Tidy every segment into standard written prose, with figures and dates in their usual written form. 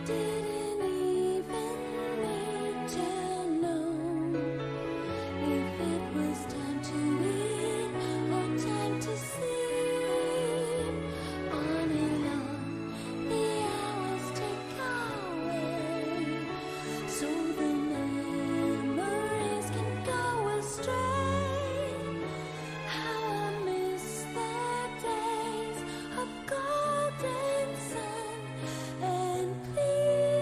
didn't even need to know if it was time to eat or time to sleep. On and on the hours take away, so the memories can go astray. How I miss the days of golden sun and peace.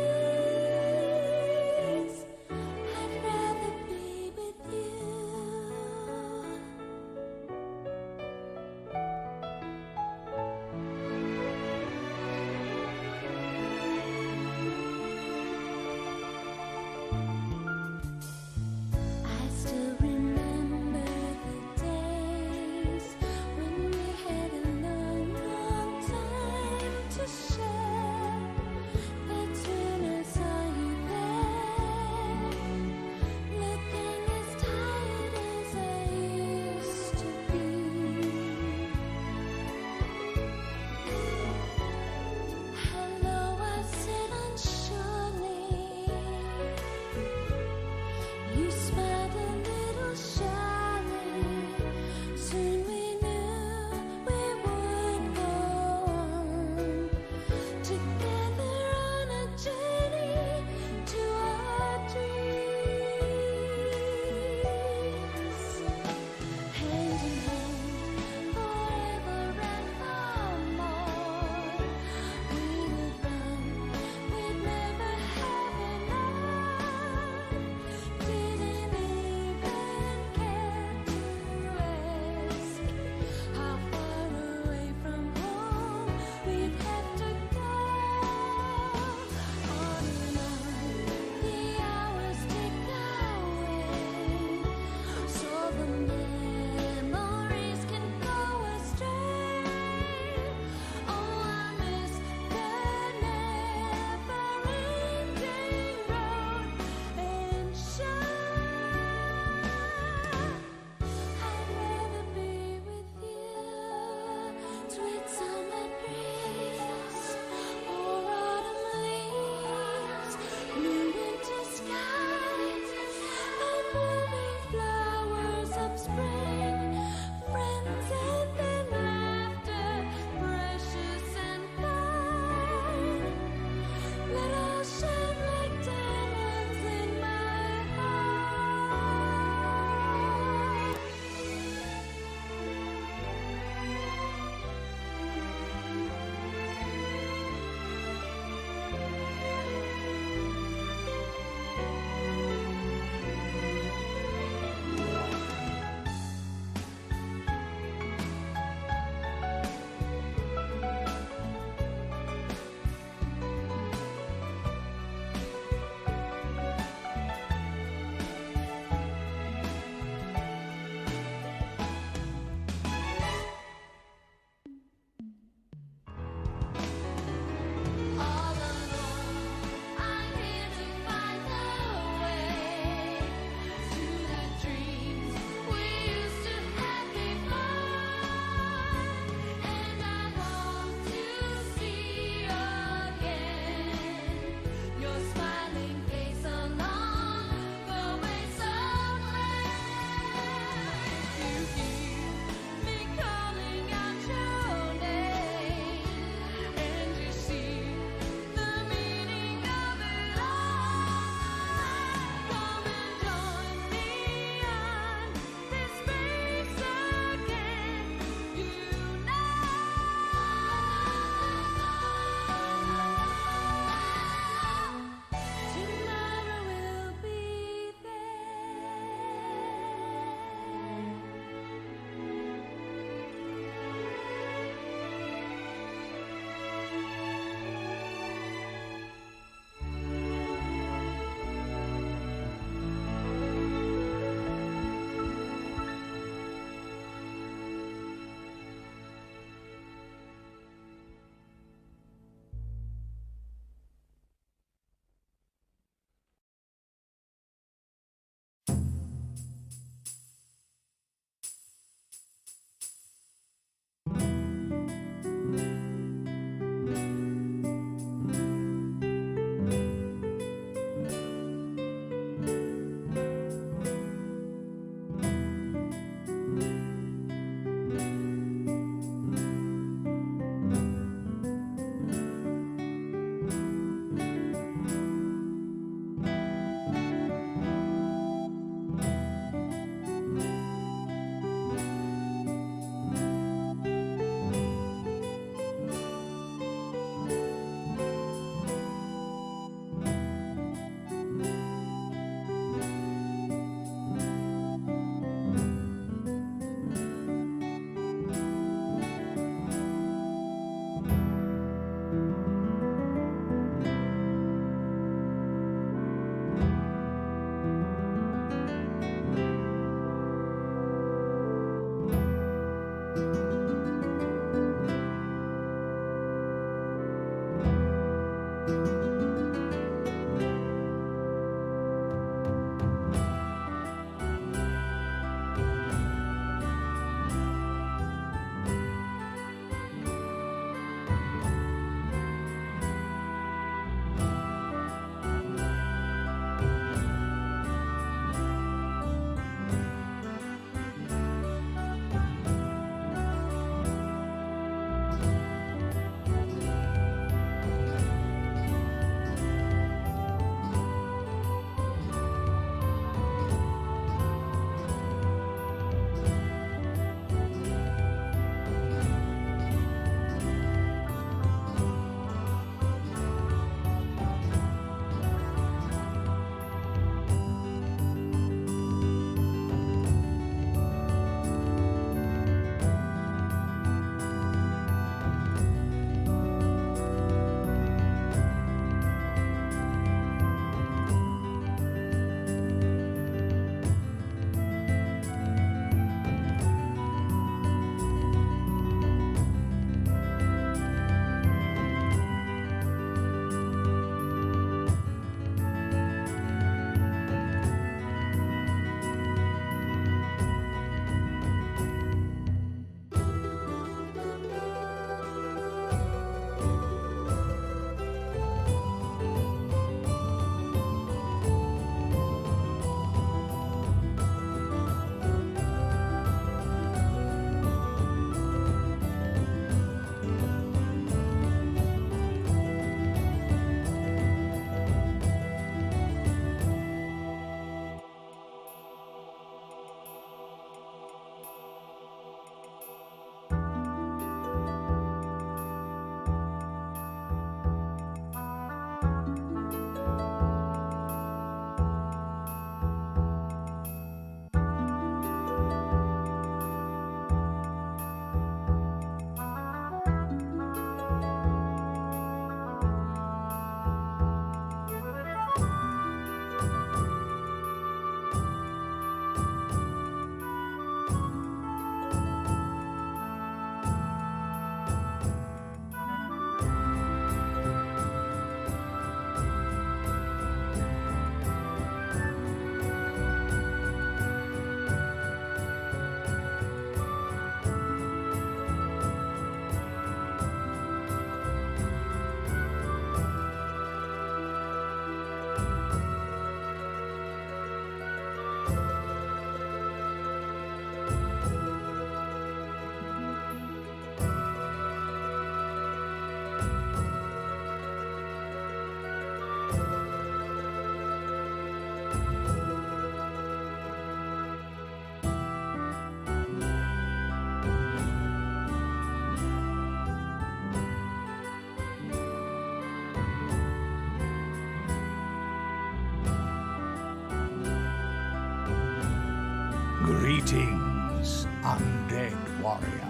Greetings, undead warrior.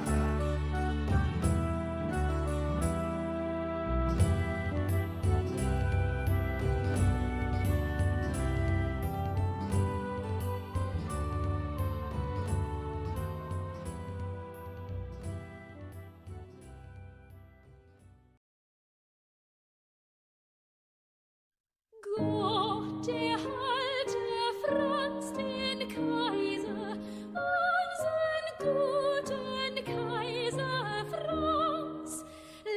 Gott erhalte Franz den Kaiser, unseren guten Kaiser Franz.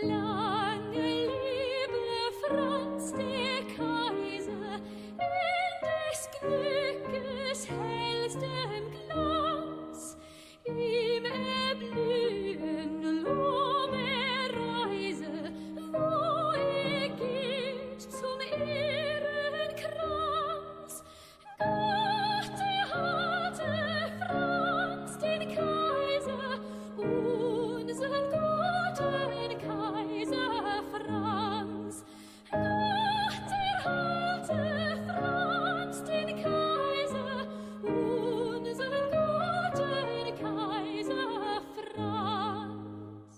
Lange lebe Franz der Kaiser, in des Glückes hellstem Glanz. Ihm erblühen Lohme Reise, wo geht zum Ehrenkranz. Gott erhalte Franz den Kaiser, unseren guten Kaiser Franz. Gott erhalte Franz den Kaiser, unseren guten Kaiser Franz.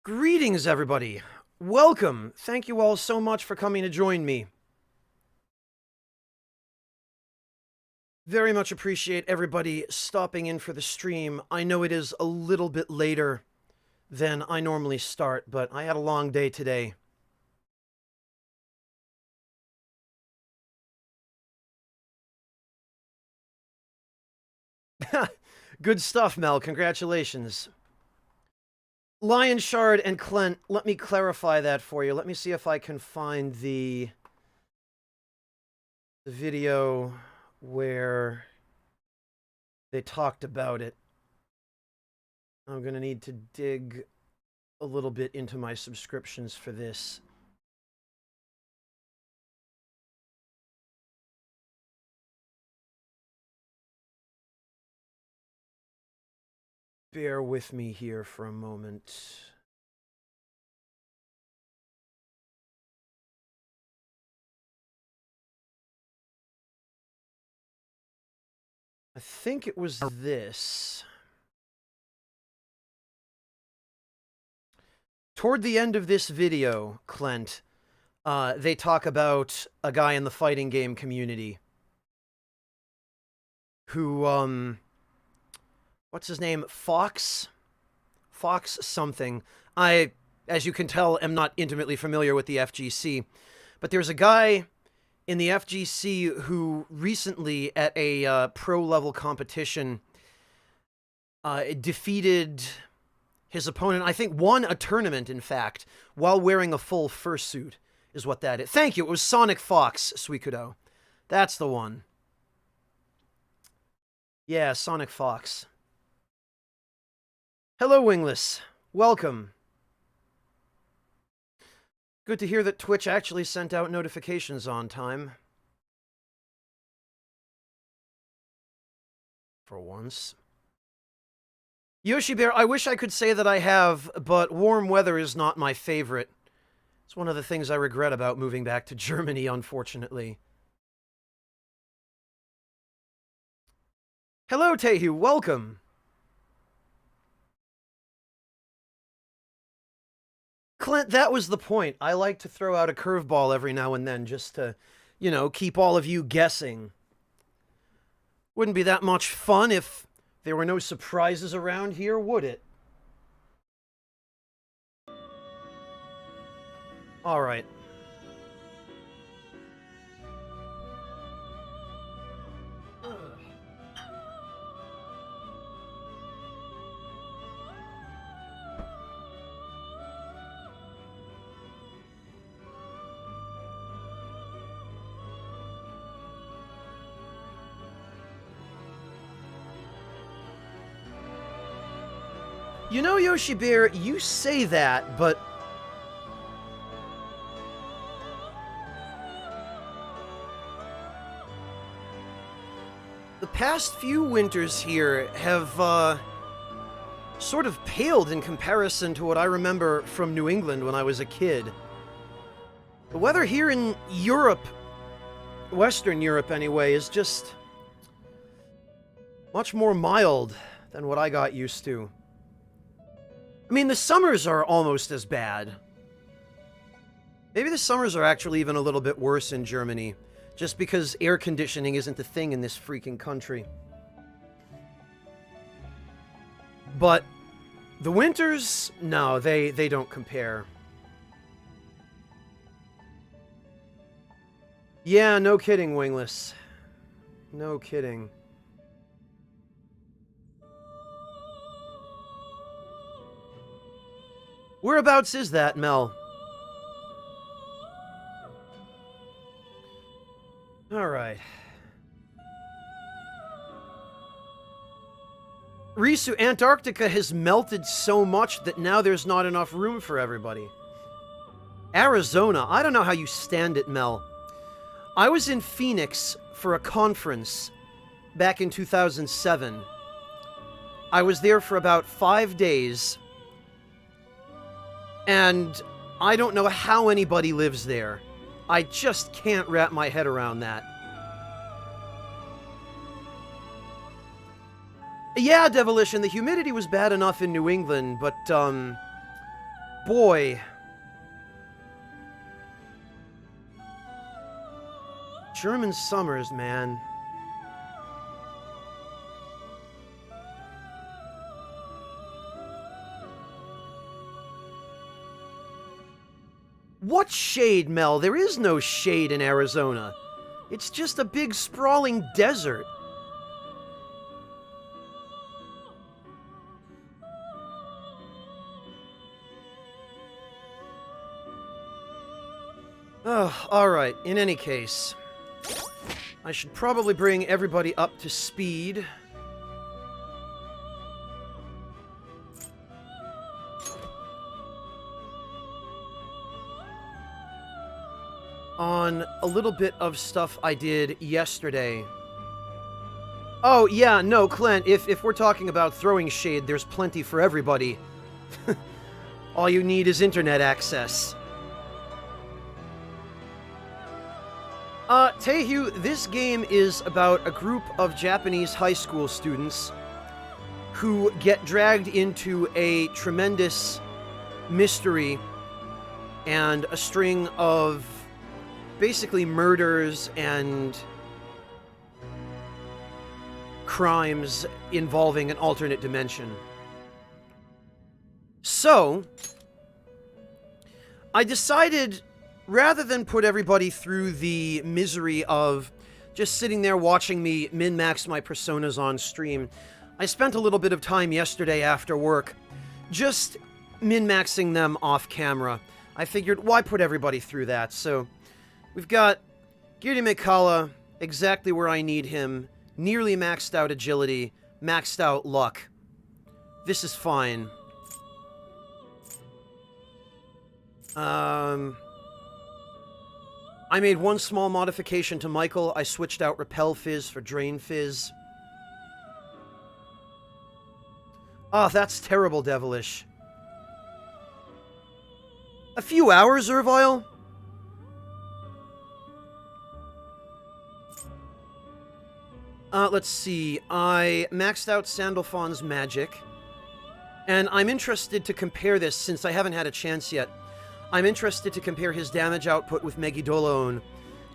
Greetings, everybody. Welcome. Thank you all so much for coming to join me. Very much appreciate everybody stopping in for the stream. I know it is a little bit later than I normally start, but I had a long day today. Good stuff, Mel. Congratulations. Lion Shard and Clint, let me clarify that for you. Let me see if I can find the video where they talked about it. I'm going to need to dig a little bit into my subscriptions for this. Bear with me here for a moment. I think it was this. Toward the end of this video, Clint, they talk about a guy in the fighting game community who, what's his name? Fox something. I, as you can tell, am not intimately familiar with the FGC, but there's a guy in the FGC who recently, at a pro-level competition, defeated his opponent, I think won a tournament, in fact, while wearing a full fursuit, is what that is. Thank you, it was Sonic Fox, Suikudo. That's the one. Yeah, Sonic Fox. Hello, Wingless. Welcome. Good to hear that Twitch actually sent out notifications on time. For once. Yoshi Bear, I wish I could say that I have, but warm weather is not my favorite. It's one of the things I regret about moving back to Germany, unfortunately. Hello, Tehu, welcome. Clint, that was the point. I like to throw out a curveball every now and then just to, you know, keep all of you guessing. Wouldn't be that much fun if there were no surprises around here, would it? All right. You know, Yoshi Bear, you say that, but the past few winters here have, sort of paled in comparison to what I remember from New England when I was a kid. The weather here in Europe, Western Europe anyway, is just much more mild than what I got used to. I mean, the summers are almost as bad. Maybe the summers are actually even a little bit worse in Germany, just because air conditioning isn't a thing in this freaking country. But the winters, no, they don't compare. Yeah, no kidding, Wingless. No kidding. Whereabouts is that, Mel? Alright. Risu, Antarctica has melted so much that now there's not enough room for everybody. Arizona, I don't know how you stand it, Mel. I was in Phoenix for a conference back in 2007. I was there for about 5 days. And I don't know how anybody lives there. I just can't wrap my head around that. Yeah, Devilition, the humidity was bad enough in New England, but, boy. German summers, man. What shade, Mel? There is no shade in Arizona. It's just a big sprawling desert. Oh, alright. In any case, I should probably bring everybody up to speed. On a little bit of stuff I did yesterday. Oh, yeah, no, Clint, if we're talking about throwing shade, there's plenty for everybody. All you need is internet access. Tehu, this game is about a group of Japanese high school students who get dragged into a tremendous mystery and a string of basically murders and crimes involving an alternate dimension. So, I decided, rather than put everybody through the misery of just sitting there watching me min-max my personas on stream, I spent a little bit of time yesterday after work just min-maxing them off camera. I figured, why put everybody through that? So, we've got Giri Mikala exactly where I need him, nearly maxed out agility, maxed out luck. This is fine. I made one small modification to Michael. I switched out Repel Fizz for Drain Fizz. Oh, that's terrible, Devilish. A few hours, Ervile? Let's see. I maxed out Sandalphon's magic. And I'm interested to compare this, since I haven't had a chance yet. I'm interested to compare his damage output with Megidolon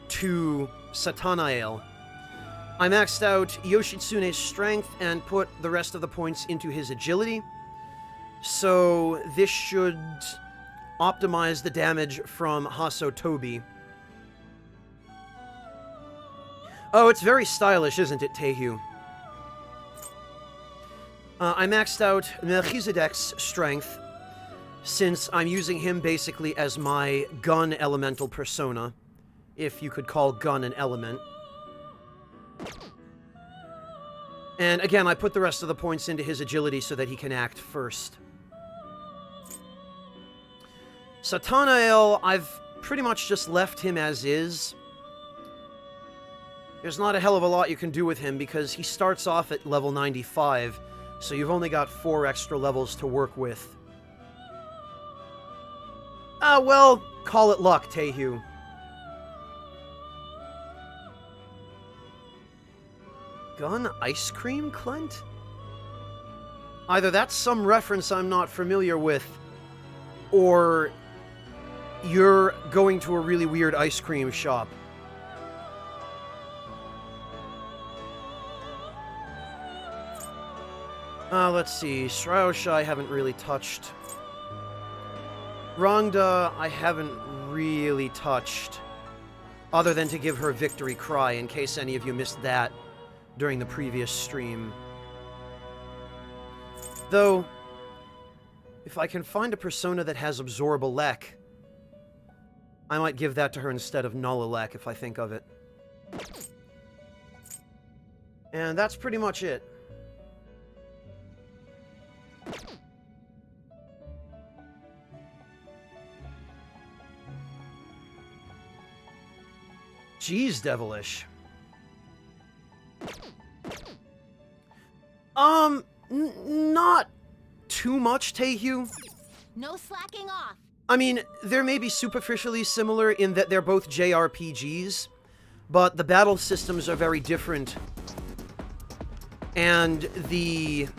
to Satanael. I maxed out Yoshitsune's strength and put the rest of the points into his agility. So this should optimize the damage from Hasotobi. Oh, it's very stylish, isn't it, Tehu? I maxed out Melchizedek's strength, since I'm using him basically as my gun elemental persona, if you could call gun an element. And again, I put the rest of the points into his agility so that he can act first. Satanael, I've pretty much just left him as is. There's not a hell of a lot you can do with him because he starts off at level 95, so you've only got 4 extra levels to work with. Well, call it luck, Tehu. Gun ice cream, Clint? Either that's some reference I'm not familiar with, or you're going to a really weird ice cream shop. Let's see. Shraosha I haven't really touched. Rongda I haven't really touched, other than to give her victory cry, in case any of you missed that during the previous stream. Though, if I can find a persona that has Absorb-Elec, I might give that to her instead of Null-Elec if I think of it. And that's pretty much it. Jeez, Devilish. Not too much, Tehu. No slacking off. I mean, they may be superficially similar in that they're both JRPGs, but the battle systems are very different. And the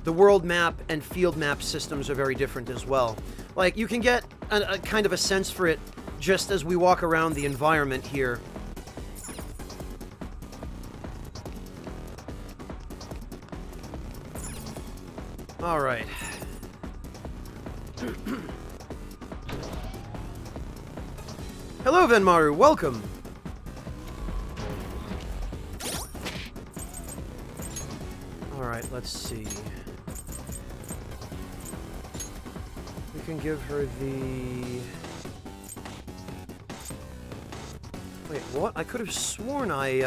world map and field map systems are very different as well. Like, you can get a kind of a sense for it just as we walk around the environment here. Alright. Hello, Venmaru. Welcome. Alright, let's see. We can give her the... Wait, what? I could have sworn I,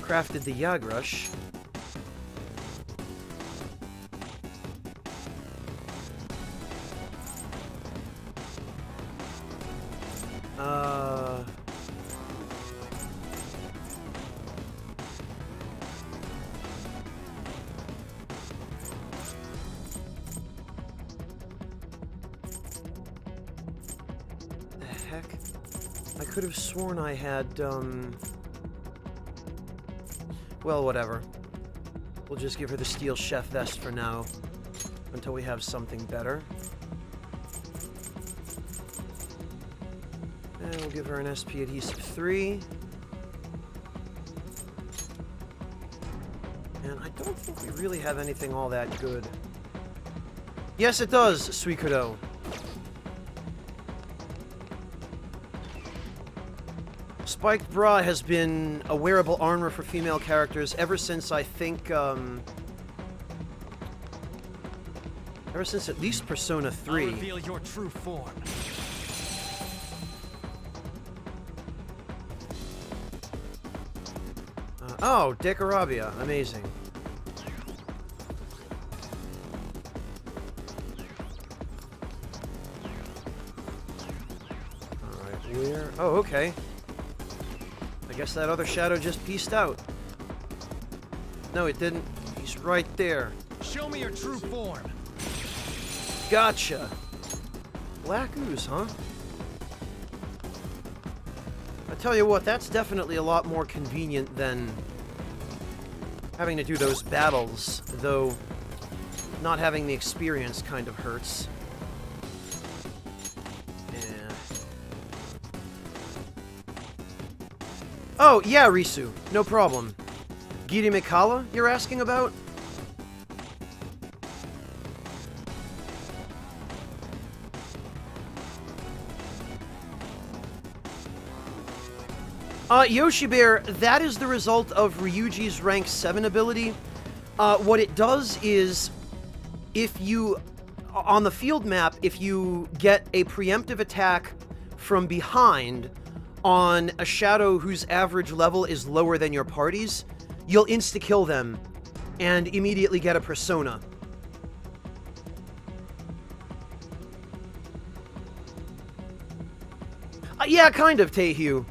crafted the Yagrush. The heck? I could have sworn I had, well, whatever. We'll just give her the Steel Chef Vest for now, until we have something better. And we'll give her an SP Adhesive 3. And I don't think we really have anything all that good. Yes, it does, Suikodo. Spiked Bra has been a wearable armor for female characters ever since, I think, ever since at least Persona 3. I'll reveal your true form. Oh, Decarabia. Amazing. Alright, where? Oh, okay. I guess that other shadow just pieced out. No, it didn't. He's right there. Show me your true form. Gotcha. Black ooze, huh? I tell you what, that's definitely a lot more convenient than having to do those battles, though not having the experience kind of hurts. Yeah. Oh, yeah, Risu. No problem. Giri Mikala, you're asking about? Yoshi Bear, that is the result of Ryuji's rank 7 ability. What it does is, if you, on the field map, if you get a preemptive attack from behind on a shadow whose average level is lower than your party's, you'll insta-kill them and immediately get a persona. Yeah, kind of, Taehu.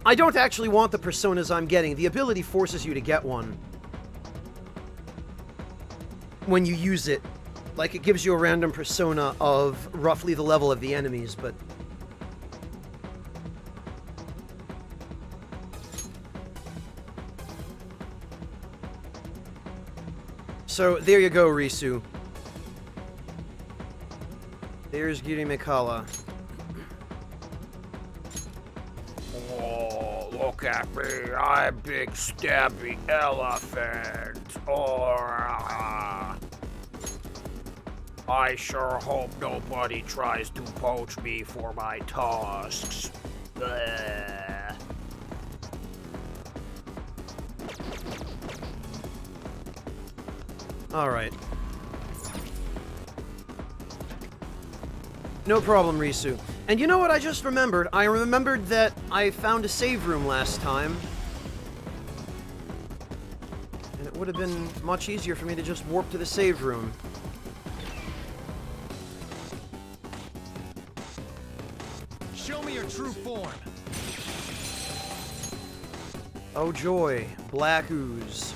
I don't actually want the personas I'm getting. The ability forces you to get one when you use it. Like, it gives you a random persona of roughly the level of the enemies, but... So, there you go, Risu. There's Giri Mikala. Look at me, I'm Big Stabby Elephant. I sure hope nobody tries to poach me for my tusks. Bleh. Alright. No problem, Risu. And you know what I just remembered? I remembered that I found a save room last time. And it would have been much easier for me to just warp to the save room. Show me your true form. Oh joy, black ooze.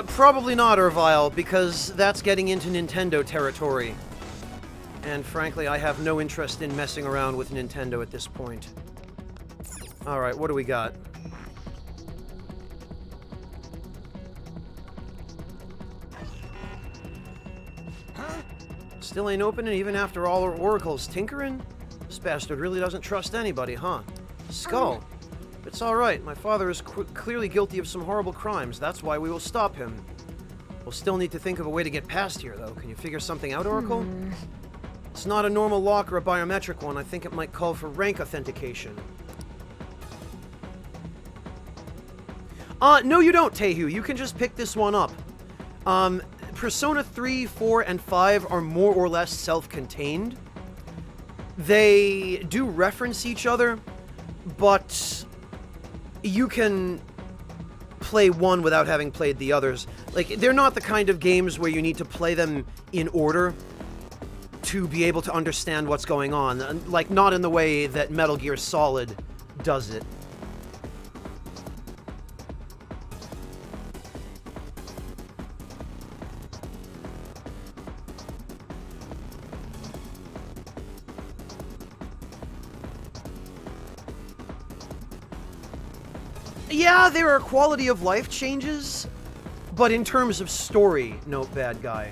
Probably not, Ervile, because that's getting into Nintendo territory. And frankly, I have no interest in messing around with Nintendo at this point. Alright, what do we got? Still ain't opening even after all our oracles tinkering? This bastard really doesn't trust anybody, huh? Skull. It's alright. My father is clearly guilty of some horrible crimes. That's why we will stop him. We'll still need to think of a way to get past here, though. Can you figure something out, Oracle? It's not a normal lock or a biometric one. I think it might call for rank authentication. No you don't, Tehu. You can just pick this one up. Persona 3, 4, and 5 are more or less self-contained. They do reference each other, but you can play one without having played the others. Like, they're not the kind of games where you need to play them in order to be able to understand what's going on. Like, not in the way that Metal Gear Solid does it. Yeah, there are quality of life changes, but in terms of story, no bad guy.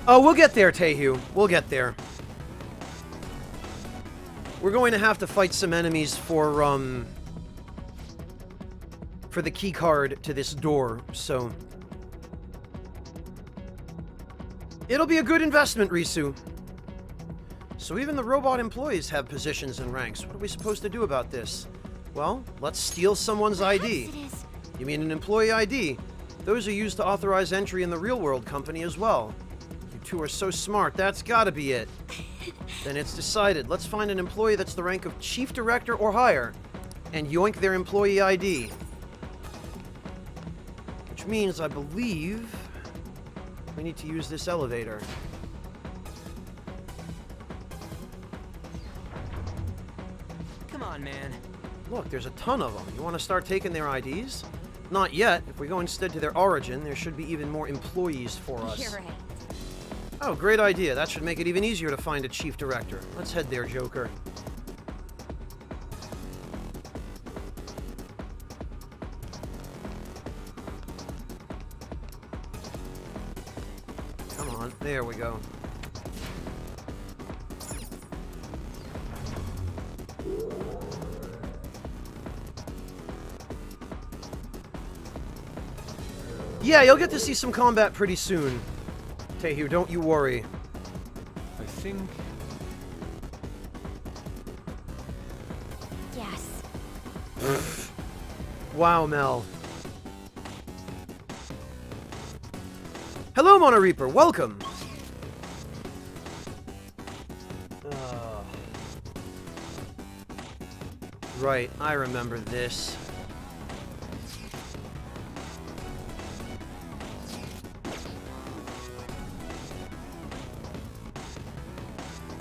Oh, we'll get there, Tehu. We'll get there. We're going to have to fight some enemies for the key card to this door, so it'll be a good investment, Risu. So even the robot employees have positions and ranks. What are we supposed to do about this? Well, let's steal someone's ID. You mean an employee ID? Those are used to authorize entry in the real-world company as well. Two are so smart, that's gotta be it. Then it's decided. Let's find an employee that's the rank of chief director or higher, and yoink their employee ID. Which means, I believe, we need to use this elevator. Come on, man. Look, there's a ton of them. You want to start taking their IDs? Not yet. If we go instead to their origin, there should be even more employees for us. You're right. Oh, great idea. That should make it even easier to find a chief director. Let's head there, Joker. Come on. There we go. Yeah, you'll get to see some combat pretty soon. Tehu, don't you worry. I think... Yes. Wow, Mel. Hello, Mona Reaper. Welcome. Right, I remember this.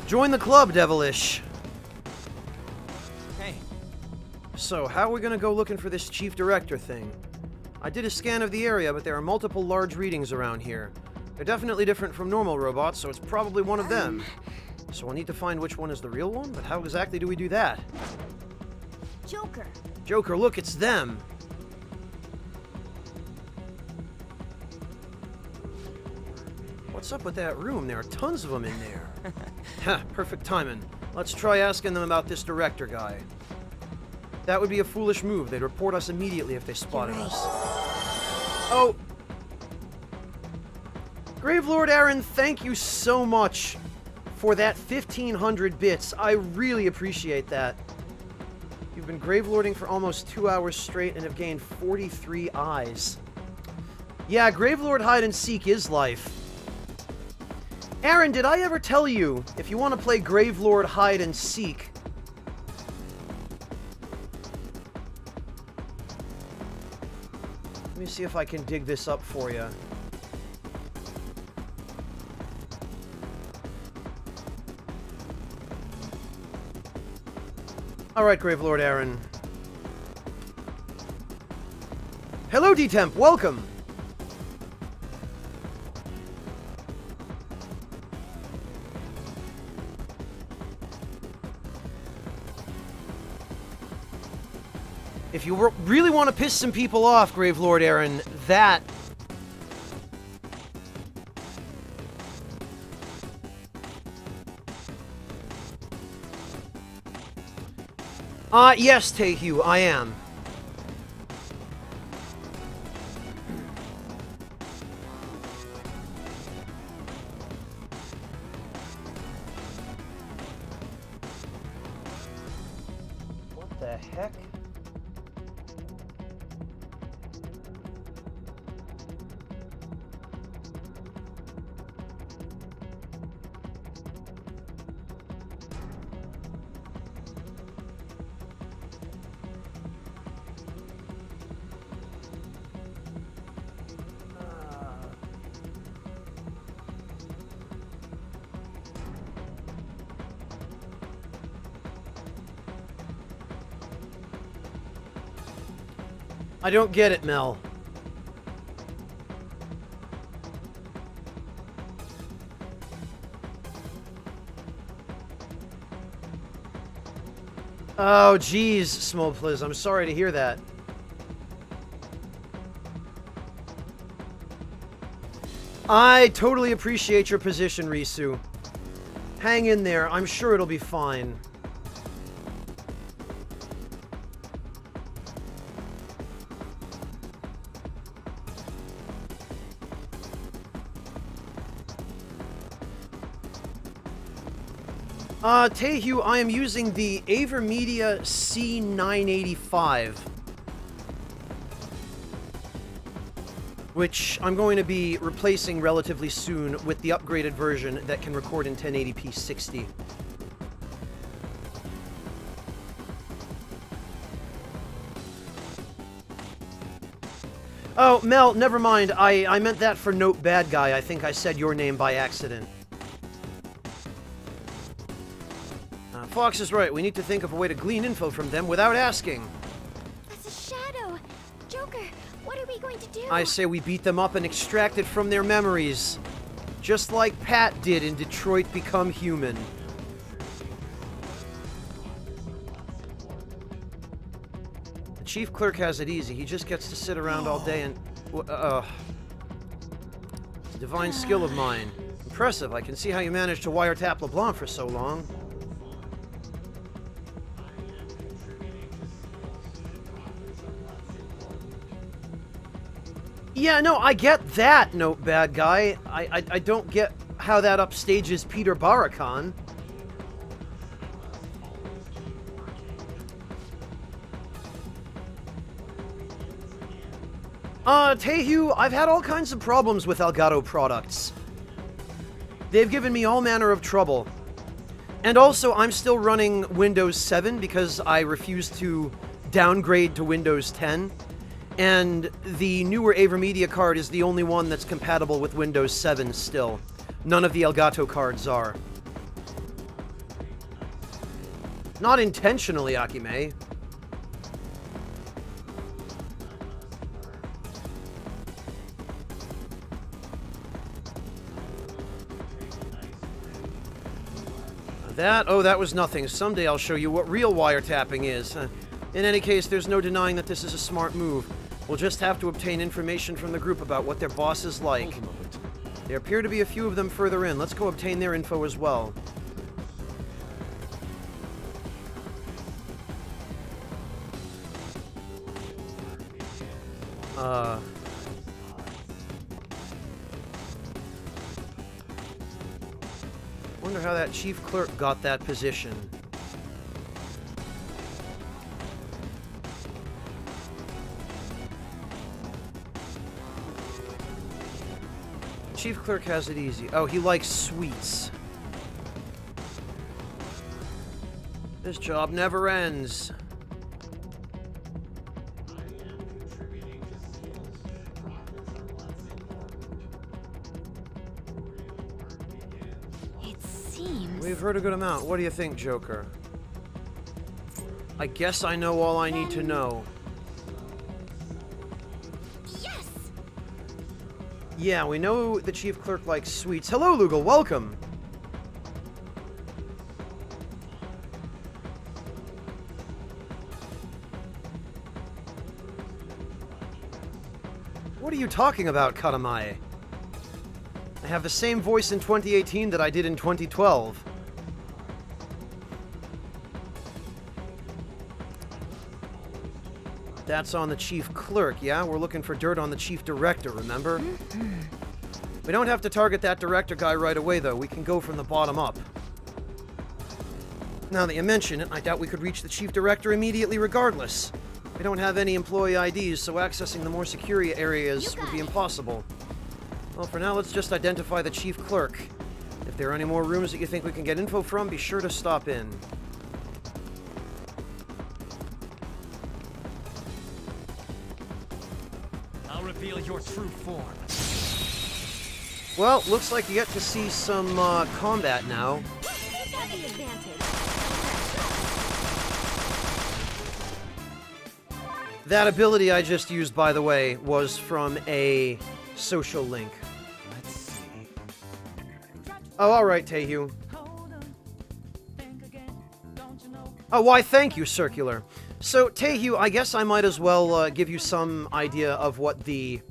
Join the club, Devilish. Hey. So, how are we gonna go looking for this chief director thing? I did a scan of the area, but there are multiple large readings around here. They're definitely different from normal robots, so it's probably one of them. So we'll need to find which one is the real one, but how exactly do we do that? Joker. Joker, look, it's them! What's up with that room? There are tons of them in there. Ha, perfect timing. Let's try asking them about this director guy. That would be a foolish move. They'd report us immediately if they spotted us. Oh! Gravelord Aaron, thank you so much for that 1,500 bits. I really appreciate that. You've been Gravelording for almost 2 hours straight and have gained 43 eyes. Yeah, Gravelord Hide and Seek is life. Aaron, did I ever tell you, if you want to play Gravelord Hide and Seek... Let me see if I can dig this up for you. Alright, Gravelord Aaron. Hello, D-Temp. Welcome. If you really want to piss some people off, Gravelord Aaron, that... yes, Taehu, I am. What the heck? I don't get it, Mel. Oh, geez, Smolpliz, I'm sorry to hear that. I totally appreciate your position, Risu. Hang in there, I'm sure it'll be fine. Taehu, I am using the AverMedia C985, which I'm going to be replacing relatively soon with the upgraded version that can record in 1080p 60. Oh, Mel, never mind. I meant that for Note Bad Guy. I think I said your name by accident. Fox is right. We need to think of a way to glean info from them without asking. That's a shadow. Joker, what are we going to do? I say we beat them up and extract it from their memories. Just like Pat did in Detroit Become Human. The chief clerk has it easy. He just gets to sit around all day and... It's a divine skill of mine. Impressive. I can see how you managed to wiretap LeBlanc for so long. Yeah, no, I get that, Note Bad Guy. I don't get how that upstages Peter Barakan. Taehu, I've had all kinds of problems with Elgato products. They've given me all manner of trouble. And also, I'm still running Windows 7 because I refuse to downgrade to Windows 10. And the newer AverMedia card is the only one that's compatible with Windows 7 still. None of the Elgato cards are. Not intentionally, Akime. That was nothing. Someday I'll show you what real wiretapping is. In any case, there's no denying that this is a smart move. We'll just have to obtain information from the group about what their boss is like. Hold a moment. There appear to be a few of them further in. Let's go obtain their info as well. Wonder how that chief clerk got that position. Chief clerk has it easy. Oh, he likes sweets. This job never ends. It seems... We've heard a good amount. What do you think, Joker? I guess I know all I need to know. Yeah, we know the chief clerk likes sweets. Hello, Lugal, welcome! What are you talking about, Katamae? I have the same voice in 2018 that I did in 2012. That's on the chief clerk, yeah? We're looking for dirt on the chief director, remember? We don't have to target that director guy right away, though. We can go from the bottom up. Now that you mention it, I doubt we could reach the chief director immediately regardless. We don't have any employee IDs, so accessing the more secure areas would be impossible. Well, for now, let's just identify the chief clerk. If there are any more rooms that you think we can get info from, be sure to stop in. I'll reveal your true form. Well, looks like you get to see some combat now. Who's got the advantage? That ability I just used, by the way, was from a social link. Let's see. Oh, alright, Tehu. Oh, why, thank you, Circular. So, Tehu, I guess I might as well give you some idea of what the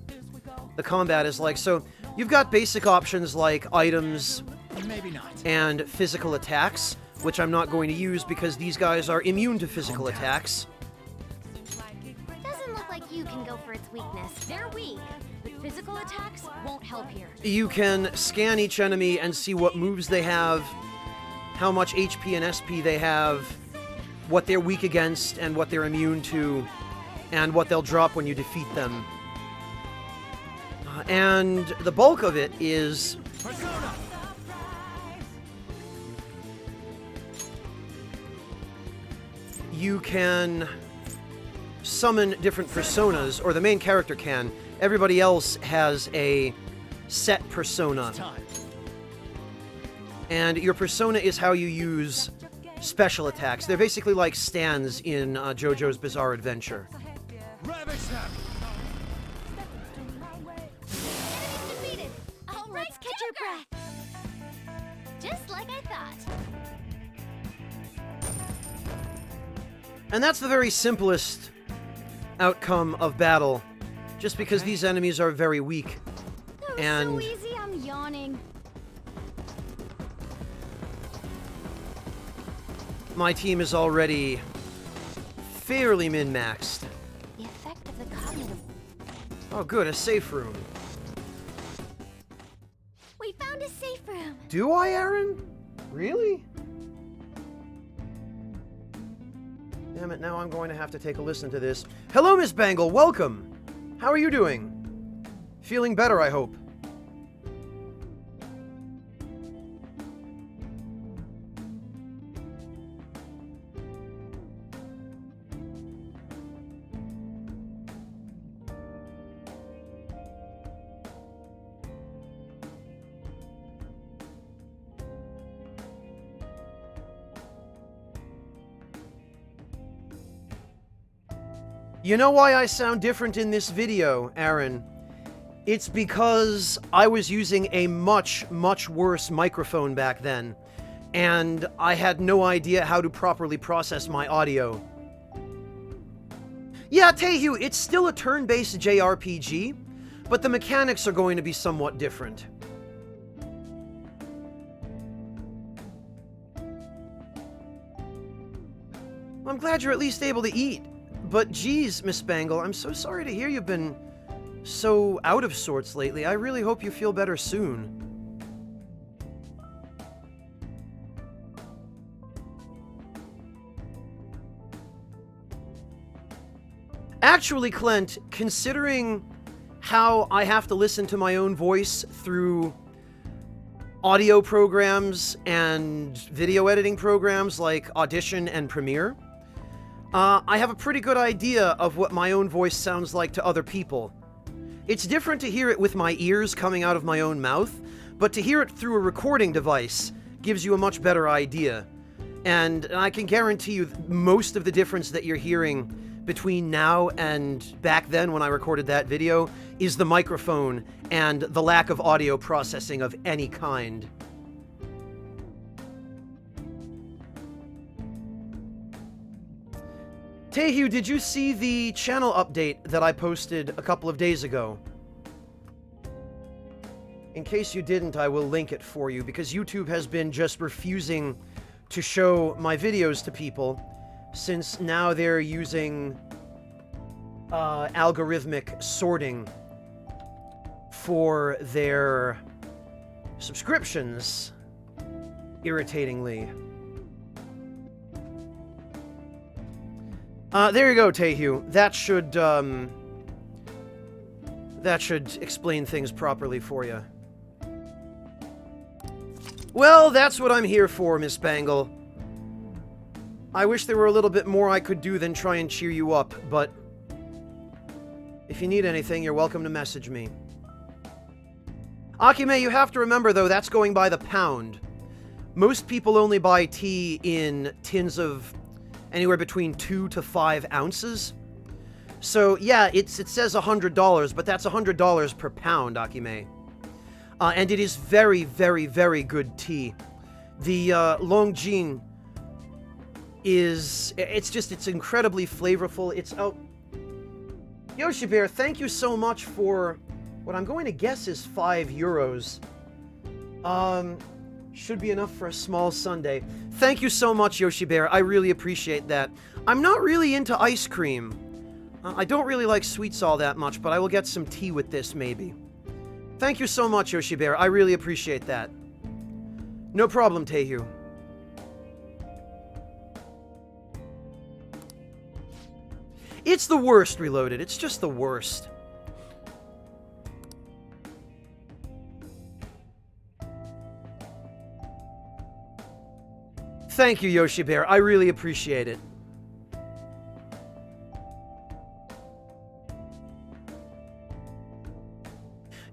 combat is like. So, you've got basic options like items Maybe not. and physical attacks, which I'm not going to use because these guys are immune to physical attacks. Doesn't look like you can go for its weakness. They're weak, but physical attacks won't help here. You can scan each enemy and see what moves they have, how much HP and SP they have, what they're weak against and what they're immune to, and what they'll drop when you defeat them. And the bulk of it is Persona! you can summon different personas, or the main character can. Everybody else has a set persona. Time. And your persona is how you use special attacks. They're basically like stands in JoJo's Bizarre Adventure. Ravage them! Defeated. Oh, let's catch your breath. Just like I thought. And that's the very simplest outcome of battle, just because these enemies are very weak. That was And- so easy, I'm yawning. My team is already fairly min-maxed. The effect of the cognitive. Oh good, a safe room. We found a safe room. Do I, Aaron? Really? Damn it, now I'm going to have to take a listen to this. Hello, Miss Bangle, welcome! How are you doing? Feeling better, I hope. You know why I sound different in this video, Aaron? It's because I was using a much, much worse microphone back then, and I had no idea how to properly process my audio. Yeah, Tehu, it's still a turn-based JRPG, but the mechanics are going to be somewhat different. I'm glad you're at least able to eat. But geez, Miss Bangle, I'm so sorry to hear you've been so out of sorts lately. I really hope you feel better soon. Actually, Clint, considering how I have to listen to my own voice through audio programs and video editing programs like Audition and Premiere, I have a pretty good idea of what my own voice sounds like to other people. It's different to hear it with my ears coming out of my own mouth, but to hear it through a recording device gives you a much better idea. And I can guarantee you most of the difference that you're hearing between now and back then when I recorded that video is the microphone and the lack of audio processing of any kind. Tehu, did you see the channel update that I posted a couple of days ago? In case you didn't, I will link it for you, because YouTube has been just refusing to show my videos to people, since now they're using algorithmic sorting for their subscriptions, irritatingly. There you go, Tehu. That should explain things properly for you. Well, that's what I'm here for, Miss Bangle. I wish there were a little bit more I could do than try and cheer you up, but if you need anything, you're welcome to message me. Akime, you have to remember, though, that's going by the pound. Most people only buy tea in tins of anywhere between 2 to 5 ounces. So, yeah, it says $100, but that's $100 per pound, Akime. And it is very, very, very good tea. The Longjing is... It's incredibly flavorful. It's... Oh... Yoshi Bear, thank you so much for what I'm going to guess is €5. Should be enough for a small sundae. Thank you so much, Yoshi Bear. I really appreciate that. I'm not really into ice cream. I don't really like sweets all that much, but I will get some tea with this, maybe. Thank you so much, Yoshi Bear. I really appreciate that. No problem, Tehu. It's the worst, Reloaded. It's just the worst. Thank you, Yoshi Bear. I really appreciate it.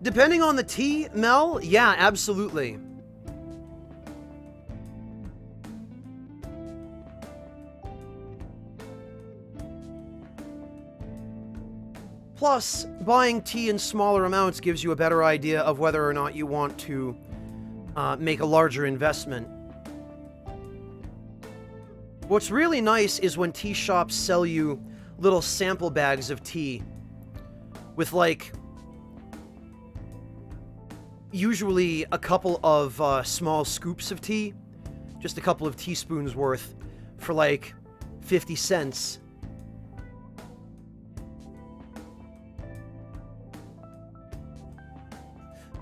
Depending on the tea, Mel, yeah, absolutely. Plus, buying tea in smaller amounts gives you a better idea of whether or not you want to make a larger investment. What's really nice is when tea shops sell you little sample bags of tea with, like, usually a couple of small scoops of tea, just a couple of teaspoons worth, for like 50 cents.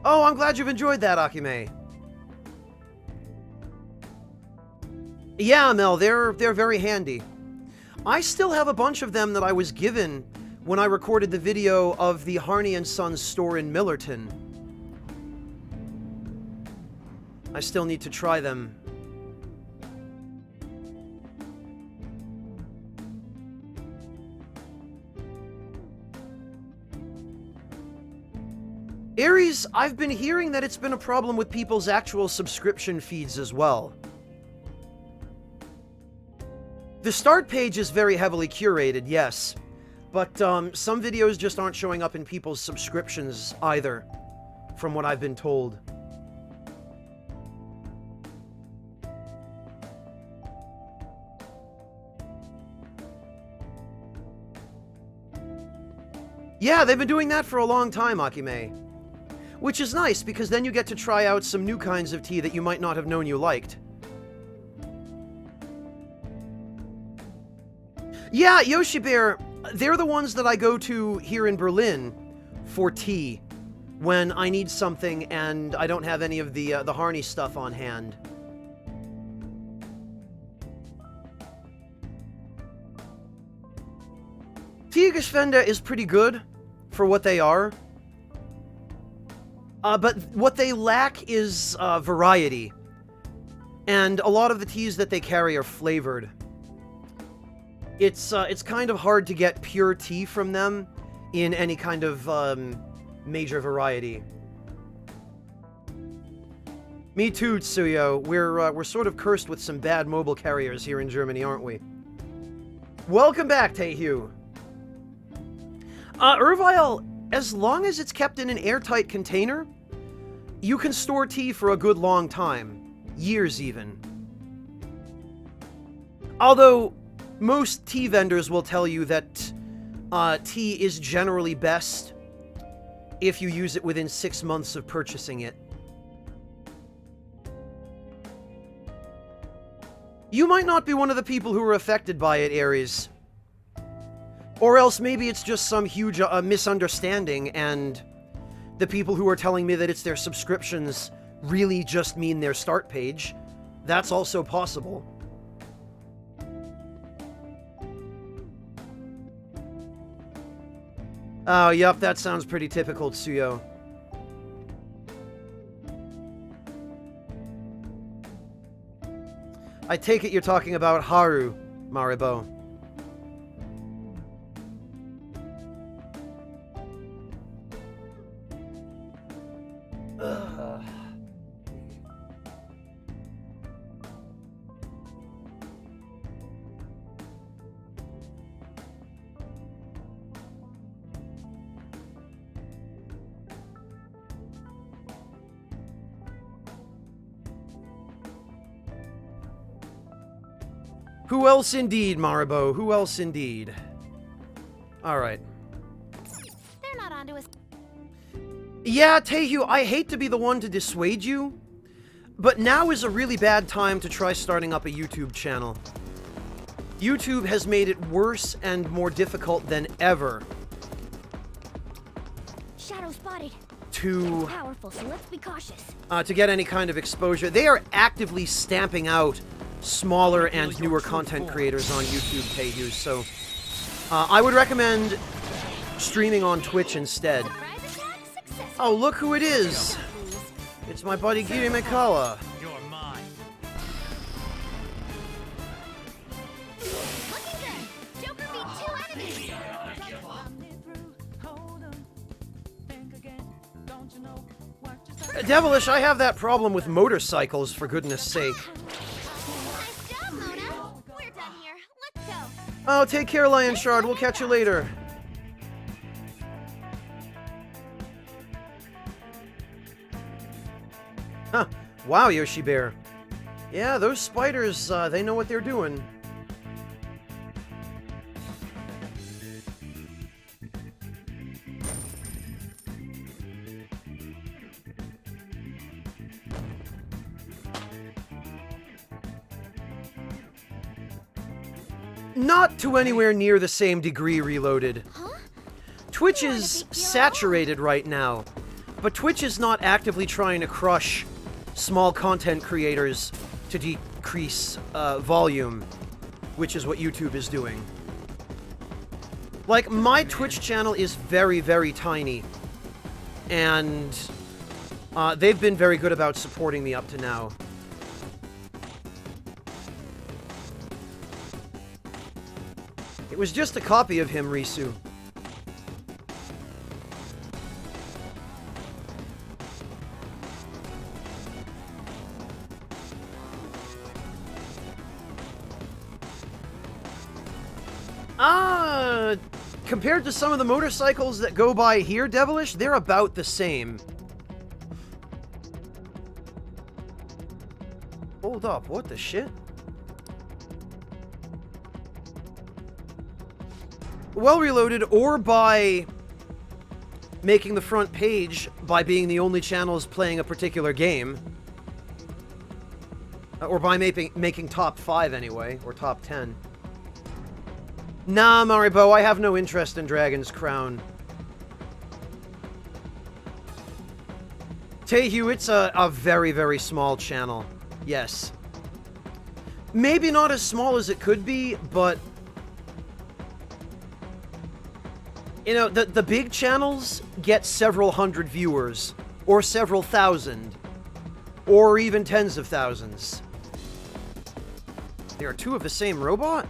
Oh, I'm glad you've enjoyed that, Akime. Yeah, Mel, they're very handy. I still have a bunch of them that I was given when I recorded the video of the Harney & Sons store in Millerton. I still need to try them. Aries, I've been hearing that it's been a problem with people's actual subscription feeds as well. The start page is very heavily curated, yes, but some videos just aren't showing up in people's subscriptions either, from what I've been told. Yeah, they've been doing that for a long time, Akime. Which is nice, because then you get to try out some new kinds of tea that you might not have known you liked. Yeah, Yoshi Bear, they're the ones that I go to here in Berlin for tea when I need something and I don't have any of the Harney stuff on hand. Teegesfender is pretty good for what they are. But what they lack is variety. And a lot of the teas that they carry are flavored. It's kind of hard to get pure tea from them in any kind of major variety. Me too, Tsuyo. We're sort of cursed with some bad mobile carriers here in Germany, aren't we? Welcome back, Tehu. Ervile, as long as it's kept in an airtight container, you can store tea for a good long time. Years even. Although, most tea vendors will tell you that tea is generally best if you use it within 6 months of purchasing it. You might not be one of the people who are affected by it, Ares. Or else maybe it's just some huge misunderstanding and the people who are telling me that it's their subscriptions really just mean their start page. That's also possible. Oh, yup, that sounds pretty typical, Tsuyo. I take it you're talking about Haru, Maribo. Who else indeed, Maribo? Who else indeed? Alright. They're not onto us. Yeah, Tehu, I hate to be the one to dissuade you, but now is a really bad time to try starting up a YouTube channel. YouTube has made it worse and more difficult than ever Shadow spotted. to Powerful, so let's be cautious. to get any kind of exposure. They are actively stamping out smaller and newer content creators on YouTube, Tehu, so I would recommend streaming on Twitch instead. Surprise attack successful. Oh, look who it is! It's my buddy Giri Mikala. You're mine. Looking good. Joker beat 2 enemies. Devilish, I have that problem with motorcycles, for goodness sake. Nice job, Mona. We're done here. Let's go. Oh, take care, Lion Shard. We'll catch you later. Huh. Wow, Yoshi Bear. Yeah, those spiders, they know what they're doing. Not to anywhere near the same degree, Reloaded. Huh? Twitch You're in a is big deal. saturated right now, but Twitch is not actively trying to crush small content creators to decrease volume, which is what YouTube is doing. Like, my Twitch channel is very, very tiny, and they've been very good about supporting me up to now. It was just a copy of him, Risu. Compared to some of the motorcycles that go by here, Devilish, they're about the same. Hold up, what the shit? Well, Reloaded, or by making the front page by being the only channels playing a particular game. Or by making top 5 anyway, or top 10. Nah, Maribo, I have no interest in Dragon's Crown. Tehu, it's a very, very small channel. Yes. Maybe not as small as it could be, but... You know, the big channels get several hundred viewers, or several thousand, or even tens of thousands. There are 2 of the same robot?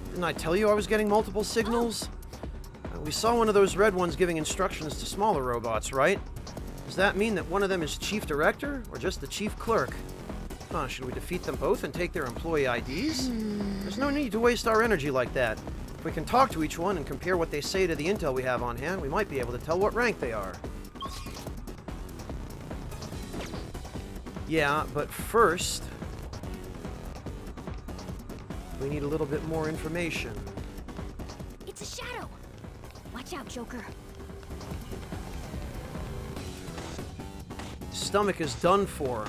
Didn't I tell you I was getting multiple signals? We saw one of those red ones giving instructions to smaller robots, right? Does that mean that one of them is Chief Director, or just the Chief Clerk? Huh, should we defeat them both and take their employee IDs? There's no need to waste our energy like that. If we can talk to each one and compare what they say to the intel we have on hand, we might be able to tell what rank they are. Yeah, but first, we need a little bit more information. It's a shadow. Watch out, Joker. Stomach is done for.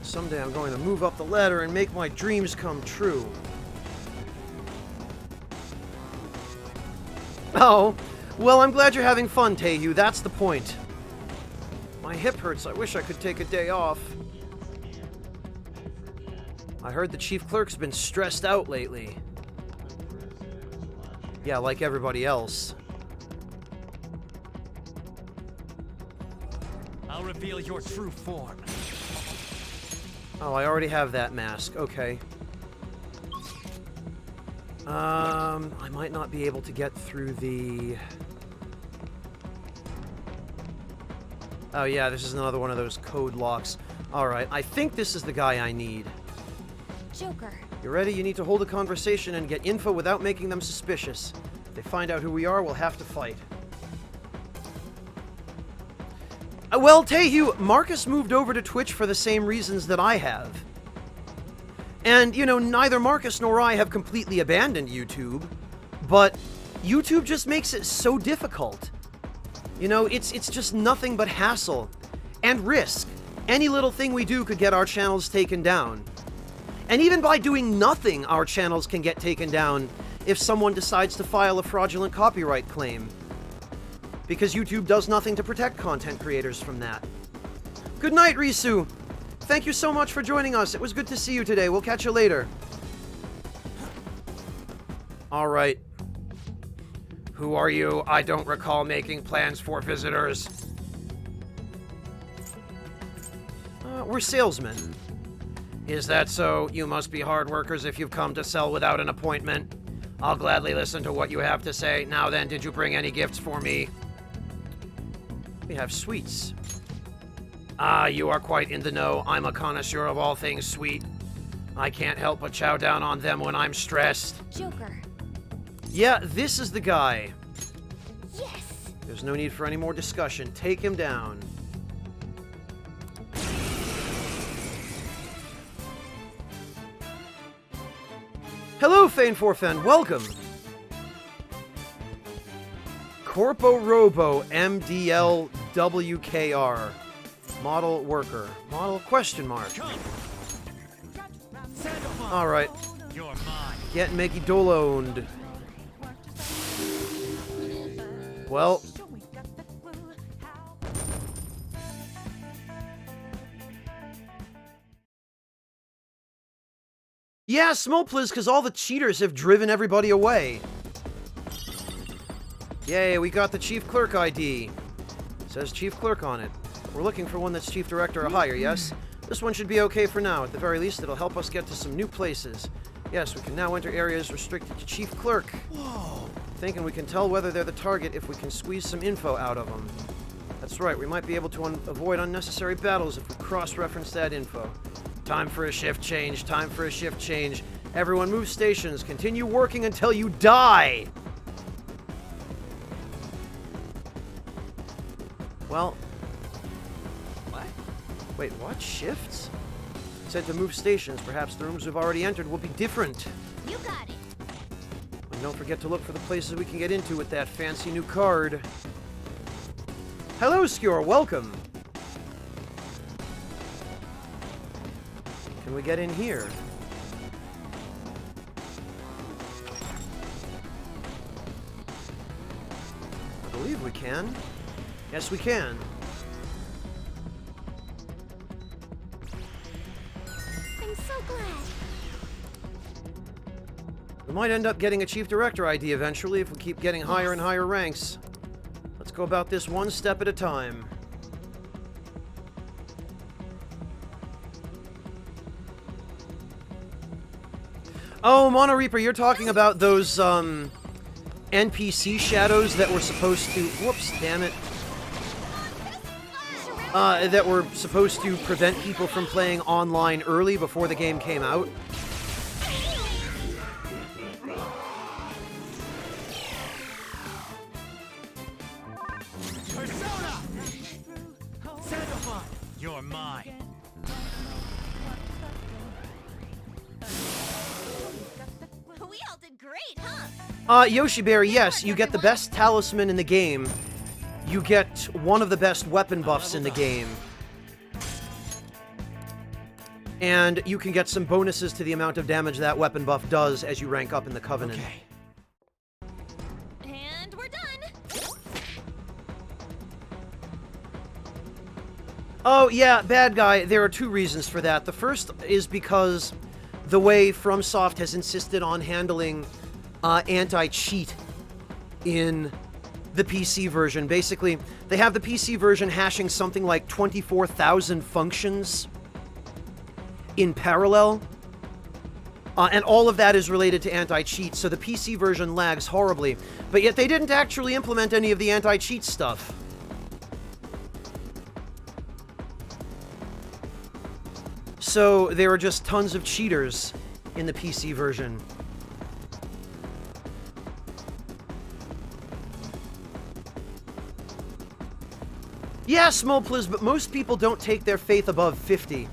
Someday I'm going to move up the ladder and make my dreams come true. Oh, well, I'm glad you're having fun, Taehu. That's the point. My hip hurts. I wish I could take a day off. I heard the chief clerk's been stressed out lately. Yeah, like everybody else. I'll reveal your true form. Oh, I already have that mask. Okay. I might not be able to get through the... Oh yeah, this is another one of those code locks. Alright, I think this is the guy I need. Joker. You ready? You need to hold a conversation and get info without making them suspicious. If they find out who we are, we'll have to fight. Well, Taehu, Marcus moved over to Twitch for the same reasons that I have. And, you know, neither Marcus nor I have completely abandoned YouTube, but YouTube just makes it so difficult. You know, it's just nothing but hassle and risk. Any little thing we do could get our channels taken down. And even by doing nothing, our channels can get taken down if someone decides to file a fraudulent copyright claim. Because YouTube does nothing to protect content creators from that. Good night, Risu. Thank you so much for joining us. It was good to see you today. We'll catch you later. All right. Who are you? I don't recall making plans for visitors. We're salesmen. Is that so? You must be hard workers if you've come to sell without an appointment. I'll gladly listen to what you have to say. Now then, did you bring any gifts for me? We have sweets. Ah, you are quite in the know. I'm a connoisseur of all things sweet. I can't help but chow down on them when I'm stressed. Joker. Yeah, this is the guy. Yes. There's no need for any more discussion. Take him down. Hello, Fane Forfen. Welcome. Corpo Robo MDL WKR. Model worker. Model question mark. Alright. You're mine. Get Megidoloned. Well. Yeah, Smolplis, because all the cheaters have driven everybody away. Yay, we got the Chief Clerk ID. Says Chief Clerk on it. We're looking for one that's Chief Director or higher, yes? This one should be okay for now. At the very least, it'll help us get to some new places. Yes, we can now enter areas restricted to Chief Clerk. Whoa. Thinking we can tell whether they're the target if we can squeeze some info out of them. That's right, we might be able to avoid unnecessary battles if we cross-reference that info. Time for a shift change. Time for a shift change. Everyone move stations. Continue working until you die! Well... What? Wait, what? Shifts? Said to move stations. Perhaps the rooms we've already entered will be different. You got it. And don't forget to look for the places we can get into with that fancy new card. Hello, Skjor. Welcome. Can we get in here? I believe we can. Yes, we can. I'm so glad. We might end up getting a Chief Director ID eventually if we keep getting higher and higher ranks. Let's go about this one step at a time. Oh, Mono Reaper, you're talking about those, NPC shadows that were supposed to... Whoops, damn it. that were supposed to prevent people from playing online early before the game came out. Persona! Sandalphon, you're mine. We all did great, huh? Yoshi Bear, yes, you get the best talisman in the game. You get one of the best weapon buffs in the game. And you can get some bonuses to the amount of damage that weapon buff does as you rank up in the Covenant. Okay. And we're done. Oh, yeah, bad guy. There are two reasons for that. The first is because the way FromSoft has insisted on handling anti-cheat in the PC version. Basically, they have the PC version hashing something like 24,000 functions in parallel. And all of that is related to anti-cheat, so the PC version lags horribly. But yet they didn't actually implement any of the anti-cheat stuff. So there are just tons of cheaters in the PC version. Yeah, Smolpliz, but most people don't take their faith above 50.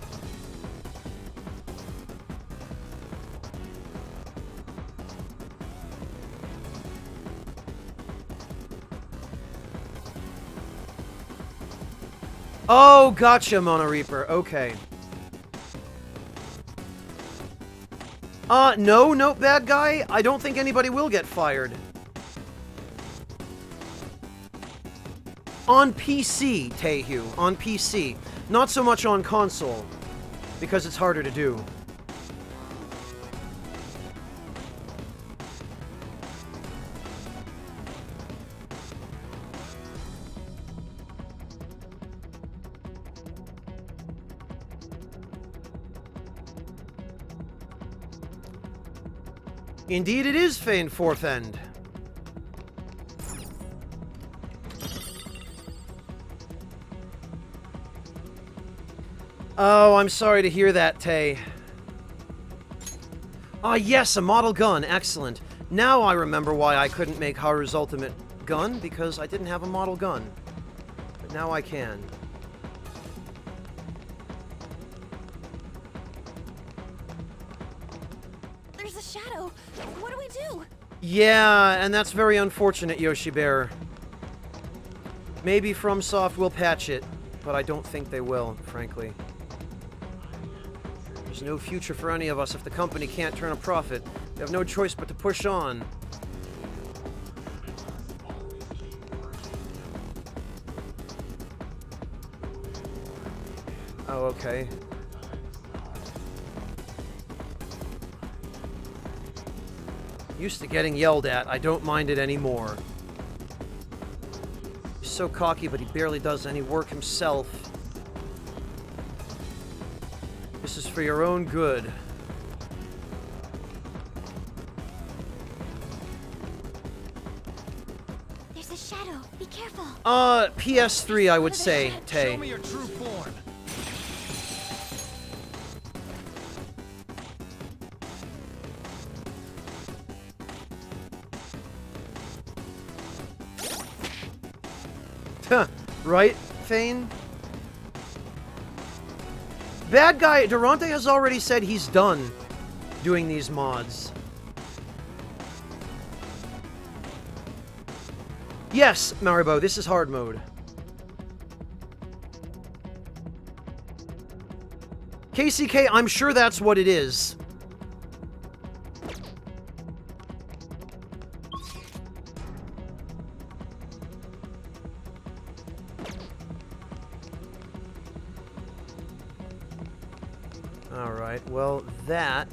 Oh, gotcha, Mono Reaper. Okay. No, bad guy. I don't think anybody will get fired. On PC, Tehu. On PC. Not so much on console, because it's harder to do. Indeed it is, Fane Forfend. Oh, I'm sorry to hear that, Tay. Ah, yes, a model gun. Excellent. Now I remember why I couldn't make Haru's ultimate gun, because I didn't have a model gun. But now I can. There's a shadow. What do we do? Yeah, and that's very unfortunate, Yoshi Bear. Maybe FromSoft will patch it, but I don't think they will, frankly. There's no future for any of us if the company can't turn a profit. We have no choice but to push on. Oh, okay. Used to getting yelled at. I don't mind it anymore. He's so cocky, but he barely does any work himself. This is for your own good. There's a shadow. Be careful. PS3, I would say, Tay. Show me your true form. Right, Fane? Bad guy, Durante has already said he's done doing these mods. Yes, Maribo, this is hard mode. KCK, I'm sure that's what it is. Alright, well, that...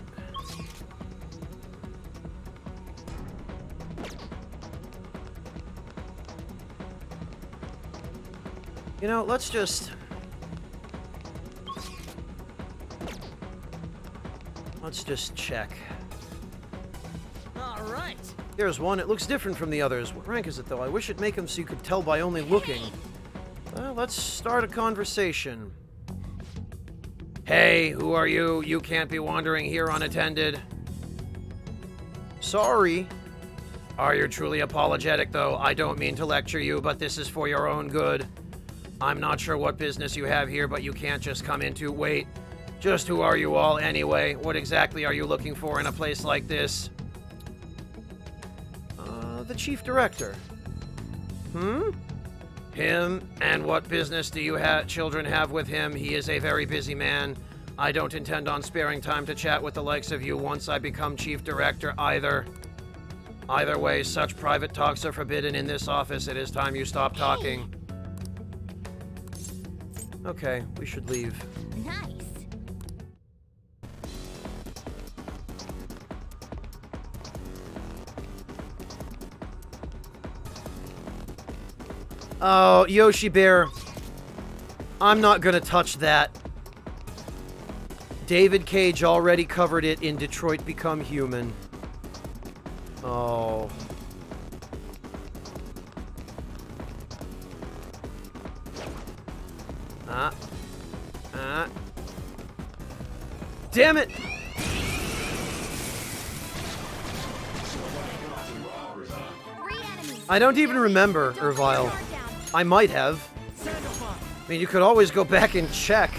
You know, let's just... Let's just check. All right. There's one. It looks different from the others. What rank is it, though? I wish it'd make them so you could tell by only looking. Well, let's start a conversation. Hey, who are you? You can't be wandering here unattended. Sorry. Are you truly apologetic, though? I don't mean to lecture you, but this is for your own good. I'm not sure what business you have here, but you can't just come into... Wait, just who are you all anyway? What exactly are you looking for in a place like this? The chief director. Him? And what business do you children have with him? He is a very busy man. I don't intend on sparing time to chat with the likes of you once I become chief director either. Either way, such private talks are forbidden in this office. It is time you stop talking. Okay, we should leave. Nice. Oh, Yoshi Bear. I'm not gonna touch that. David Cage already covered it in Detroit Become Human. Oh. Damn it! Three enemies. I don't even remember, Ervile. I might have. I mean, you could always go back and check.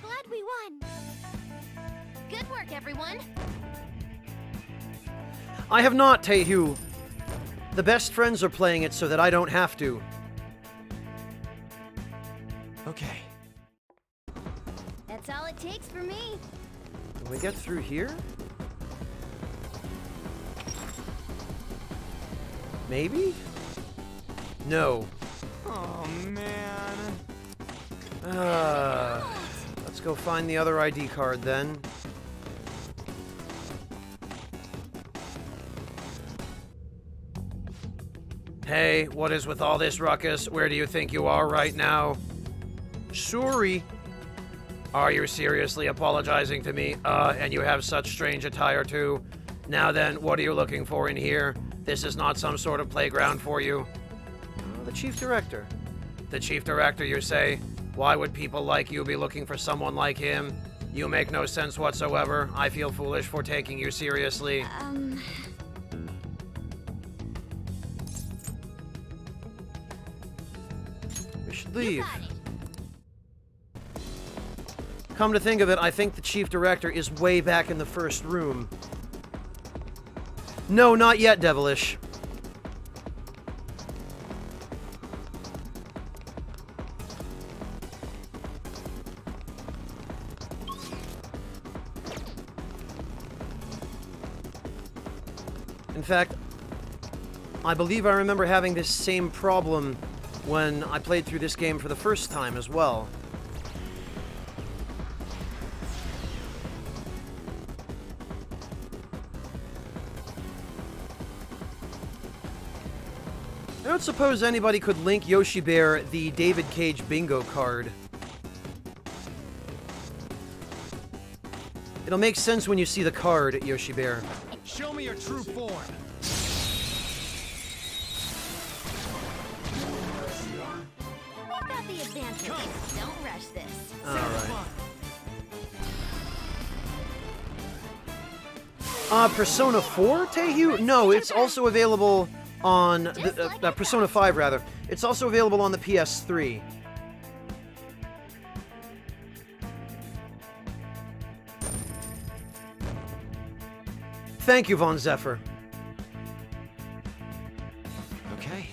Glad we won. Good work, everyone. I have not, Taehu. The best friends are playing it so that I don't have to. Okay. That's all it takes for me. Can we get through here? Maybe? No. Oh, man. Let's go find the other ID card then. Hey, what is with all this ruckus? Where do you think you are right now? Sorry. Are you seriously apologizing to me? And you have such strange attire too. Now then, what are you looking for in here? This is not some sort of playground for you. The chief director. The chief director, you say? Why would people like you be looking for someone like him? You make no sense whatsoever. I feel foolish for taking you seriously. We should You leave. got it. Come to think of it, I think the chief director is way back in the first room. No, not yet, Devilish. In fact, I believe I remember having this same problem when I played through this game for the first time as well. I don't suppose anybody could link Yoshi Bear the David Cage bingo card. It'll make sense when you see the card, Yoshi Bear. Show me your true form. We've got the advantage. Don't rush this. Alright. Persona 4, Taehu? No, it's also available on... Persona 5, rather. It's also available on the PS3. Thank you, Von Zephyr. Okay.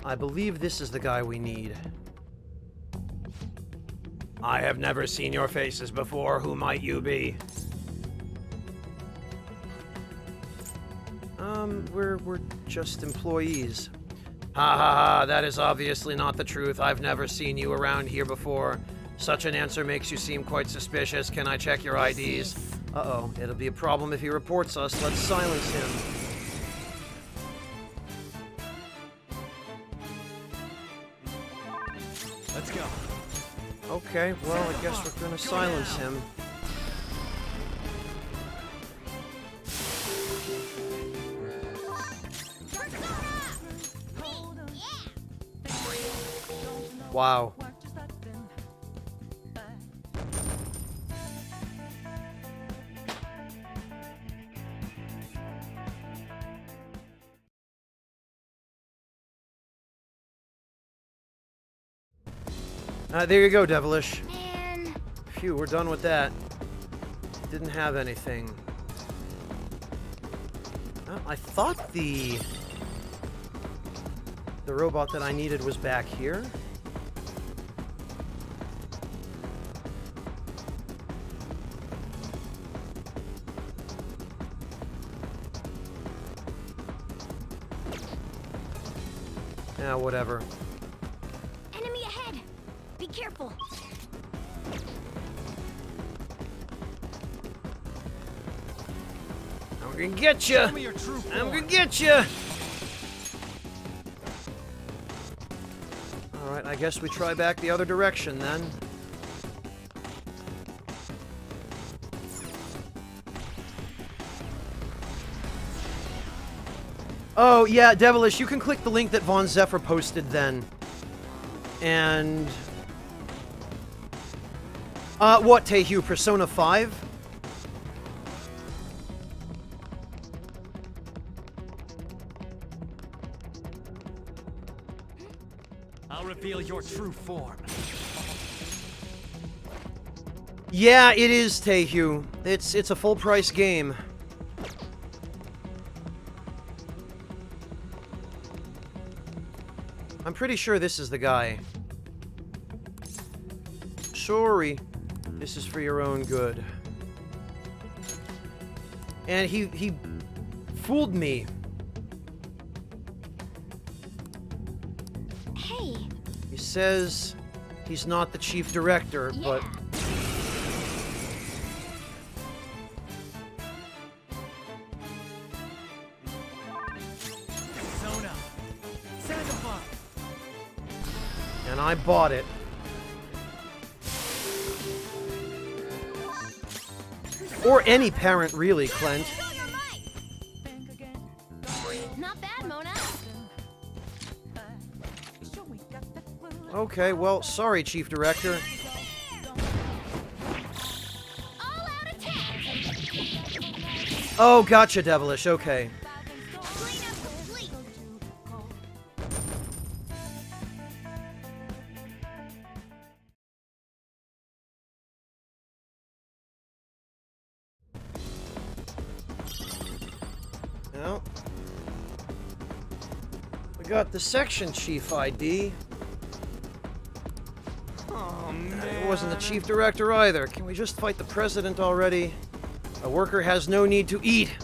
I believe this is the guy we need. I have never seen your faces before. Who might you be? We're just employees. Ha ha ha, that is obviously not the truth. I've never seen you around here before. Such an answer makes you seem quite suspicious. Can I check your IDs? Uh-oh, it'll be a problem if he reports us. Let's silence him. Let's go. Okay, well, I guess we're gonna silence him. Wow. There you go, Devilish. Man. Phew, we're done with that. Didn't have anything. Oh, I thought the robot that I needed was back here. Yeah, whatever. Enemy ahead. Be careful. I'm gonna get you. Show me your true form. I'm gonna get you. All right, I guess we try back the other direction then. Oh, yeah, Devilish, you can click the link that Von Zephyr posted then. And... what, Taehu? Persona 5? I'll reveal your true form. Yeah, it is, Taehu. It's a full-price game. I'm pretty sure this is the guy. Sorry. This is for your own good. And he fooled me. Hey. He says he's not the chief director, but... Zona. Sanctify. And I bought it. Or any parent, really, Clint. Show your might. Not bad, Mona. Okay, well, sorry, Chief Director. All-out attack. Oh, gotcha, Devilish, okay. Cleanup complete. Well, we got the section chief ID. Oh, man. It wasn't the chief director either. Can we just fight the president already? A worker has no need to eat.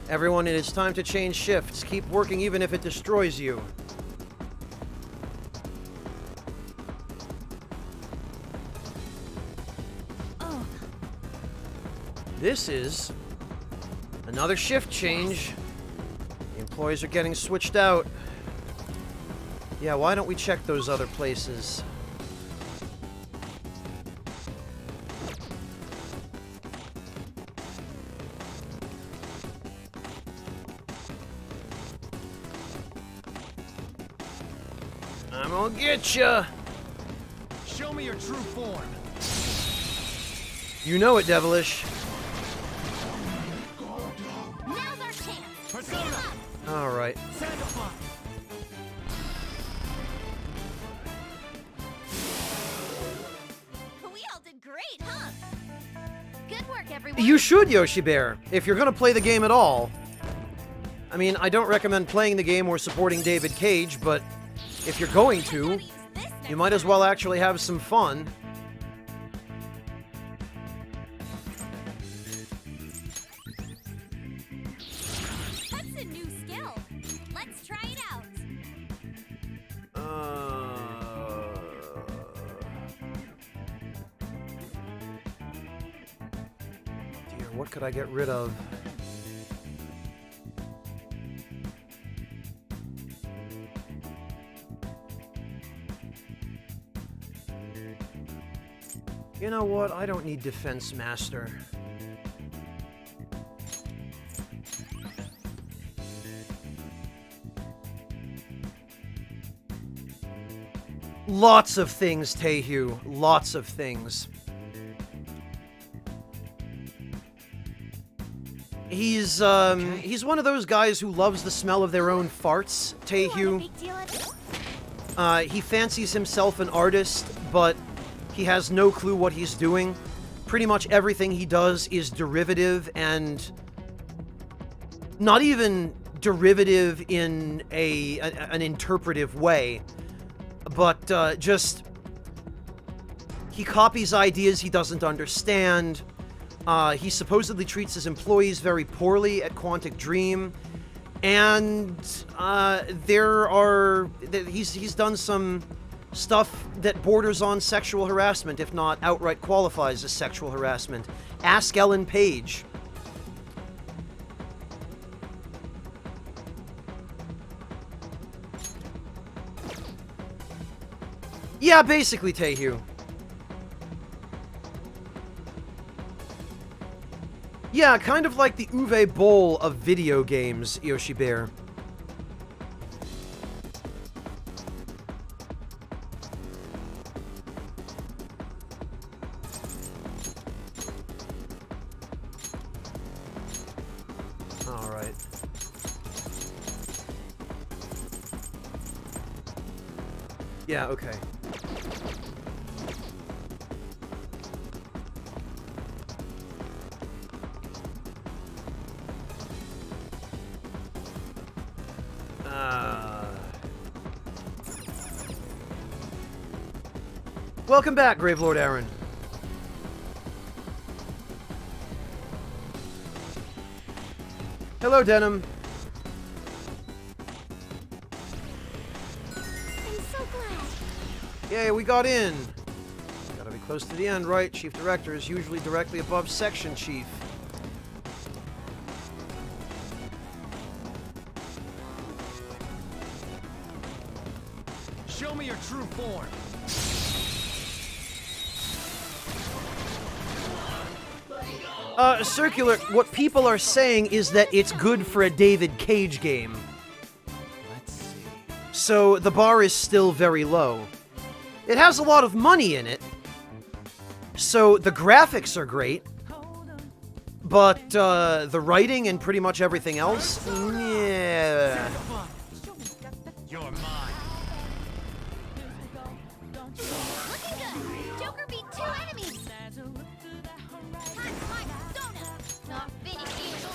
Everyone, it is time to change shifts. Keep working even if it destroys you. Oh, This is another shift change. The employees are getting switched out. Yeah, why don't we check those other places? I'm gonna get ya. Show me your true form. You know it, Devilish. now's our chance. Persona. All right. Sanctify. We all did great, huh? Good work, everyone. You should, Yoshi Bear, if you're gonna play the game at all. I mean, I don't recommend playing the game or supporting David Cage, but if you're going to, you might as well actually have some fun. That's a new skill. Let's try it out. Dear, what could I get rid of? You know what? I don't need Defense Master. Lots of things, Taehu. Lots of things. He's one of those guys who loves the smell of their own farts, Taehu. Big deal at He fancies himself an artist, but he has no clue what he's doing. Pretty much everything he does is derivative, and not even derivative in an interpretive way, but just he copies ideas he doesn't understand. He supposedly treats his employees very poorly at Quantic Dream, and he's done some stuff that borders on sexual harassment, if not outright qualifies as sexual harassment. Ask Ellen Page. Yeah, basically, Taehu. Yeah, kind of like the Uwe Boll of video games, Yoshi Bear. Alright. Yeah, okay. Welcome back, Gravelord Aaron. Hello, Denim. I'm so glad. Yay, we got in. Gotta be close to the end, right? Chief Director is usually directly above Section Chief. Show me your true form. Circular, what people are saying is that it's good for a David Cage game. Let's see. So the bar is still very low. It has a lot of money in it. So the graphics are great. But the writing and pretty much everything else, yeah. You're mine. Looking good. Joker beat 2 enemies. Not finished.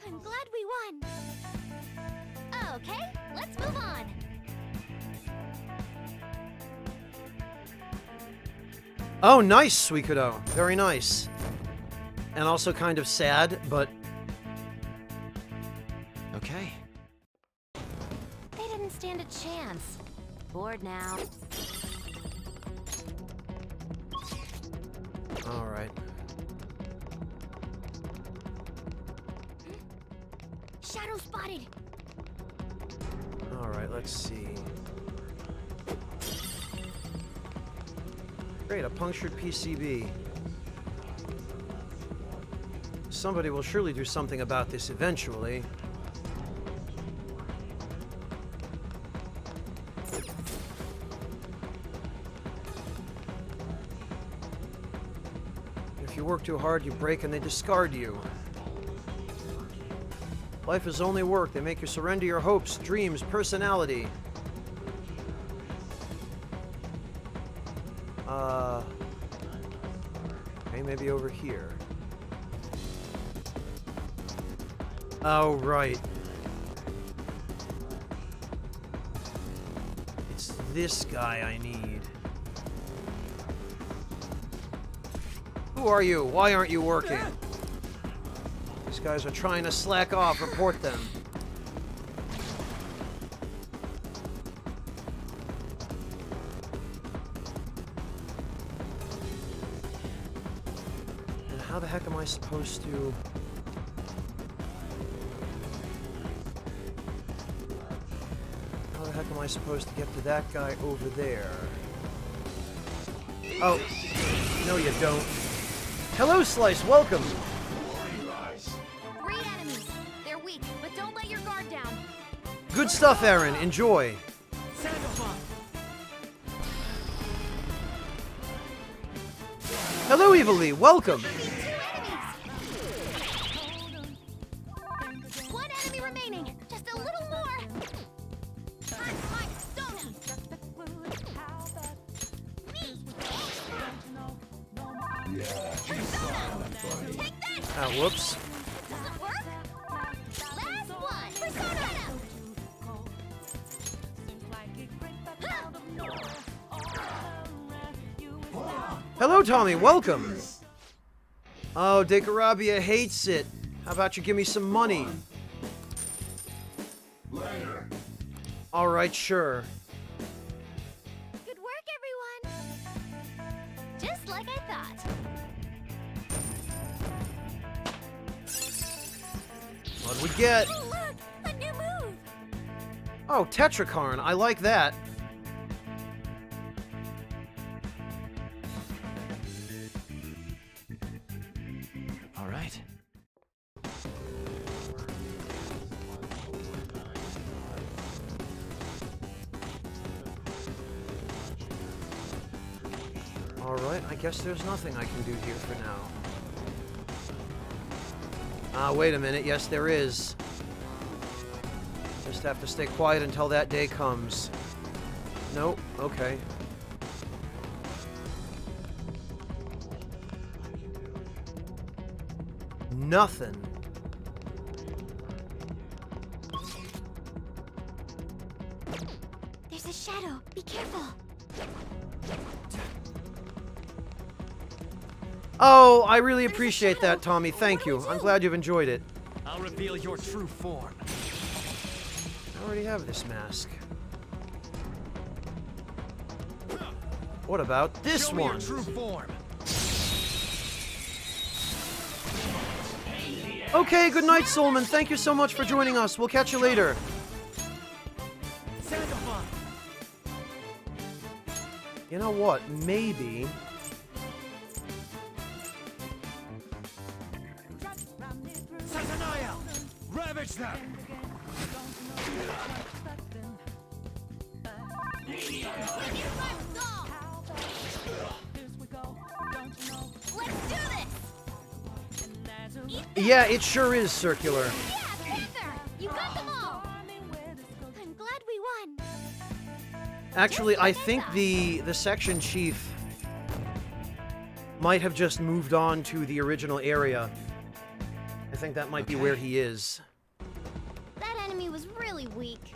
I'm glad we won. Okay, let's move on. Oh, nice, Suikodo. Very nice. And also kind of sad, but... Okay. They didn't stand a chance. Bored now. Alright. Shadow spotted. Alright, let's see. Great, a punctured PCB. Somebody will surely do something about this eventually. If you work too hard, you break and they discard you. Life is only work. They make you surrender your hopes, dreams, personality. Okay, maybe over here. Oh, right. It's this guy I need. Who are you? Why aren't you working? These guys are trying to slack off. Report them. And how the heck am I supposed to... How the heck am I supposed to get to that guy over there? Oh, no you don't. Hello, Slice, welcome. 3 enemies. They're weak, but don't let your guard down. Good stuff, Aaron, enjoy. Hello, Evilly, welcome. 2 enemies. 1 enemy remaining. Just a little more. Time for my persona. Take that! Whoops. Does it work? Last one! Persona! Hello, Tommy, welcome. Oh, Decarabia hates it. How about you give me some money? All right, sure. Good work, everyone! Just like I thought. What'd we get? Oh, look! A new move! Oh, Tetrakarn, I like that. All right. All right, I guess there's nothing I can do here for now. Wait a minute. Yes, there is. Just have to stay quiet until that day comes. Nope. Okay. Nothing. There's a shadow. Be careful. Oh, I really appreciate that, Tommy. Thank you. I'm glad you've enjoyed it. I'll reveal your true form. I already have this mask. What about this Show me one? your true form. Okay, good night, Solman. Thank you so much for joining us. We'll catch you later. Sandoval. You know what? Maybe. Sazanael. Ravage them. Let's do this! Yeah, it sure is circular. Yeah, Panther! You got them all! I'm glad we won. Actually, I think the section chief might have just moved on to the original area. I think that might be where he is. That enemy was really weak.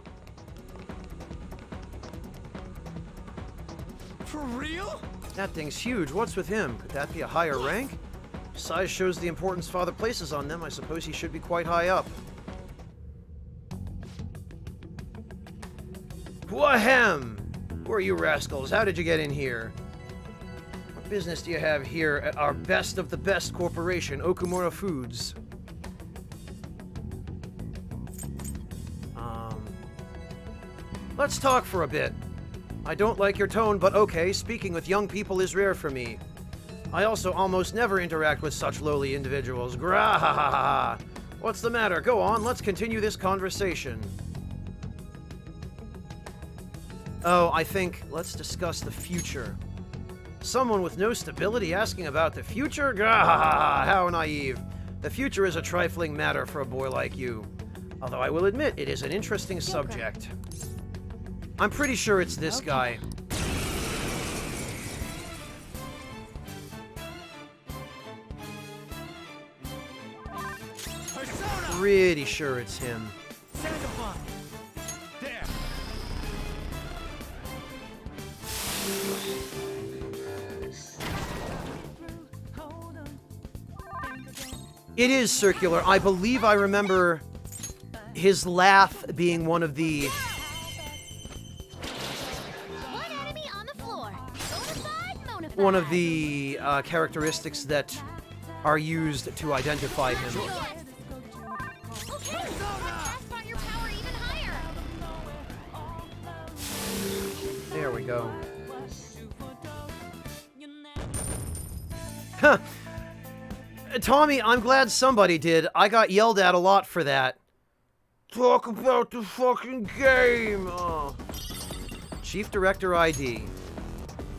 For real? That thing's huge. What's with him? Could that be a higher rank? Size shows the importance Father places on them. I suppose he should be quite high up. Wahem! Who are you rascals? How did you get in here? What business do you have here at our best of the best corporation, Okumura Foods? Let's talk for a bit. I don't like your tone, but okay, speaking with young people is rare for me. I also almost never interact with such lowly individuals. Grahahaha! What's the matter? Go on, let's continue this conversation. Oh, I think let's discuss the future. Someone with no stability asking about the future? Grahahaha! How naive. The future is a trifling matter for a boy like you. Although I will admit, it is an interesting subject. I'm pretty sure it's this guy. Persona. Pretty sure it's him. Sandoval. There. It is circular. I believe I remember his laugh being one of the... One enemy on the floor. Bonafide, Monafide. one of the characteristics that are used to identify him. Okay, let's brought your power even higher. There we go. Tommy, I'm glad somebody did. I got yelled at a lot for that. Talk about the fucking game! Oh. Chief Director ID.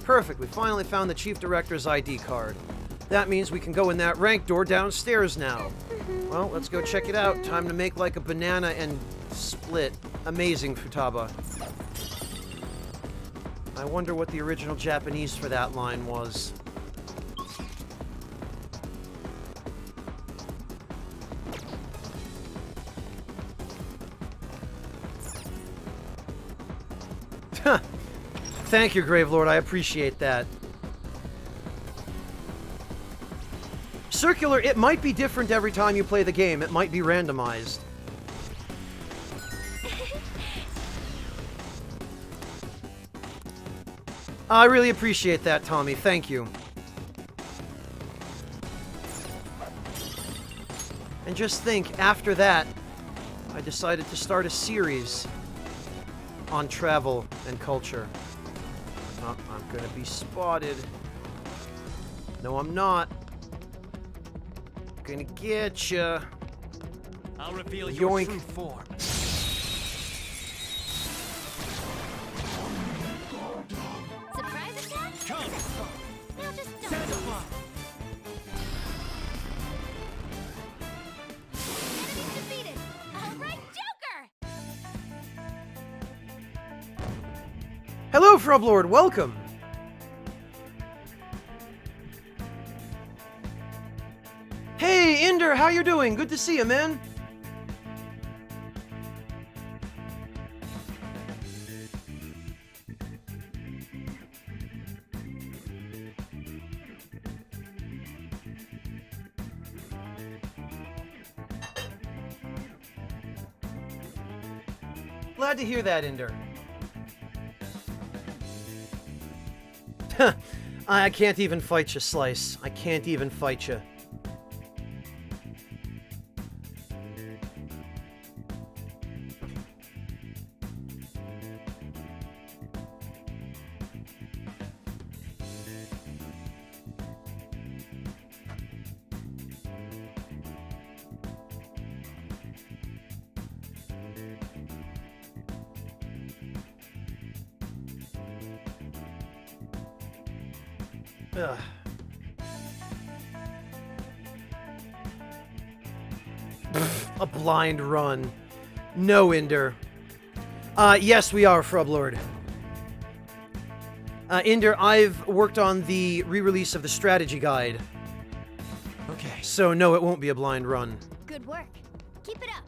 Perfect, we finally found the Chief Director's ID card. That means we can go in that rank door downstairs now. Well, let's go check it out. Time to make like a banana and split. Amazing, Futaba. I wonder what the original Japanese for that line was. Thank you, Gravelord. I appreciate that. Circular, it might be different every time you play the game. It might be randomized. I really appreciate that, Tommy. Thank you. And just think, after that, I decided to start a series on travel and culture. Oh, I'm gonna be spotted. No, I'm not. I'm gonna get ya. I'll reveal your Yoink. true form. Surprise attack? Come. Successful. Now just don't. Sand bomb. Enemies defeated. All right, Joker. Hello, Frublord. Welcome. Hey, Inder, how you doing? Good to see you, man. Glad to hear that, Inder. I can't even fight you, Slice. I can't even fight you. Ugh. A blind run. No, Inder. Yes, we are, Frublord. Inder, I've worked on the re-release of the strategy guide. Okay. So, no, it won't be a blind run. Good work. Keep it up.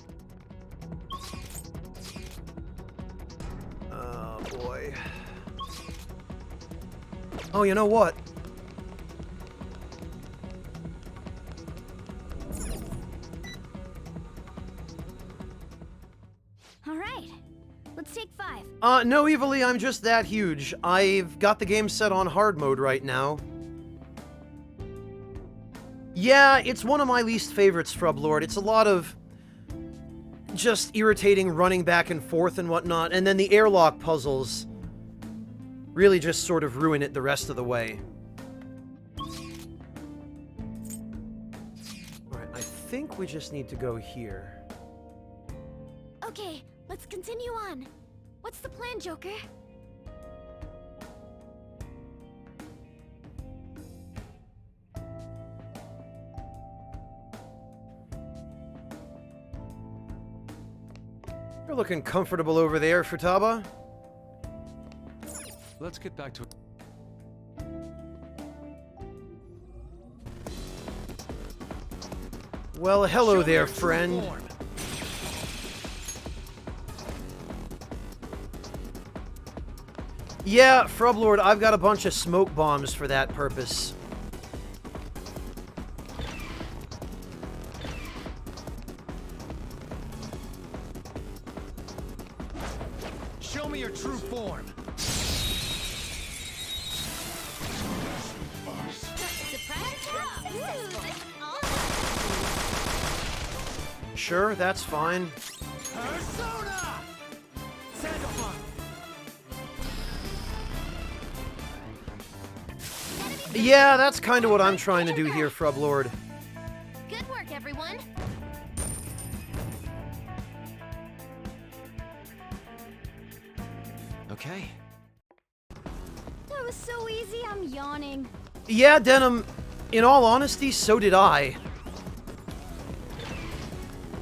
Oh, boy. Oh, you know what? All right. Let's take 5. No, Evilly, I'm just that huge. I've got the game set on hard mode right now. Yeah, it's one of my least favorites, Frublord. It's a lot of just irritating running back and forth and whatnot, and then the airlock puzzles really just sort of ruin it the rest of the way. Alright, I think we just need to go here. Okay, let's continue on. What's the plan, Joker? You're looking comfortable over there, Futaba. Let's get back to... Well, hello Show me there, your true friend. form. Yeah, Frublord, I've got a bunch of smoke bombs for that purpose. Show me your true form. Surprise attack? Successful. Sure, that's fine. Persona! Sand bomb. Enemies Yeah, that's kind of what I'm trying to do here, Frublord. Good work, everyone. Okay. That was so easy, I'm yawning. Yeah, Denim, in all honesty, so did I.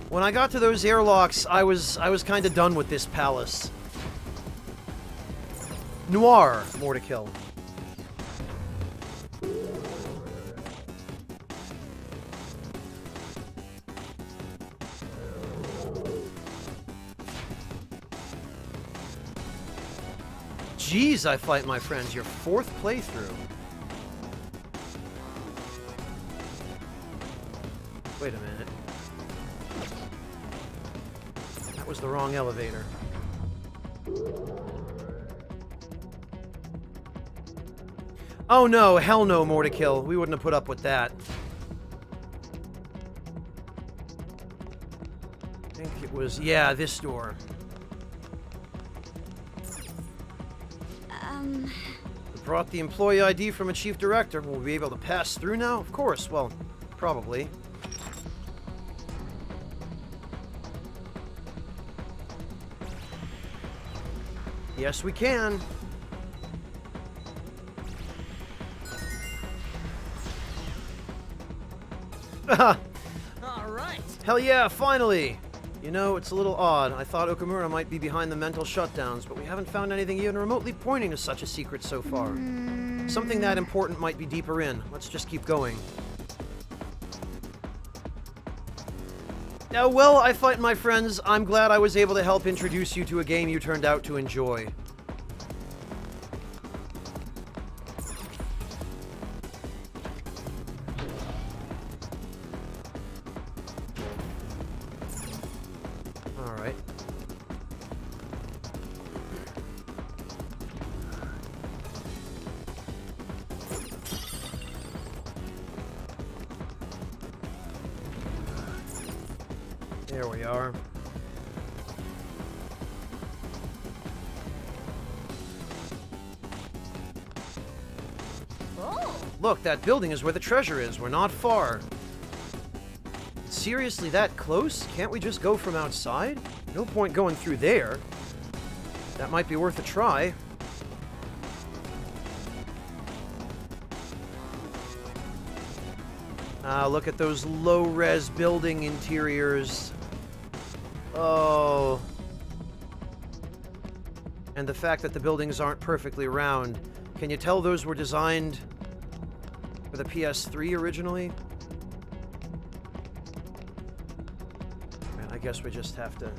When I got to those airlocks, I was kind of done with this palace. Noir, more to kill. Jeez, I fight my friends, your 4th playthrough. Wait a minute. That was the wrong elevator. Oh no, hell no, more to kill. We wouldn't have put up with that. I think it was, yeah, this door. We brought the employee ID from a chief director. Will we be able to pass through now? Of course, well, probably. Yes, we can. All right. Hell yeah, finally! You know, it's a little odd. I thought Okamura might be behind the mental shutdowns, but we haven't found anything even remotely pointing to such a secret so far. Something that important might be deeper in. Let's just keep going. Now, well, I fight my friends. I'm glad I was able to help introduce you to a game you turned out to enjoy. Alright. There we are. Oh, Look, that building is where the treasure is. We're not far. Seriously that close? Can't we just go from outside? No point going through there. That might be worth a try. Ah, look at those low-res building interiors. Oh. And the fact that the buildings aren't perfectly round. Can you tell those were designed for the PS3 originally? Man, I guess we just have to...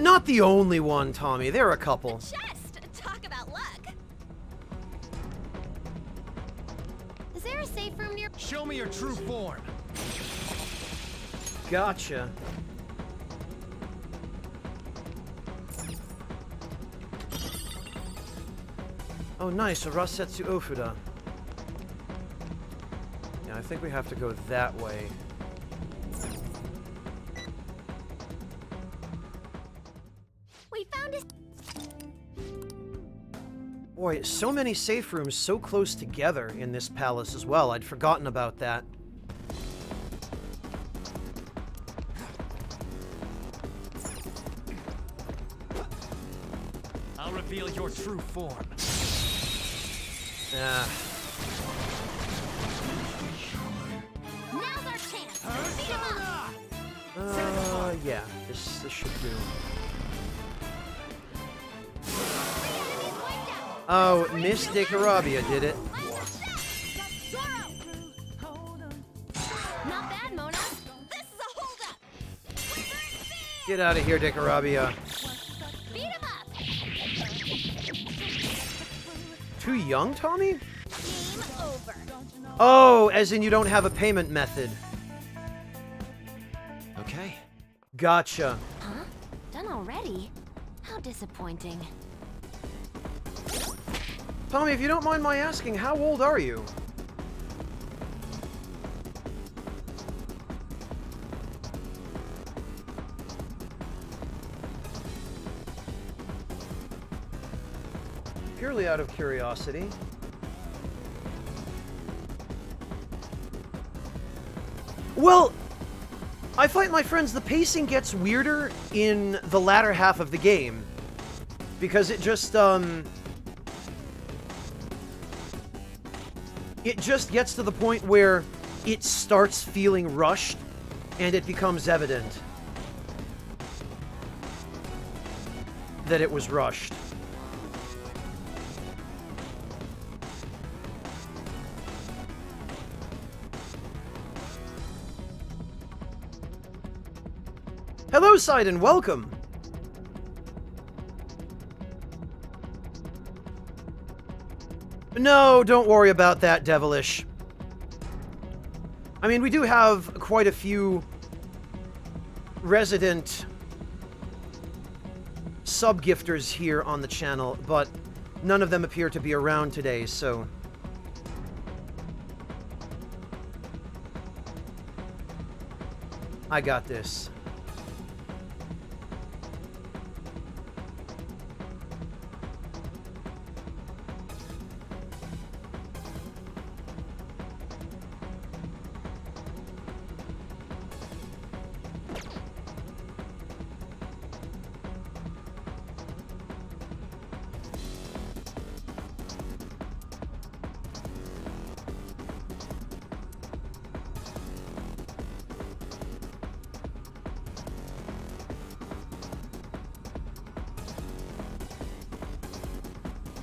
Not the only one, Tommy. There are a couple. chest! Talk about luck. Is there a safe room near? Show me your true form. Gotcha. Oh, nice. A Rasetsu Ofuda. Yeah, I think we have to go that way. We found a. Boy, so many safe rooms so close together in this palace as well. I'd forgotten about that. I'll reveal your true form. Ah. Now's our chance. Beat him up. Yeah. This should do. Enemies wiped out. Oh, Miss Dikarabia did it. Zoro. Not bad, Mona. This is a holdup. Get out of here, Dikarabia. Beat him up. Too young, Tommy? Game over. Oh, as in you don't have a payment method. Okay. Gotcha. Huh? Done already? How disappointing. Tommy, if you don't mind my asking, how old are you? purely out of curiosity. Well, I fight my friends, the pacing gets weirder in the latter half of the game. Because it just gets to the point where it starts feeling rushed, and it becomes evident that it was rushed. Hello, Sidon, welcome! No, don't worry about that, Devilish. I mean, we do have quite a few resident sub-gifters here on the channel, but none of them appear to be around today, so... I got this.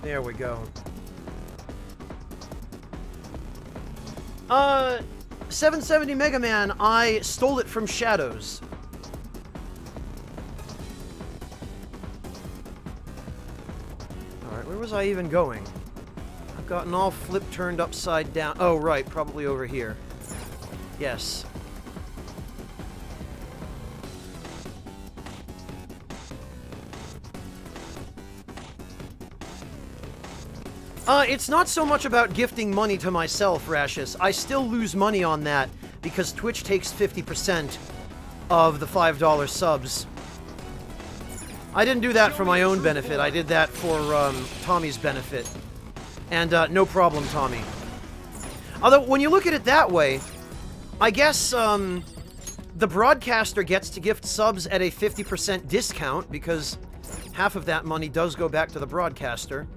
There we go. 770 Mega Man, I stole it from Shadows. Alright, where was I even going? I've gotten all turned upside down. Oh, right, probably over here. Yes. It's not so much about gifting money to myself, Rashus. I still lose money on that because Twitch takes 50% of the $5 subs. I didn't do that for my own benefit. I did that for Tommy's benefit. And no problem, Tommy. Although, when you look at it that way, I guess the broadcaster gets to gift subs at a 50% discount because half of that money does go back to the broadcaster.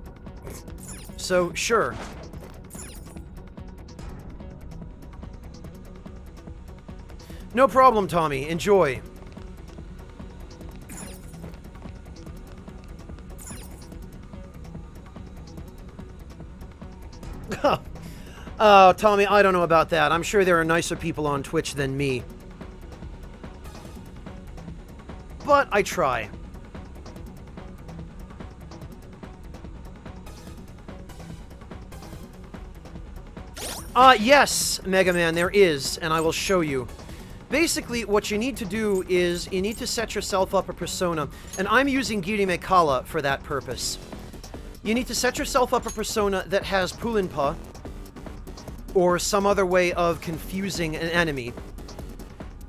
So, sure. No problem, Tommy. Enjoy. Tommy, I don't know about that. I'm sure there are nicer people on Twitch than me. But I try. Yes, Mega Man, there is, and I will show you. Basically, what you need to do is you need to set yourself up a persona, and I'm using Girime Kala for that purpose. You need to set yourself up a persona that has Pulinpa, or some other way of confusing an enemy.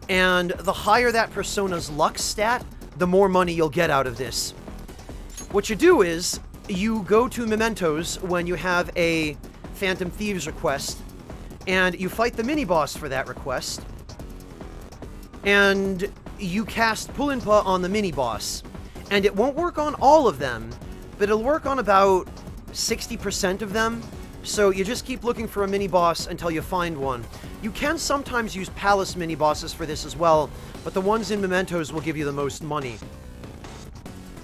And the higher that persona's luck stat, the more money you'll get out of this. What you do is, you go to Mementos when you have a Phantom Thieves request, and you fight the mini-boss for that request, and you cast Pulinpa on the mini-boss. And it won't work on all of them, but it'll work on about 60% of them, so you just keep looking for a mini-boss until you find one. You can sometimes use palace mini-bosses for this as well, but the ones in Mementos will give you the most money.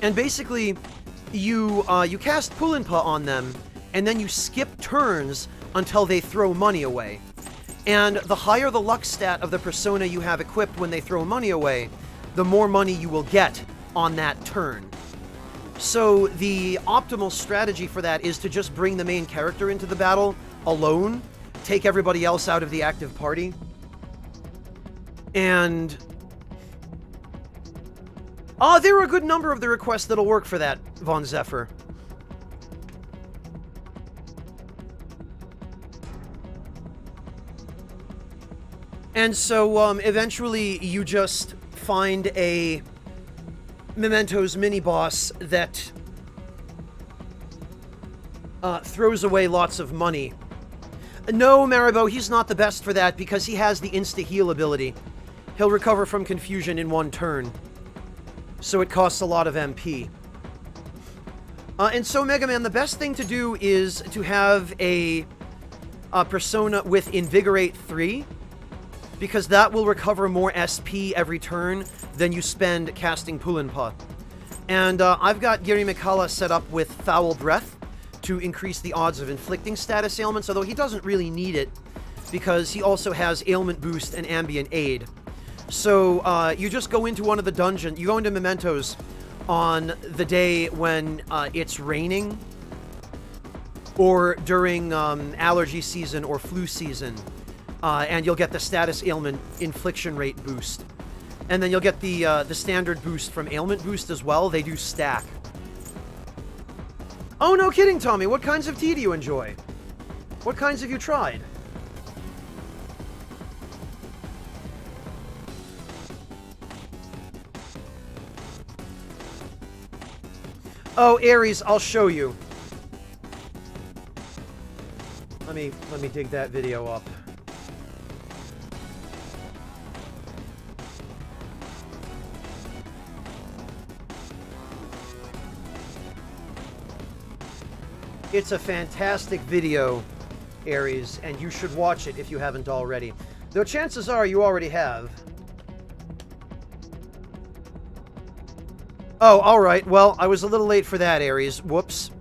And basically, you cast Pulinpa on them, and then you skip turns until they throw money away. And the higher the luck stat of the persona you have equipped when they throw money away, the more money you will get on that turn. So the optimal strategy for that is to just bring the main character into the battle alone, take everybody else out of the active party, and... there are a good number of the requests that'll work for that, Von Zephyr. And so, eventually, you just find a Mementos mini-boss that throws away lots of money. No, Maribo, he's not the best for that because he has the insta-heal ability. He'll recover from confusion in 1 turn. So it costs a lot of MP. And so, Mega Man, the best thing to do is to have a Persona with Invigorate 3, because that will recover more SP every turn than you spend casting Pulinpa. And I've got Giri Mikala set up with Foul Breath to increase the odds of inflicting status ailments, although he doesn't really need it because he also has Ailment Boost and Ambient Aid. So you just go into one of the dungeons, you go into Mementos on the day when it's raining, or during allergy season or flu season, and you'll get the status ailment infliction rate boost. And then you'll get the standard boost from Ailment Boost as well. They do stack. Oh, no kidding, Tommy. What kinds of tea do you enjoy? What kinds have you tried? Oh, Ares, I'll show you. Let me dig that video up. It's a fantastic video, Ares, and you should watch it if you haven't already. Though chances are you already have. Oh, alright. Well, I was a little late for that, Ares. Whoops.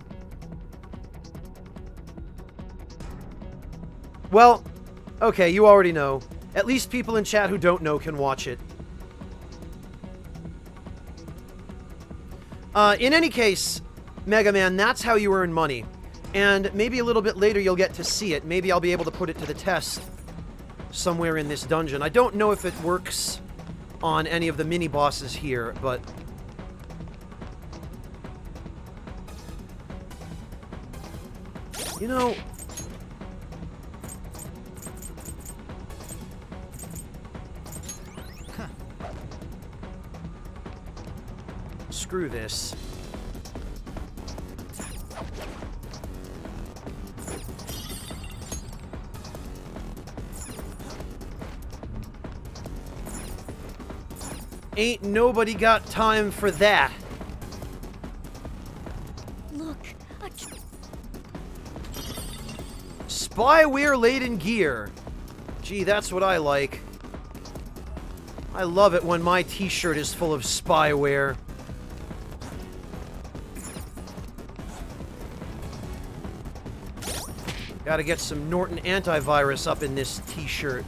Well, okay, you already know. At least people in chat who don't know can watch it. In any case, Mega Man, that's how you earn money. And maybe a little bit later you'll get to see it. Maybe I'll be able to put it to the test somewhere in this dungeon. I don't know if it works on any of the mini-bosses here, but... You know... Screw this. Ain't nobody got time for that. Look, Spyware-laden gear. Gee, that's what I like. I love it when my t-shirt is full of spyware. Gotta get some Norton antivirus up in this t-shirt.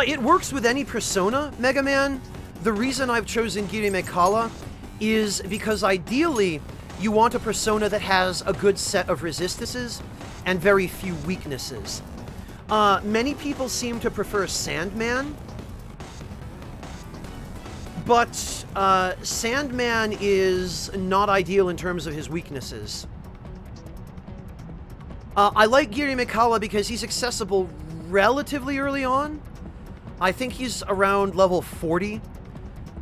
It works with any Persona, Mega Man. The reason I've chosen Giri Mikala is because ideally you want a Persona that has a good set of resistances and very few weaknesses. Many people seem to prefer Sandman, but Sandman is not ideal in terms of his weaknesses. I like Giri Mikala because he's accessible relatively early on. I think he's around level 40,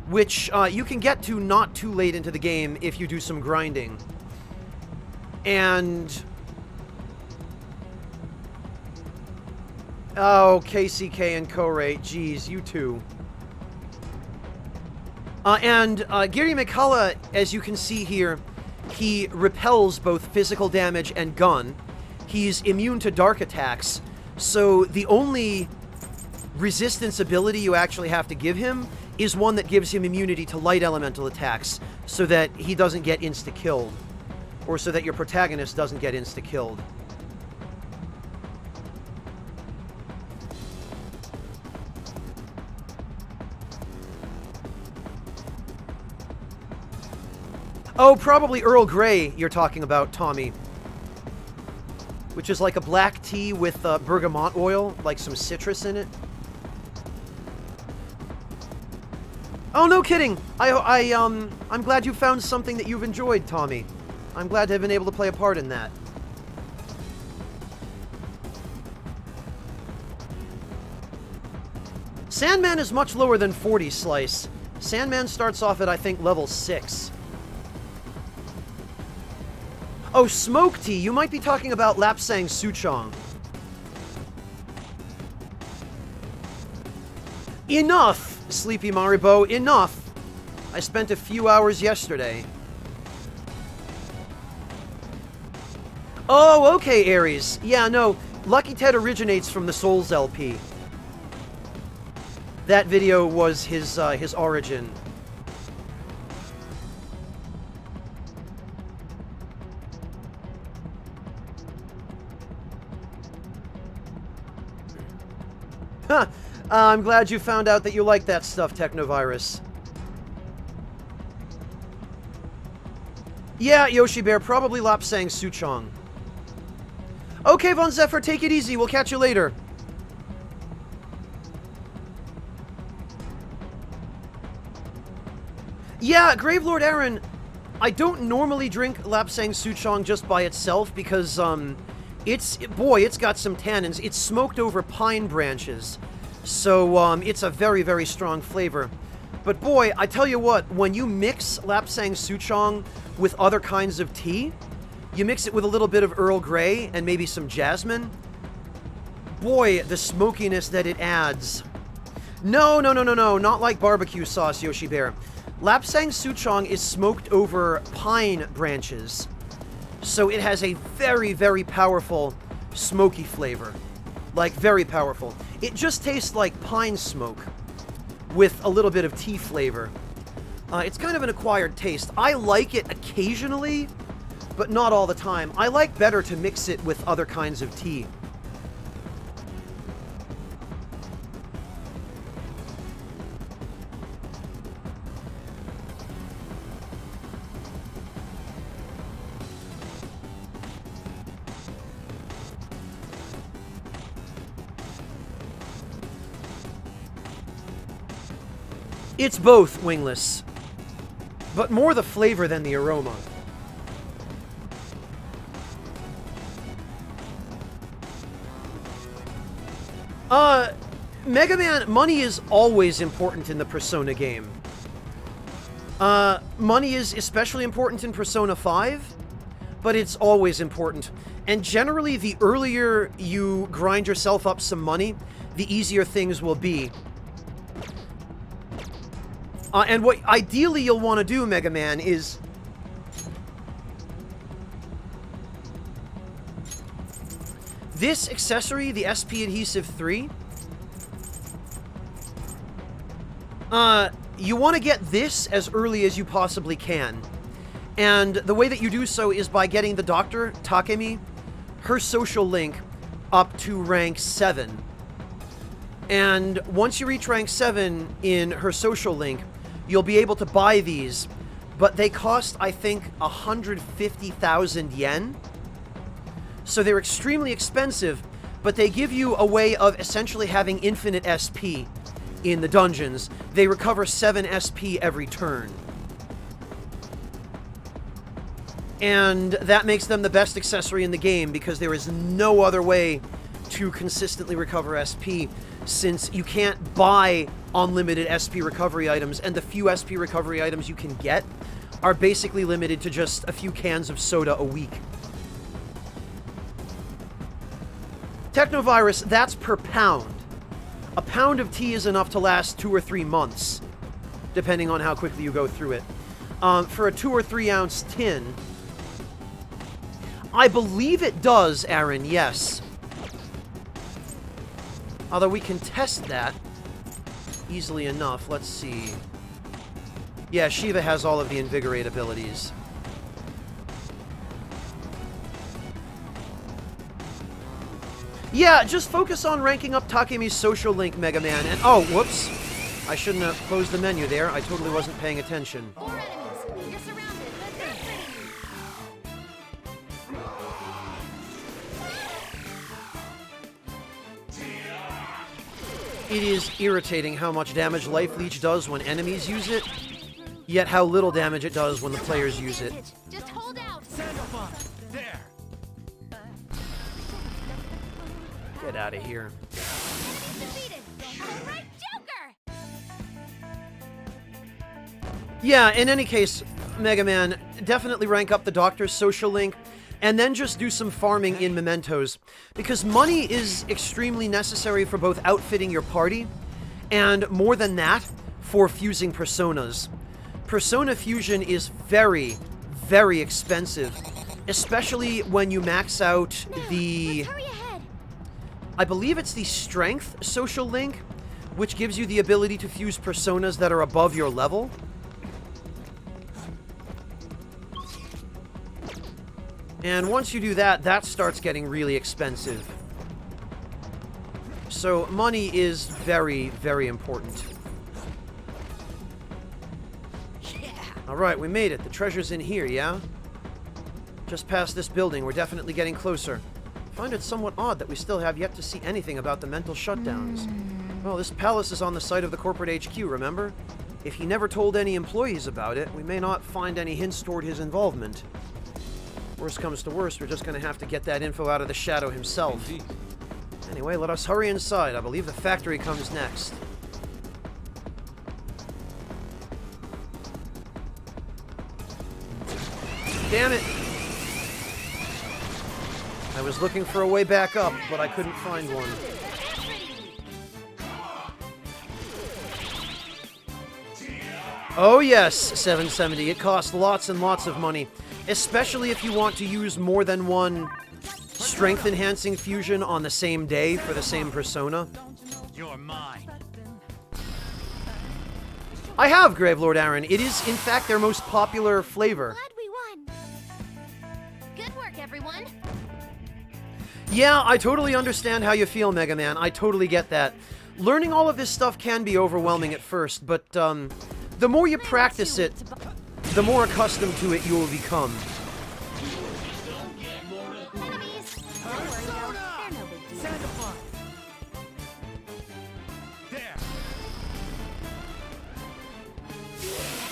which you can get to not too late into the game if you do some grinding. And... Oh, KCK and Korei, geez, you two. Giri Mikala, as you can see here, he repels both physical damage and gun. He's immune to dark attacks, so the only resistance ability you actually have to give him is one that gives him immunity to light elemental attacks, so that he doesn't get insta-killed, or so that your protagonist doesn't get insta-killed. Oh, probably Earl Grey you're talking about, Tommy. Which is like a black tea with bergamot oil, like some citrus in it. Oh, no kidding! I'm glad you found something that you've enjoyed, Tommy. I'm glad to have been able to play a part in that. Sandman is much lower than 40 Slice. Sandman starts off at, I think, level 6. Oh, Smoke Tea. You might be talking about Lapsang Suchong. Enough, Sleepy Maribo, enough. I spent a few hours yesterday. Oh, okay, Ares. Yeah, no, Lucky Ted originates from the Souls LP. That video was his origin. Huh. I'm glad you found out that you like that stuff, Technovirus. Yeah, Yoshi Bear, probably Lapsang Suchong. Okay, Von Zephyr, take it easy. We'll catch you later. Yeah, Gravelord Aaron, I don't normally drink Lapsang Suchong just by itself because, it's got some tannins. It's smoked over pine branches. So, it's a very, very strong flavor. But boy, I tell you what, when you mix Lapsang Suchong with other kinds of tea, you mix it with a little bit of Earl Grey and maybe some jasmine, boy, the smokiness that it adds. No, not like barbecue sauce, Yoshi Bear. Lapsang Suchong is smoked over pine branches, so it has a very, very powerful smoky flavor. Like, very powerful. It just tastes like pine smoke with a little bit of tea flavor. It's kind of an acquired taste. I like it occasionally, but not all the time. I like better to mix it with other kinds of tea. It's both, Wingless, but more the flavor than the aroma. Mega Man, money is always important in the Persona game. Money is especially important in Persona 5, but it's always important. And generally, the earlier you grind yourself up some money, the easier things will be. And what ideally you'll want to do, Mega Man, is this accessory, the SP Adhesive 3, you want to get this as early as you possibly can. And the way that you do so is by getting the Dr. Takemi, her social link, up to rank 7. And once you reach rank 7 in her social link, you'll be able to buy these, but they cost, I think, 150,000 yen. So they're extremely expensive, but they give you a way of essentially having infinite SP in the dungeons. They recover 7 SP every turn. And that makes them the best accessory in the game because there is no other way to consistently recover SP, since you can't buy unlimited SP recovery items, and the few SP recovery items you can get are basically limited to just a few cans of soda a week. Technovirus, that's per pound. A pound of tea is enough to last 2 or 3 months, depending on how quickly you go through it. For a 2 or 3 ounce tin, I believe it does, Aaron, yes. Although we can test that easily enough. Let's see. Yeah, Shiva has all of the Invigorate abilities. Yeah, just focus on ranking up Takemi's social link, Mega Man, and... Oh, whoops. I shouldn't have closed the menu there. I totally wasn't paying attention. 4 enemies. You're surrounded. It is irritating how much damage Life Leech does when enemies use it, yet how little damage it does when the players use it. Just hold out. Sandalphon! There! Get out of here. Defeated. All right, Joker. Yeah, in any case, Mega Man, definitely rank up the Doctor's social link, and then just do some farming in Mementos, because money is extremely necessary for both outfitting your party, and more than that, for fusing personas. Persona fusion is very, very expensive, especially when you max out the... Let's hurry ahead. I believe it's the Strength social link, which gives you the ability to fuse personas that are above your level. And once you do that, that starts getting really expensive. So money is very, very important. Alright, we made it. The treasure's in here, yeah? Just past this building. We're definitely getting closer. I find it somewhat odd that we still have yet to see anything about the mental shutdowns. Well, this palace is on the site of the corporate HQ, remember? If he never told any employees about it, we may not find any hints toward his involvement. Worst comes to worst, we're just gonna have to get that info out of the Shadow himself. Indeed. Anyway, let us hurry inside. I believe the factory comes next. Damn it! I was looking for a way back up, but I couldn't find one. Oh yes, 770. It costs lots and lots of money, especially if you want to use more than one strength-enhancing fusion on the same day for the same persona. You're mine. I have Gravelord Aaron. It is, in fact, their most popular flavor. Glad we won. Good work, everyone. Yeah, I totally understand how you feel, Mega Man. I totally get that. Learning all of this stuff can be overwhelming at first, but the more you practice it, the more accustomed to it you will become. Enemies. Don't worry, though. They're no big deal. Send the fun. There.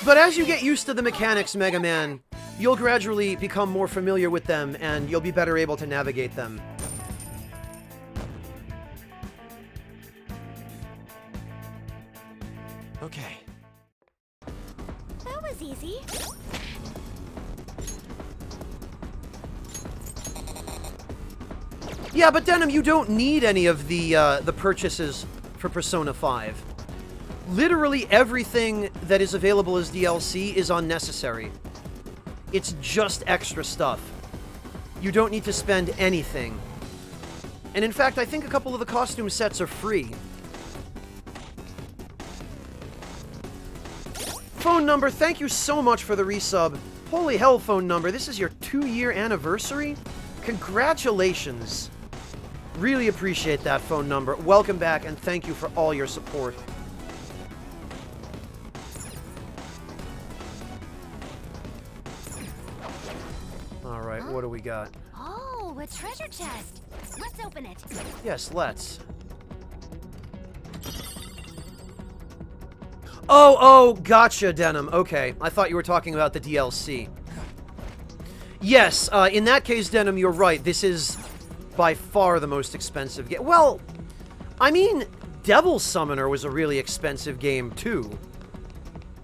But as you get used to the mechanics, Mega Man, you'll gradually become more familiar with them, and you'll be better able to navigate them. Okay. That was easy. Yeah, but Denim, you don't need any of the purchases for Persona 5. Literally everything that is available as DLC is unnecessary. It's just extra stuff. You don't need to spend anything. And in fact, I think a couple of the costume sets are free. Phone number, thank you so much for the resub. Holy hell, phone number, this is your 2-year anniversary? Congratulations. Really appreciate that, phone number. Welcome back, and thank you for all your support. Alright, what do we got? Oh, a treasure chest. Let's open it. Yes, let's. Oh, gotcha, Denim. Okay, I thought you were talking about the DLC. Yes, in that case, Denim, you're right. This is by far the most expensive game. Well, I mean, Devil Summoner was a really expensive game, too.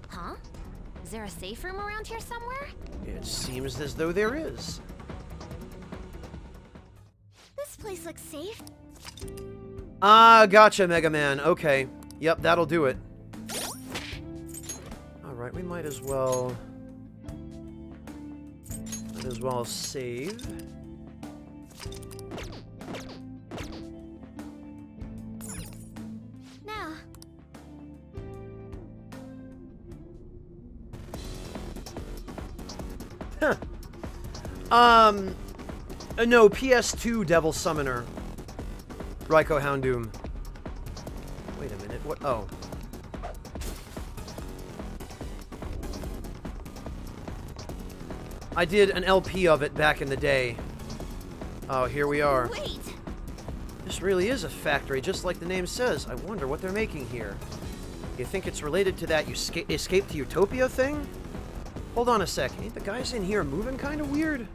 Huh? Is there a safe room around here somewhere? It seems as though there is. This place looks safe. Ah, gotcha, Mega Man. Okay. Yep, that'll do it. Alright, we might as well save. Now, No, PS2 Devil Summoner. Raikou Houndoom. Wait a minute, what? Oh. I did an LP of it back in the day. Oh, here we are. wait. This really is a factory, just like the name says. I wonder what they're making here. You think it's related to that Escape to Utopia thing? Hold on a sec. Ain't the guys in here moving kind of weird?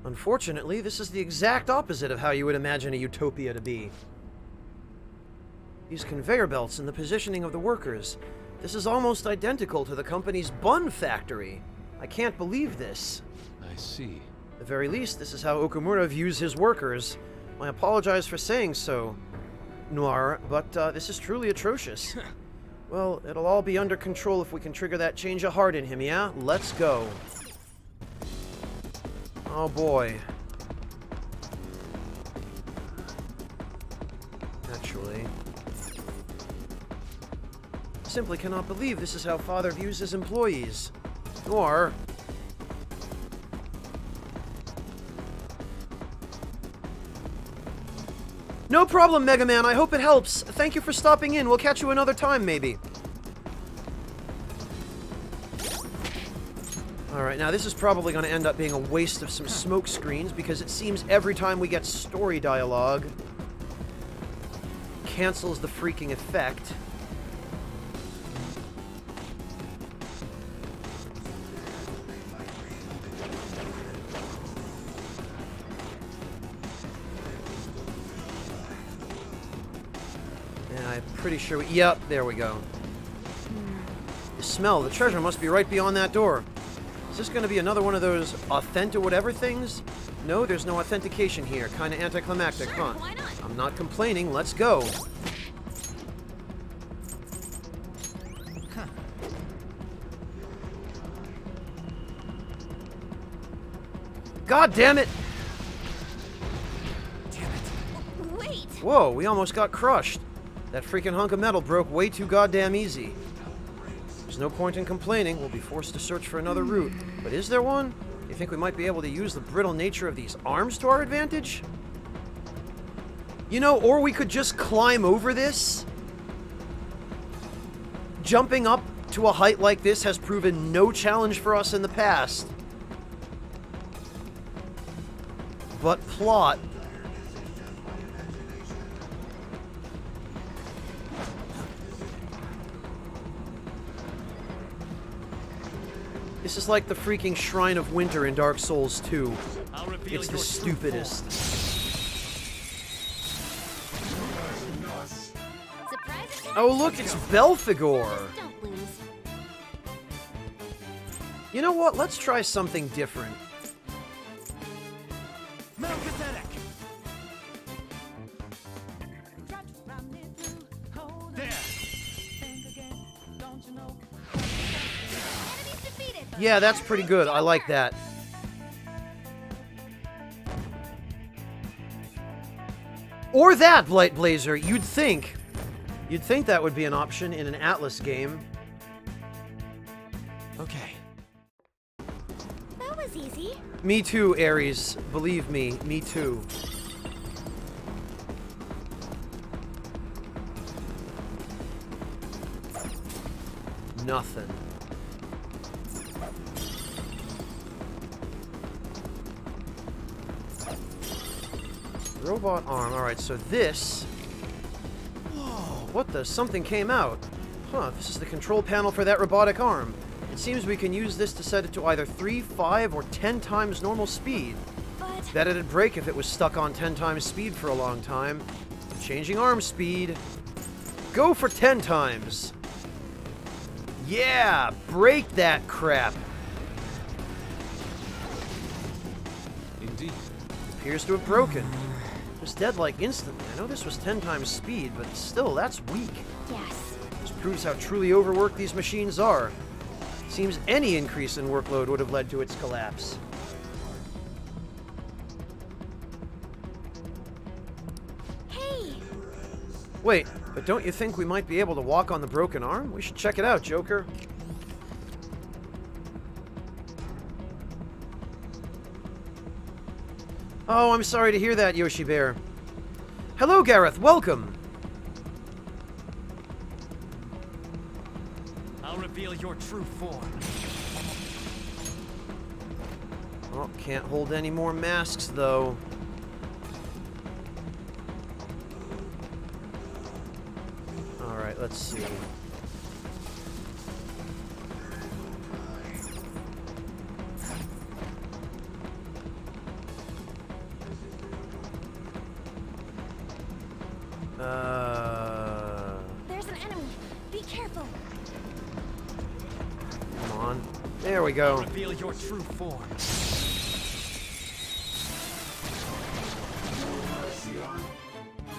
Unfortunately, this is the exact opposite of how you would imagine a utopia to be. These conveyor belts and the positioning of the workers. This is almost identical to the company's bun factory. I can't believe this. I see. At the very least, this is how Okamura views his workers. I apologize for saying so, Noir, but this is truly atrocious. Well, it'll all be under control if we can trigger that change of heart in him, yeah? Let's go. Oh boy. Naturally. Simply cannot believe this is how Father views his employees. Noir. No problem, Mega Man. I hope it helps. Thank you for stopping in. We'll catch you another time, maybe. Alright, now this is probably going to end up being a waste of some smoke screens, because it seems every time we get story dialogue, cancels the freaking effect. I'm pretty sure we... Yep, there we go. The smell. The treasure must be right beyond that door. Is this going to be another one of those authentic whatever things? No, there's no authentication here. Kind of anticlimactic, huh? Why not? I'm not complaining. Let's go. God damn it! Wait! Whoa, we almost got crushed. That freaking hunk of metal broke way too goddamn easy. There's no point in complaining. We'll be forced to search for another route. But is there one? You think we might be able to use the brittle nature of these arms to our advantage? You know, or we could just climb over this. Jumping up to a height like this has proven no challenge for us in the past. But plot. This is like the freaking Shrine of Winter in Dark Souls 2. It's the stupidest. Surprise! Oh look, it's Belphegor! Don't lose. You know what? Let's try something different. Melchizedek! There! Enemies defeated! Yeah, that's pretty good. I like that. Or that, Blight Blazer. You'd think that would be an option in an Atlas game. Okay. That was easy. Me too, Ares. Believe me, me too. Nothing. Robot arm. Alright, so this... Whoa, what the? Something came out. Huh, this is the control panel for that robotic arm. It seems we can use this to set it to either 3, 5, or 10 times normal speed. But Bet it'd break if it was stuck on 10 times speed for a long time. Changing arm speed. Go for 10 times. Yeah, break that crap. Indeed. Appears to have broken. It was dead like instantly. I know this was 10 times speed, but still, that's weak. yes. This proves how truly overworked these machines are. Seems any increase in workload would have led to its collapse. Hey! Wait, but don't you think we might be able to walk on the broken arm? We should check it out, Joker. Oh, I'm sorry to hear that, Yoshi Bear. Hello, Gareth. Welcome. I'll reveal your true form. Oh, can't hold any more masks, though. Alright, let's see. careful. Come on. There we go. Reveal your true form.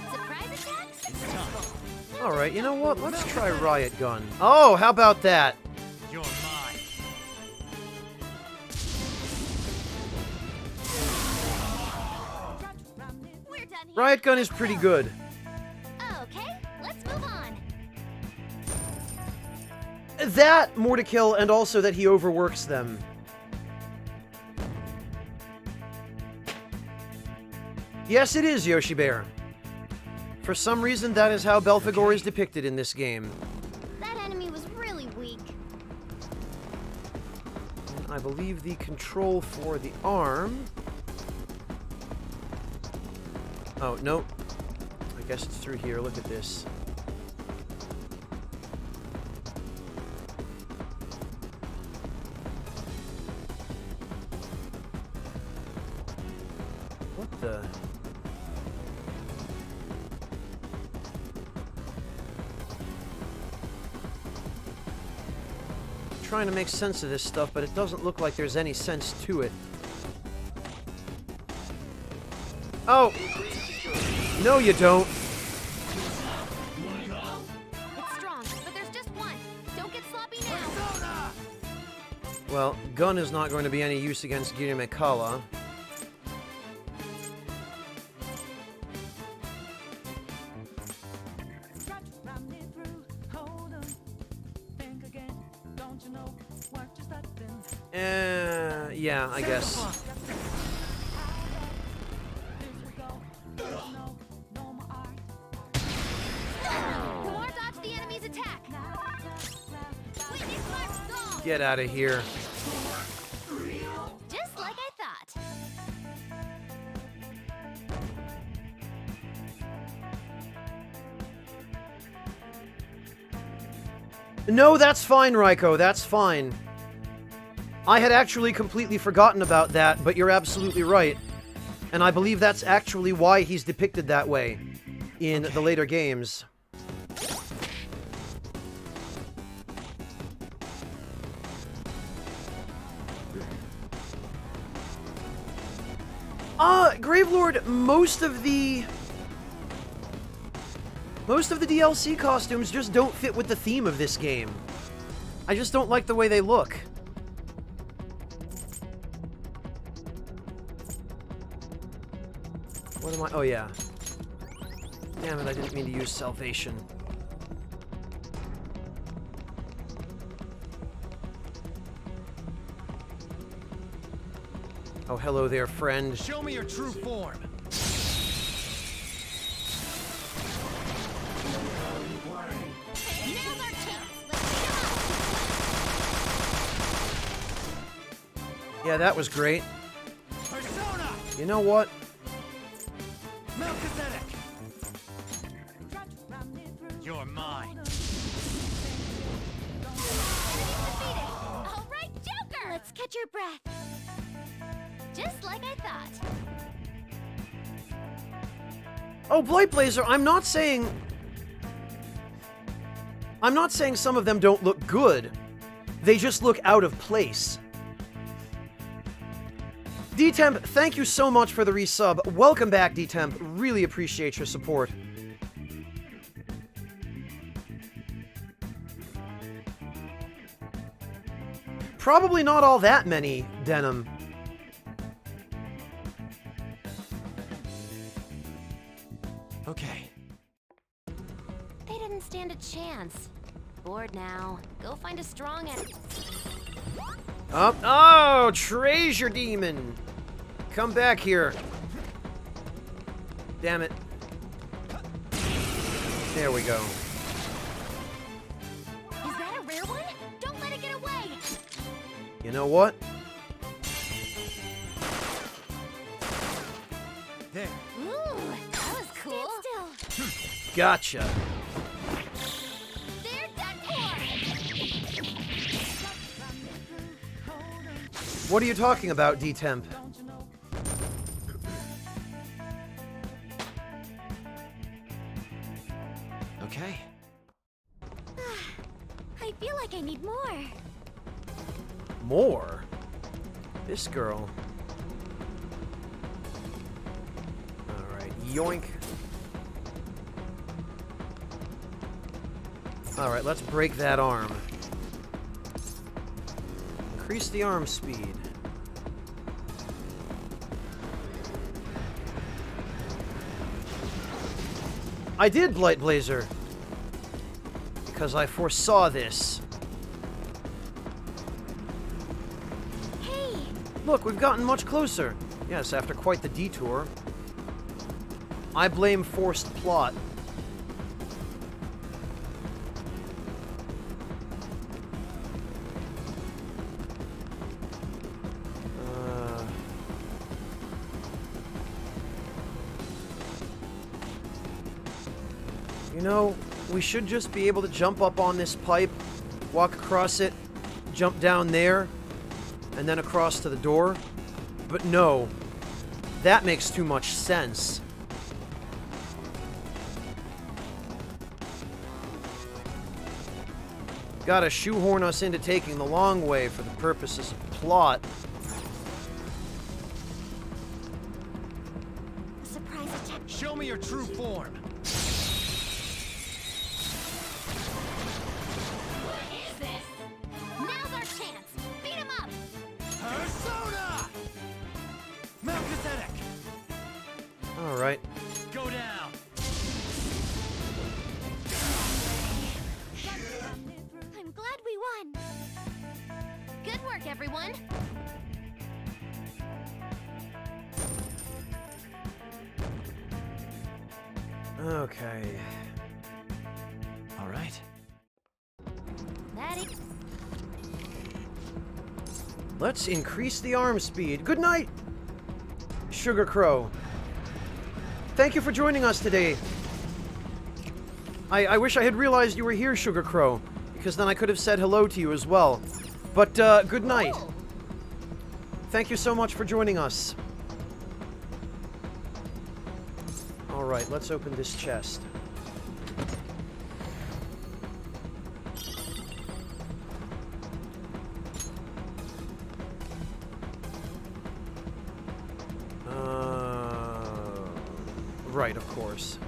Surprise attack successful. Alright, you know what? Let's try Riot Gun. Oh, how about that? You're mine. We're done here. Riot Gun is pretty good. Okay, let's move on. That, more to kill, and also that he overworks them. Yes, it is, Yoshi Bear. For some reason, that is how Belphegor is depicted in this game. That enemy was really weak. I believe the control for the arm... Oh, no. I guess it's through here. Look at this. What the... Trying to make sense of this stuff, but it doesn't look like there's any sense to it. Oh! No, you don't. It's strong, but there's just one. Don't get sloppy now. Well, gun is not going to be any use against Girimekala. Yeah, I guess. More dodge the enemy's attack. Witness March Gall. Get out of here. Just like I thought. No, that's fine, Raiko. That's fine. I had actually completely forgotten about that, but you're absolutely right. And I believe that's actually why he's depicted that way in the later games. Gravelord, most of the DLC costumes just don't fit with the theme of this game. I just don't like the way they look. What am I? Oh, yeah. Damn it, I didn't mean to use Salvation. Oh, hello there, friend. Show me your true form. Now's our chance. Let's beat 'em up. Yeah, that was great. Persona! You know what? Melchizedek! You're mine. Defeated. All right, Joker. Let's catch your breath. Just like I thought. Oh, Blightblazer, I'm not saying some of them don't look good. They just look out of place. D-Temp, thank you so much for the resub. Welcome back, D-Temp. Really appreciate your support. Probably not all that many, Denim. Okay. They didn't stand a chance. Bored now. Go find a strong enemy. Oh, Treasure Demon! Come back here. Damn it. There we go. Is that a rare one? Don't let it get away. You know what? There. Ooh, that was cool. Stand still. Gotcha. They're done for. What are you talking about, D-Temp? Okay. like I need more. More? This girl. Alright, yoink. Alright, let's break that arm. Increase the arm speed. I did, Blight Blazer. Because I foresaw this. Hey, Look, we've gotten much closer. Yes, after quite the detour. I blame forced plot. You know, we should just be able to jump up on this pipe, walk across it, jump down there, and then across to the door. But no, that makes too much sense. Gotta shoehorn us into taking the long way for the purposes of plot. surprise attack. Show me your true form. Now's our chance. Beat him up. Persona! Melchizedek! Alright. Go down! I'm glad we won. Good work, everyone. Okay. All right. That is... Let's increase the arm speed. Good night, Sugar Crow. Thank you for joining us today. I wish I had realized you were here, Sugar Crow, because then I could have said hello to you as well. But, good night. Thank you so much for joining us. Alright, let's open this chest. Right, of course.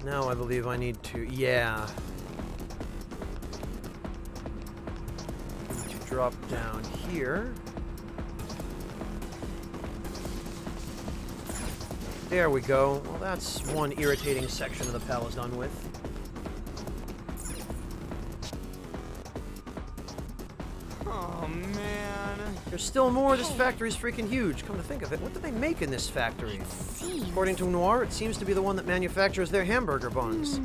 Now I believe I need to... Yeah. Need to drop down here. There we go. Well, that's one irritating section of the palace done with. Oh, man. There's still more. This factory's freaking huge. Come to think of it, what do they make in this factory? According to Noir, it seems to be the one that manufactures their hamburger buns.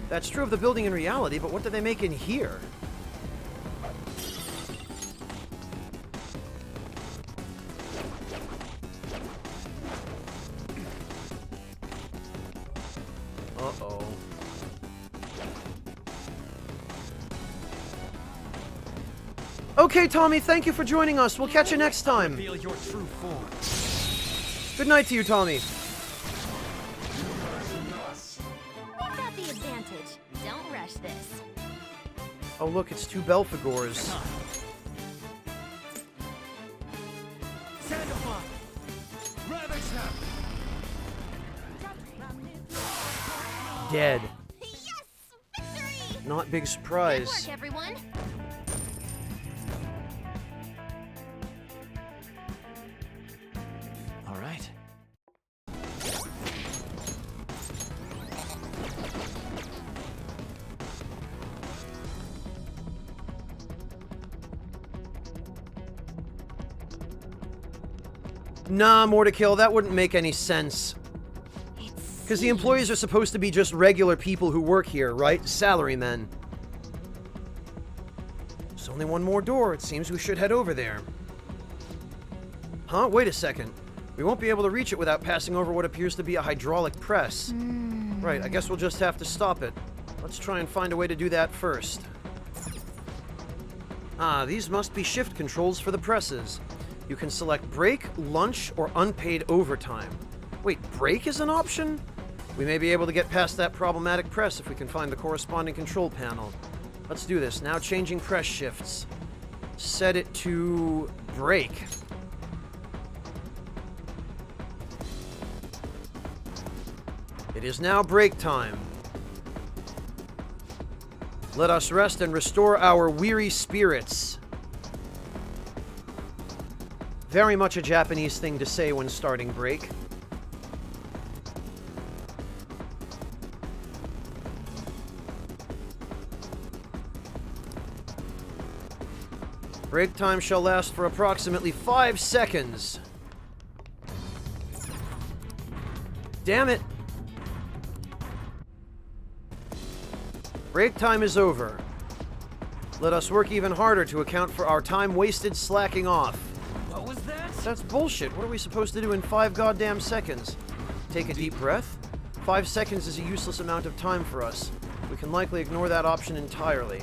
That's true of the building in reality, but what do they make in here? Uh-oh. Okay, Tommy, thank you for joining us. We'll catch you next time. Reveal your true form. Good night to you, Tommy. We've got the advantage. Don't rush this. Oh, look, it's two Belphegors. Sandalphon! Ravage them! Dead. Yes! Victory! Not big Good surprise. work, everyone. All right. Nah, more to kill. That wouldn't make any sense. Because the employees are supposed to be just regular people who work here, right? Salarymen. There's only one more door. It seems we should head over there. Huh? Wait a second. We won't be able to reach it without passing over what appears to be a hydraulic press. Right, I guess we'll just have to stop it. Let's try and find a way to do that first. Ah, these must be shift controls for the presses. You can select break, lunch, or unpaid overtime. Wait, break is an option? We may be able to get past that problematic press if we can find the corresponding control panel. Let's do this. Now changing press shifts. Set it to break. It is now break time. Let us rest and restore our weary spirits. Very much a Japanese thing to say when starting break. Break time shall last for approximately 5 seconds. Damn it! Break time is over. Let us work even harder to account for our time wasted slacking off. What was that? That's bullshit. What are we supposed to do in 5 goddamn seconds? Take a deep breath? 5 seconds is a useless amount of time for us. We can likely ignore that option entirely.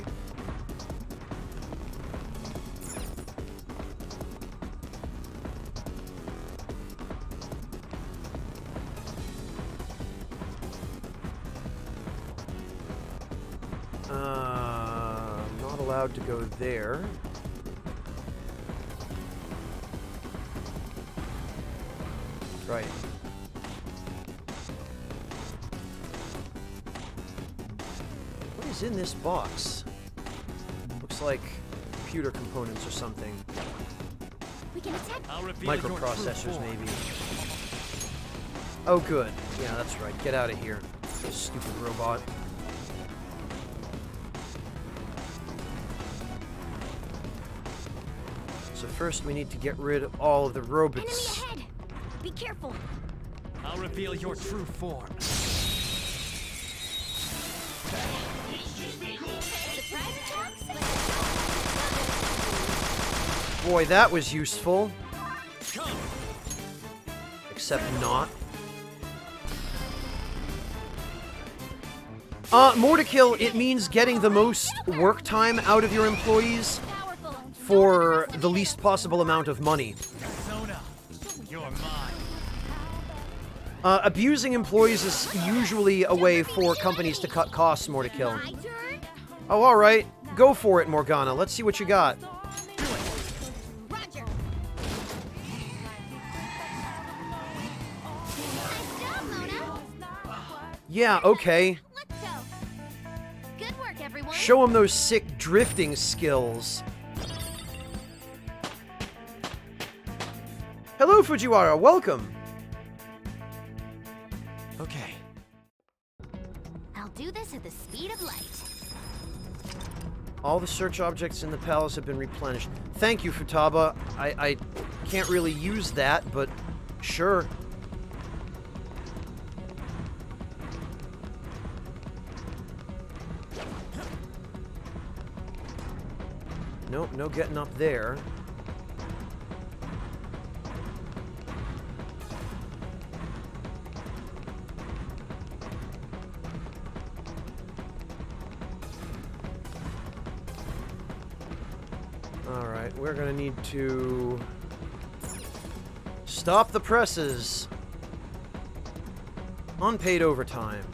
Not allowed to go there. Right. What is in this box? Looks like computer components or something. We can attack. I'll reveal your true Microprocessors, form. maybe. Oh, good. Yeah, that's right. Get out of here, you stupid robot. So first we need to get rid of all of the Enemy robots. ahead. Be careful. I'll reveal your true form. Surprise attacks. Boy, that was useful. Come. Except not. More to kill, it means getting the most work time out of your employees Powerful. for the least possible amount of money. Zona, you're mine. Abusing employees is usually a way for companies to cut costs, more to kill. My turn. Oh, alright. Go for it, Morgana. Let's see what you got. Roger. Nice job, Mona. Yeah, okay. Let's go. Good work, everyone. Show him those sick drifting skills. Hello, Fujiwara. Welcome. Okay. I'll do this at the speed of light. All the search objects in the palace have been replenished. Thank you, Futaba. I can't really use that, but sure. Nope, no getting up there. Alright, we're gonna need to stop the presses. Unpaid overtime.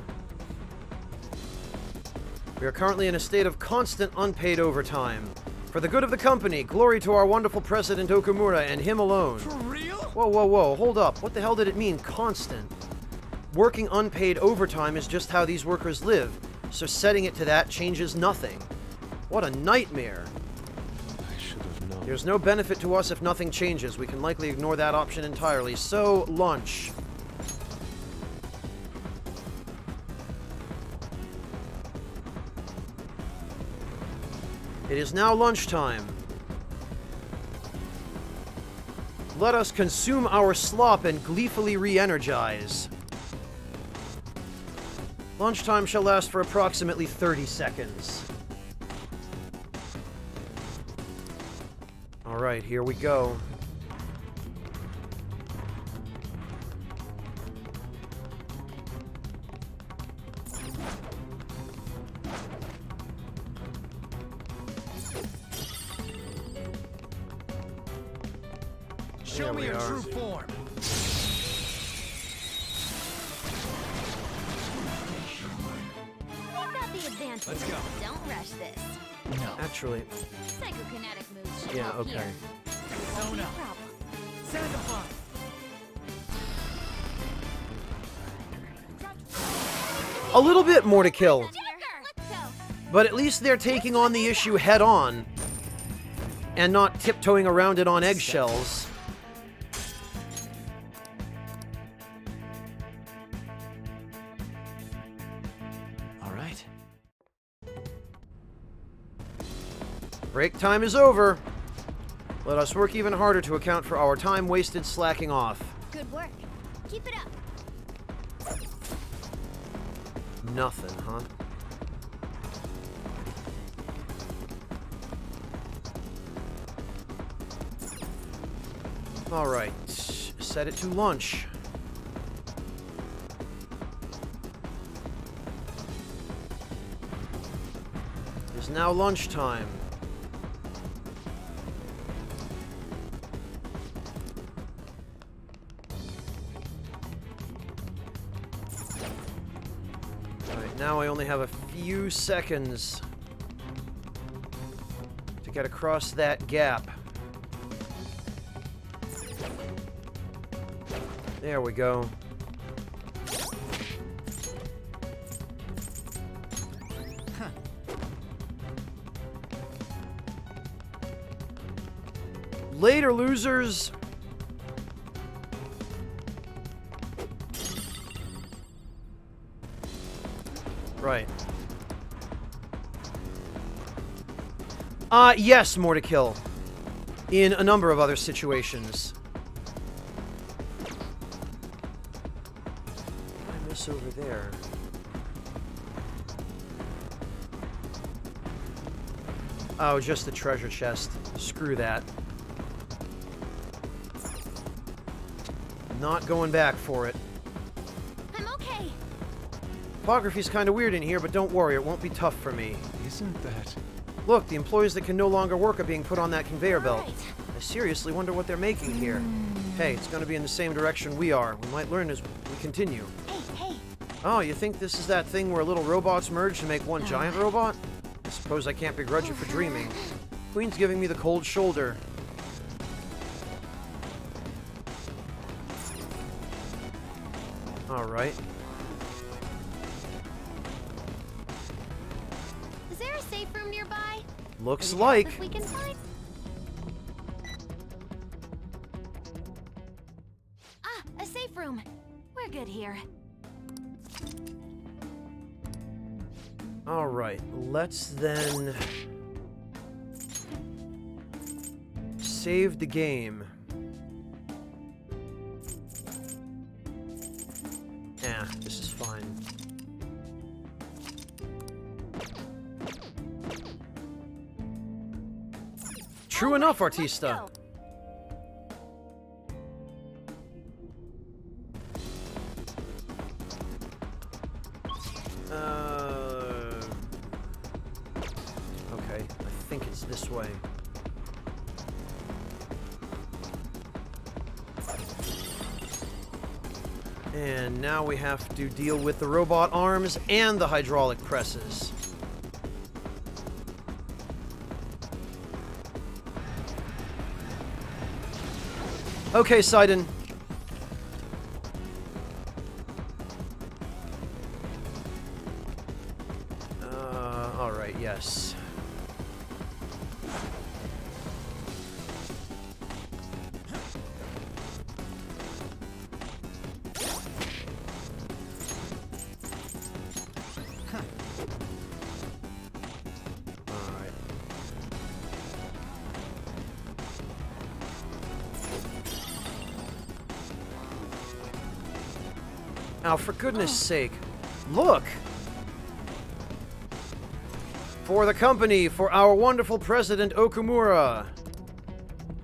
We are currently in a state of constant unpaid overtime. For the good of the company, glory to our wonderful President Okamura and him alone. For real? Whoa, whoa, whoa, hold up. What the hell did it mean, constant? Working unpaid overtime is just how these workers live, so setting it to that changes nothing. What a nightmare. I should have known. There's no benefit to us if nothing changes. We can likely ignore that option entirely. So, lunch. It is now lunchtime. Let us consume our slop and gleefully re-energize. Lunchtime shall last for approximately 30 seconds. Alright, here we go. Show me we your are. true form. We've got the advantage. Let's go. Don't rush this. No. Actually, Psychokinetic moves should yeah, help okay. here. Zone No up. problem. Sanctify. A little bit more to kill, Joker! Let's go. but at least they're taking on the issue head on and not tiptoeing around it on eggshells. All right. Break time is over. Let us work even harder to account for our time wasted slacking off. Good work. Keep it up. Nothing, huh? All right, set it to lunch. It's now lunchtime. All right, now I only have a few seconds to get across that gap. There we go. Later, losers. Right. Yes, more to kill. In a number of other situations. I miss over there. Oh, just the treasure chest. Screw that. Not going back for it. I'm okay. Topography's kind of weird in here, but don't worry, it won't be tough for me. Isn't that... Look, the employees that can no longer work are being put on that conveyor belt. Right. I seriously wonder what they're making here. Hey, it's going to be in the same direction we are. We might learn as we continue. Hey. Oh, you think this is that thing where little robots merge to make one giant robot? I suppose I can't begrudge you for dreaming. Queen's giving me the cold shoulder. Alright. Is there a safe room nearby? Looks Any help like. if we can find. Ah, a safe room. We're good here. Alright, let's then save the game. Yeah, this is fine. True enough, Artista. Let's Okay, I think it's this way. And now we have to deal with the robot arms and the hydraulic presses. Okay, Sidon. Alright, yes. Alright. Now, for goodness sake, look! For the company, for our wonderful president, Okumura.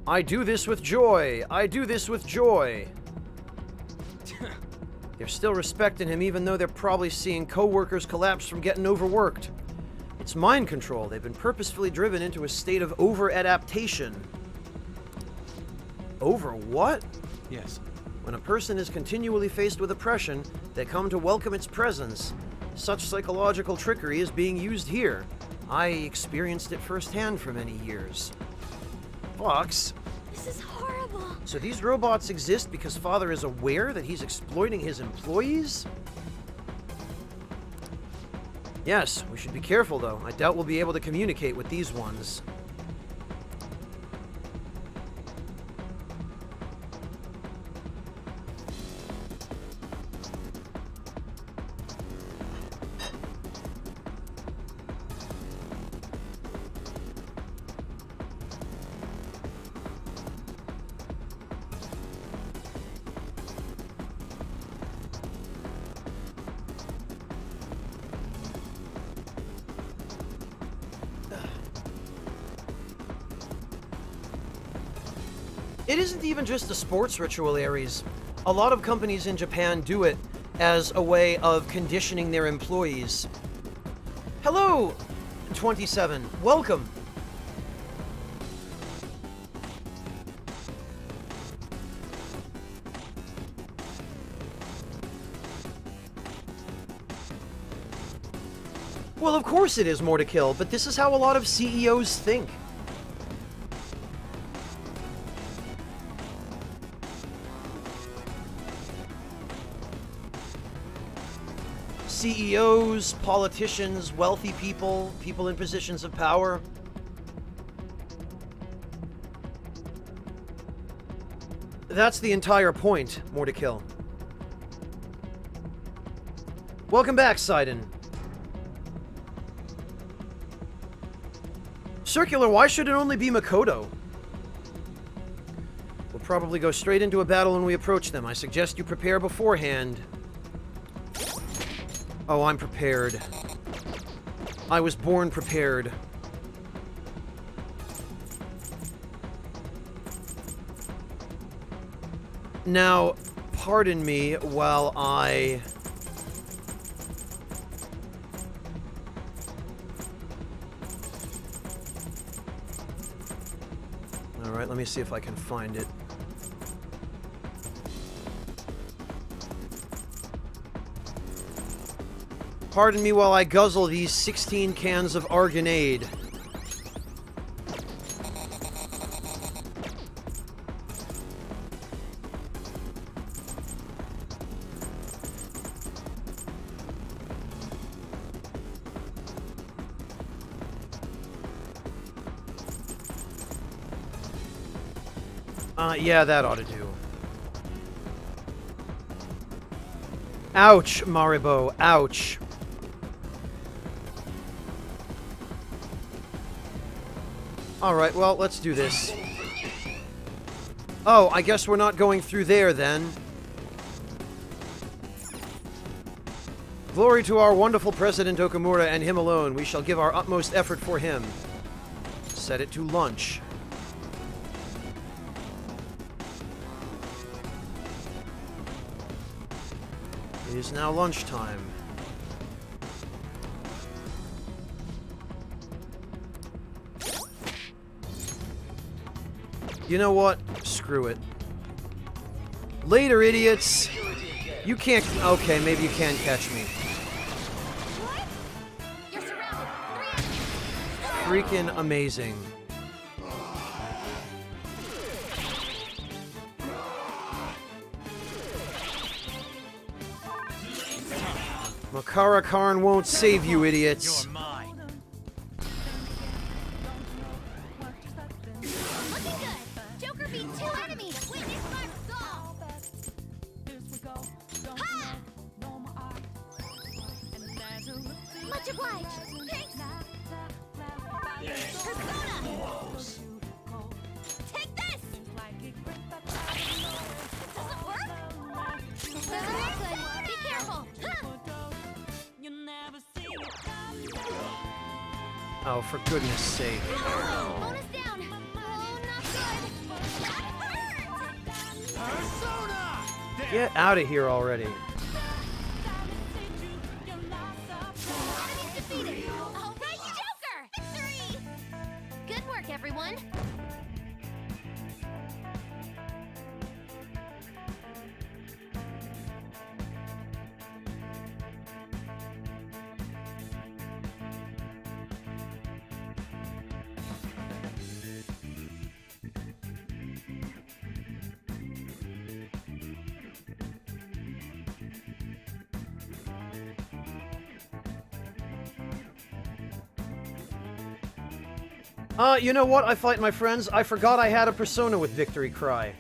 I do this with joy. I do this with joy. They're still respecting him, even though they're probably seeing co-workers collapse from getting overworked. It's mind control. They've been purposefully driven into a state of over-adaptation. Over what? Yes. When a person is continually faced with oppression, they come to welcome its presence. Such psychological trickery is being used here. I experienced it firsthand for many years. Fox, This is horrible. so these robots exist because Father is aware that he's exploiting his employees? Yes, we should be careful though. I doubt we'll be able to communicate with these ones. It isn't even just the sports ritual, Ares. A lot of companies in Japan do it as a way of conditioning their employees. Hello, 27. Welcome. Well, of course it is more to kill, but this is how a lot of CEOs think. CEOs, politicians, wealthy people, people in positions of power. That's the entire point, more to kill. Welcome back, Sidon. Circular, why should it only be Makoto? We'll probably go straight into a battle when we approach them. I suggest you prepare beforehand. Oh, I'm prepared. I was born prepared. Now, pardon me while I... Alright, let me see if I can find it. Pardon me while I guzzle these 16 cans of Argonade. Yeah, that ought to do. Ouch, Maribo, ouch. Alright, well, let's do this. Oh, I guess we're not going through there, then. Glory to our wonderful President Okamura and him alone. We shall give our utmost effort for him. Set it to lunch. It is now lunchtime. You know what? Screw it. Later, idiots! You can't... Okay, maybe you can catch me. What? You're surrounded. 3 Freaking amazing. Makara Karn won't save you, idiots. You're mine. Looking good. Joker beat 2 enemies. Witness my resolve. Ha! Much obliged. Thanks. Persona. Take this. Doesn't work. Doesn't look good. Be careful. Huh. Oh, for goodness sake. Bonus down. Oh, not good. That hurt. Get out of here already. Enemies defeated. All right, Joker. Victory. Good work, everyone. You know what? I fight my friends. I forgot I had a persona with Victory Cry.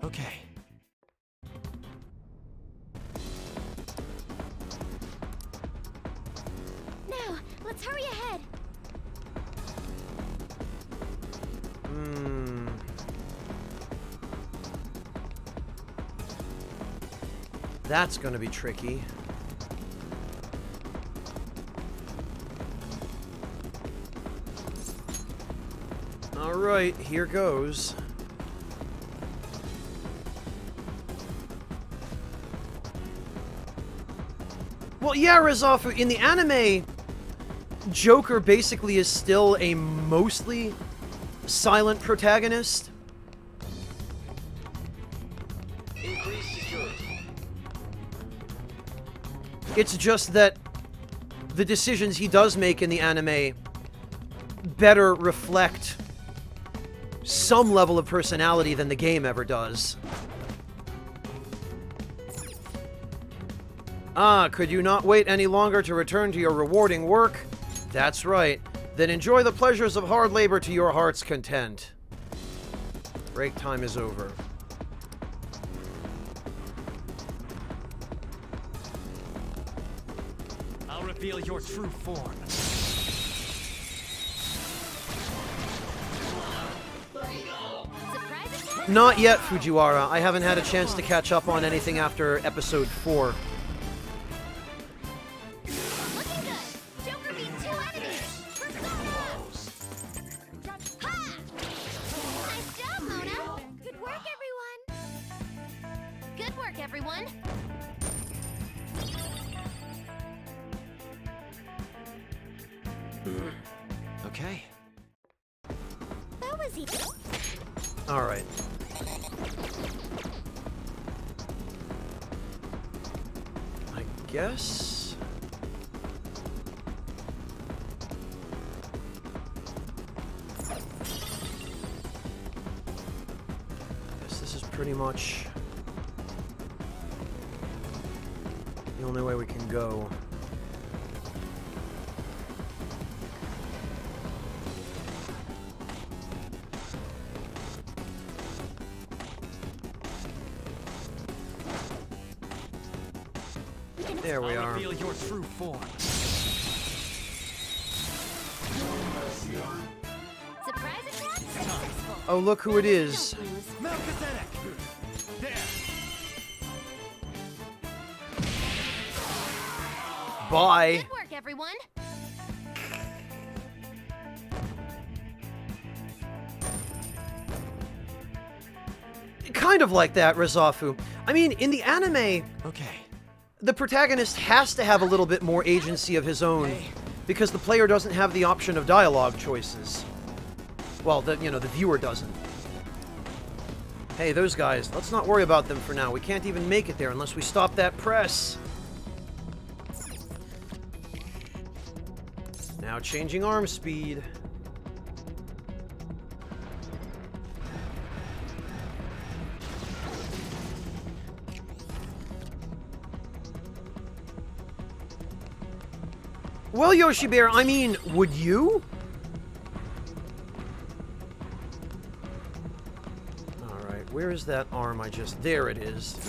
Okay. Now, let's hurry ahead. That's gonna be tricky. Alright, here goes. Well, yeah, Rezafu, in the anime, Joker basically is still a mostly silent protagonist. It's just that the decisions he does make in the anime better reflect some level of personality than the game ever does. Ah, could you not wait any longer to return to your rewarding work? That's right. Then enjoy the pleasures of hard labor to your heart's content. Break time is over. I'll reveal your true form. Surprise attack! Not yet, Fujiwara. I haven't had a chance to catch up on anything after episode 4. Looking good! Joker beat 2 enemies! Persona! Ha! Nice job, Mona! Good work, everyone! Good work, everyone! Okay. That was easy. Alright. I guess... this is pretty much the only way we can go. There we I'll are. reveal your true form. Surprise attack successful. Oh, look who it is. Don't lose. Melchizedek! There! Bye. Good work, everyone! Kind of like that, Rezafu. I mean, in the anime, Okay. the protagonist has to have a little bit more agency of his own because the player doesn't have the option of dialogue choices. Well, the viewer doesn't. Hey, those guys, let's not worry about them for now. We can't even make it there unless we stop that press. Now changing arm speed. Well, Yoshi Bear, I mean, would you? Alright, where is that arm I just... There it is.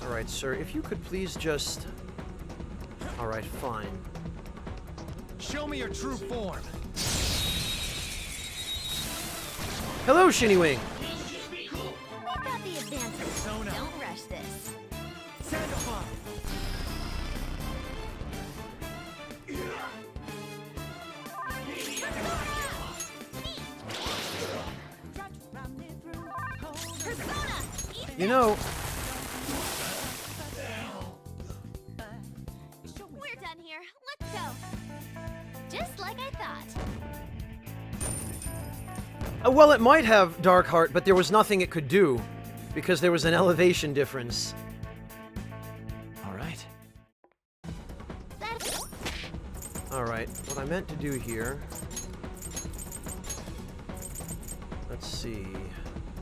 Alright, sir, if you could please just... Alright, fine. Show me your true form. Hello, Shiniwing! We got the advantage. Persona. Don't rush this. Sandalphon! Persona! You know, We're done here. Let's go. Just like I thought. Well, it might have Dark Heart, but there was nothing it could do, because there was an elevation difference. Alright. Alright, what I meant to do here... Let's see...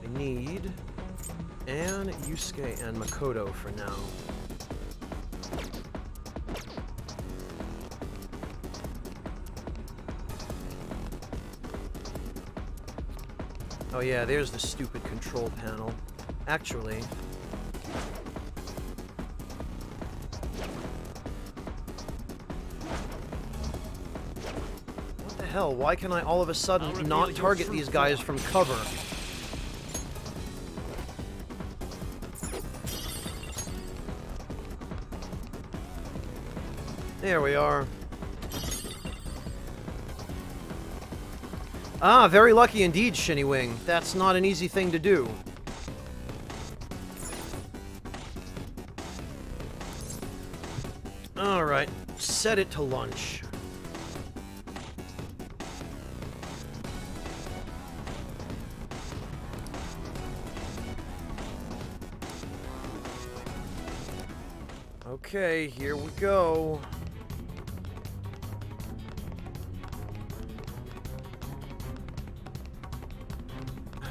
I need... Anne, Yusuke, and Makoto for now. Oh yeah, there's the stupid control panel. Actually... What the hell? Why can I all of a sudden not target these guys from cover? There we are. Ah, very lucky indeed, Shinny Wing. That's not an easy thing to do. Alright, set it to lunch. Okay, here we go.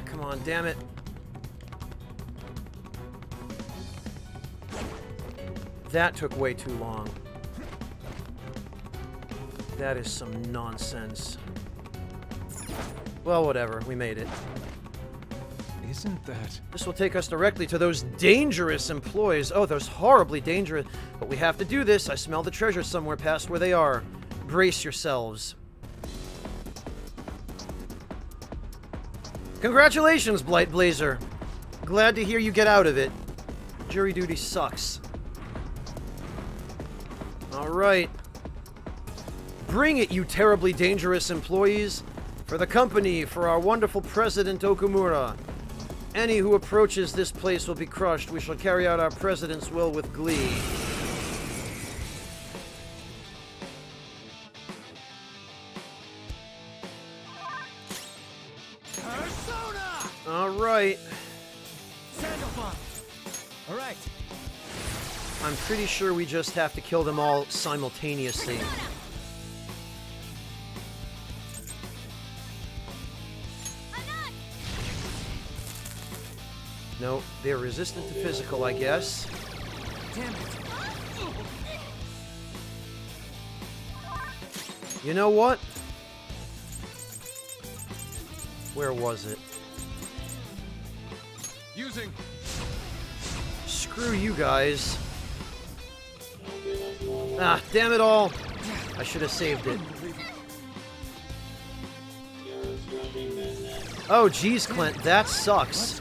Come on, damn it. That took way too long. That is some nonsense. Well, whatever. We made it. Isn't that... This will take us directly to those dangerous employees. Oh, those horribly dangerous. But we have to do this. I smell the treasure somewhere past where they are. Brace yourselves. Congratulations, Blight Blazer. Glad to hear you get out of it. Jury duty sucks. Alright. Bring it, you terribly dangerous employees. For the company, for our wonderful President Okumura. Any who approaches this place will be crushed. We shall carry out our president's will with glee. Persona! Alright. Sandalphon! Alright. I'm pretty sure we just have to kill them all simultaneously. No, they're resistant to physical, I guess. Damn it. You know what? Where was it? Using. Screw you guys. Ah, damn it all. I should have saved it. Oh, geez, Clint, that sucks.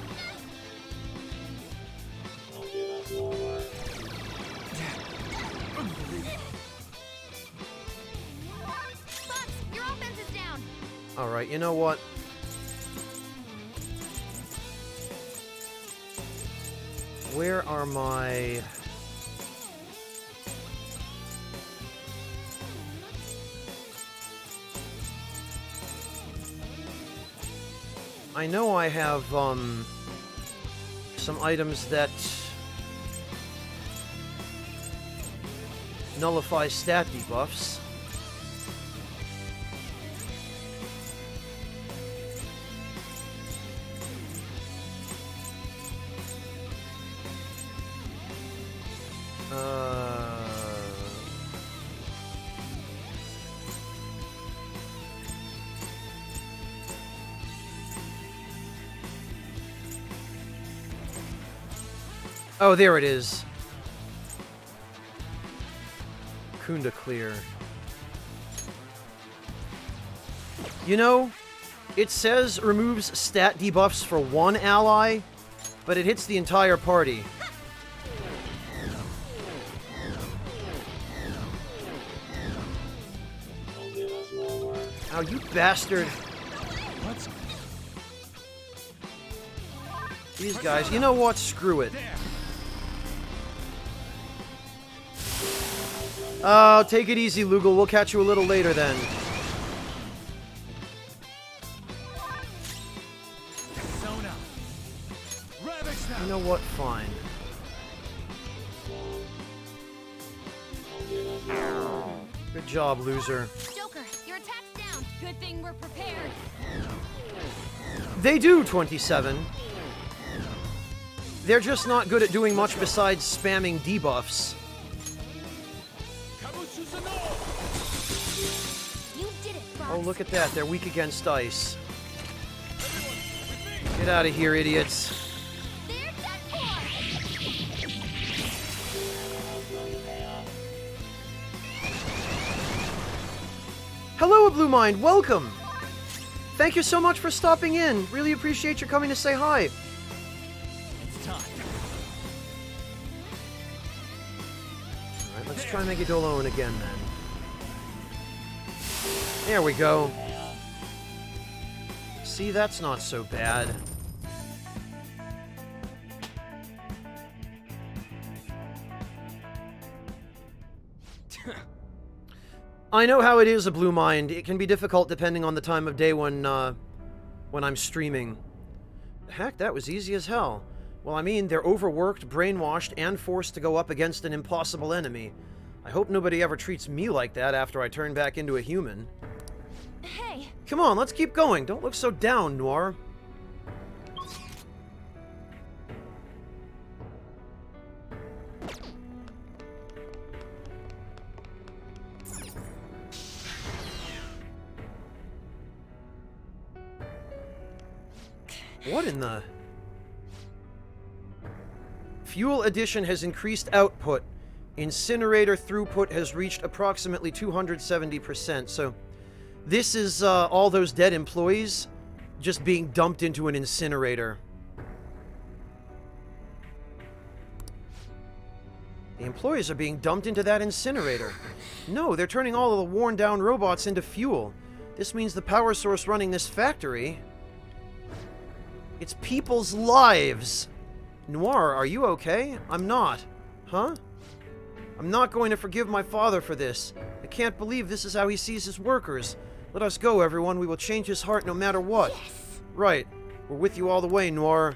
Fox, your offense is down. Alright, you know what? Where are my... I know I have, some items that nullify stat debuffs. Oh, there it is. Kunda Clear. You know, it says removes stat debuffs for one ally, but it hits the entire party. Oh, you bastard. What? These guys, you know what? Screw it. Oh, take it easy, Lugal. We'll catch you a little later then. fine. Good job, loser. Joker, your attack's down. Good thing we're prepared. They do, 27. They're just not good at doing much besides spamming debuffs. You did it, Fox. Oh, look at that. They're weak against ice. Get out of here, idiots. There's that core. Hello, Blue Mind. Welcome. Thank you so much for stopping in. Really appreciate you coming to say hi. It's time. Alright, let's try Megadolone again then. There we go. See, that's not so bad. I know how it is, a Blue Mind. It can be difficult depending on the time of day when I'm streaming. Heck, that was easy as hell. Well, I mean, they're overworked, brainwashed, and forced to go up against an impossible enemy. I hope nobody ever treats me like that after I turn back into a human. Hey, Come on, let's keep going. Don't look so down, Noir. What in the... Fuel addition has increased output. Incinerator throughput has reached approximately 270%. So this is all those dead employees just being dumped into an incinerator. The employees are being dumped into that incinerator. No, they're turning all of the worn down robots into fuel. This means the power source running this factory... It's people's lives. Noir, are you okay? I'm not. Huh? I'm not going to forgive my father for this. I can't believe this is how he sees his workers. Let us go, everyone. We will change his heart no matter what. yes. Right. We're with you all the way, Noir.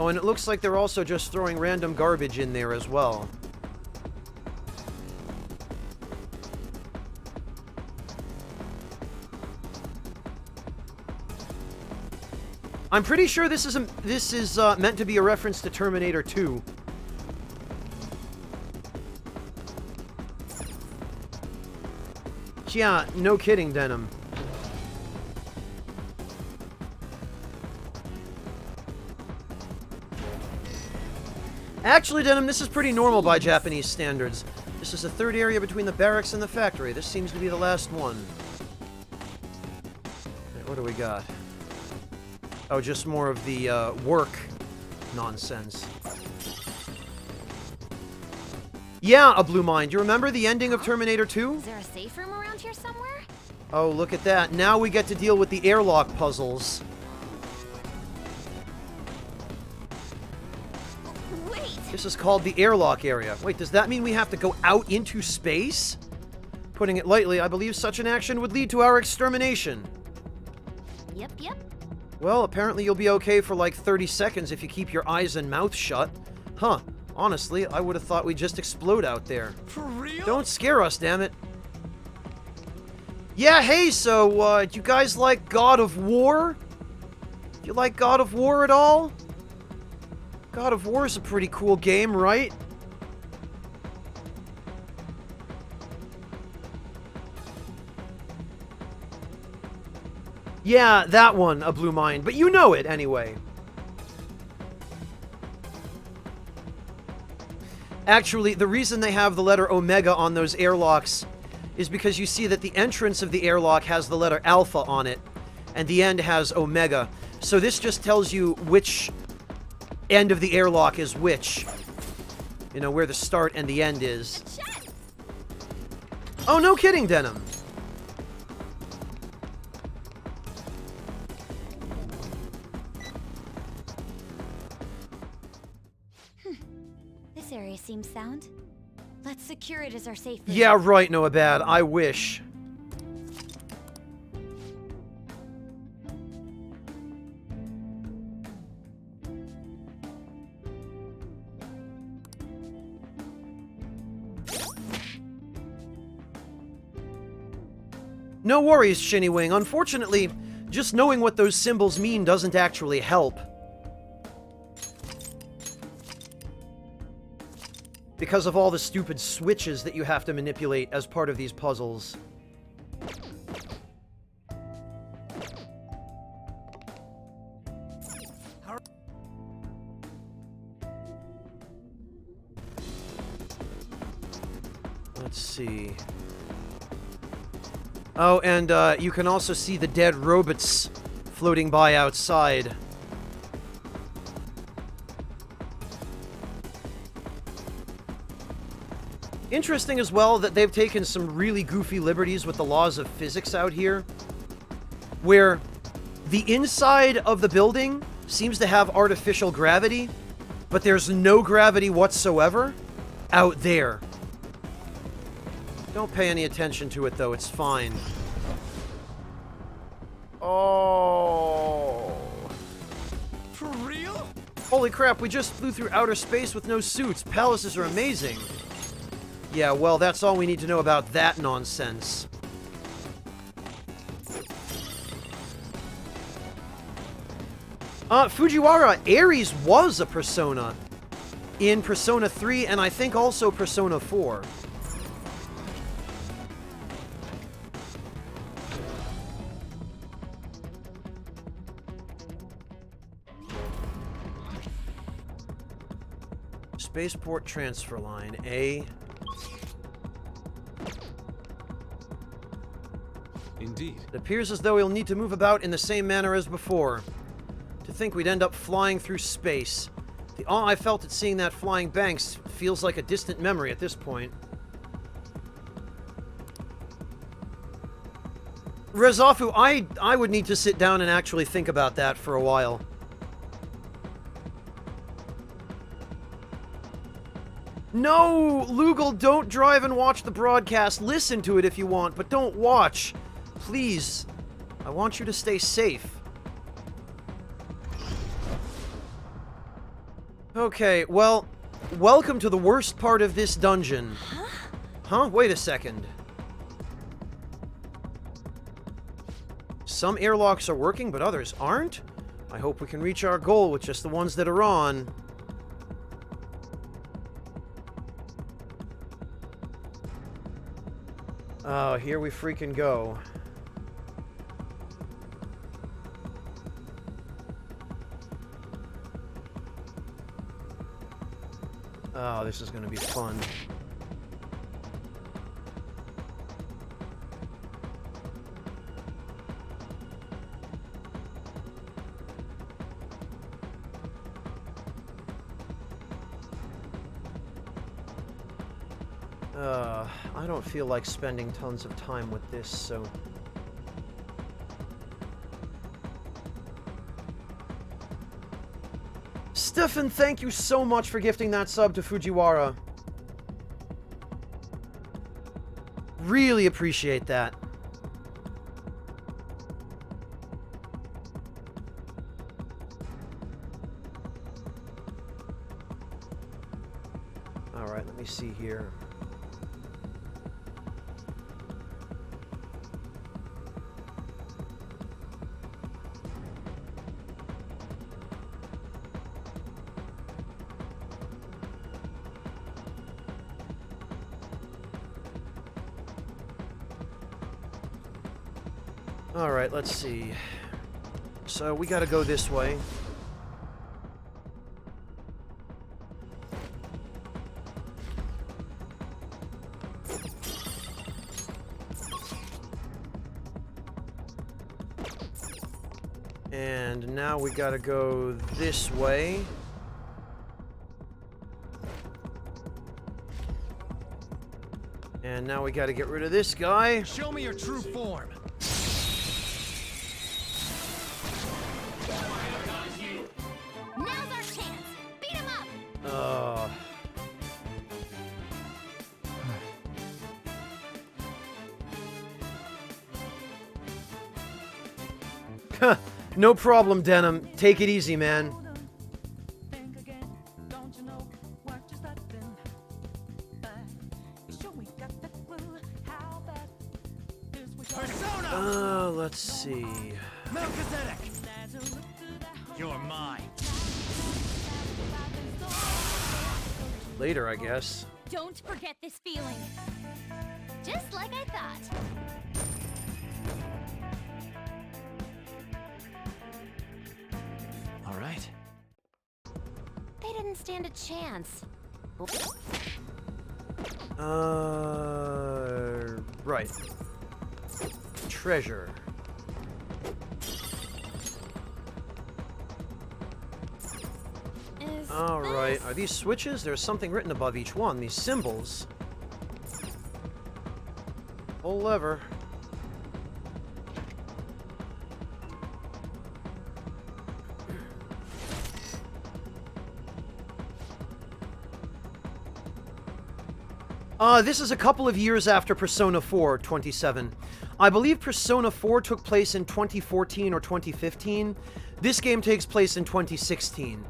Oh, and it looks like they're also just throwing random garbage in there as well. I'm pretty sure this is meant to be a reference to Terminator 2. Yeah, no kidding, Denim. Actually, Denim, this is pretty normal by Japanese standards. This is the third area between the barracks and the factory. This seems to be the last one. Okay, what do we got? Oh, just more of the work nonsense. Yeah, a Blue Mind. You remember the ending of Terminator 2? Is there a safe room around here somewhere? Oh, look at that. Now we get to deal with the airlock puzzles. Wait! This is called the airlock area. Wait, does that mean we have to go out into space? Putting it lightly, I believe such an action would lead to our extermination. Yep, yep. Well, apparently you'll be okay for like 30 seconds if you keep your eyes and mouth shut. Huh. Honestly, I would have thought we'd just explode out there. For real? Don't scare us, damn it. Yeah, hey, so, do you guys like God of War? Do you like God of War at all? God of War is a pretty cool game, right? Yeah, that one, a Blue Mind, but you know it anyway. Actually, the reason they have the letter Omega on those airlocks is because you see that the entrance of the airlock has the letter Alpha on it, and the end has Omega. So this just tells you which end of the airlock is which. You know, where the start and the end is. Oh, no kidding, Denim. This area seems sound. Let's secure it as our safe room. Yeah, right, Noah Bad. I wish. No worries, Shinny Wing. Unfortunately, just knowing what those symbols mean doesn't actually help. Because of all the stupid switches that you have to manipulate as part of these puzzles. Let's see. Oh, and you can also see the dead robots floating by outside. Interesting as well that they've taken some really goofy liberties with the laws of physics out here, where the inside of the building seems to have artificial gravity, but there's no gravity whatsoever out there. Don't pay any attention to it, though. It's fine. Oh. For real? Holy crap, we just flew through outer space with no suits. Palaces are amazing. Yeah, well, that's all we need to know about that nonsense. Fujiwara, Ares was a Persona in Persona 3, and I think also Persona 4. Spaceport transfer line, A. Indeed. It appears as though we'll need to move about in the same manner as before. To think we'd end up flying through space. The awe I felt at seeing that flying Banks feels like a distant memory at this point. Rezafu, I would need to sit down and actually think about that for a while. No! Lugal, don't drive and watch the broadcast. Listen to it if you want, but don't watch. Please. I want you to stay safe. Okay, well, welcome to the worst part of this dungeon. Huh? Wait a second. Some airlocks are working, but others aren't? I hope we can reach our goal with just the ones that are on. Oh, here we freaking go. Oh, this is gonna be fun. I don't feel like spending tons of time with this, so... Stefan, thank you so much for gifting that sub to Fujiwara. Really appreciate that. Alright, let me see here. Alright, let's see. So, we gotta go this way. And now we gotta go this way. And now we gotta get rid of this guy. Show me your true form. Now's our chance. Beat him up. No problem, Denim. Take it easy, man. Persona! Let's see. Melchizedek! You're mine. Later, I guess. Don't forget this feeling. Just like I thought. All right. They didn't stand a chance. Right. Treasure. Is Alright, this- are these switches? There's something written above each one, these symbols. Pull lever. This is a couple of years after Persona 4, 27. I believe Persona 4 took place in 2014 or 2015. This game takes place in 2016.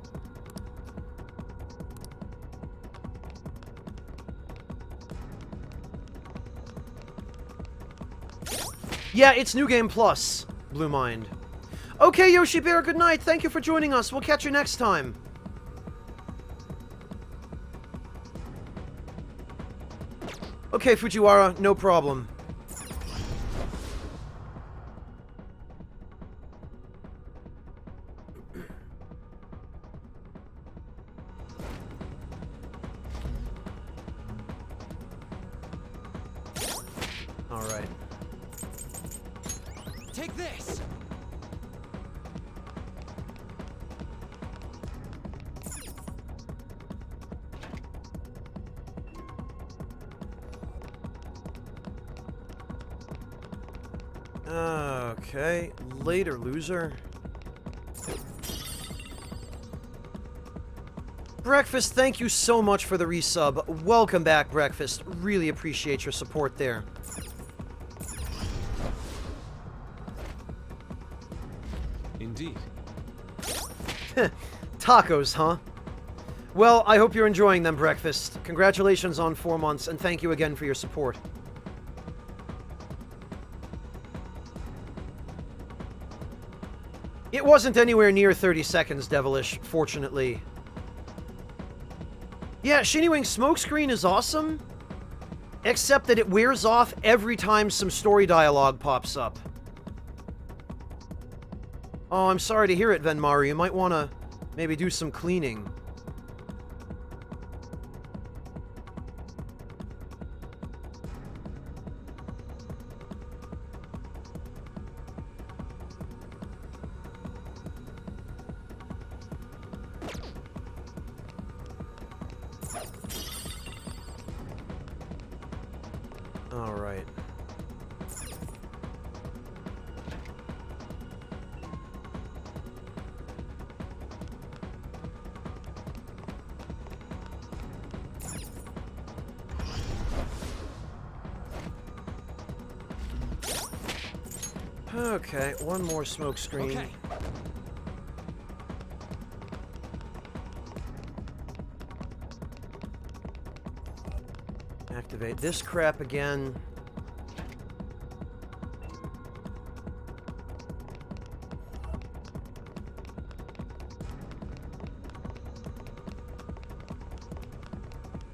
Yeah, it's New Game Plus, Blue Mind. Okay, Yoshi Bear, good night. Thank you for joining us. We'll catch you next time. Okay, Fujiwara, no problem. All right. Take this! Okay, later, loser. Breakfast, thank you so much for the resub. Welcome back, Breakfast. Really appreciate your support there. Indeed. Tacos, huh? Well, I hope you're enjoying them, Breakfast. Congratulations on 4 months, and thank you again for your support. It wasn't anywhere near 30 seconds, Devilish, fortunately. Yeah, Shinny-Wing's smokescreen is awesome, except that it wears off every time some story dialogue pops up. Oh, I'm sorry to hear it, Venmaru. You might want to maybe do some cleaning. All right. Okay, one more smoke screen. Okay. Activate this crap again.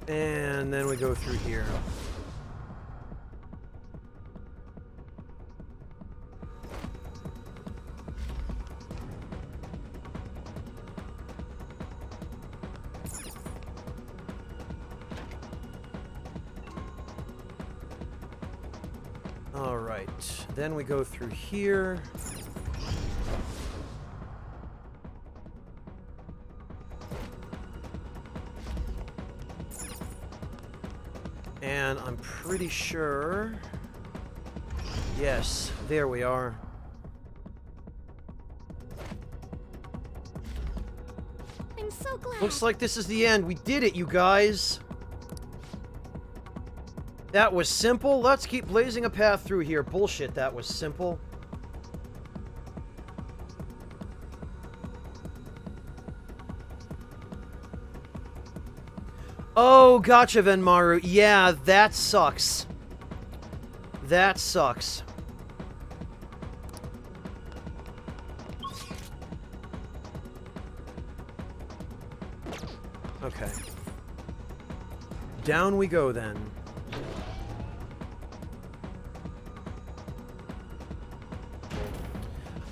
And then we go through here. All right, then we go through here. And I'm pretty sure... Yes, there we are. I'm so glad. Looks like this is the end. We did it, you guys. That was simple. Let's keep blazing a path through here. Bullshit, that was simple. Oh, gotcha, Venmaru. Yeah, that sucks. That sucks. Down we go then.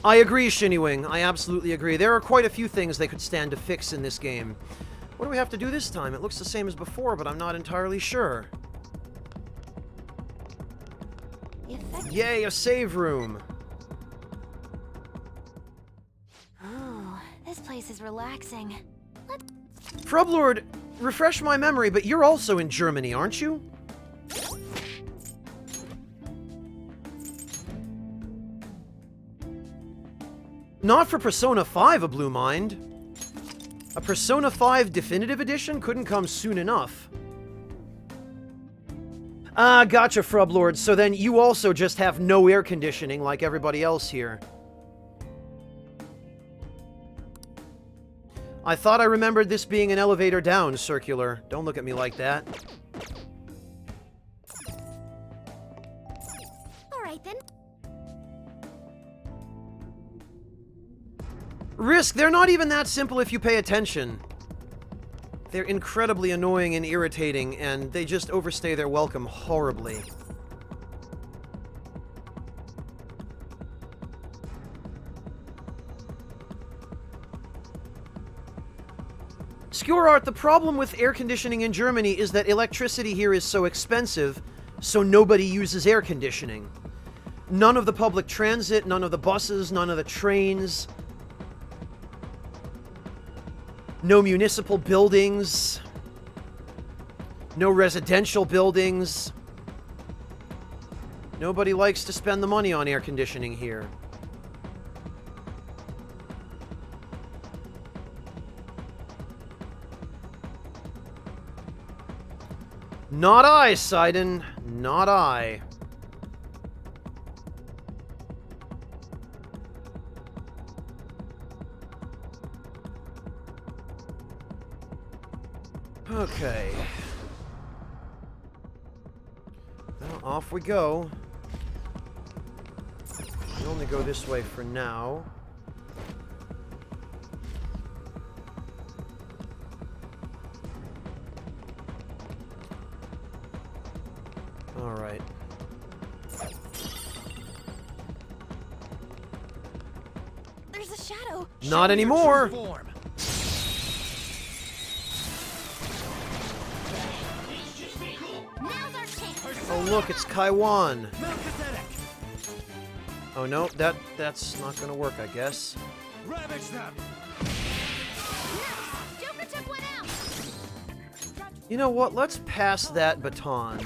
I agree, Shinny I absolutely agree. There are quite a few things they could stand to fix in this game. What do we have to do this time? It looks the same as before, but I'm not entirely sure. Yay, a save room! Oh, this place is relaxing. Frublord, refresh my memory, but you're also in Germany, aren't you? Not for Persona 5, a blue mind. A Persona 5 Definitive Edition couldn't come soon enough. Ah, gotcha, Frublord. So then you also just have no air conditioning like everybody else here. I thought I remembered this being an elevator down, Circular. Don't look at me like that. Alright then. Risk, they're not even that simple if you pay attention. They're incredibly annoying and irritating, and they just overstay their welcome horribly. Skewer Art, the problem with air conditioning in Germany is that electricity here is so expensive, so nobody uses air conditioning. None of the public transit, none of the buses, none of the trains. No municipal buildings. No residential buildings. Nobody likes to spend the money on air conditioning here. Not I, Sidon. Not I. Okay. Well, off we go. We only go this way for now. Alright. There's a shadow. Not anymore! Form. Now's our chance. Oh look, it's Kaiwan. Melchizedek. Oh no, that's not gonna work, I guess. Ravage them. Nice. Joker took one out. You know what, let's pass that baton.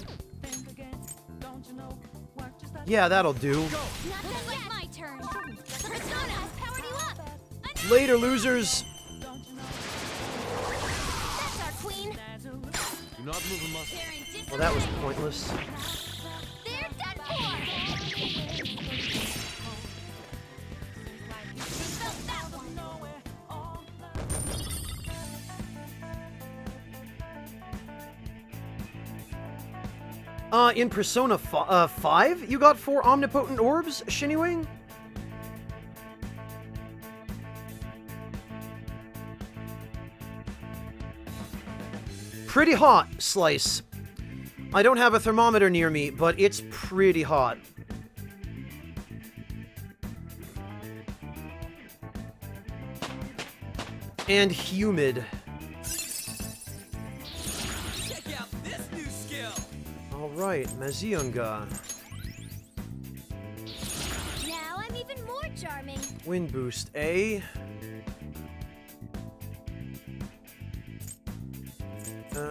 Yeah, that'll do. Not just like my turn. The persona has powered you up. Later, losers! That's our queen. Do not move a muscle. Well, that was pointless. They're done for. Felt that one. In Persona 5, you got 4 omnipotent orbs, Shinny? Pretty hot, Slice. I don't have a thermometer near me, but it's pretty hot. And humid. Check out this new skill. Alright, Maziunga. Now I'm even more charming. Wind boost, eh? I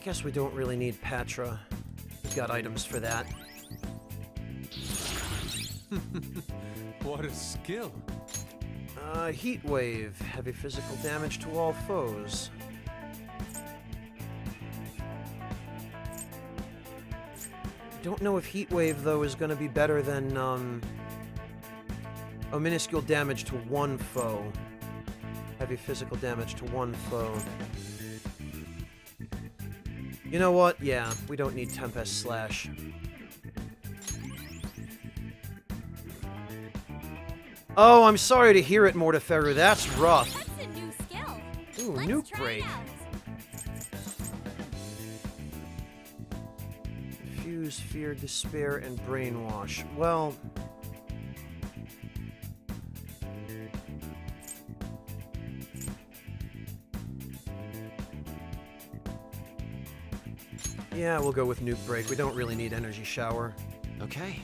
guess we don't really need Patra. We've got items for that. What a skill. Heat Wave. Heavy physical damage to all foes. Don't know if Heat Wave, though, is going to be better than, oh, minuscule damage to one foe. Heavy physical damage to one foe. You know what? Yeah, we don't need Tempest Slash. Oh, I'm sorry to hear it, Mortiferu. That's rough. That's a new skill. Ooh, Let's nuke try break. it out. Fuse, fear, despair, and brainwash. Well... yeah, we'll go with nuke break. We don't really need energy shower. Okay.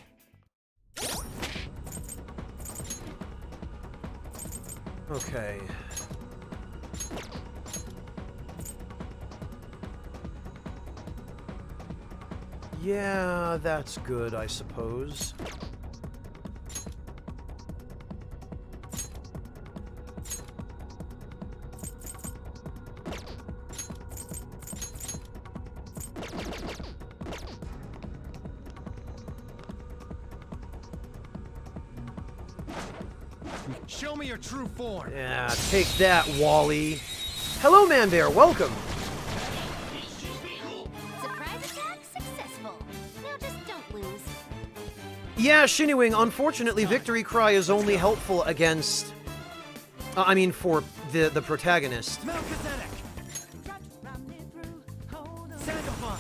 Okay. Yeah, that's good, I suppose. Show me your true form. Yeah, take that, Wally. Hello, Manbear, welcome. Surprise attack successful. Now just don't lose. Yeah, Shinwing, unfortunately, Victory Cry is only helpful against... I mean, for the protagonist. Melchizedek. Sandalphon.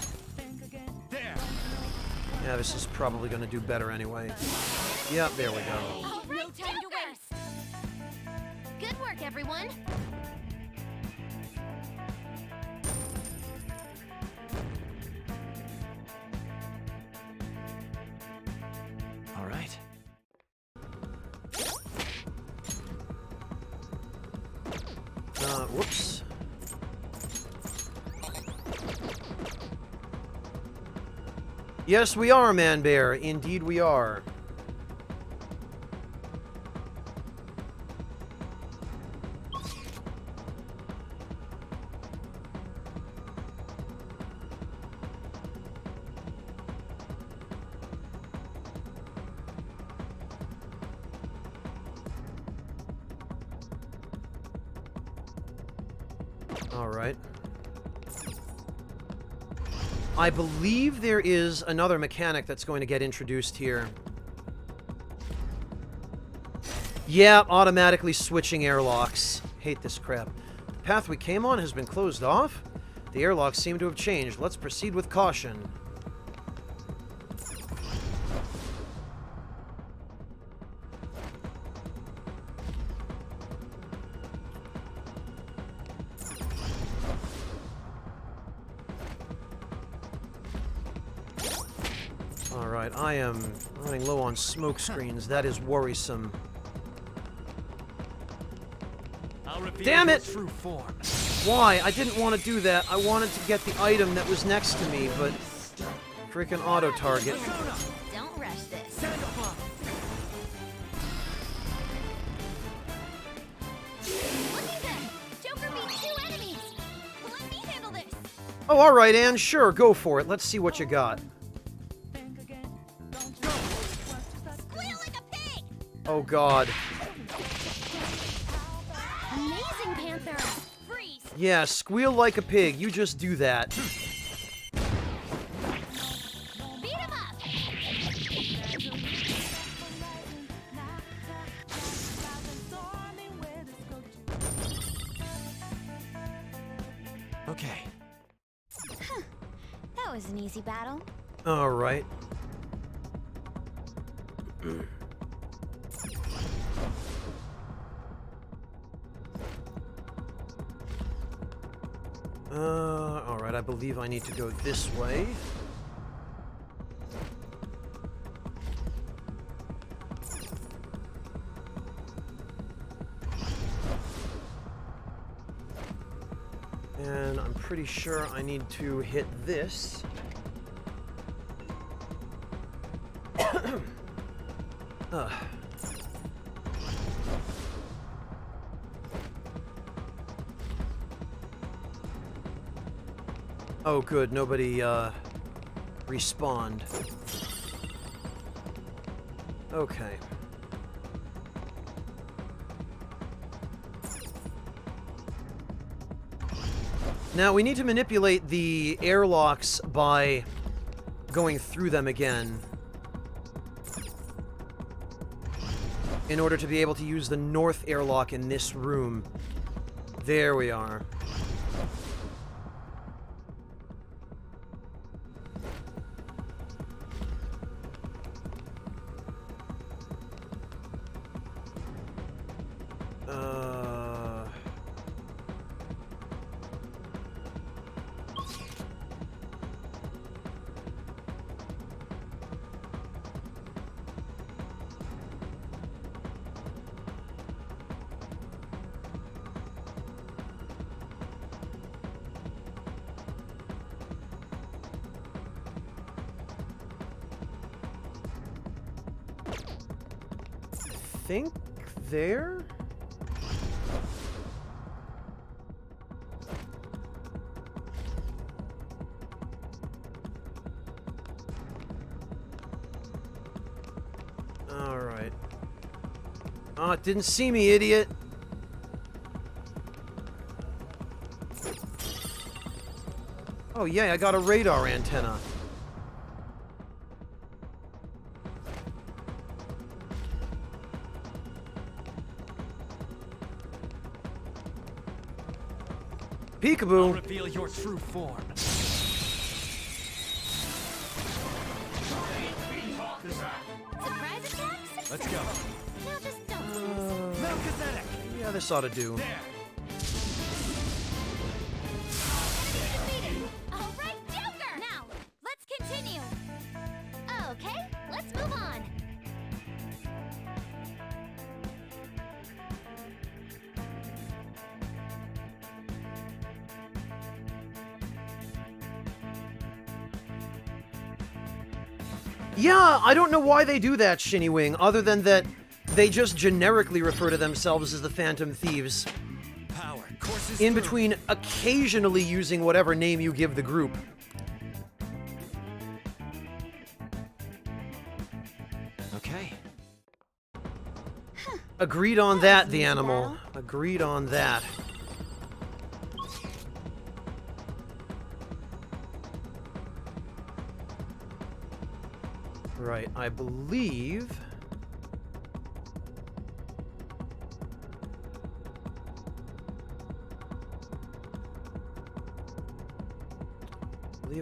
There. Yeah, this is probably going to do better anyway. Yep, there we go. All right, no time to waste. Good work, everyone. All right. Whoops. Yes, we are, Manbear. Indeed, we are. All right. I believe there is another mechanic that's going to get introduced here. Yeah, automatically switching airlocks. Hate this crap. The path we came on has been closed off. The airlocks seem to have changed. Let's proceed with caution. Alright, I am running low on smoke screens. That is worrisome. I'll reveal Damn your it! true form. Why? I didn't want to do that. I wanted to get the item that was next to me, but... freaking auto-target. Persona. Don't rush this. Sandalphon. Look at them. Joker beat 2 enemies. Let me handle this. Oh, alright, Anne. Sure, go for it. Let's see what you got. Squeal like a pig. Oh, God. Amazing, Panther. Freeze. Yeah, squeal like a pig. You just do that. Beat him up. Okay. That was an easy battle. Alright. Alright, I believe I need to go this way. And I'm pretty sure I need to hit this. Oh, good. Nobody, respawned. Okay. Now, we need to manipulate the airlocks by going through them again. in order to be able to use the north airlock in this room. There we are. Think there? All right. Oh, it didn't see me, idiot. Oh, yeah, I got a radar antenna. I'll Peekaboo. reveal your true form. Surprise attack? Let's go. Now just don't lose. Melchizedek! Yeah, this ought to do. There! Defeated. All right, Joker! Now, let's continue. Okay, let's move on. Yeah, I don't know why they do that, Shinny Wing, other than that they just generically refer to themselves as the Phantom Thieves, Power courses in through. between occasionally using whatever name you give the group. Okay. Agreed on that, the animal. Agreed on that. Right, I believe...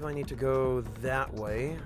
I need to go that way.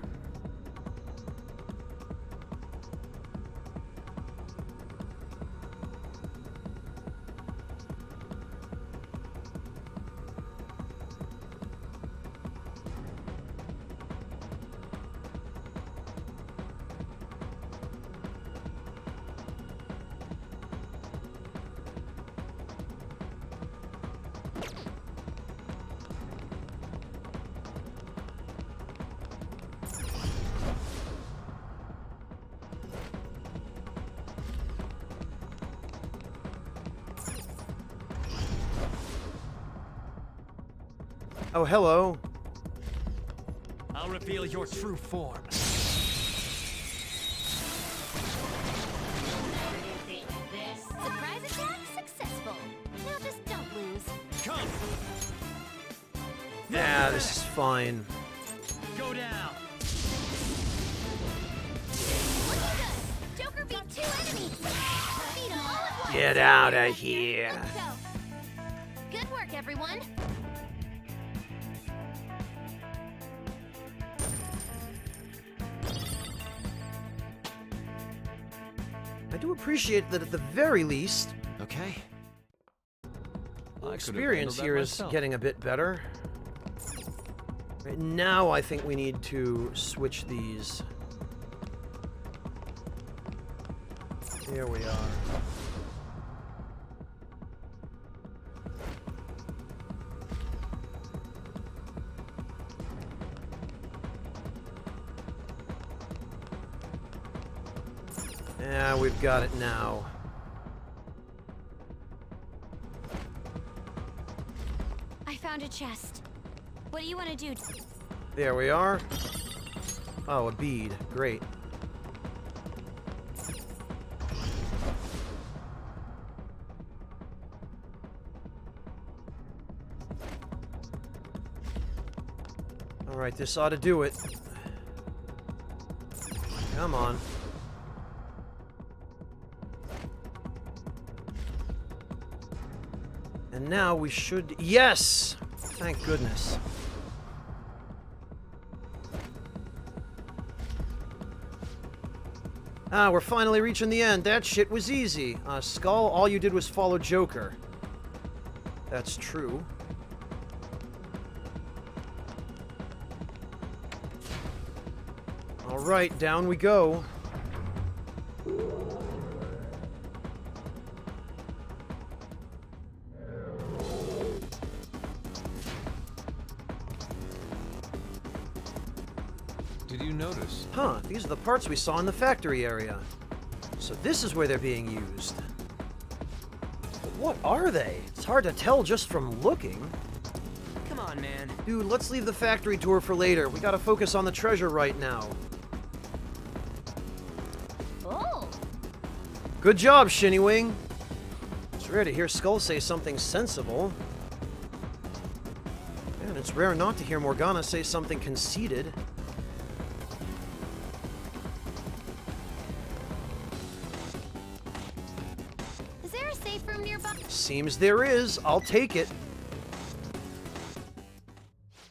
Oh, hello. I'll reveal your true form. Surprise attack successful. Now just don't lose. Come! Yeah, this is fine. Go down! Looking good. Joker beat 2 enemies. Beat 'em all at once. Get out of here. Let's go. Good work, everyone. I do appreciate that at the very least, Okay. experience here is getting a bit better. Right, now I think we need to switch these. Here we are. Yeah, we've got it now. I found a chest. What do you want to do? There we are. Oh, a bead. Great. All right, this ought to do it. Come on. And now we should... Yes! Thank goodness. Ah, we're finally reaching the end. That shit was easy. Skull, all you did was follow Joker. That's true. Alright, down we go. Did you notice? Huh, these are the parts we saw in the factory area. So this is where they're being used. But what are they? It's hard to tell just from looking. Come on, man. Dude, let's leave the factory tour for later. We gotta focus on the treasure right now. Oh, Good job, Shinnywing. It's rare to hear Skull say something sensible. And it's rare not to hear Morgana say something conceited. is there a safe room nearby? Seems there is. I'll take it.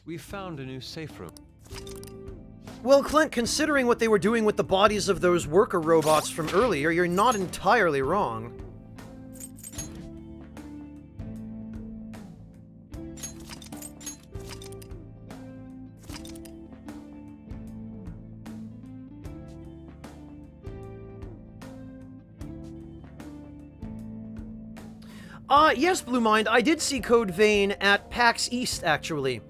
We found a new safe room. Well, Clint, considering what they were doing with the bodies of those worker robots from earlier, you're not entirely wrong. Yes, Blue Mind, I did see Code Vein at PAX East, actually.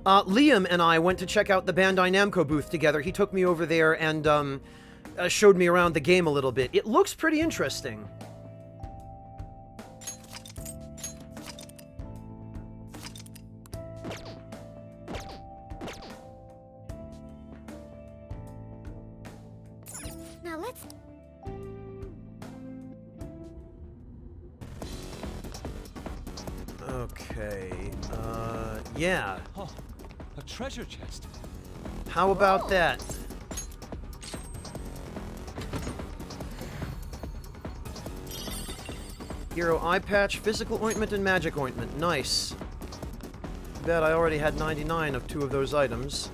Liam and I went to check out the Bandai Namco booth together. He took me over there and showed me around the game a little bit. It looks pretty interesting. Now let's... Okay, yeah. Oh, a treasure chest. How about that? Hero eye patch, physical ointment, and magic ointment. Nice. Bet I already had 99 of 2 of those items.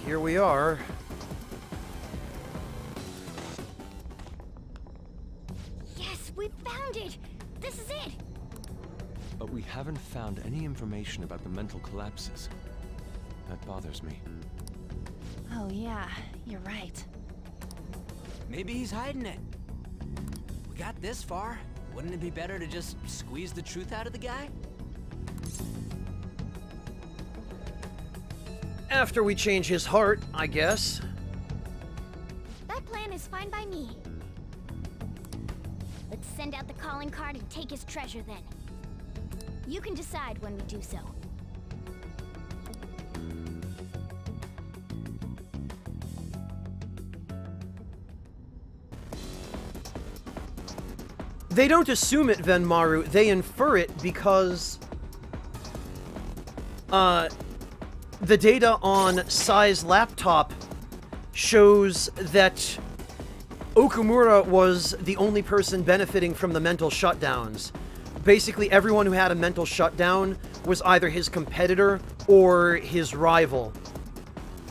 Here we are. Yes, we found it! This is it! But we haven't found any information about the mental collapses. That bothers me. Oh yeah, you're right. Maybe he's hiding it. We got this far. Wouldn't it be better to just squeeze the truth out of the guy? After we change his heart, I guess. That plan is fine by me. Let's send out the calling card and take his treasure then. You can decide when we do so. They don't assume it, Venmaru. They infer it because... the data on Sai's laptop shows that Okumura was the only person benefiting from the mental shutdowns. Basically, everyone who had a mental shutdown was either his competitor or his rival.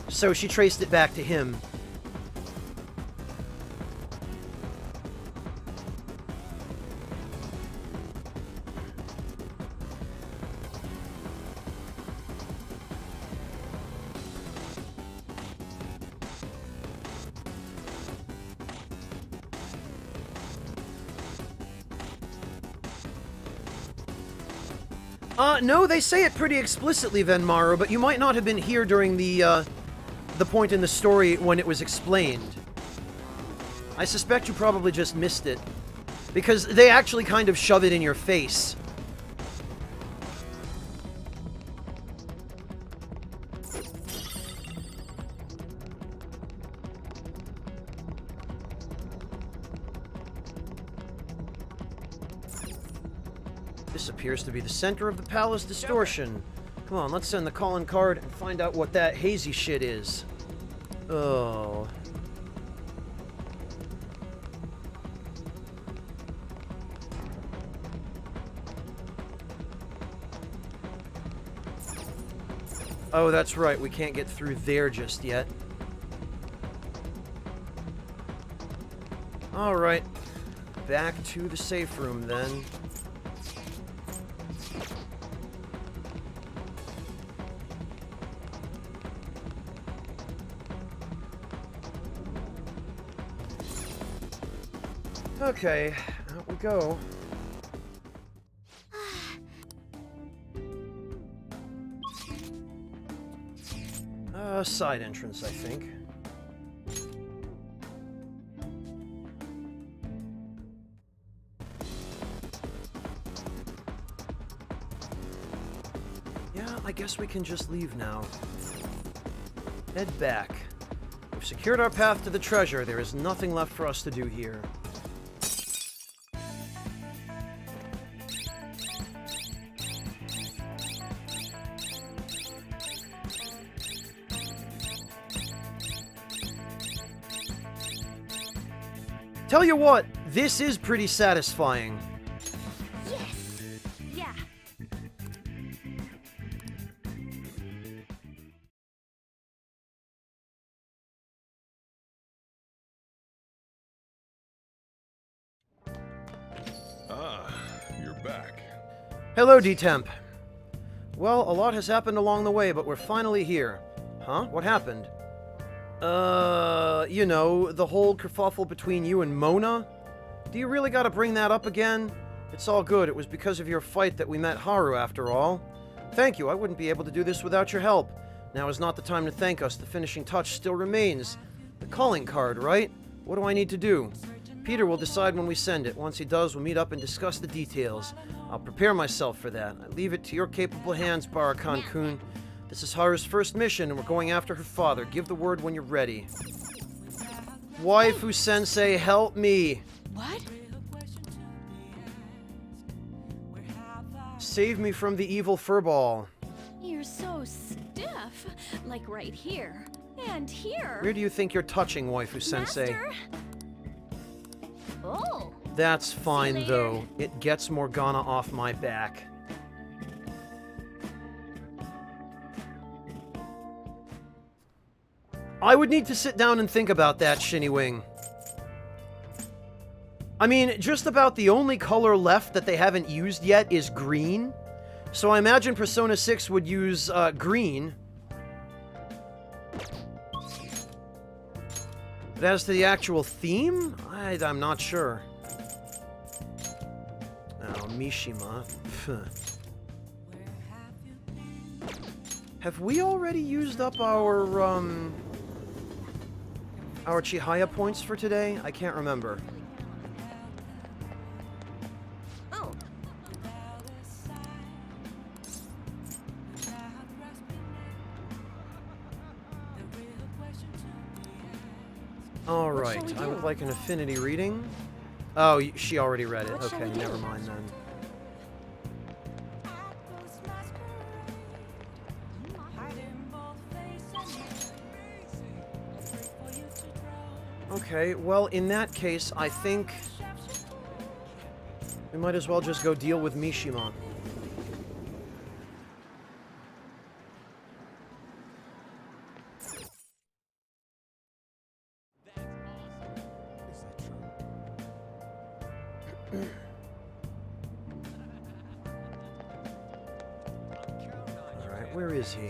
So she traced it back to him. No, they say it pretty explicitly, Venmaru, but you might not have been here during the point in the story when it was explained. I suspect you probably just missed it, because they actually kind of shove it in your face. This appears to be the center of the palace distortion. Come on, let's send the calling card and find out what that hazy shit is. Oh. Oh, that's right. We can't get through there just yet. Alright. Back to the safe room, then. Okay, out we go. Side entrance, I think. Yeah, I guess we can just leave now. Head back. We've secured our path to the treasure. There is nothing left for us to do here. Tell you what, this is pretty satisfying. Yes! Yeah. Ah, you're back. Hello, D-Temp. Well, a lot has happened along the way, but we're finally here. Huh? What happened? You know, the whole kerfuffle between you and Mona? Do you really gotta bring that up again? It's all good. It was because of your fight that we met Haru, after all. Thank you. I wouldn't be able to do this without your help. Now is not the time to thank us. The finishing touch still remains. The calling card, right? What do I need to do? Peter will decide when we send it. Once he does, we'll meet up and discuss the details. I'll prepare myself for that. I leave it to your capable hands, Barakan-kun. This is Haru's first mission, and we're going after her father. Give the word when you're ready. Waifu-sensei, help me! What? Save me from the evil furball. You're so stiff. Like right here. And here. Where do you think you're touching, Waifu-sensei? Master? Oh. That's fine, later. though. It gets Morgana off my back. I would need to sit down and think about that, Shinny-Wing. I mean, just about the only color left that they haven't used yet is green. So I imagine Persona 6 would use green. But as to the actual theme, I'm not sure. Oh, Mishima. Have we already used up our Chihaya points for today? I can't remember. Oh. All shall right, we I would do? like an affinity reading. Oh, she already read it. What shall Okay, we do? never mind then. Okay, well, in that case, I think we might as well just go deal with Mishima. Alright, where is he?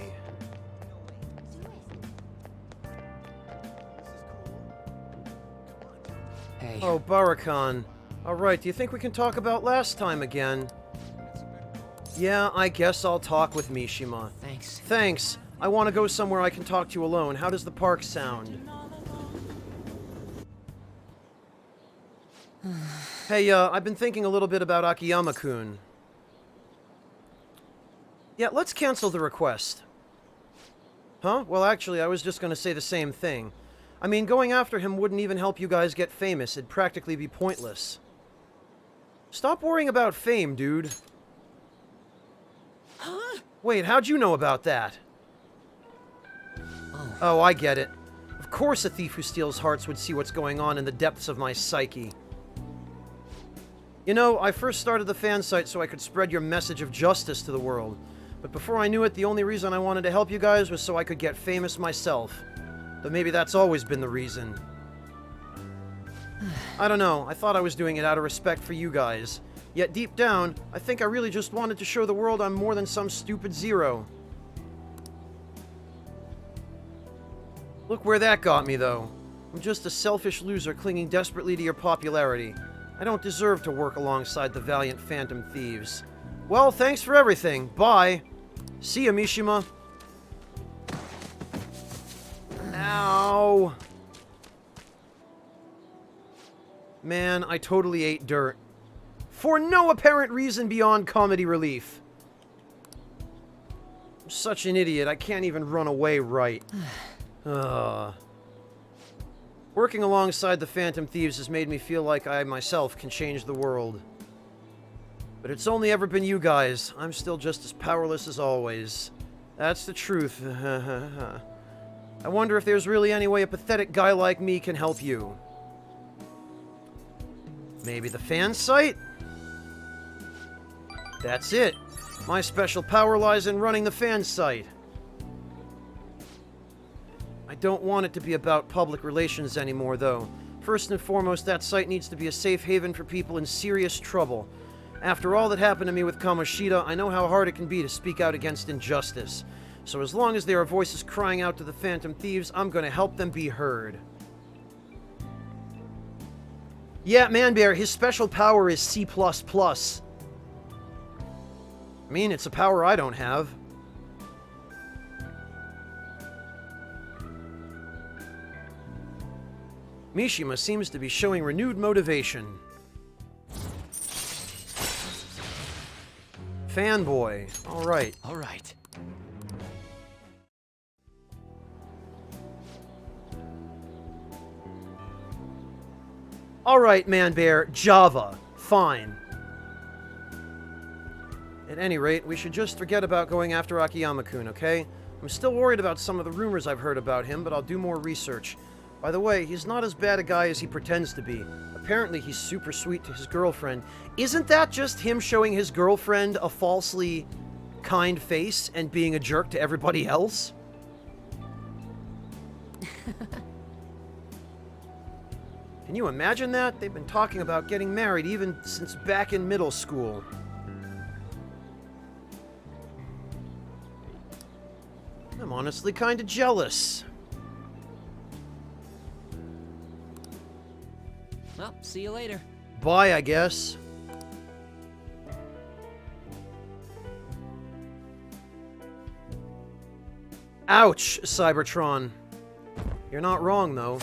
Hey. Oh, Barakan. Alright, do you think we can talk about last time again? Yeah, I guess I'll talk with Mishima. Thanks. Thanks. I want to go somewhere I can talk to you alone. How does the park sound? Hey, I've been thinking a little bit about Akiyama-kun. Yeah, let's cancel the request. Huh? Well, actually, I was just gonna say the same thing. I mean, going after him wouldn't even help you guys get famous. It'd practically be pointless. Stop worrying about fame, dude. Wait, how'd you know about that? Oh, I get it. Of course a thief who steals hearts would see what's going on in the depths of my psyche. You know, I first started the fan site so I could spread your message of justice to the world. But before I knew it, the only reason I wanted to help you guys was so I could get famous myself. Though maybe that's always been the reason. I don't know, I thought I was doing it out of respect for you guys. Yet deep down, I think I really just wanted to show the world I'm more than some stupid zero. Look where that got me, though. I'm just a selfish loser clinging desperately to your popularity. I don't deserve to work alongside the valiant Phantom Thieves. Well, thanks for everything. Bye. See ya, Mishima. Ow. Man, I totally ate dirt. For no apparent reason beyond comedy relief. I'm such an idiot, I can't even run away right. Working alongside the Phantom Thieves has made me feel like I myself can change the world. But it's only ever been you guys. I'm still just as powerless as always. That's the truth. I wonder if there's really any way a pathetic guy like me can help you. Maybe the fan site? That's it. My special power lies in running the fan site. I don't want it to be about public relations anymore, though. First and foremost, that site needs to be a safe haven for people in serious trouble. After all that happened to me with Kamoshida, I know how hard it can be to speak out against injustice. So as long as there are voices crying out to the Phantom Thieves, I'm gonna help them be heard. Yeah, Manbear, his special power is C++. I mean, it's a power I don't have. Mishima seems to be showing renewed motivation. Fanboy. Alright. All right. Alright, Manbear. Java. Fine. At any rate, we should just forget about going after Akiyama-kun, okay? I'm still worried about some of the rumors I've heard about him, but I'll do more research. By the way, he's not as bad a guy as he pretends to be. Apparently, he's super sweet to his girlfriend. Isn't that just him showing his girlfriend a falsely kind face and being a jerk to everybody else? Can you imagine that? They've been talking about getting married even since back in middle school. I'm honestly kinda jealous. Well, see you later. Bye, I guess. Ouch, Cybertron. You're not wrong, though.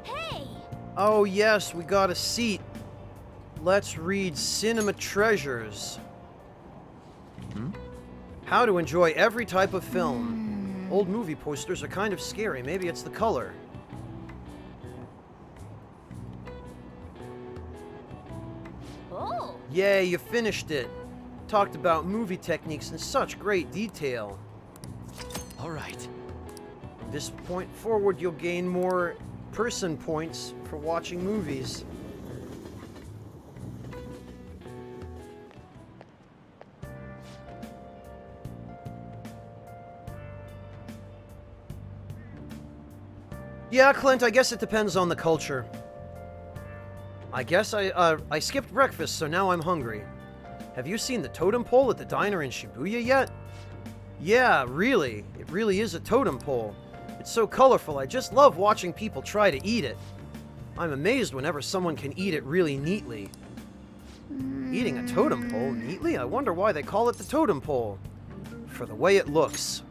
Hey! Oh yes, we got a seat. Let's read Cinema Treasures. How to enjoy every type of film. Old movie posters are kind of scary. Maybe it's the color. Oh! Yay, you finished it. Talked about movie techniques in such great detail. All right. From this point forward, you'll gain more person points for watching movies. Yeah, Clint, I guess it depends on the culture. I guess I skipped breakfast, so now I'm hungry. Have you seen the totem pole at the diner in Shibuya yet? Yeah, really. It really is a totem pole. It's so colorful, I just love watching people try to eat it. I'm amazed whenever someone can eat it really neatly. Eating a totem pole neatly? I wonder why they call it the totem pole. For the way it looks.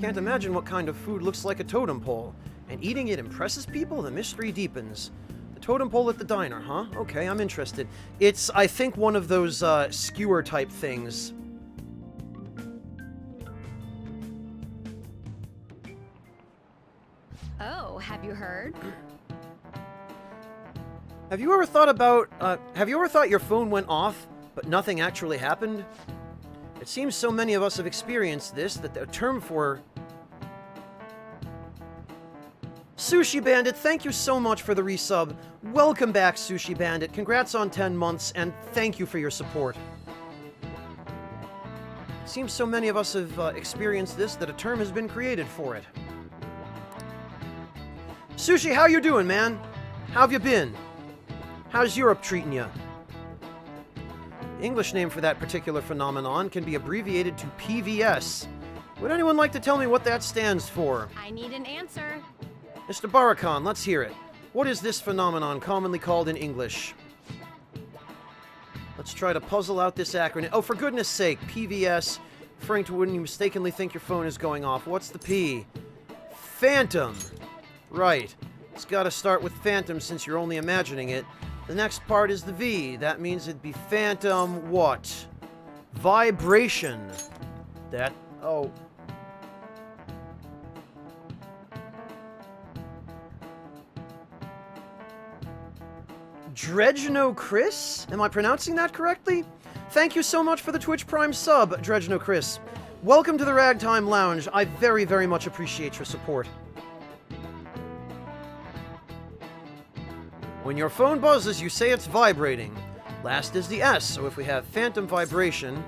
Can't imagine what kind of food looks like a totem pole. And eating it impresses people? The mystery deepens. The totem pole at the diner, huh? Okay, I'm interested. It's, I think, one of those, skewer-type things. Oh, have you heard? Have you ever thought about, have you ever thought your phone went off, but nothing actually happened? It seems so many of us have experienced this that the term for... Sushi Bandit, thank you so much for the resub. Welcome back, Sushi Bandit. Congrats on 10 months, and thank you for your support. It seems so many of us have experienced this that a term has been created for it. Sushi, how you doing, man? How have you been? How's Europe treating you? The English name for that particular phenomenon can be abbreviated to PVS. Would anyone like to tell me what that stands for? I need an answer. Mr. Barakan, let's hear it. What is this phenomenon commonly called in English? Let's try to puzzle out this acronym. Oh, for goodness sake, PVS, referring to when you mistakenly think your phone is going off. What's the P? Phantom. Right. It's got to start with phantom since you're only imagining it. The next part is the V. That means it'd be phantom what? Vibration. That... oh... Dredgeno Chris? Am I pronouncing that correctly? Thank you so much for the Twitch Prime sub, Dredgeno Chris. Welcome to the Ragtime Lounge. I very, very much appreciate your support. When your phone buzzes, you say it's vibrating. Last is the S, so if we have phantom vibration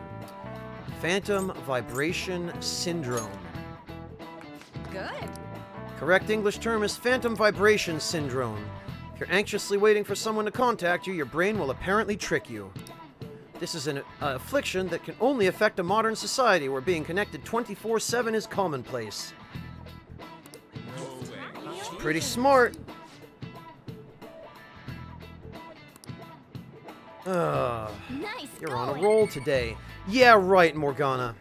syndrome. Good. Correct English term is phantom vibration syndrome. If you're anxiously waiting for someone to contact you, your brain will apparently trick you. This is an affliction that can only affect a modern society where being connected 24/7 is commonplace. Pretty smart. Nice. You're on a going. roll today. Yeah, right, Morgana.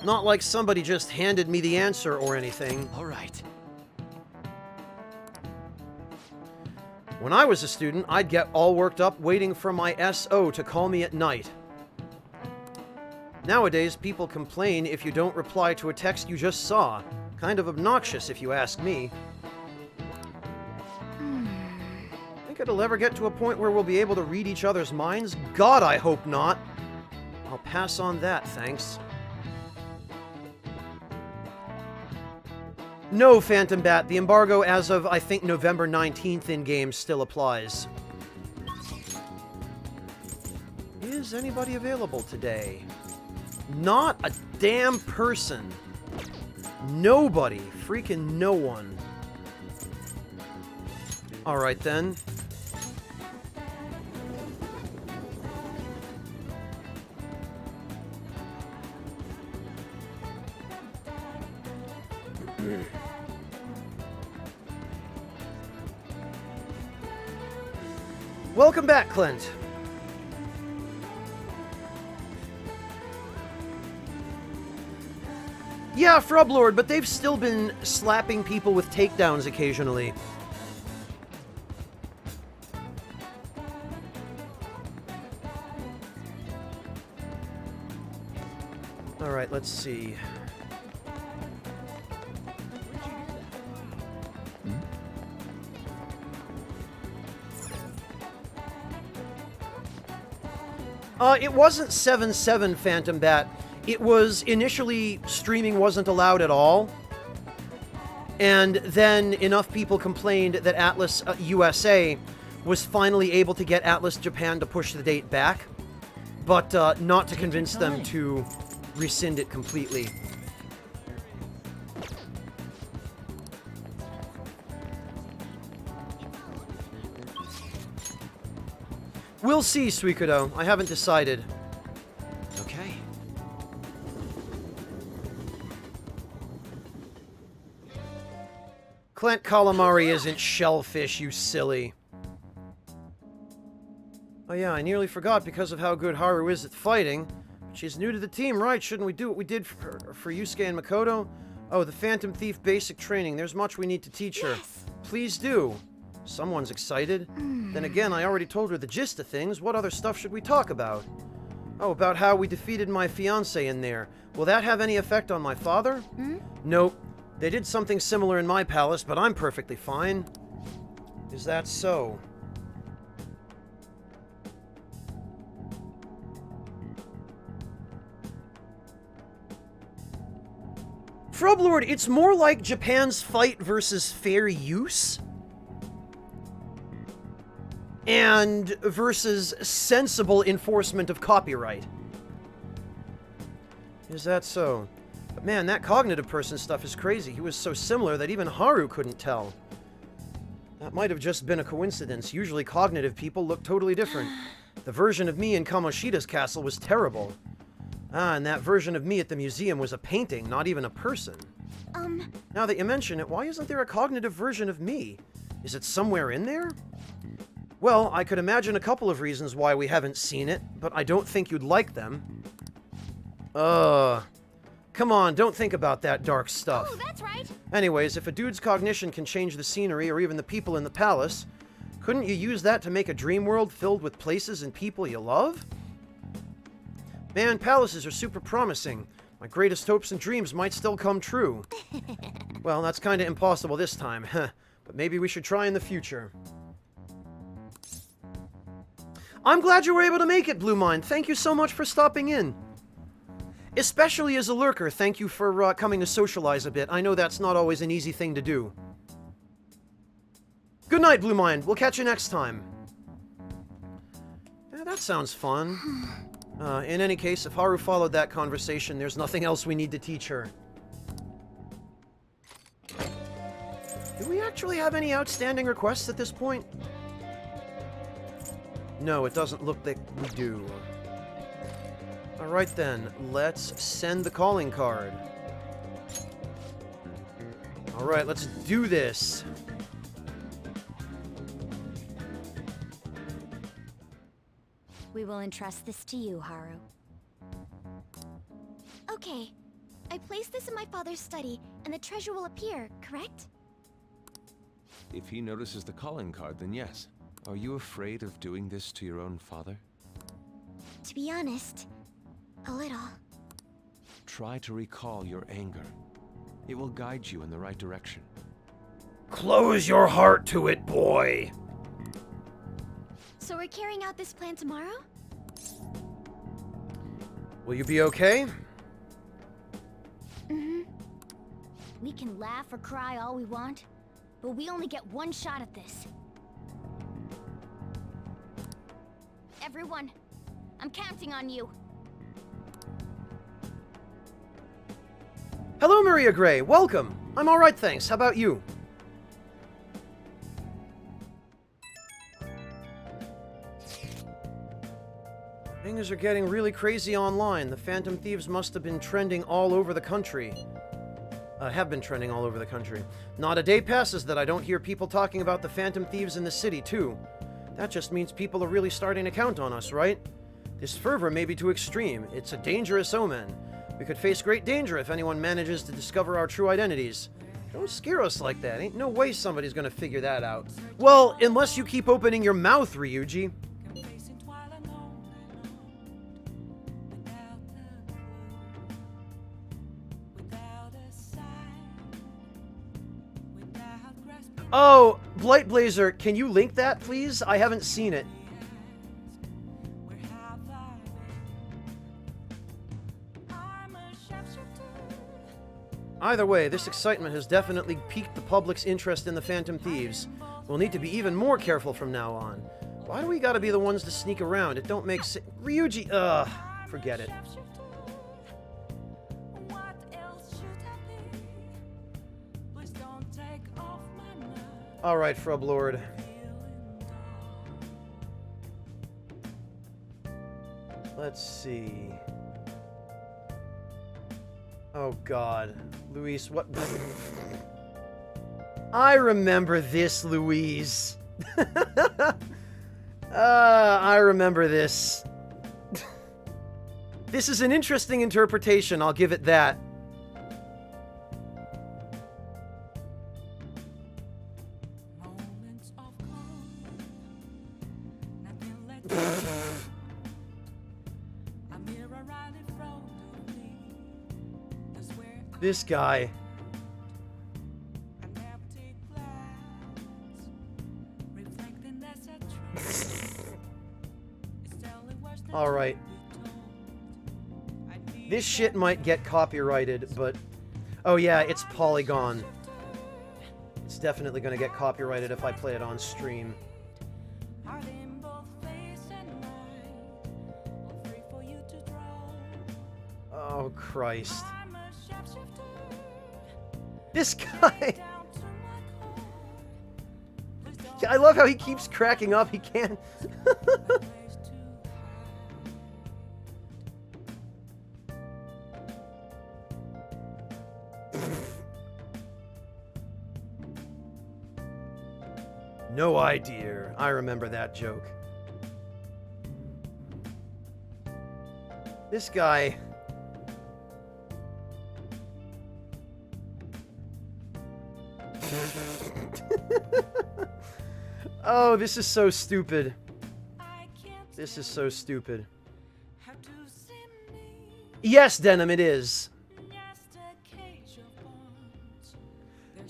Not like somebody just handed me the answer or anything. All right. When I was a student, I'd get all worked up waiting for my SO to call me at night. Nowadays, people complain if you don't reply to a text you just saw. Kind of obnoxious, if you ask me. Think it'll ever get to a point where we'll be able to read each other's minds? God, I hope not. I'll pass on that, thanks. No, Phantom Bat. The embargo as of, I think, November 19th in-game still applies. Is anybody available today? Not a damn person. Nobody. Freaking no one. Alright then. Welcome back, Clint. Yeah, Frublord, but they've still been slapping people with takedowns occasionally. Alright, let's see. It wasn't 7/7 Phantom Bat. It was initially streaming wasn't allowed at all. And then enough people complained that Atlas USA was finally able to get Atlas Japan to push the date back, but not to convince them to rescind it completely. We'll see, Suikodo. I haven't decided. Okay. Clint Calamari isn't shellfish, you silly. Oh yeah, I nearly forgot because of how good Haru is at fighting. She's new to the team, right? Shouldn't we do what we did for Yusuke and Makoto? Oh, the Phantom Thief basic training. There's much we need to teach her. Please do. Someone's excited. Then again, I already told her the gist of things. What other stuff should we talk about? Oh, about how we defeated my fiancé in there. Will that have any effect on my father? Nope. They did something similar in my palace, but I'm perfectly fine. Is that so? Frublord, it's more like Japan's fight versus fair use. And versus sensible enforcement of copyright. Is that so? But man, that cognitive person stuff is crazy. He was so similar that even Haru couldn't tell. That might have just been a coincidence. Usually cognitive people look totally different. The version of me in Kamoshida's castle was terrible. Ah, and that version of me at the museum was a painting, not even a person. Now that you mention it, why isn't there a cognitive version of me? Is it somewhere in there? Well, I could imagine a couple of reasons why we haven't seen it, but I don't think you'd like them. Come on, don't think about that dark stuff. Oh, that's right. Anyways, if a dude's cognition can change the scenery or even the people in the palace, couldn't you use that to make a dream world filled with places and people you love? Man, palaces are super promising. My greatest hopes and dreams might still come true. Well, that's kinda impossible this time, but maybe we should try in the future. I'm glad you were able to make it, Blue Mind. Thank you so much for stopping in. Especially as a lurker, thank you for coming to socialize a bit. I know that's not always an easy thing to do. Good night, Blue Mind. We'll catch you next time. Yeah, that sounds fun. In any case, if Haru followed that conversation, there's nothing else we need to teach her. Do we actually have any outstanding requests at this point? No, it doesn't look like we do. Alright then, let's send the calling card. Alright, let's do this. We will entrust this to you, Haru. Okay. I placed this in my father's study, and the treasure will appear, correct? If he notices the calling card, then yes. Are you afraid of doing this to your own father? To be honest, a little. Try to recall your anger. It will guide you in the right direction. Close your heart to it, boy! So we're carrying out this plan tomorrow? Will you be okay? Mm-hmm. We can laugh or cry all we want, but we only get one shot at this. Everyone, I'm counting on you. Hello, Maria Gray. Welcome. I'm alright, thanks. How about you? Things are getting really crazy online. The Phantom Thieves must have been trending all over the country. Have been trending all over the country. Not a day passes that I don't hear people talking about the Phantom Thieves in the city, too. That just means people are really starting to count on us, right? This fervor may be too extreme. It's a dangerous omen. We could face great danger if anyone manages to discover our true identities. Don't scare us like that. Ain't no way somebody's gonna figure that out. Well, unless you keep opening your mouth, Ryuji. Oh, Blightblazer, can you link that, please? I haven't seen it. Either way, this excitement has definitely piqued the public's interest in the Phantom Thieves. We'll need to be even more careful from now on. Why do we gotta be the ones to sneak around? It don't make sense. Ryuji, forget it. Alright, Frublord. Let's see. Oh god. Luis, what? I remember this, Louise. I remember this. This is an interesting interpretation, I'll give it that. This guy. Alright. This shit might get copyrighted, but... Oh yeah, it's Polygon. It's definitely gonna get copyrighted if I play it on stream. Oh, Christ. This guy... I love how he keeps cracking up. He can't... No idea. I remember that joke. This guy... Oh, this is so stupid. This is so stupid. Yes, Denim, it is.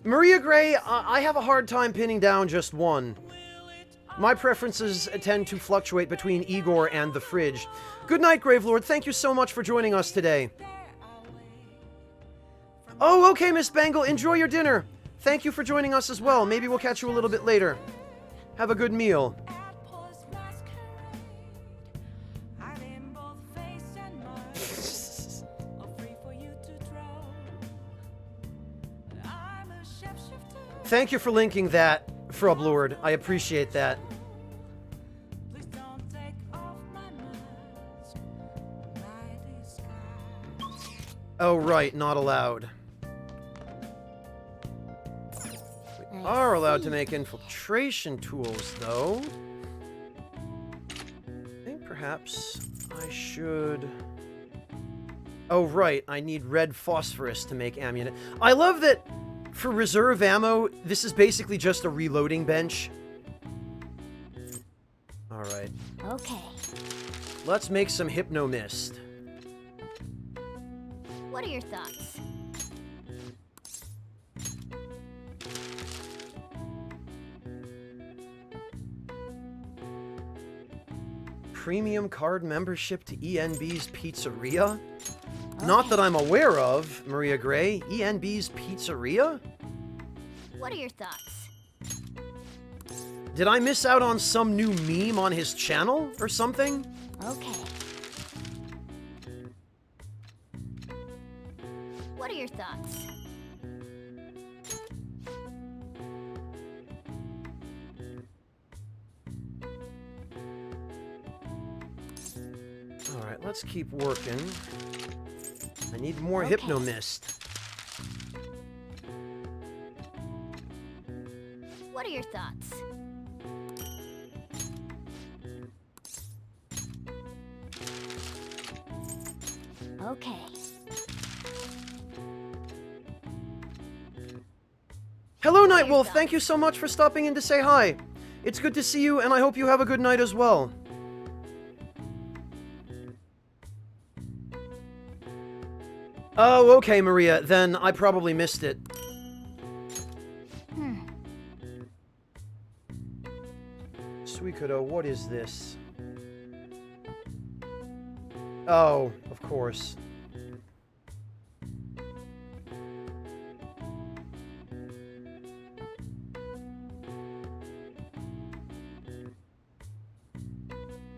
Maria Gray, I have a hard time pinning down just one. My preferences tend to fluctuate between Igor and the fridge. Good night, Gravelord. Thank you so much for joining us today. Oh, okay, Miss Bangle. Enjoy your dinner. Thank you for joining us as well. Maybe we'll catch you a little bit later. Have a good meal. Thank you for linking that, Frublord. I appreciate that. Oh, right, not allowed. We are allowed to make infiltration tools, though. I think perhaps I should... Oh, right, I need red phosphorus to make ammunition. I love that for reserve ammo, this is basically just a reloading bench. Alright. Okay. Let's make some Hypnomist. What are your thoughts? Premium card membership to ENB's Pizzeria? Not that I'm aware of, Maria Gray. ENB's Pizzeria? What are your thoughts? Did I miss out on some new meme on his channel or something? Okay. What are your thoughts? Alright, let's keep working. I need more Okay. Hypnomist. What are your thoughts? Okay. Hello, What are your Nightwolf! thoughts? Thank you so much for stopping in to say hi. It's good to see you, and I hope you have a good night as well. Oh, okay, Maria. Then I probably missed it. Suikodo, what is this? Oh, of course.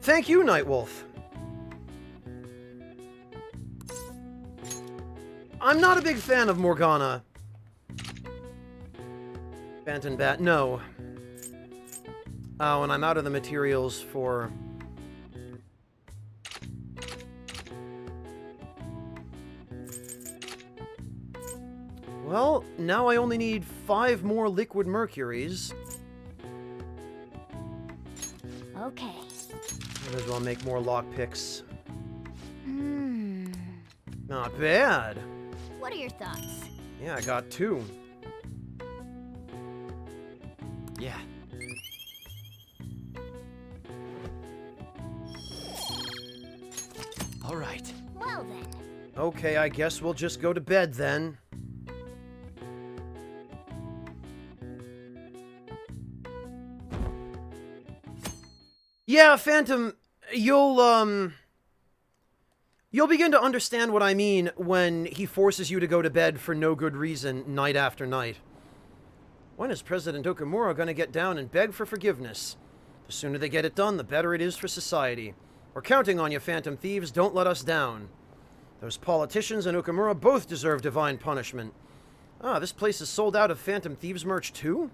Thank you, Nightwolf. I'm not a big fan of Morgana. Phantom Bat, no. Oh, and I'm out of the materials for... Well, now I only need 5 more liquid mercuries. Okay. Might as well make more lockpicks. Hmm. Not bad. What are your thoughts? Yeah, I got 2. Yeah. All right. Well then. Okay, I guess we'll just go to bed then. Yeah, Phantom, you'll, You'll begin to understand what I mean when he forces you to go to bed for no good reason night after night. When is President Okamura going to get down and beg for forgiveness? The sooner they get it done, the better it is for society. We're counting on you, Phantom Thieves. Don't let us down. Those politicians and Okamura both deserve divine punishment. Ah, this place is sold out of Phantom Thieves merch too?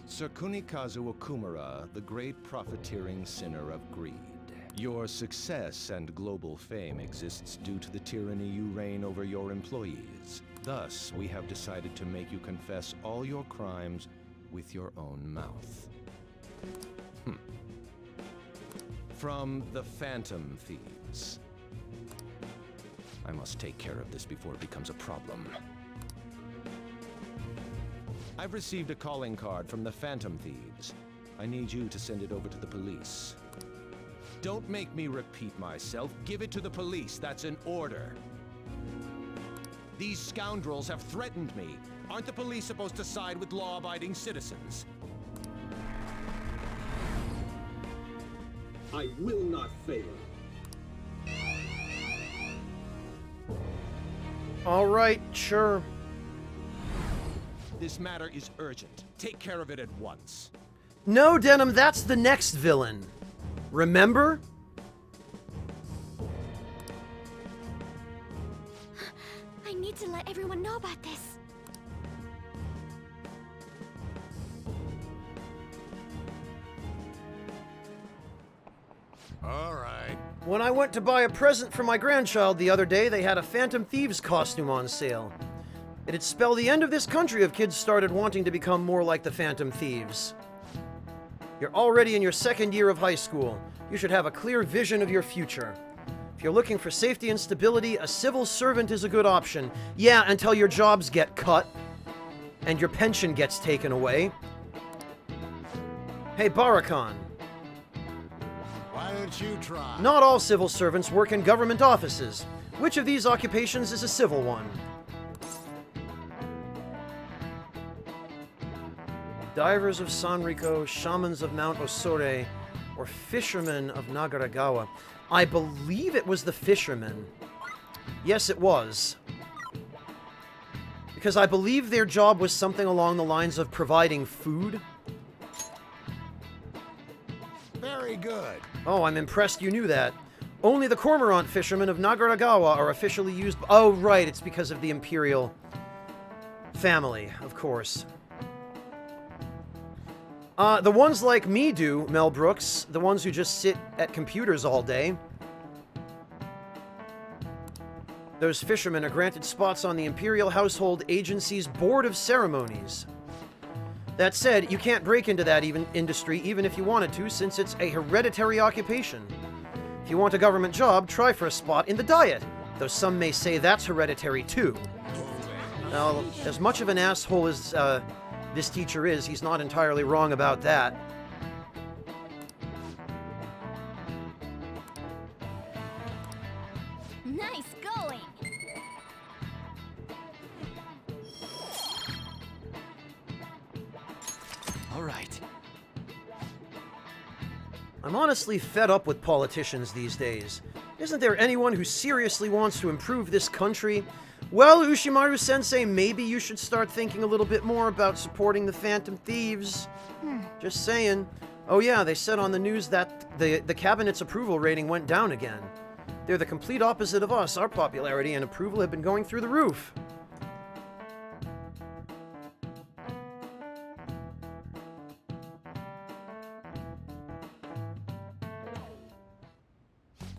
Sir Kunikazu Okumura, the great profiteering sinner of greed. Your success and global fame exists due to the tyranny you reign over your employees. Thus, we have decided to make you confess all your crimes with your own mouth. From the Phantom Thieves. I must take care of this before it becomes a problem. I've received a calling card from the Phantom Thieves. I need you to send it over to the police. Don't make me repeat myself. Give it to the police. That's an order. These scoundrels have threatened me. Aren't the police supposed to side with law-abiding citizens? I will not fail. All right, sure. This matter is urgent. Take care of it at once. No, Denim, that's the next villain. Remember? I need to let everyone know about this. All right. When I went to buy a present for my grandchild the other day, they had a Phantom Thieves costume on sale. It'd spell the end of this country if kids started wanting to become more like the Phantom Thieves. You're already in your second year of high school. You should have a clear vision of your future. If you're looking for safety and stability, a civil servant is a good option. Yeah, until your jobs get cut and your pension gets taken away. Hey, Barakan. Why don't you try? Not all civil servants work in government offices. Which of these occupations is a civil one? Divers of Sanriko, shamans of Mount Osore, or fishermen of Nagaragawa. I believe it was the fishermen. Yes, it was. Because I believe their job was something along the lines of providing food. Very good. Oh, I'm impressed you knew that. Only the Cormorant fishermen of Nagaragawa are officially used... Oh, right, it's because of the Imperial family, of course. The ones like me do, Mel Brooks. The ones who just sit at computers all day. Those fishermen are granted spots on the Imperial Household Agency's Board of Ceremonies. That said, you can't break into that industry even if you wanted to, since it's a hereditary occupation. If you want a government job, try for a spot in the Diet, though some may say that's hereditary too. Now, as much of an asshole as this teacher is, he's not entirely wrong about that. Nice going. All right. I'm honestly fed up with politicians these days. Isn't there anyone who seriously wants to improve this country? Well, Ushimaru-sensei, maybe you should start thinking a little bit more about supporting the Phantom Thieves. Just saying. Oh yeah, they said on the news that the cabinet's approval rating went down again. They're the complete opposite of us. Our popularity and approval have been going through the roof.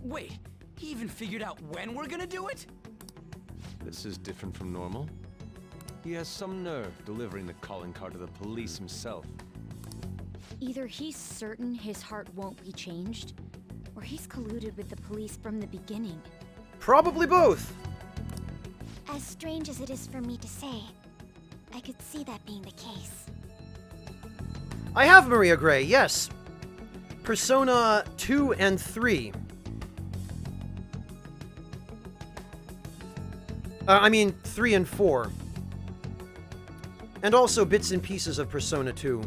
Wait, he even figured out when we're gonna do it? This is different from normal. He has some nerve delivering the calling card to the police himself. Either he's certain his heart won't be changed, or he's colluded with the police from the beginning. Probably both. As strange as it is for me to say, I could see that being the case. I have Maria Gray, yes. Persona 2 and 3. I mean, 3 and 4. And also bits and pieces of Persona 2.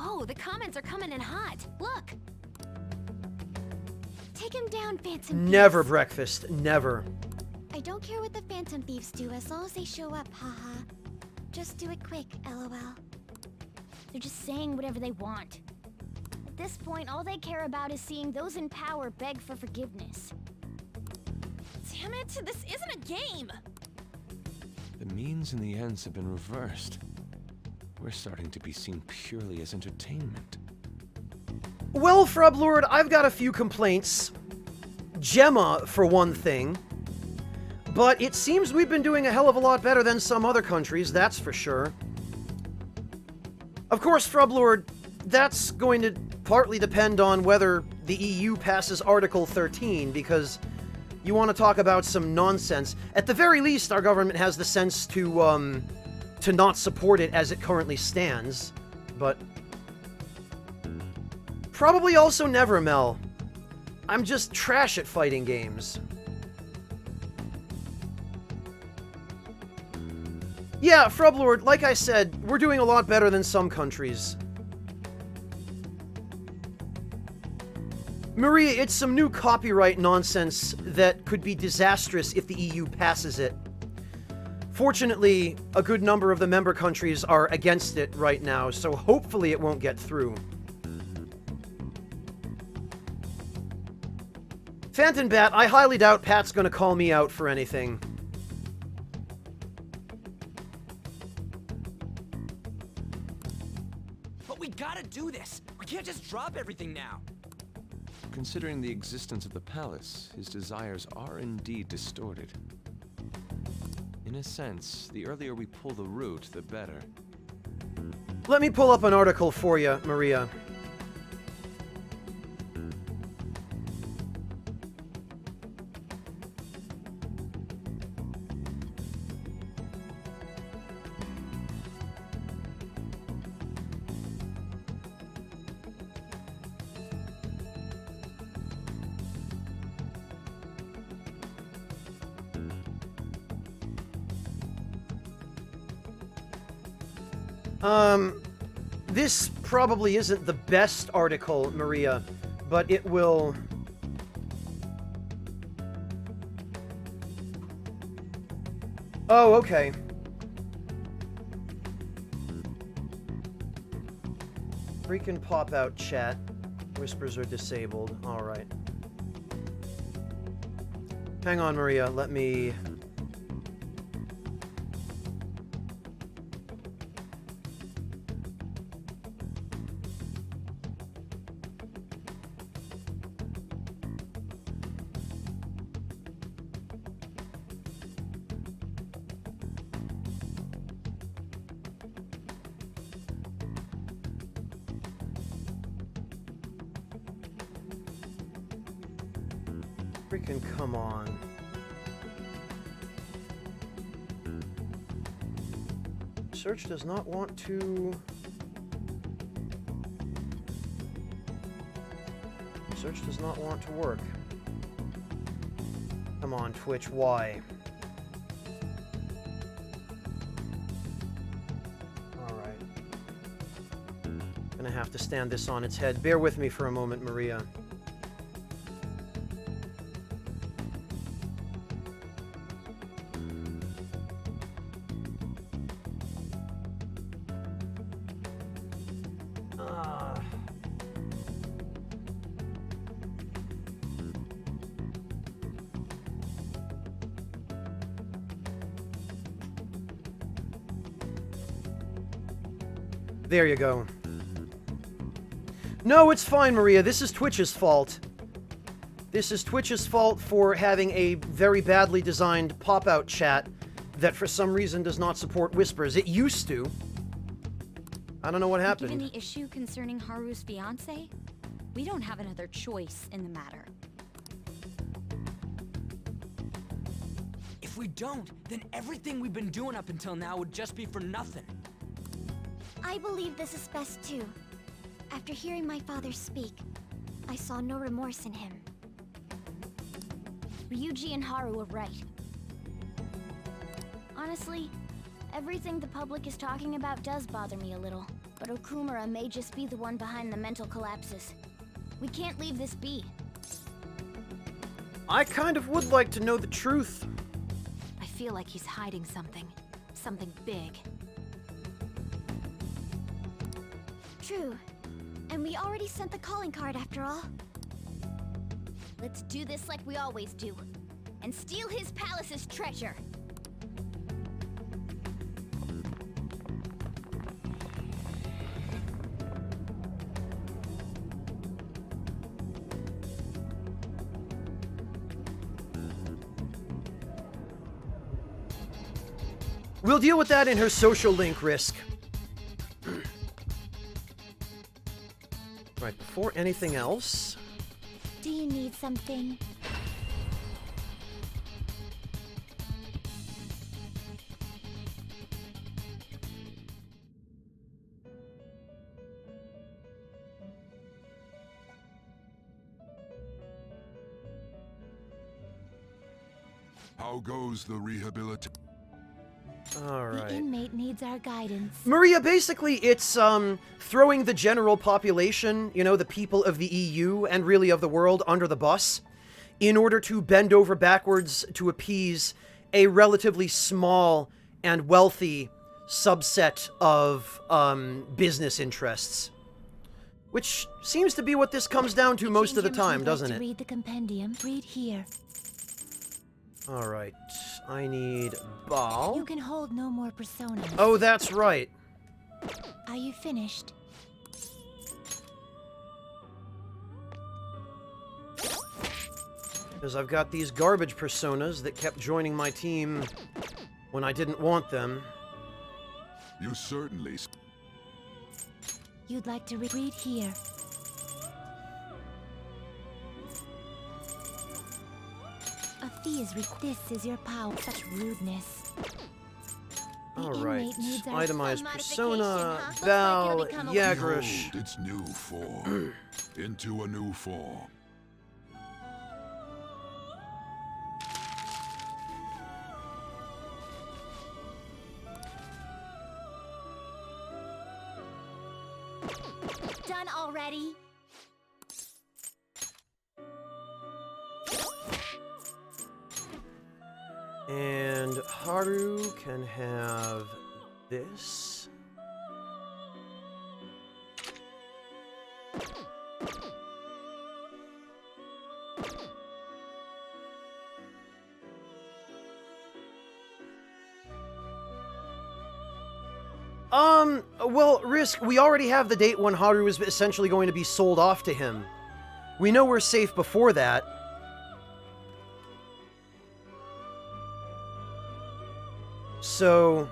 Whoa, the comments are coming in hot. Look. Take him down, Phantom Thieves. Never breakfast. Never. I don't care what the Phantom Thieves do as long as they show up, haha. Just do it quick, lol. They're just saying whatever they want. At this point, all they care about is seeing those in power beg for forgiveness. Damn it, this isn't a game! The means and the ends have been reversed. We're starting to be seen purely as entertainment. Well, Frublord, I've got a few complaints. Gemma, for one thing. But it seems we've been doing a hell of a lot better than some other countries, that's for sure. Of course, Frublord, that's going to partly depend on whether the EU passes Article 13, because you want to talk about some nonsense. At the very least, our government has the sense to not support it as it currently stands, but probably also never, Mel. I'm just trash at fighting games. Yeah, Frublord, like I said, we're doing a lot better than some countries. Maria, it's some new copyright nonsense that could be disastrous if the EU passes it. Fortunately, a good number of the member countries are against it right now, so hopefully it won't get through. Phantom Bat, I highly doubt Pat's gonna call me out for anything. But we gotta do this. We can't just drop everything now. Considering the existence of the palace, his desires are indeed distorted. In a sense, the earlier we pull the root, the better. Let me pull up an article for you, Maria. This probably isn't the best article, Maria, but it will... Oh, okay. Freaking pop-out chat. Whispers are disabled. Alright. Hang on, Maria. Let me... Freaking come on. Search does not want to... Search does not want to work. Come on, Twitch, why? Alright. Gonna have to stand this on its head. Bear with me for a moment, Maria. There you go. No, it's fine, Maria. This is Twitch's fault. This is Twitch's fault for having a very badly designed pop-out chat that for some reason does not support whispers. It used to. I don't know what happened. Given the issue concerning Haru's fiancé, we don't have another choice in the matter. If we don't, then everything we've been doing up until now would just be for nothing. I believe this is best too. After hearing my father speak, I saw no remorse in him. Ryuji and Haru were right. Honestly, Everything the public is talking about does bother me a little, but Okumura may just be the one behind the mental collapses. We can't leave this be. I kind of would like to know the truth. I feel like he's hiding something. Something big. True. And we already sent the calling card after all. Let's do this like we always do. And steal his palace's treasure. We'll deal with that in her social link, Risk. Right, before anything else... Do you need something? How goes the rehabilitation? All right. The inmate needs our guidance. Maria, basically, it's throwing the general population, you know, the people of the EU and really of the world under the bus in order to bend over backwards to appease a relatively small and wealthy subset of business interests. Which seems to be what this comes down to most of the time, doesn't it? Read the compendium. Read here. All right. I need Baal. You can hold no more personas. Oh, that's right. Are you finished? Because I've got these garbage personas that kept joining my team when I didn't want them. You certainly... You'd like to read here. A fee is this is your power. Such rudeness. Alright. inmate needs our Itemized modification, persona, huh? Looks like Val, he'll become a Yagrush. Behold its new form. Into a new form. Done already? And Haru can have this. Well, Risk, we already have the date when Haru is essentially going to be sold off to him. We know we're safe before that. So...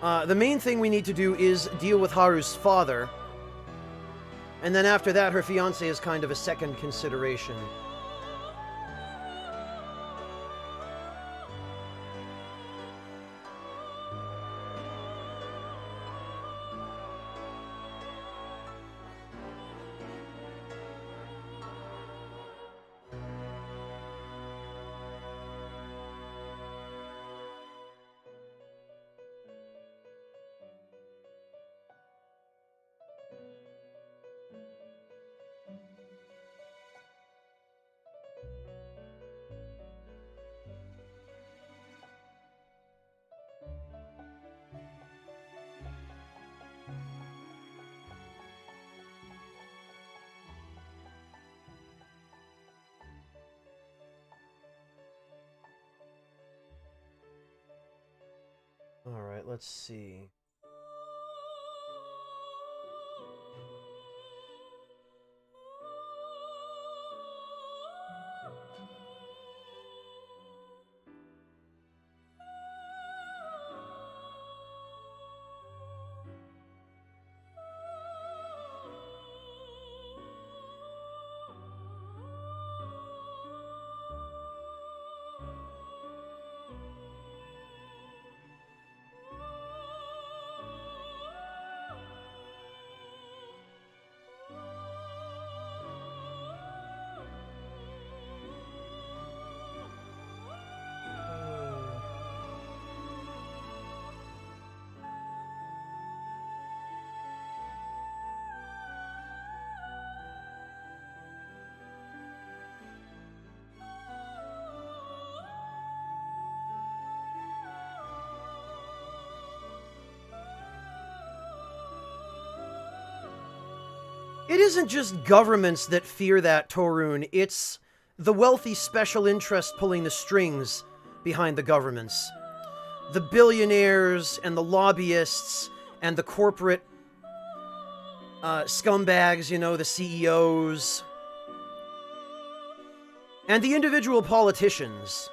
the main thing we need to do is deal with Haru's father. And then after that, her fiancé is kind of a second consideration. Alright, let's see. It isn't just governments that fear that, Torun. It's the wealthy special interest pulling the strings behind the governments. The billionaires and the lobbyists and the corporate scumbags, you know, the CEOs. And the individual politicians.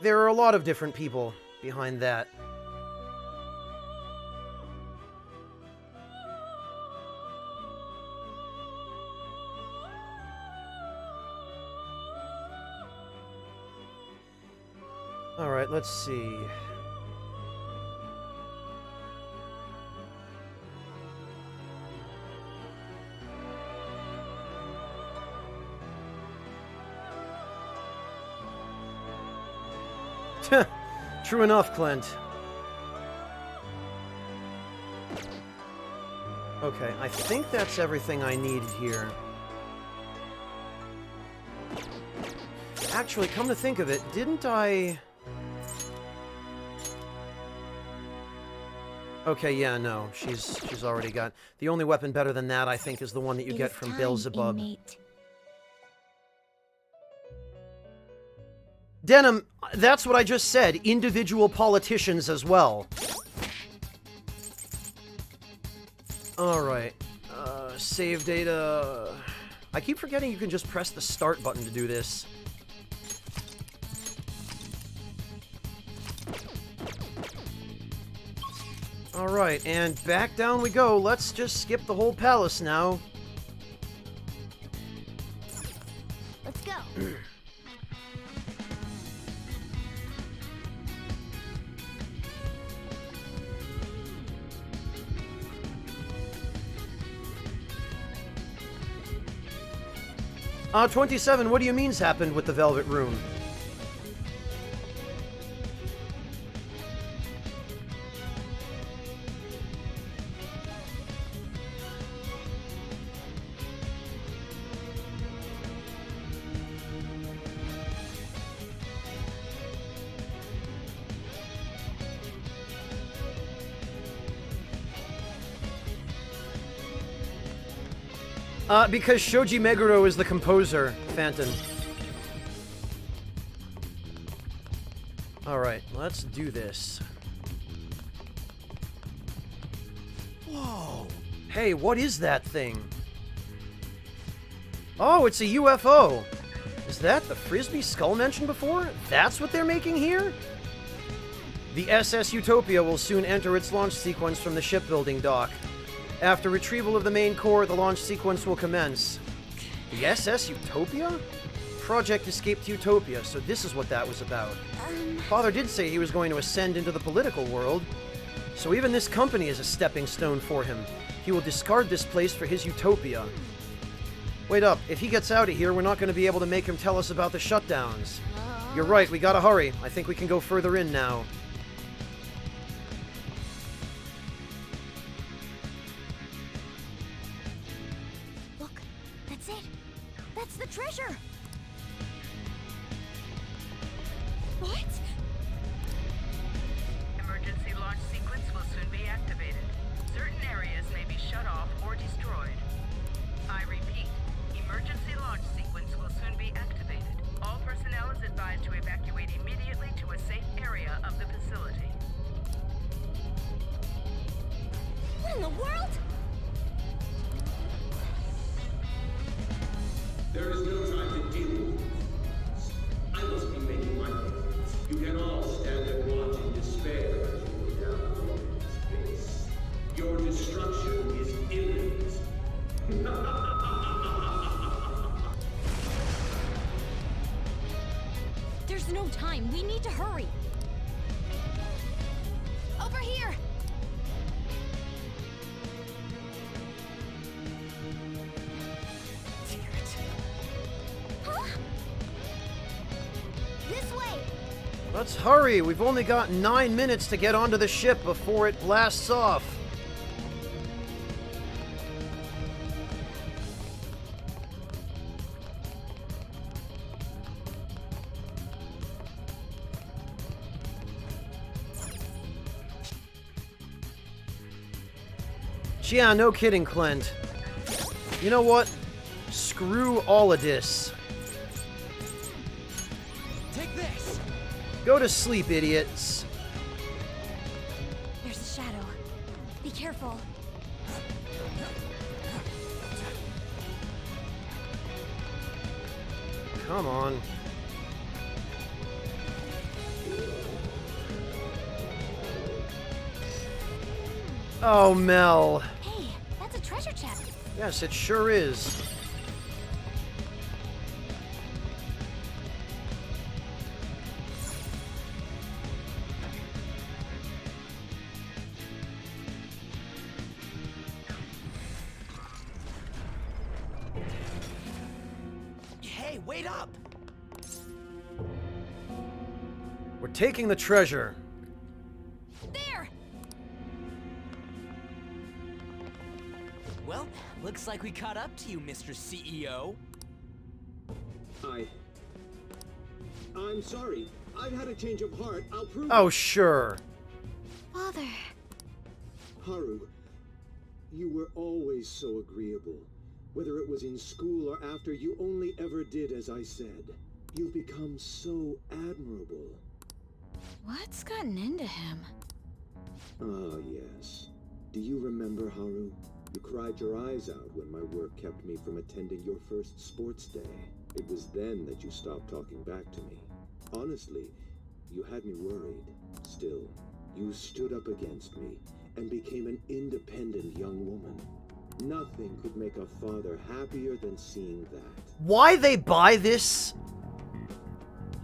There are a lot of different people behind that. Alright, let's see. True enough, Clint. Okay, I think that's everything I need here. Actually, come to think of it, didn't I... Okay, yeah, no, she's already got... The only weapon better than that, I think, is the one that you get from Beelzebub. Denim, that's what I just said. Individual politicians as well. Alright. Save data... I keep forgetting you can just press the start button to do this. Alright, and back down we go. Let's just skip the whole palace now. Let's go. 27, what do you mean's happened with the Velvet Room? Because Shoji Meguro is the composer, Phantom. Alright, let's do this. Whoa! Hey, what is that thing? Oh, it's a UFO! Is that the Frisbee skull mentioned before? That's what they're making here? The SS Utopia will soon enter its launch sequence from the shipbuilding dock. After retrieval of the main core, the launch sequence will commence. The SS Utopia? Project Escape to Utopia, so this is what that was about. Father did say he was going to ascend into the political world, so even this company is a stepping stone for him. He will discard this place for his utopia. Wait up, if he gets out of here, we're not going to be able to make him tell us about the shutdowns. You're right, we gotta hurry. I think we can go further in now. Treasure! What? Emergency launch sequence will soon be activated. Certain areas may be shut off or destroyed. I repeat, emergency launch sequence will soon be activated. All personnel is advised to evacuate immediately to a safe area of the facility. What in the world? There is no time to deal with this. I must be making my point. You can all stand and watch in despair as you go down in space. Your destruction is imminent. There's no time. We need to hurry. Over here! Let's hurry! We've only got 9 minutes to get onto the ship before it blasts off. Yeah, no kidding, Clint. You know what? Screw all of this. Take this! Go to sleep, idiots. There's a shadow. Be careful. Come on. Oh, Mel. Hey, that's a treasure chest. Yes, it sure is. Hey, wait up! We're taking the treasure. There! Well, looks like we caught up to you, Mr. CEO. I'm sorry. I've had a change of heart. I'll prove Oh, sure. Father. Haru, you were always so agreeable. Whether it was in school or after, you only ever did as I said. You've become so admirable. What's gotten into him? Ah, yes. Do you remember, Haru? You cried your eyes out when my work kept me from attending your first sports day. It was then that you stopped talking back to me. Honestly, you had me worried. Still, you stood up against me and became an independent young woman. Nothing could make a father happier than seeing that. Why they buy this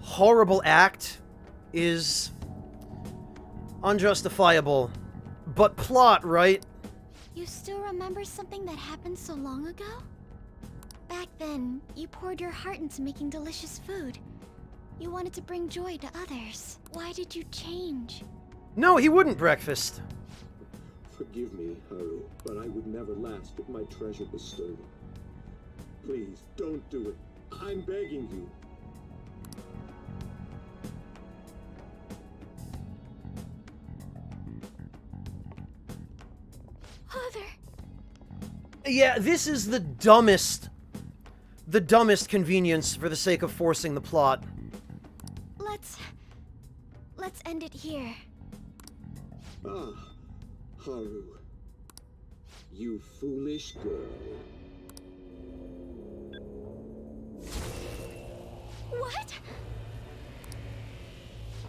horrible act is unjustifiable. But plot, right? You still remember something that happened so long ago? Back then, you poured your heart into making delicious food. You wanted to bring joy to others. Why did you change? No, he wouldn't breakfast. Forgive me, Haru, but I would never last if my treasure was stolen. Please, don't do it. I'm begging you. Father! Yeah, this is the dumbest convenience for the sake of forcing the plot. Let's end it here. Ah, Haru. You foolish girl. What?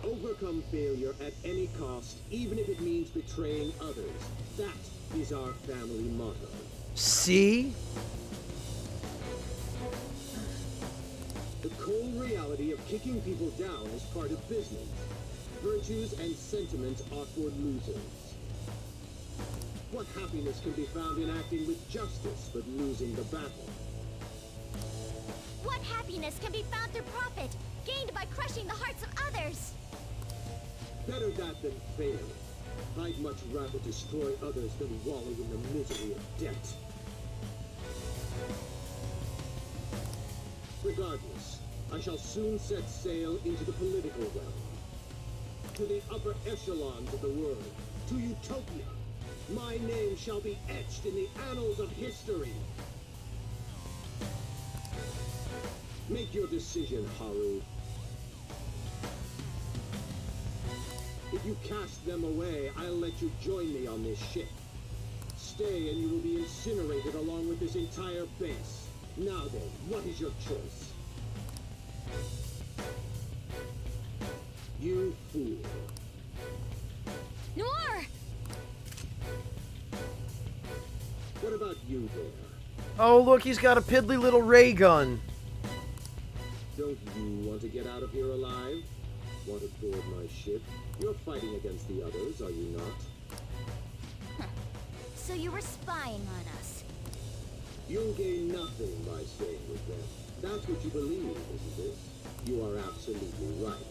Overcome failure at any cost, even if it means betraying others. That is our family motto. See? The cold reality of kicking people down is part of business. Virtues and sentiments are for losers. What happiness can be found in acting with justice but losing the battle? What happiness can be found through profit, gained by crushing the hearts of others? Better that than fail. I'd much rather destroy others than wallow in the misery of debt. Regardless, I shall soon set sail into the political realm. To the upper echelons of the world. To Utopia. My name shall be etched in the annals of history. Make your decision, Haru. If you cast them away, I'll let you join me on this ship. Stay and you will be incinerated along with this entire base. Now then, what is your choice? You fool. Noir! What about you there? Oh, look, he's got a piddly little ray gun. Don't you want to get out of here alive? Want to board my ship? You're fighting against the others, are you not? So you were spying on us. You'll gain nothing by staying with them. That's what you believe, isn't it? You are absolutely right.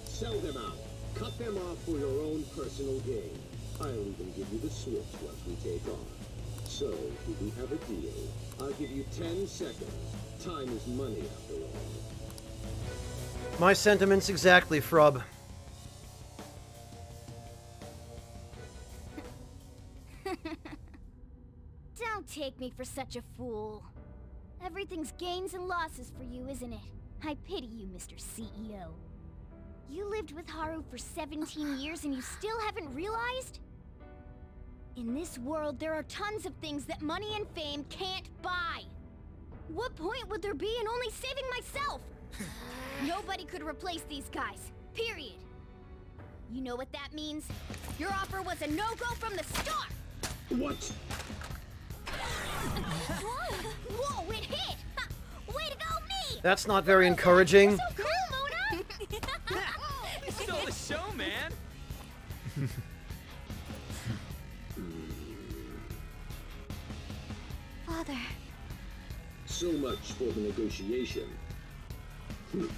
Sell them out. Cut them off for your own personal gain. I'll even give you the switch once we take off. So, do we have a deal? I'll give you 10 seconds. Time is money, after all. My sentiments exactly, Frub. Don't take me for such a fool. Everything's gains and losses for you, isn't it? I pity you, Mr. CEO. You lived with Haru for 17 years and you still haven't realized? In this world, there are tons of things that money and fame can't buy. What point would there be in only saving myself? Nobody could replace these guys, period. You know what that means? Your offer was a no-go from the start! What? Whoa, it hit! Ha, way to go, me! That's not very encouraging. So cool, Mona! Stole the show, man. Father. So much for the negotiation. You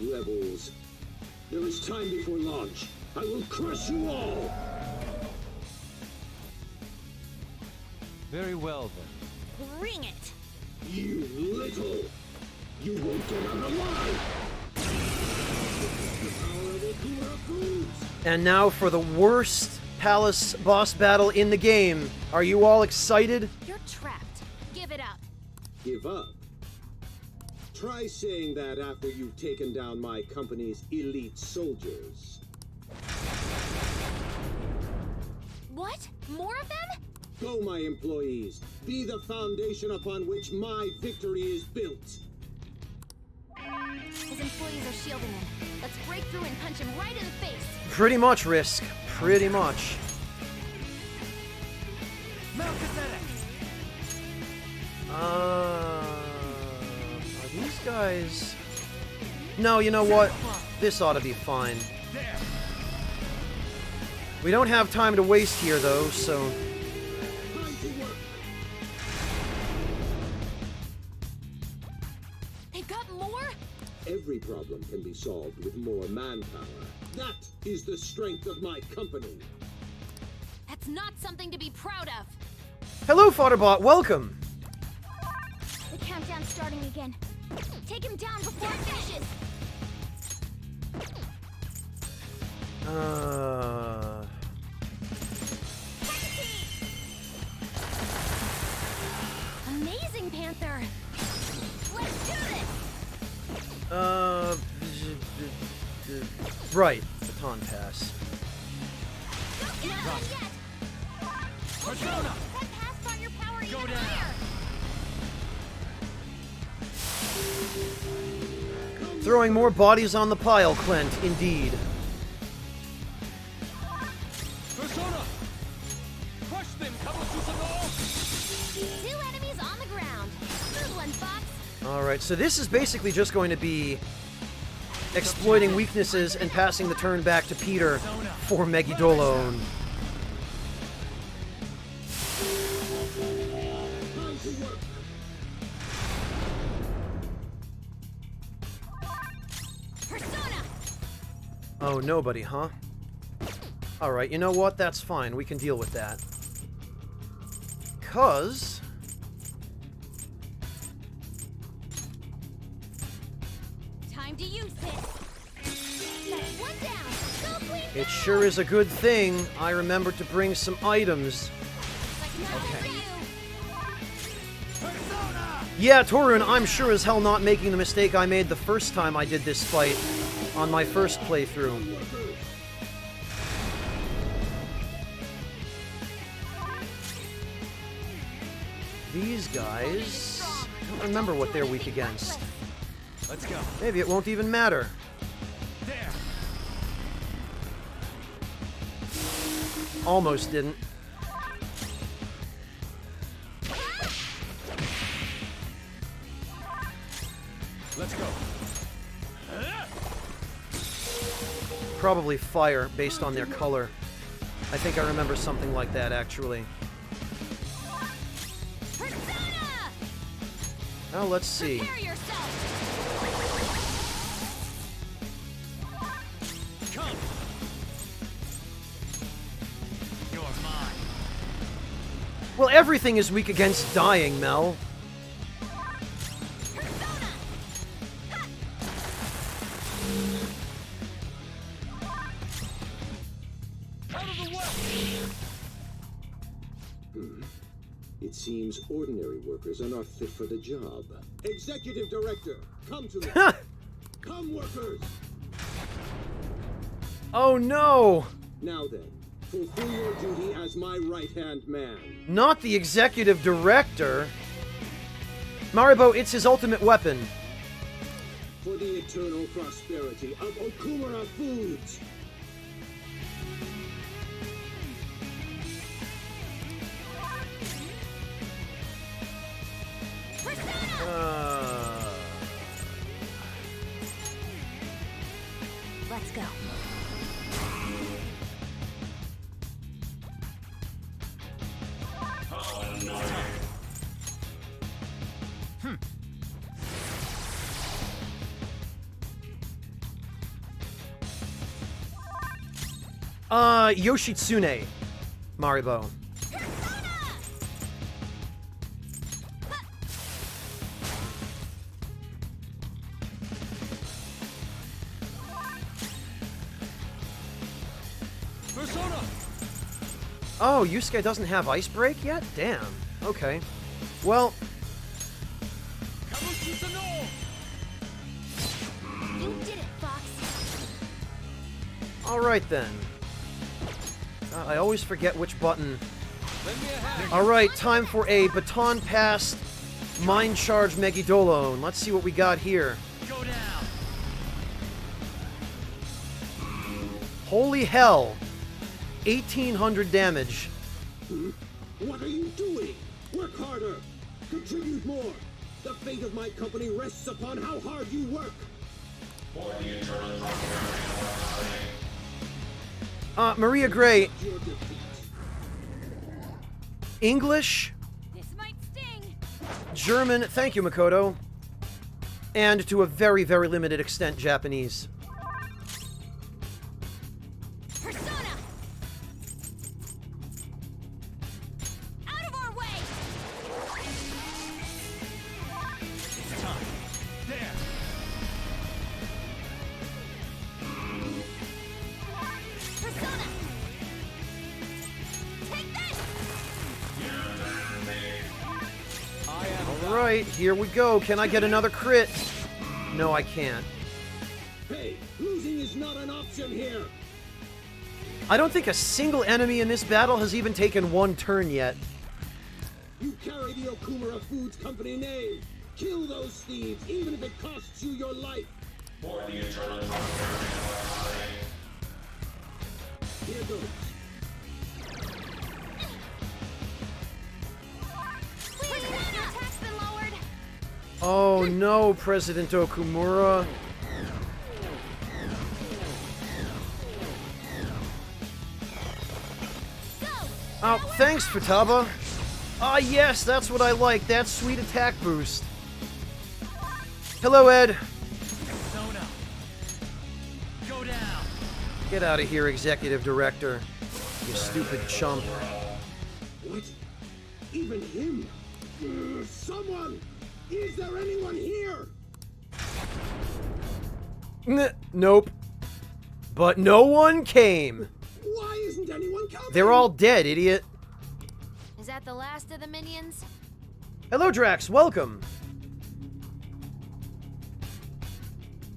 rebels. There is time before launch. I will crush you all! Very well, then. Bring it! You little! You won't get out alive! The power of Okura Foods! And now for the worst palace boss battle in the game. Are you all excited? You're trapped. Give it up. Give up? Try saying that after you've taken down my company's elite soldiers. What? More of them? Go, my employees. Be the foundation upon which my victory is built. His employees are shielding him. Let's break through and punch him right in the face. Pretty much, Risk. Pretty much. Are these guys... No, you know what? This ought to be fine. We don't have time to waste here, though, so... They got more? Every problem can be solved with more manpower. That is the strength of my company. That's not something to be proud of. Hello, Fodderbot. Welcome. The countdown's starting again. Take him down before it finishes. Amazing, Panther. Let's do this. Right. Baton pass. Don't get up yet. Persona! That pass brought your power Go even down. higher. Throwing more bodies on the pile, Clint. Indeed. Persona! Crush them, Kabususanoo! 2 enemies on the ground. Good one, Fox. Alright, so this is basically just going to be exploiting weaknesses and passing the turn back to Peter for Megidolo. Persona! Oh, nobody, huh? Alright, you know what? That's fine. We can deal with that. 'Cause... Time to use it. That's one down. Go, Queen! it sure is a good thing I remembered to bring some items. Okay. Yeah, Torun, I'm sure as hell not making the mistake I made the first time I did this fight on my first playthrough. These guys... I don't remember what they're weak against. Let's go. Maybe it won't even matter. There. Almost didn't. Let's go. Probably fire, based on their color. I think I remember something like that, actually. Persona! Well, let's see. Prepare yourself. Come. You're mine. Well, everything is weak against dying, Mel. Persona! Ha! Out of the way. It seems ordinary workers are not fit for the job. Executive Director, come to me. Come, workers! Oh no! Now then, fulfill your duty as my right-hand man. Not the executive director. Maribo, it's his ultimate weapon. For the eternal prosperity of Okumura Foods. Let's go. Yoshitsune. Maribo. Persona! Oh, Yusuke doesn't have Ice Break yet? Damn. Okay. Well, You did it, Fox. alright then. I always forget which button. Alright, time for a Baton Pass Mind Charge Megidolon. Let's see what we got here. Go down. Holy hell. 1800 damage. What are you doing? Work harder! Contribute more! The fate of my company rests upon how hard you work! Maria Gray. Your defeat. English, This might sting. German, thank you, Makoto. And to a very, very limited extent, Japanese. Persona! Out of our way! It's time. There. Persona! Take this! Alright, here we go. Can I get another crit? No, I can't. Hey, losing is not an option here! I don't think a single enemy in this battle has even taken one turn yet. You carry the Okumura Foods Company name! Kill those thieves, even if it costs you your life! Here goes. Please, your attack's been lowered! Oh no, President Okumura. Go! Oh, thanks, Futaba. Ah, yes, that's what I like. That sweet attack boost. Hello, Ed. Persona. Go down. Get out of here, Executive Director. You stupid chump. What? Even him? Someone! Is there anyone here? Nope. But no one came. Why isn't anyone coming? They're all dead, idiot. Is that the last of the minions? Hello, Drax. Welcome.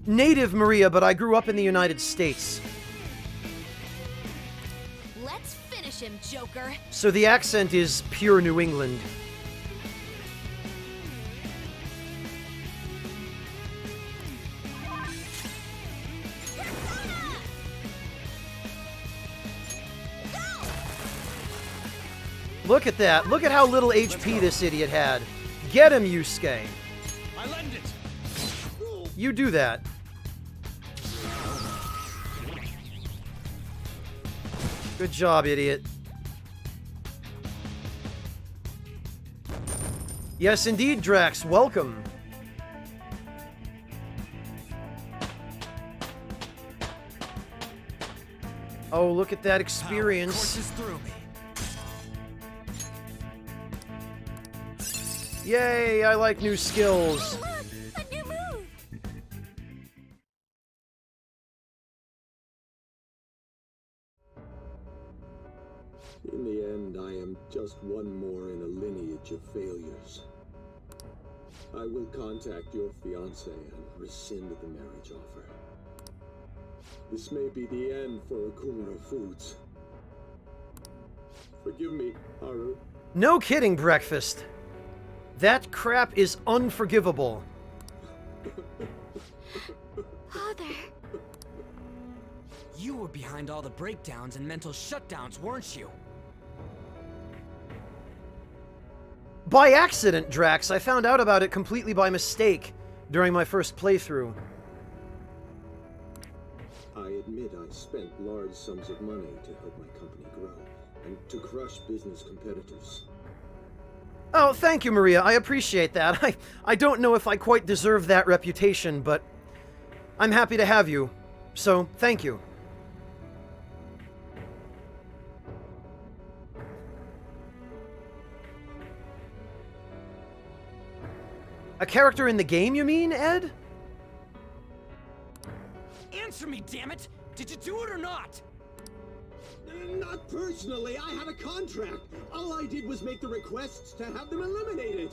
Native Maria, but I grew up in the United States. Let's finish him, Joker! So the accent is pure New England. Look at that. Look at how little HP this idiot had. Get him, Yusuke. I lend it. You do that. Good job, idiot. Yes, indeed, Drax. Welcome. Oh, look at that experience. Courses through me. Yay, I like new skills. Look! A new move! In the end, I am just one more in a lineage of failures. I will contact your fiancé and rescind the marriage offer. This may be the end for Okumura Foods. Forgive me, Haru. No kidding, Breakfast. That crap is unforgivable. Father. You were behind all the breakdowns and mental shutdowns, weren't you? By accident, Drax. I found out about it completely by mistake during my first playthrough. I admit I spent large sums of money to help my company grow, and to crush business competitors. Oh, thank you, Maria. I appreciate that. I don't know if I quite deserve that reputation, but I'm happy to have you. So, thank you. A character in the game, you mean, Ed? Answer me, damn it! Did you do it or not? Not personally. I had a contract. All I did was make the requests to have them eliminated.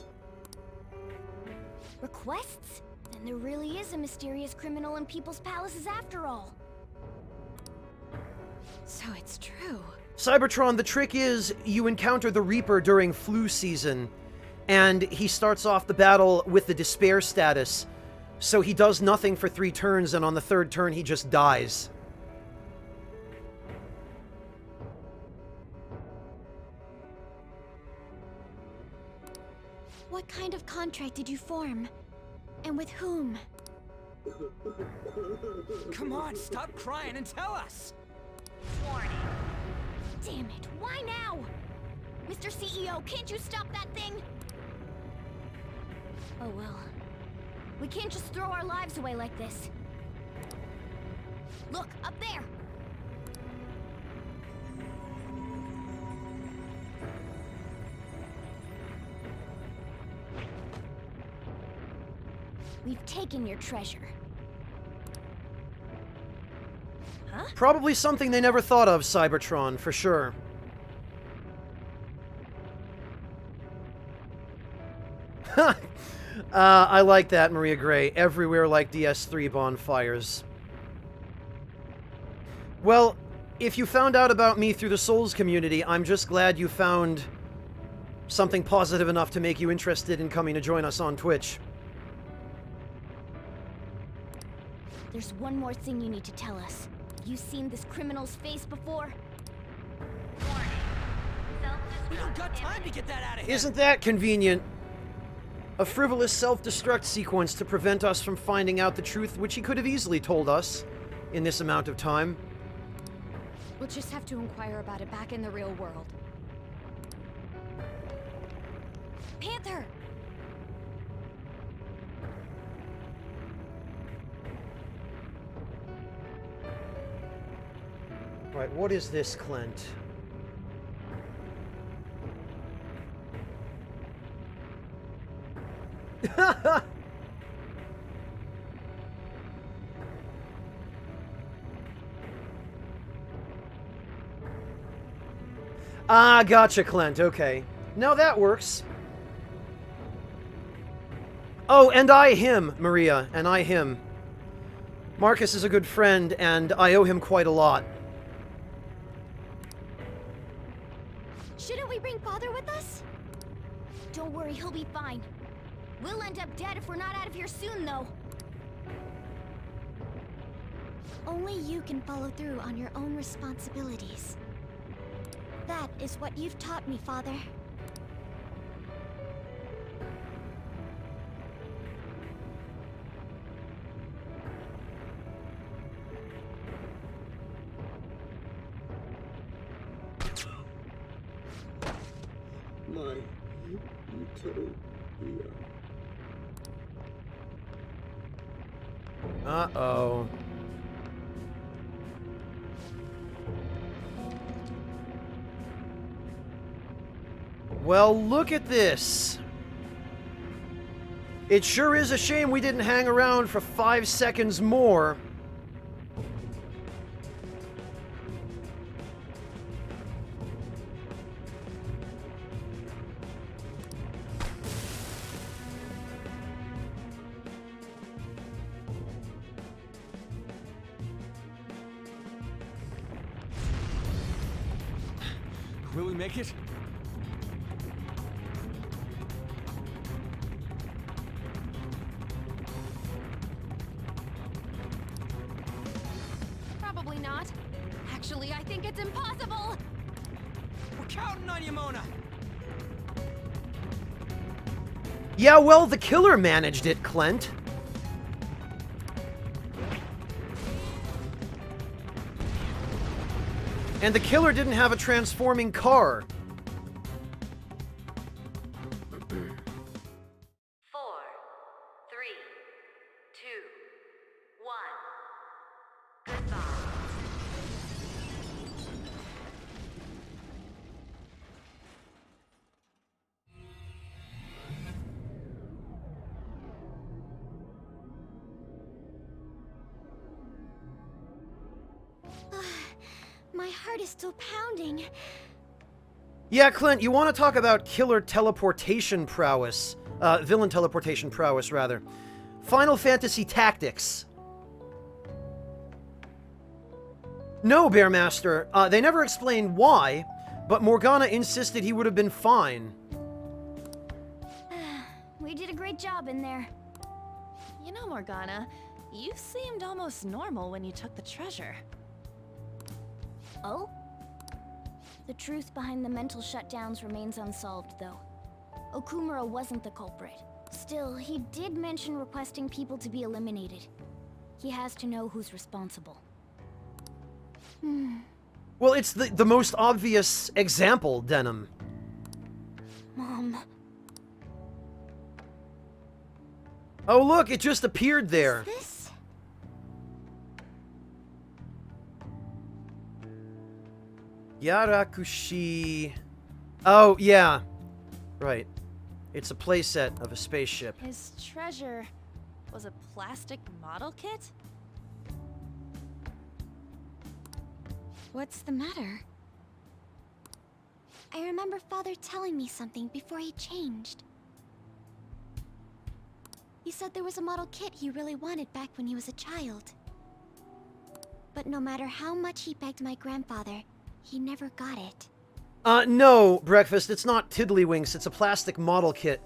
Requests? Then there really is a mysterious criminal in People's Palaces after all. So it's true. Cybertron, the trick is you encounter the Reaper during flu season, and he starts off the battle with the despair status, so he does nothing for 3 turns, and on the 3rd turn he just dies. What kind of contract did you form? And with whom? Come on, stop crying and tell us! Warning. Damn it, why now? Mr. CEO, can't you stop that thing? Oh well. We can't just throw our lives away like this. Look, up there! We've taken your treasure. Huh? Probably something they never thought of, Cybertron, for sure. I like that, Maria Gray. Everywhere like DS3 bonfires. Well, if you found out about me through the Souls community, I'm just glad you found something positive enough to make you interested in coming to join us on Twitch. There's one more thing you need to tell us. You seen this criminal's face before? We don't got time to get that out of here! Isn't that convenient? A frivolous self-destruct sequence to prevent us from finding out the truth, which he could have easily told us in this amount of time. We'll just have to inquire about it back in the real world. Panther! Right, what is this, Clint? Ah, gotcha, Clint. Okay. No, that works. Oh, and I him, Maria, and I him. Marcus is a good friend, and I owe him quite a lot. Shouldn't we bring Father with us? Don't worry, he'll be fine. We'll end up dead if we're not out of here soon, though. Only you can follow through on your own responsibilities. That is what you've taught me, Father. My utopia. Uh-oh. Well, look at this. It sure is a shame we didn't hang around for 5 seconds more. Will we make it? Probably not. Actually, I think it's impossible. We're counting on you, Mona. Yeah, well, the killer managed it, Clint. And the killer didn't have a transforming car. 4, 3, 2, 1. Goodbye. My heart is still pounding. Yeah, Clint, you want to talk about killer teleportation prowess. Villain teleportation prowess, rather. Final Fantasy Tactics. No, Bearmaster. They never explained why, but Morgana insisted he would have been fine. We did a great job in there. You know, Morgana, you seemed almost normal when you took the treasure. Oh? The truth behind the mental shutdowns remains unsolved, though. Okumura wasn't the culprit. Still, he did mention requesting people to be eliminated. He has to know who's responsible. Well, it's the most obvious example, Denim. Mom. Oh, look, it just appeared there. This? Yarakushi... Oh, yeah. Right. It's a playset of a spaceship. His treasure was a plastic model kit? What's the matter? I remember Father telling me something before he changed. He said there was a model kit he really wanted back when he was a child. But no matter how much he begged my grandfather, he never got it. No, Breakfast, it's not Tiddlywinks, it's a plastic model kit.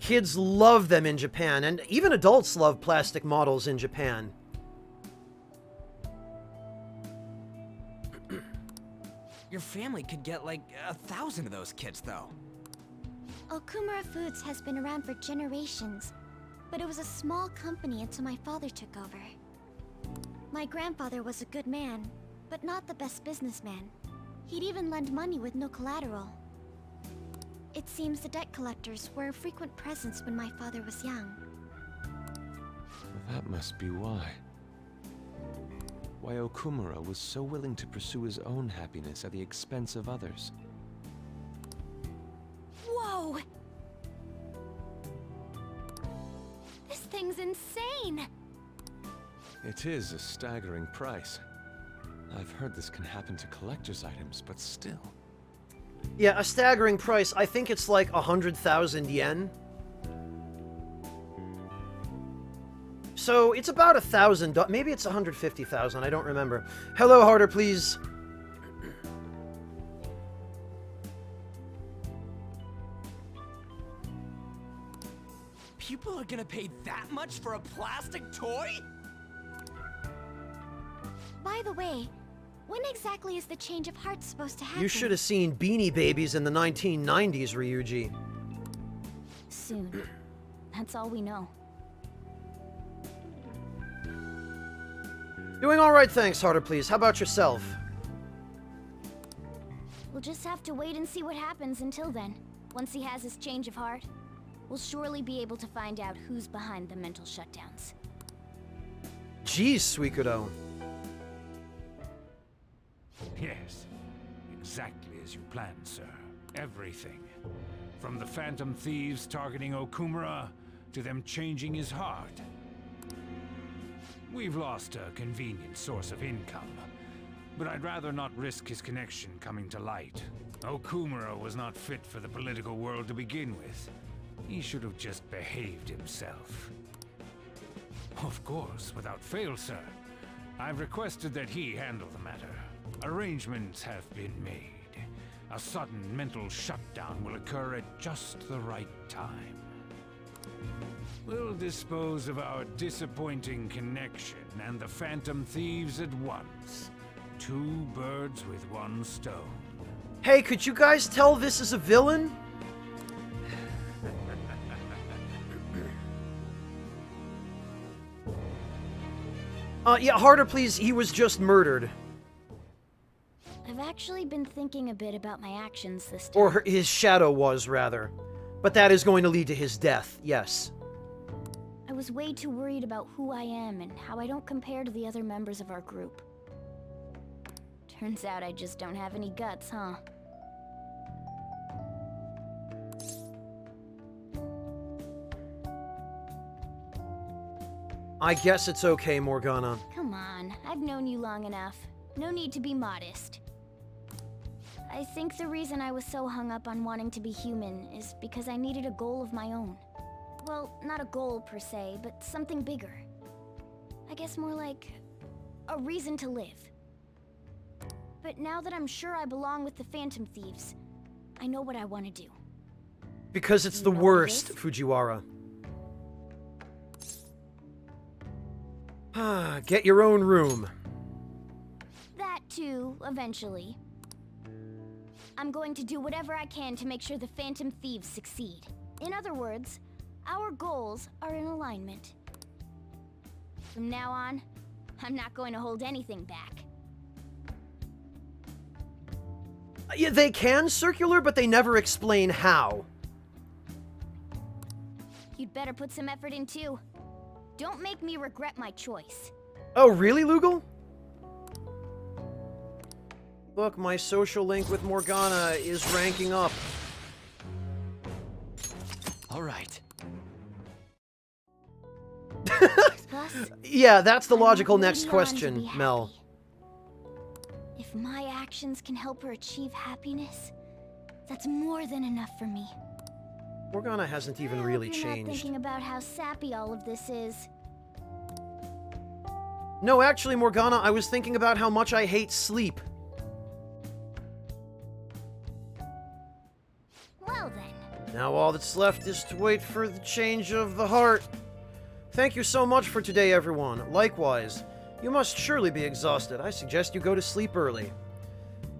Kids love them in Japan, and even adults love plastic models in Japan. Your family could get like 1,000 of those kits, though. Okumura Foods has been around for generations, but it was a small company until my father took over. My grandfather was a good man, but not the best businessman. He'd even lend money with no collateral. It seems the debt collectors were a frequent presence when my father was young. That must be why. Why Okumura was so willing to pursue his own happiness at the expense of others. Whoa! This thing's insane! It is a staggering price. I've heard this can happen to collector's items, but still. Yeah, a staggering price. I think it's like 100,000 yen. So it's about 1,000. Maybe it's 150,000. I don't remember. Hello, Harder, please. People are gonna pay that much for a plastic toy? By the way, when exactly is the change of heart supposed to happen? You should have seen Beanie Babies in the 1990s, Ryuji. Soon. That's all we know. Doing all right, thanks, Harder, please. How about yourself? We'll just have to wait and see what happens until then. Once he has his change of heart, we'll surely be able to find out who's behind the mental shutdowns. Jeez, Suikudo. Yes, exactly as you planned, sir. Everything. From the Phantom Thieves targeting Okumura, to them changing his heart. We've lost a convenient source of income, but I'd rather not risk his connection coming to light. Okumura was not fit for the political world to begin with. He should have just behaved himself. Of course, without fail, sir. I've requested that he handle the matter. Arrangements have been made. A sudden mental shutdown will occur at just the right time. We'll dispose of our disappointing connection and the Phantom Thieves at once. 2 birds with 1 stone. Hey, could you guys tell this is a villain? Yeah, harder please, he was just murdered. I've actually been thinking a bit about my actions this time. Or his shadow was, rather. But that is going to lead to his death, yes. I was way too worried about who I am and how I don't compare to the other members of our group. Turns out I just don't have any guts, huh? I guess it's okay, Morgana. Come on, I've known you long enough. No need to be modest. I think the reason I was so hung up on wanting to be human is because I needed a goal of my own. Well, not a goal per se, but something bigger. I guess more like a reason to live. But now that I'm sure I belong with the Phantom Thieves, I know what I want to do. Because it's the worst, Fujiwara. Get your own room. That too, eventually. I'm going to do whatever I can to make sure the Phantom Thieves succeed. In other words, our goals are in alignment. From now on, I'm not going to hold anything back. Yeah, they can circular, but they never explain how. You'd better put some effort in too. Don't make me regret my choice. Oh, really, Lugal? Look, my social link with Morgana is ranking up. All right. Yeah, that's the logical next question, Mel. If my actions can help her achieve happiness, that's more than enough for me. Morgana hasn't even really You're not changed. thinking about how sappy all of this is. No, actually, Morgana, I was thinking about how much I hate sleep. Well then. Now all that's left is to wait for the change of the heart. Thank you so much for today, everyone. Likewise, you must surely be exhausted. I suggest you go to sleep early.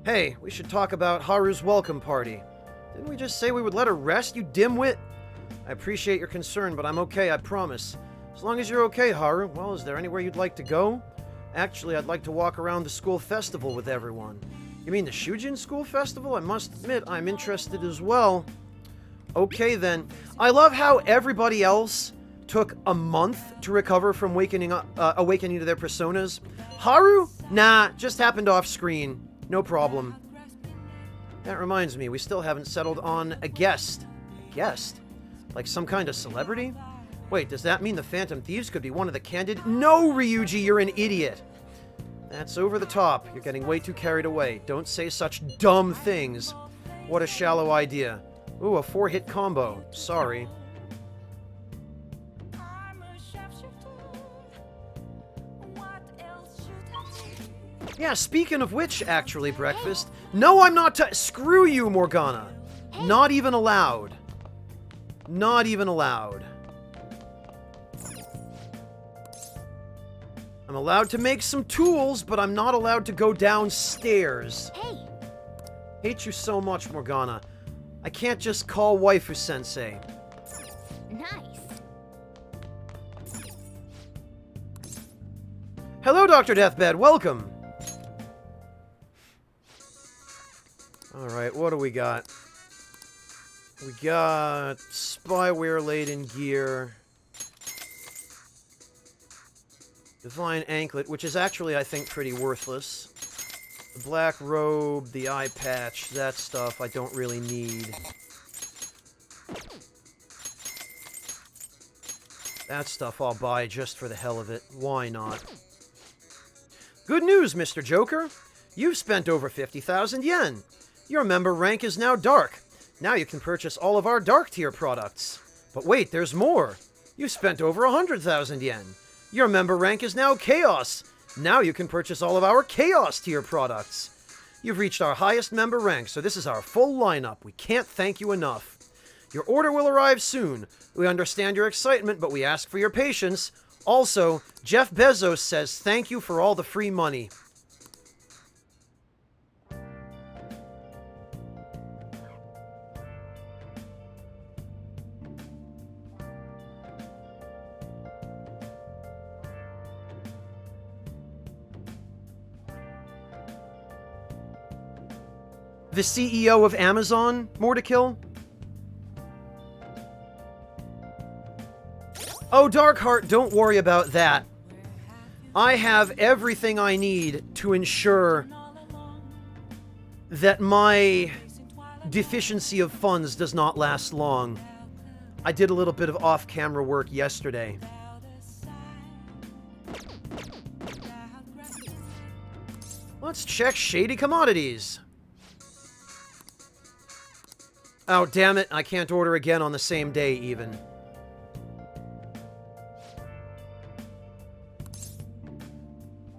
Hey, we should talk about Haru's welcome party. Didn't we just say we would let her rest, you dimwit? I appreciate your concern, but I'm okay, I promise. As long as you're okay, Haru. Well, is there anywhere you'd like to go? Actually, I'd like to walk around the school festival with everyone. You mean the Shujin School Festival? I must admit, I'm interested as well. Okay, then. I love how everybody else took a month to recover from awakening to their personas. Haru? Nah, just happened off screen. No problem. That reminds me, we still haven't settled on a guest. A guest? Like some kind of celebrity? Wait, does that mean the Phantom Thieves could be one of the candid— No, Ryuji, you're an idiot! That's over the top. You're getting way too carried away. Don't say such dumb things. What a shallow idea. Ooh, a 4-hit combo. Sorry. Yeah, speaking of which, actually, Breakfast. No, I'm not screw you, Morgana. Not even allowed. Not even allowed. I'm allowed to make some tools, but I'm not allowed to go downstairs. Hey! Hate you so much, Morgana. I can't just call Waifu-sensei. Nice. Hello, Dr. Deathbed. Welcome. Alright, what do we got? We got spyware-laden gear. Divine Anklet, which is actually, I think, pretty worthless. The black robe, the eye patch, that stuff I don't really need. That stuff I'll buy just for the hell of it. Why not? Good news, Mr. Joker! You've spent over 50,000 yen! Your member rank is now Dark. Now you can purchase all of our Dark tier products. But wait, there's more! You've spent over 100,000 yen. Your member rank is now Chaos. Now you can purchase all of our Chaos tier products. You've reached our highest member rank, so this is our full lineup. We can't thank you enough. Your order will arrive soon. We understand your excitement, but we ask for your patience. Also, Jeff Bezos says thank you for all the free money. The CEO of Amazon, Mordekill? Oh, Darkheart, don't worry about that. I have everything I need to ensure that my deficiency of funds does not last long. I did a little bit of off-camera work yesterday. Let's check Shady Commodities. Oh, damn it, I can't order again on the same day, even.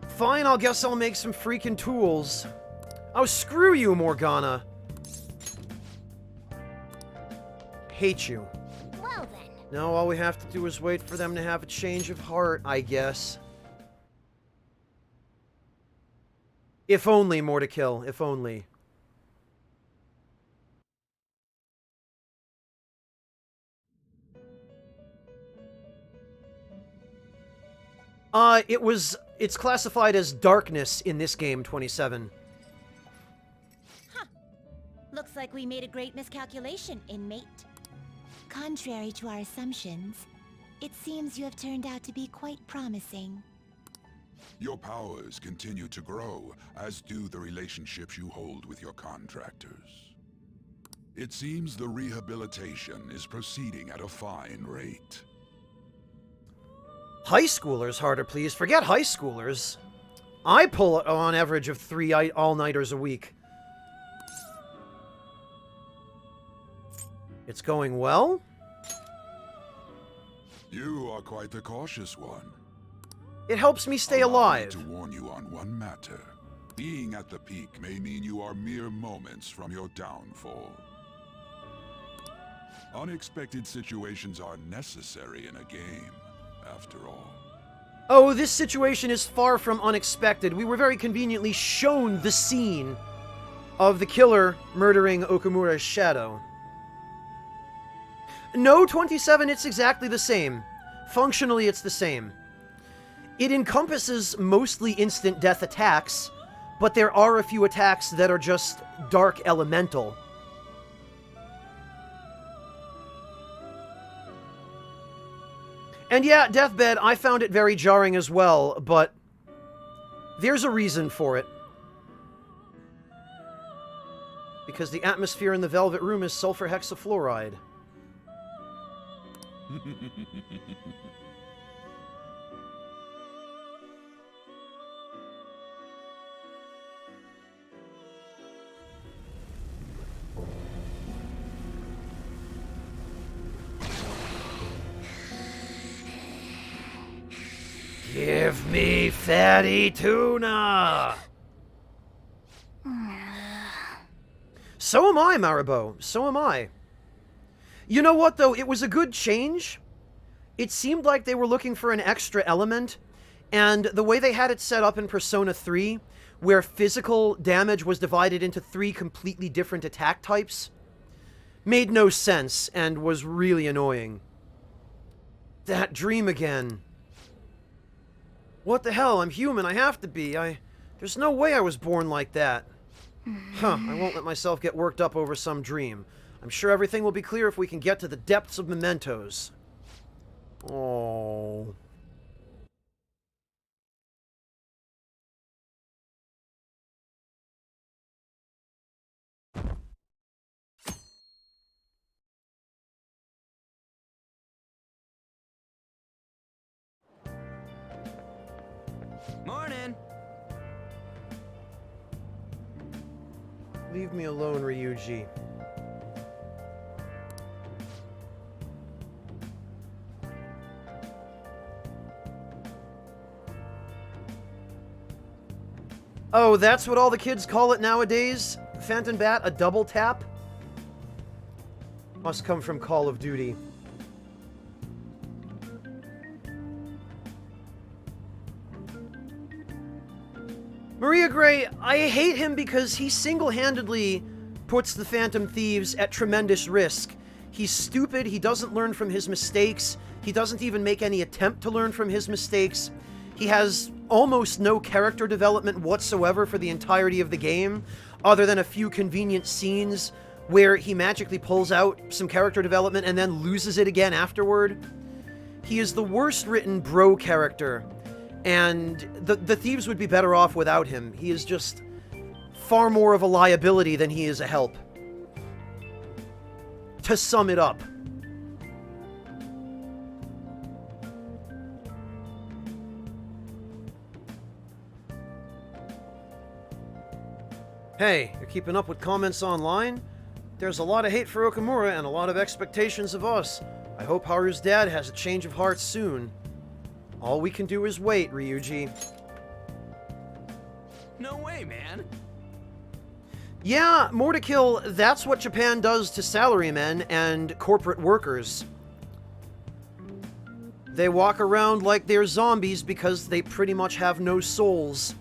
Fine, I guess I'll make some freaking tools. Oh, screw you, Morgana. Hate you. Well then. No, all we have to do is wait for them to have a change of heart, I guess. If only, Mordekill, if only. It's classified as darkness in this game, 27. Huh. Looks like we made a great miscalculation, inmate. Contrary to our assumptions, it seems you have turned out to be quite promising. Your powers continue to grow, as do the relationships you hold with your contractors. It seems the rehabilitation is proceeding at a fine rate. High schoolers, harder please. Forget high schoolers. I pull on average of 3 all-nighters a week. It's going well? You are quite the cautious one. It helps me stay Allow me alive. to warn you on one matter. Being at the peak may mean you are mere moments from your downfall. Unexpected situations are necessary in a game, after all. Oh, this situation is far from unexpected. We were very conveniently shown the scene of the killer murdering Okumura's shadow. No, 27, it's exactly the same. Functionally, it's the same. It encompasses mostly instant death attacks, but there are a few attacks that are just dark elemental. And yeah, Deathbed, I found it very jarring as well, but there's a reason for it. Because the atmosphere in the Velvet Room is sulfur hexafluoride. Give me fatty tuna! So am I, Maribou. So am I. You know what, though? It was a good change. It seemed like they were looking for an extra element, and the way they had it set up in Persona 3, where physical damage was divided into 3 completely different attack types, made no sense and was really annoying. That dream again. What the hell? I'm human. I have to be. There's no way I was born like that. Huh, I won't let myself get worked up over some dream. I'm sure everything will be clear if we can get to the depths of mementos. Oh. Morning. Leave me alone, Ryuji. Oh, that's what all the kids call it nowadays? Phantom Bat, a double tap? Must come from Call of Duty. Maria Gray, I hate him because he single-handedly puts the Phantom Thieves at tremendous risk. He's stupid, he doesn't learn from his mistakes, he doesn't even make any attempt to learn from his mistakes. He has almost no character development whatsoever for the entirety of the game, other than a few convenient scenes where he magically pulls out some character development and then loses it again afterward. He is the worst written bro character, and the thieves would be better off without him. He is just far more of a liability than he is a help. To sum it up. Hey, you're keeping up with comments online? There's a lot of hate for Okamura and a lot of expectations of us. I hope Haru's dad has a change of heart soon. All we can do is wait, Ryuji. No way, man. Yeah, more to kill, that's what Japan does to salarymen and corporate workers. They walk around like they're zombies because they pretty much have no souls.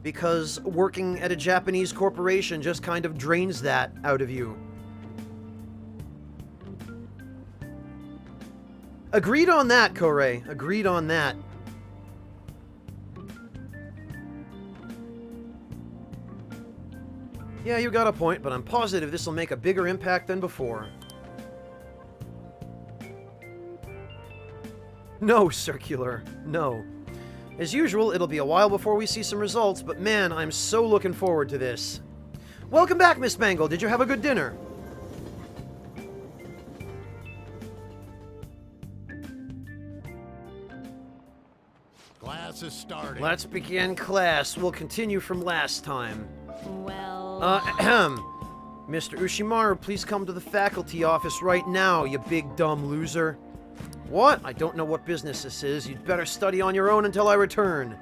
Because working at a Japanese corporation just kind of drains that out of you. Agreed on that, Korei. Agreed on that. Yeah, you got a point, but I'm positive this will make a bigger impact than before. No, Circular. No. As usual, it'll be a while before we see some results, but man, I'm so looking forward to this. Welcome back, Miss Bangle. Did you have a good dinner? Class is starting. Let's begin class. We'll continue from last time. Well... Mr. Ushimaru, please come to the faculty office right now, you big dumb loser. What? I don't know what business this is. You'd better study on your own until I return.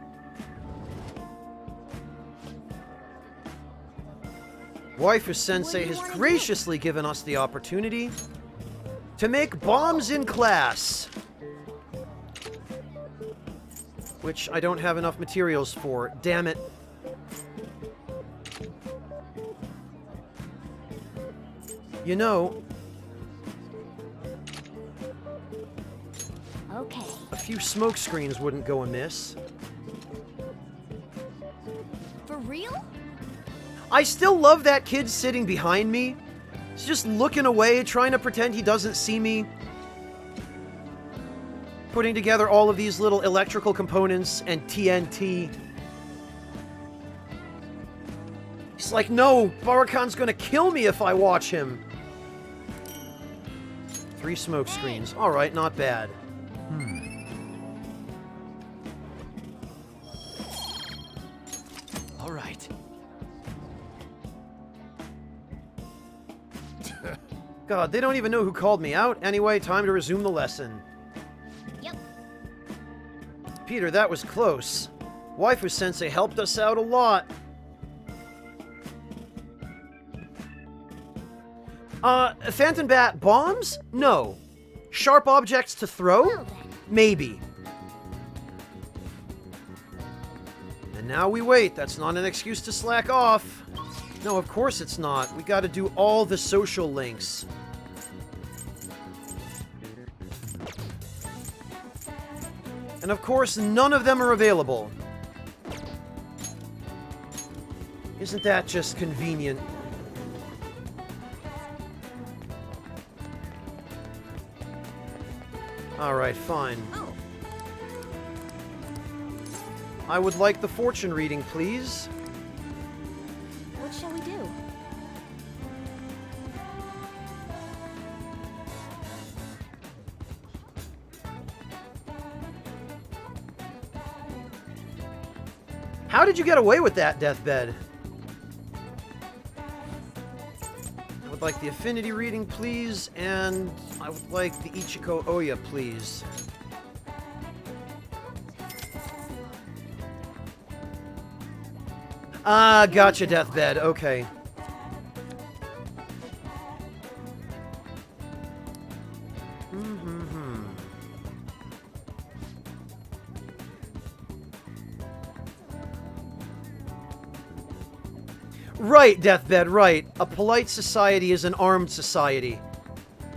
Waifu Sensei has graciously given us the opportunity to make bombs in class. Which I don't have enough materials for. Damn it. You know... Okay. A few smoke screens wouldn't go amiss. For real? I still love that kid sitting behind me. He's just looking away, trying to pretend he doesn't see me. Putting together all of these little electrical components and TNT. He's like, no, Barakan's gonna kill me if I watch him. 3 smoke screens. Alright, not bad. All right. God, they don't even know who called me out. Anyway, time to resume the lesson. Yep. Peter, that was close. Waifu Sensei helped us out a lot. Phantom Bat bombs? No. Sharp objects to throw? Well then. Maybe. And now we wait. That's not an excuse to slack off. No, of course it's not. We gotta do all the social links. And of course, none of them are available. Isn't that just convenient? Alright, fine. Oh. I would like the fortune reading, please. What shall we do? How did you get away with that, Deathbed? I would like the affinity reading, please, and I would like the Ichiko Oya, please. Ah, gotcha, Deathbed. Okay. Right, Deathbed, right. A polite society is an armed society.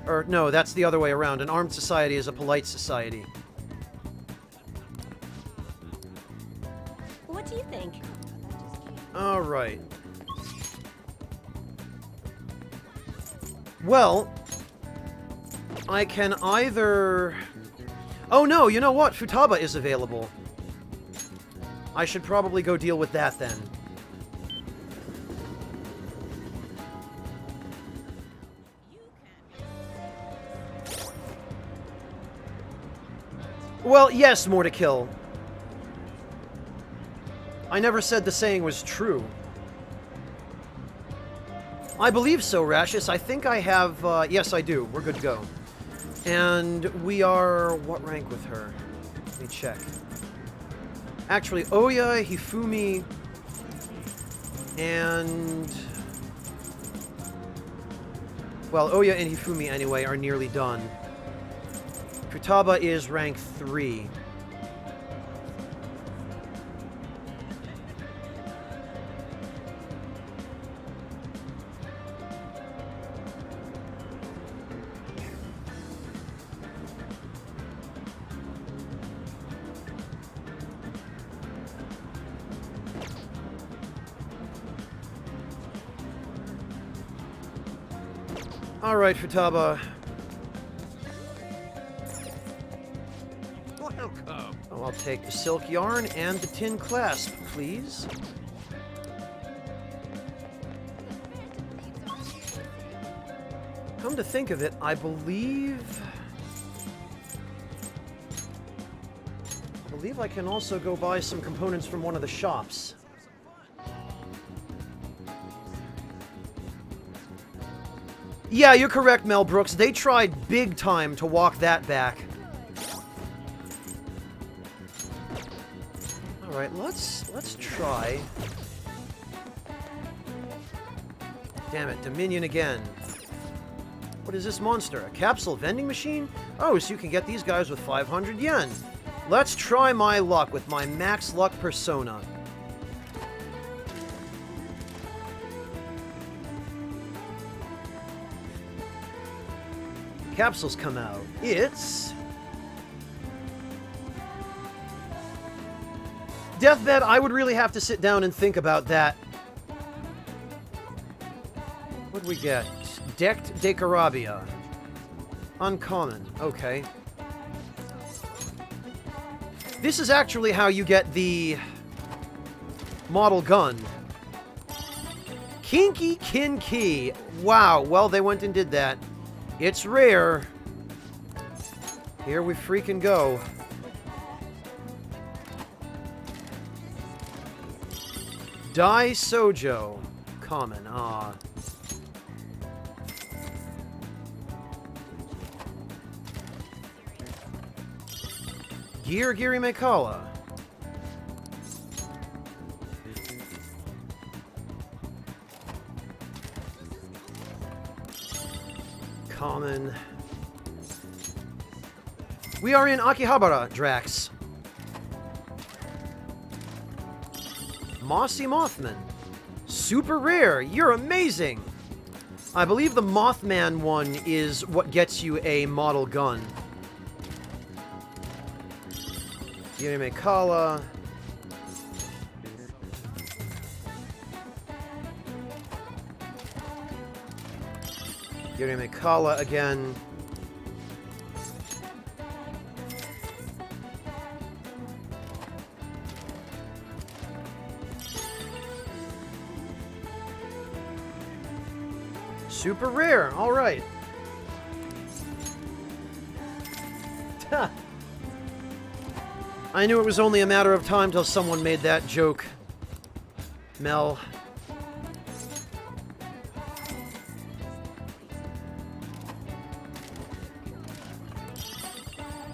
Or, no, that's the other way around. An armed society is a polite society. What do you think? Alright. Well, I can either... Oh no, you know what? Futaba is available. I should probably go deal with that then. Well, yes, more to kill. I never said the saying was true. I believe so, Rashus. I think I have... yes, I do. We're good to go. And we are... what rank with her? Let me check. Actually, Oya, Hifumi, and... well, Oya and Hifumi, anyway, are nearly done. Futaba is rank 3. All right, Futaba. Welcome. Oh, I'll take the silk yarn and the tin clasp, please. Come to think of it, I believe I can also go buy some components from one of the shops. Yeah, you're correct, Mel Brooks. They tried big time to walk that back. All right, let's try. Damn it, Dominion again. What is this monster? A capsule vending machine? Oh, so you can get these guys with 500 yen. Let's try my luck with my max luck persona. Capsules come out. It's... Deathbed, I would really have to sit down and think about that. What'd we get? Decked Decarabia. Uncommon. Okay. This is actually how you get the model gun. Kinky Kinky. Wow, well, they went and did that. It's rare. Here we freaking go. Dai Sojo. Common. Ah. Gear Giri Mekala. Common. We are in Akihabara, Drax. Mossy Mothman. Super rare. You're amazing. I believe the Mothman one is what gets you a model gun. Yuri Mekala. Yuri Mekala again. Super rare. All right. I knew it was only a matter of time till someone made that joke. Mel.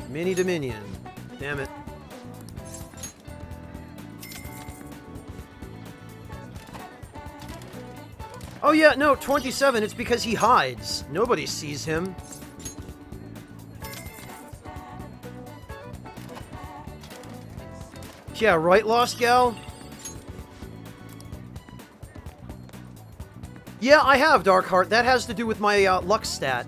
Mini Dominion. Damn it. Oh yeah, no, 27, it's because he hides. Nobody sees him. Yeah, right, Lost Gal? Yeah, I have, Darkheart. That has to do with my luck stat.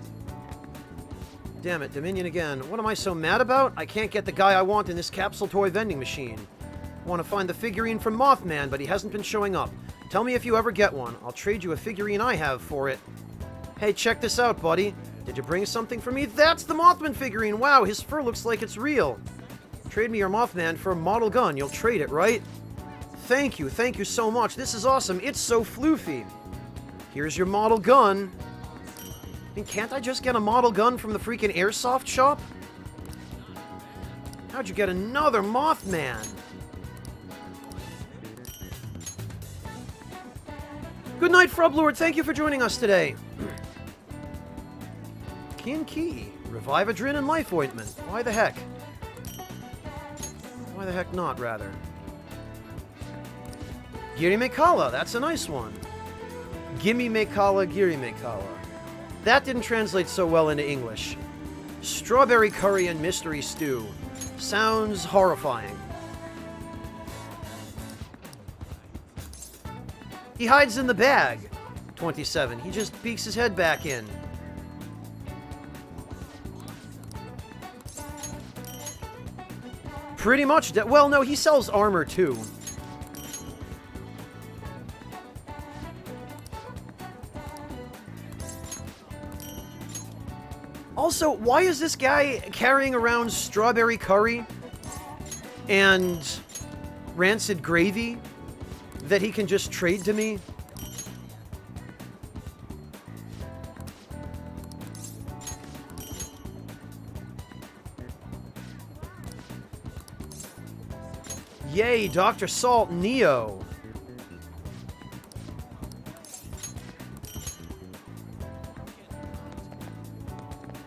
Damn it, Dominion again. What am I so mad about? I can't get the guy I want in this capsule toy vending machine. I want to find the figurine from Mothman, but he hasn't been showing up. Tell me if you ever get one. I'll trade you a figurine I have for it. Hey, check this out, buddy. Did you bring something for me? That's the Mothman figurine! Wow, his fur looks like it's real. Trade me your Mothman for a model gun. You'll trade it, right? Thank you so much. This is awesome. It's so floofy. Here's your model gun. I mean, can't I just get a model gun from the freaking airsoft shop? How'd you get another Mothman? Good night, Frublord. Thank you for joining us today. Key. Revive Adrenaline Life Ointment. Why the heck? Why the heck not, rather? Giri Mekala. That's a nice one. Gimme Mekala, Giri Mekala. That didn't translate so well into English. Strawberry curry and mystery stew. Sounds horrifying. He hides in the bag. 27. He just peeks his head back in. Pretty much. Well, no, he sells armor too. Also, why is this guy carrying around strawberry curry and rancid gravy that he can just trade to me? Yay, Dr. Salt Neo.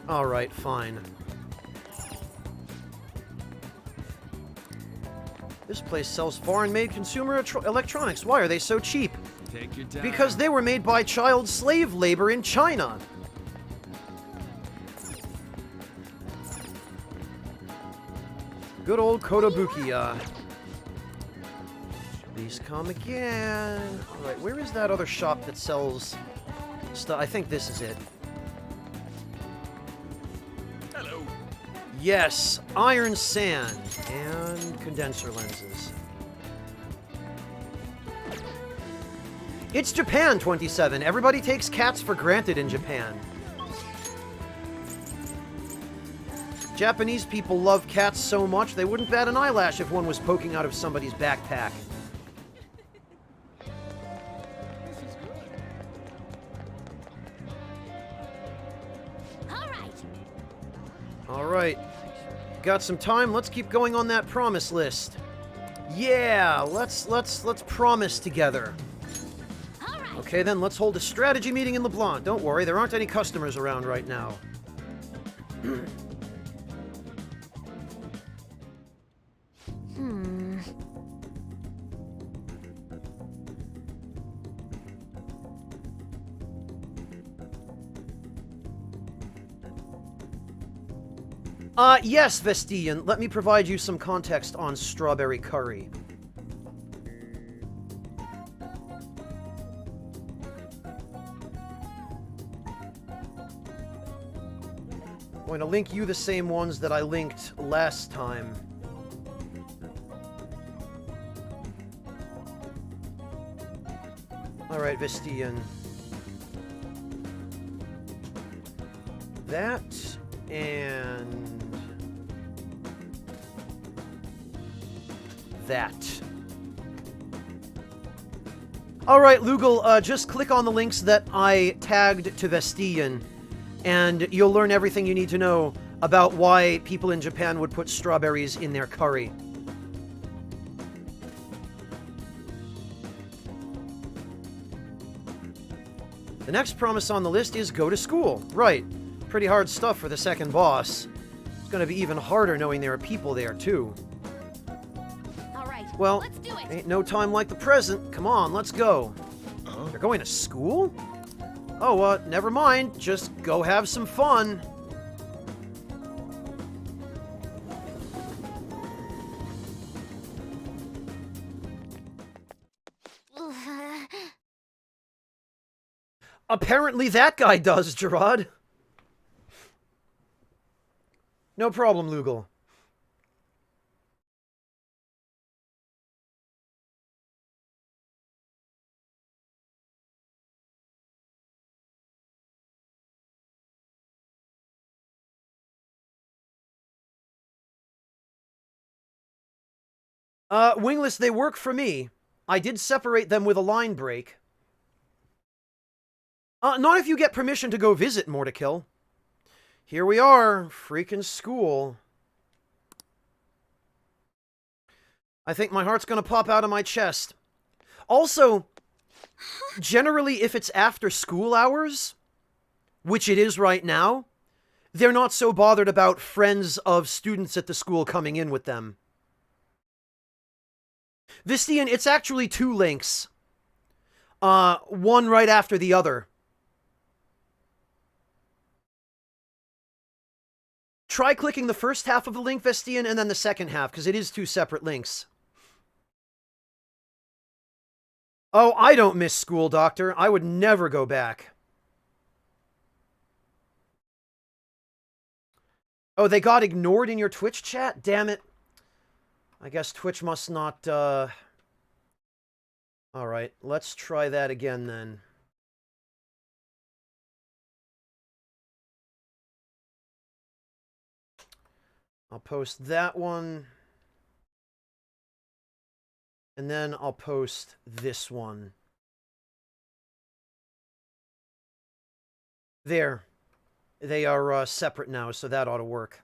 Alright, fine. This place sells foreign-made consumer electronics. Why are they so cheap? Take your time. Because they were made by child slave labor in China. Good old Kotobukiya. Please come again. Alright, where is that other shop that sells stuff? I think this is it. Hello. Yes, iron sand and condenser lenses. It's Japan, 27. Everybody takes cats for granted in Japan. Japanese people love cats so much they wouldn't bat an eyelash if one was poking out of somebody's backpack. Alright. Got some time, let's keep going on that promise list. Yeah, let's promise together. Okay then, let's hold a strategy meeting in LeBlanc. Don't worry, there aren't any customers around right now. Yes, Vestian. Let me provide you some context on strawberry curry. I'm going to link you the same ones that I linked last time. Alright, Vestian. That, and that. Alright, Lugal, just click on the links that I tagged to Vestian, and you'll learn everything you need to know about why people in Japan would put strawberries in their curry. The next promise on the list is go to school. Right. Pretty hard stuff for the second boss. It's gonna be even harder knowing there are people there, too. Well, ain't no time like the present. Come on, let's go. They're going to school? Oh, never mind. Just go have some fun. Apparently that guy does, Gerard. No problem, Lugal. Wingless, they work for me. I did separate them with a line break. Not if you get permission to go visit, Mortikill. Here we are, freaking school. I think my heart's gonna pop out of my chest. Also, generally, if it's after school hours, which it is right now, they're not so bothered about friends of students at the school coming in with them. Vistian, it's actually 2 links. One right after the other. Try clicking the first half of the link, Vestian, and then the second half, because it is 2 separate links. Oh, I don't miss school, Doctor. I would never go back. Oh, they got ignored in your Twitch chat? Damn it. I guess Twitch must not, Alright, let's try that again then. I'll post that one. And then I'll post this one. There. They are separate now, so that ought to work.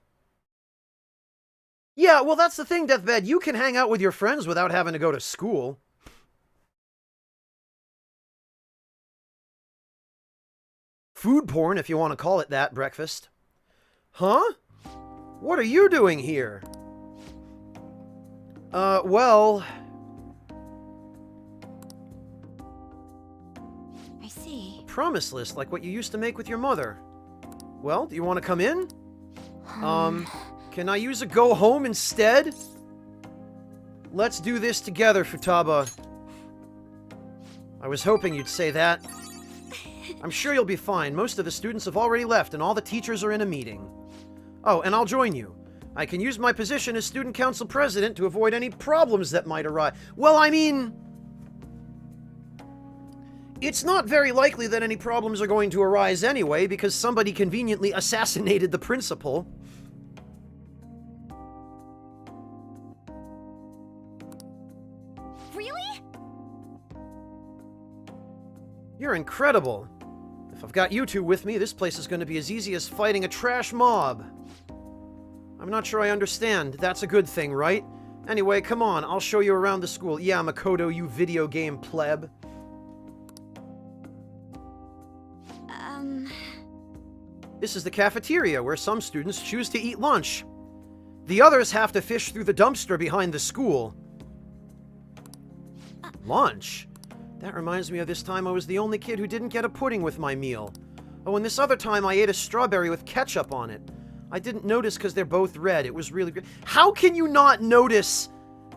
Yeah, well, that's the thing, Deathbed. You can hang out with your friends without having to go to school. Food porn, if you want to call it that, breakfast. Huh? What are you doing here? Well... I see. Promise list, like what you used to make with your mother. Well, do you want to come in? Can I use a go home instead? Let's do this together, Futaba. I was hoping you'd say that. I'm sure you'll be fine. Most of the students have already left, and all the teachers are in a meeting. Oh, and I'll join you. I can use my position as student council president to avoid any problems that might arise. Well, I mean... It's not very likely that any problems are going to arise anyway, because somebody conveniently assassinated the principal. Really? You're incredible. If I've got you two with me, this place is going to be as easy as fighting a trash mob. I'm not sure I understand. That's a good thing, right? Anyway, come on, I'll show you around the school. Yeah, Makoto, you video game pleb. This is the cafeteria, where some students choose to eat lunch. The others have to fish through the dumpster behind the school. Lunch? That reminds me of this time I was the only kid who didn't get a pudding with my meal. Oh, and this other time I ate a strawberry with ketchup on it. I didn't notice because they're both red. It was really good. How can you not notice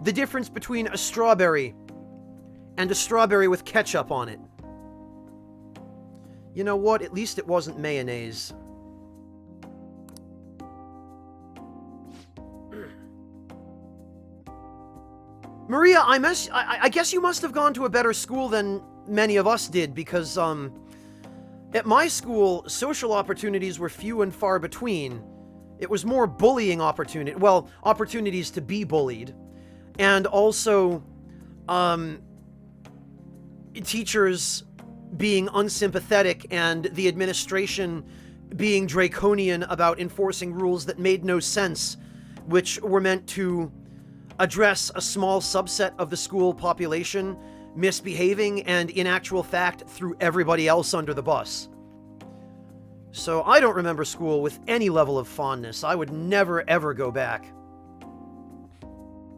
the difference between a strawberry and a strawberry with ketchup on it? You know what? At least it wasn't mayonnaise. Maria, I guess you must have gone to a better school than many of us did, because, at my school, social opportunities were few and far between. It was more bullying opportunities to be bullied. And also, teachers being unsympathetic and the administration being draconian about enforcing rules that made no sense, which were meant to address a small subset of the school population misbehaving and, in actual fact, threw everybody else under the bus. So I don't remember school with any level of fondness. I would never ever go back.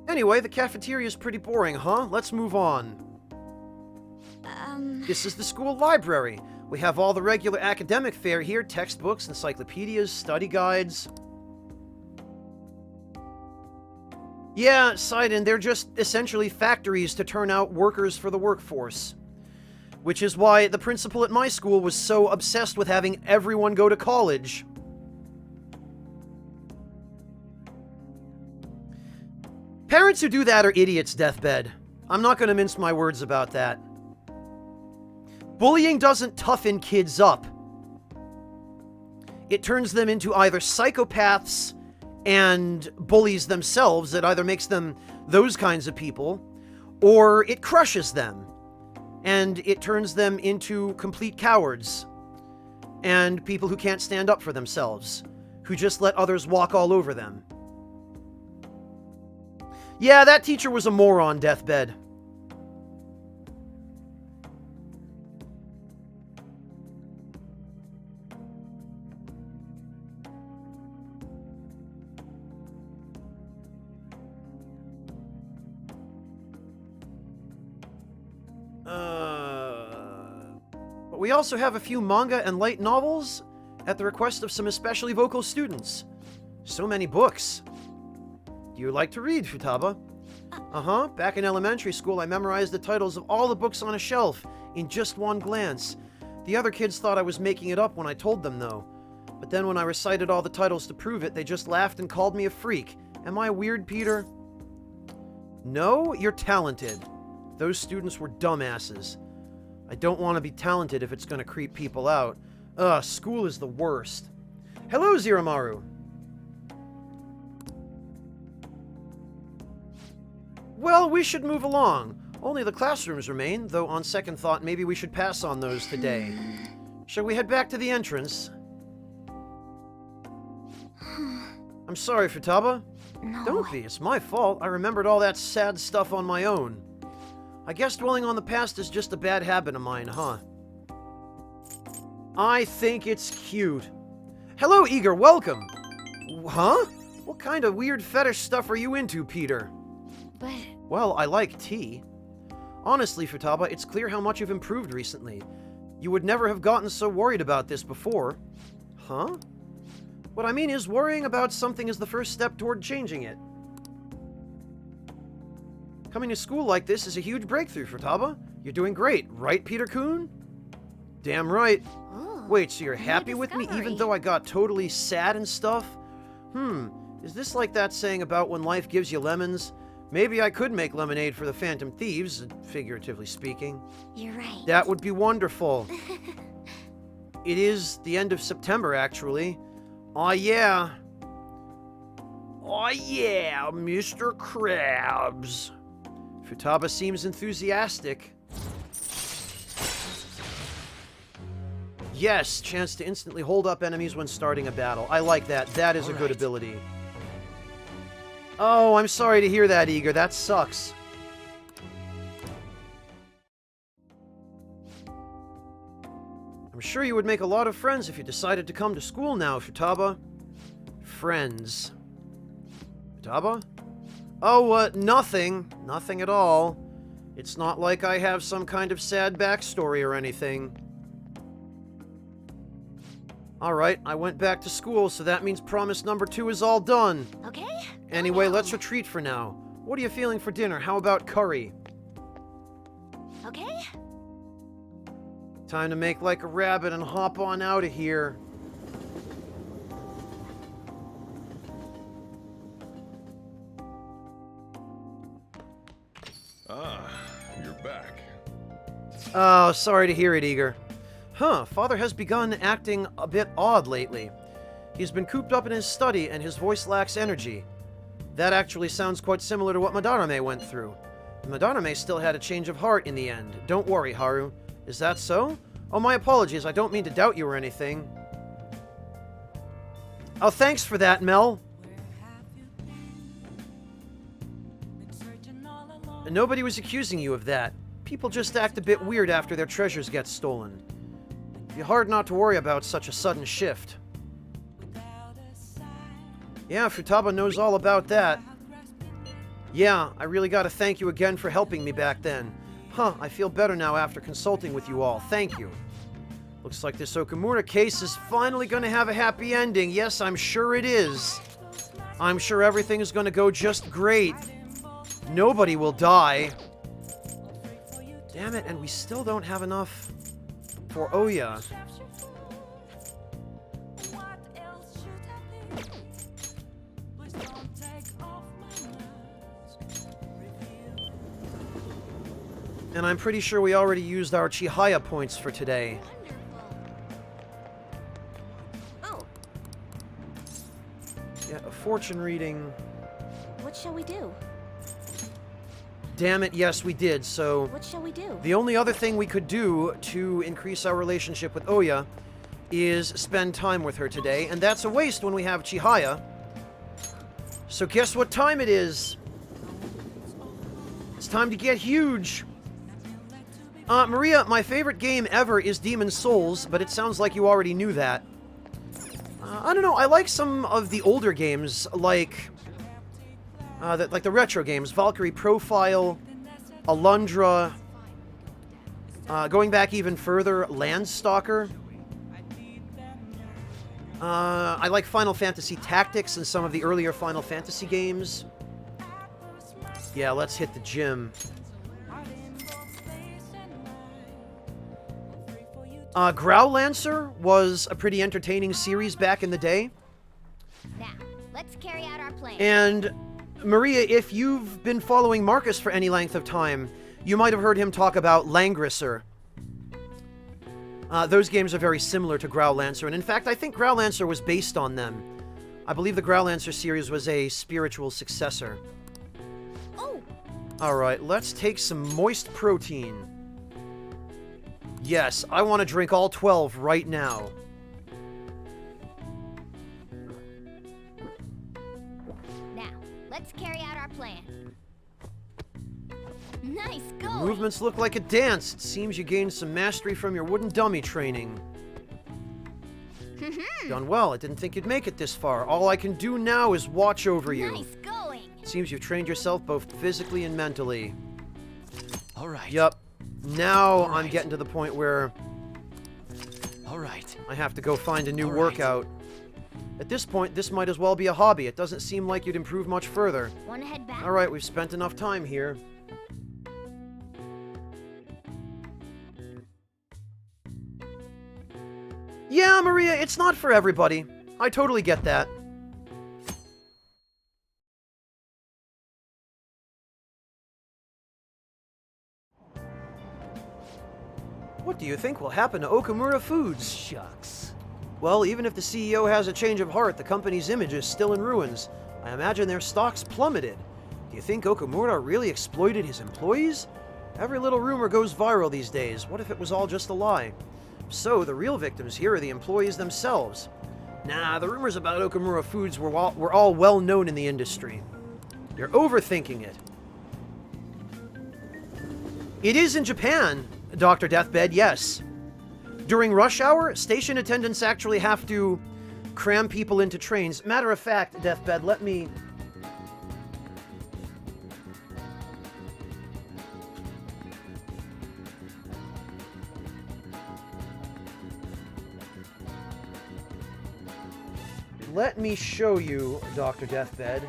Anyway, the cafeteria is pretty boring, huh? Let's move on. This is the school library. We have all the regular academic fare here, textbooks, encyclopedias, study guides. Yeah, Sidon, they're just essentially factories to turn out workers for the workforce. Which is why the principal at my school was so obsessed with having everyone go to college. Parents who do that are idiots, Deathbed. I'm not going to mince my words about that. Bullying doesn't toughen kids up. It turns them into either psychopaths and bullies themselves, that either makes them those kinds of people, or it crushes them, and it turns them into complete cowards, and people who can't stand up for themselves, who just let others walk all over them. Yeah, that teacher was a moron, Deathbed. But we also have a few manga and light novels at the request of some especially vocal students. So many books. Do you like to read, Futaba? Uh-huh. Back in elementary school, I memorized the titles of all the books on a shelf in just one glance. The other kids thought I was making it up when I told them, though. But then when I recited all the titles to prove it, they just laughed and called me a freak. Am I weird, Peter? No, you're talented. Those students were dumbasses. I don't want to be talented if it's going to creep people out. Ugh, school is the worst. Hello, Ziramaru. Well, we should move along. Only the classrooms remain, though on second thought, maybe we should pass on those today. Shall we head back to the entrance? I'm sorry, Futaba. No. Don't be, it's my fault. I remembered all that sad stuff on my own. I guess dwelling on the past is just a bad habit of mine, huh? I think it's cute. Hello, Eager, welcome! Huh? What kind of weird fetish stuff are you into, Peter? But... Well, I like tea. Honestly, Futaba, it's clear how much you've improved recently. You would never have gotten so worried about this before. Huh? What I mean is, worrying about something is the first step toward changing it. Coming to school like this is a huge breakthrough, Futaba. You're doing great, right, Peter-kun? Damn right. Ooh, Wait, so you're happy with me discovery. even though I got totally sad and stuff? Is this like that saying about when life gives you lemons? Maybe I could make lemonade for the Phantom Thieves, figuratively speaking. You're right. That would be wonderful. It is the end of September, actually. Aw, yeah. Aw, yeah, Mr. Krabs. Futaba seems enthusiastic. Yes, chance to instantly hold up enemies when starting a battle. I like that. That is a good ability. Oh, I'm sorry to hear that, Eager. That sucks. I'm sure you would make a lot of friends if you decided to come to school now, Futaba. Friends. Futaba? Oh, nothing. Nothing at all. It's not like I have some kind of sad backstory or anything. Alright, I went back to school, so that means promise number 2 is all done. Okay? Anyway, let's retreat for now. What are you feeling for dinner? How about curry? Okay? Time to make like a rabbit and hop on out of here. Ah, you're back. Oh, sorry to hear it, Eager. Huh, Father has begun acting a bit odd lately. He's been cooped up in his study and his voice lacks energy. That actually sounds quite similar to what Madarame went through. Madarame still had a change of heart in the end. Don't worry, Haru. Is that so? Oh, my apologies. I don't mean to doubt you or anything. Oh, thanks for that, Mel. Nobody was accusing you of that. People just act a bit weird after their treasures get stolen. It'd be hard not to worry about such a sudden shift. Yeah, Futaba knows all about that. Yeah, I really gotta thank you again for helping me back then. Huh, I feel better now after consulting with you all. Thank you. Looks like this Okamura case is finally going to have a happy ending. Yes, I'm sure it is. I'm sure everything is going to go just great. Nobody will die. Damn it, and we still don't have enough for Oya. And I'm pretty sure we already used our Chihaya points for today. Oh. Yeah, a fortune reading. What shall we do? Damn it, yes, we did. So What shall we do? the only other thing we could do to increase our relationship with Oya is spend time with her today, and that's a waste when we have Chihaya. So guess what time it is? It's time to get huge. Maria, my favorite game ever is Demon's Souls, but it sounds like you already knew that. I don't know, I like some of the older games, like the retro games, Valkyrie Profile, Alundra, going back even further, Landstalker. I like Final Fantasy Tactics and some of the earlier Final Fantasy games. Yeah, let's hit the gym. Growlancer was a pretty entertaining series back in the day. Now, let's carry out our plan. And Maria, if you've been following Marcus for any length of time, you might have heard him talk about Langrisser. Those games are very similar to Growlancer, and in fact, I think Growlancer was based on them. I believe the Growlancer series was a spiritual successor. Oh! Alright, let's take some moist protein. Yes, I want to drink all 12 right now. Now, let's carry out our plan. Nice Your going! movements look like a dance. It seems you gained some mastery from your wooden dummy training. Done well. I didn't think you'd make it this far. All I can do now is watch over you. Nice going! Seems you've trained yourself both physically and mentally. All right. Yup. Now I'm getting to the point where All right. I have to go find a new workout. At this point, this might as well be a hobby. It doesn't seem like you'd improve much further. Wanna head back? Alright, we've spent enough time here. Yeah, Maria, it's not for everybody. I totally get that. What do you think will happen to Okamura Foods? Shucks. Well, even if the CEO has a change of heart, the company's image is still in ruins. I imagine their stocks plummeted. Do you think Okamura really exploited his employees? Every little rumor goes viral these days. What if it was all just a lie? So, the real victims here are the employees themselves. Nah, the rumors about Okamura Foods were all well known in the industry. You're overthinking it. It is in Japan, Dr. Deathbed, yes. During rush hour, station attendants actually have to cram people into trains. Matter of fact, Deathbed, let me... Let me show you, Dr. Deathbed.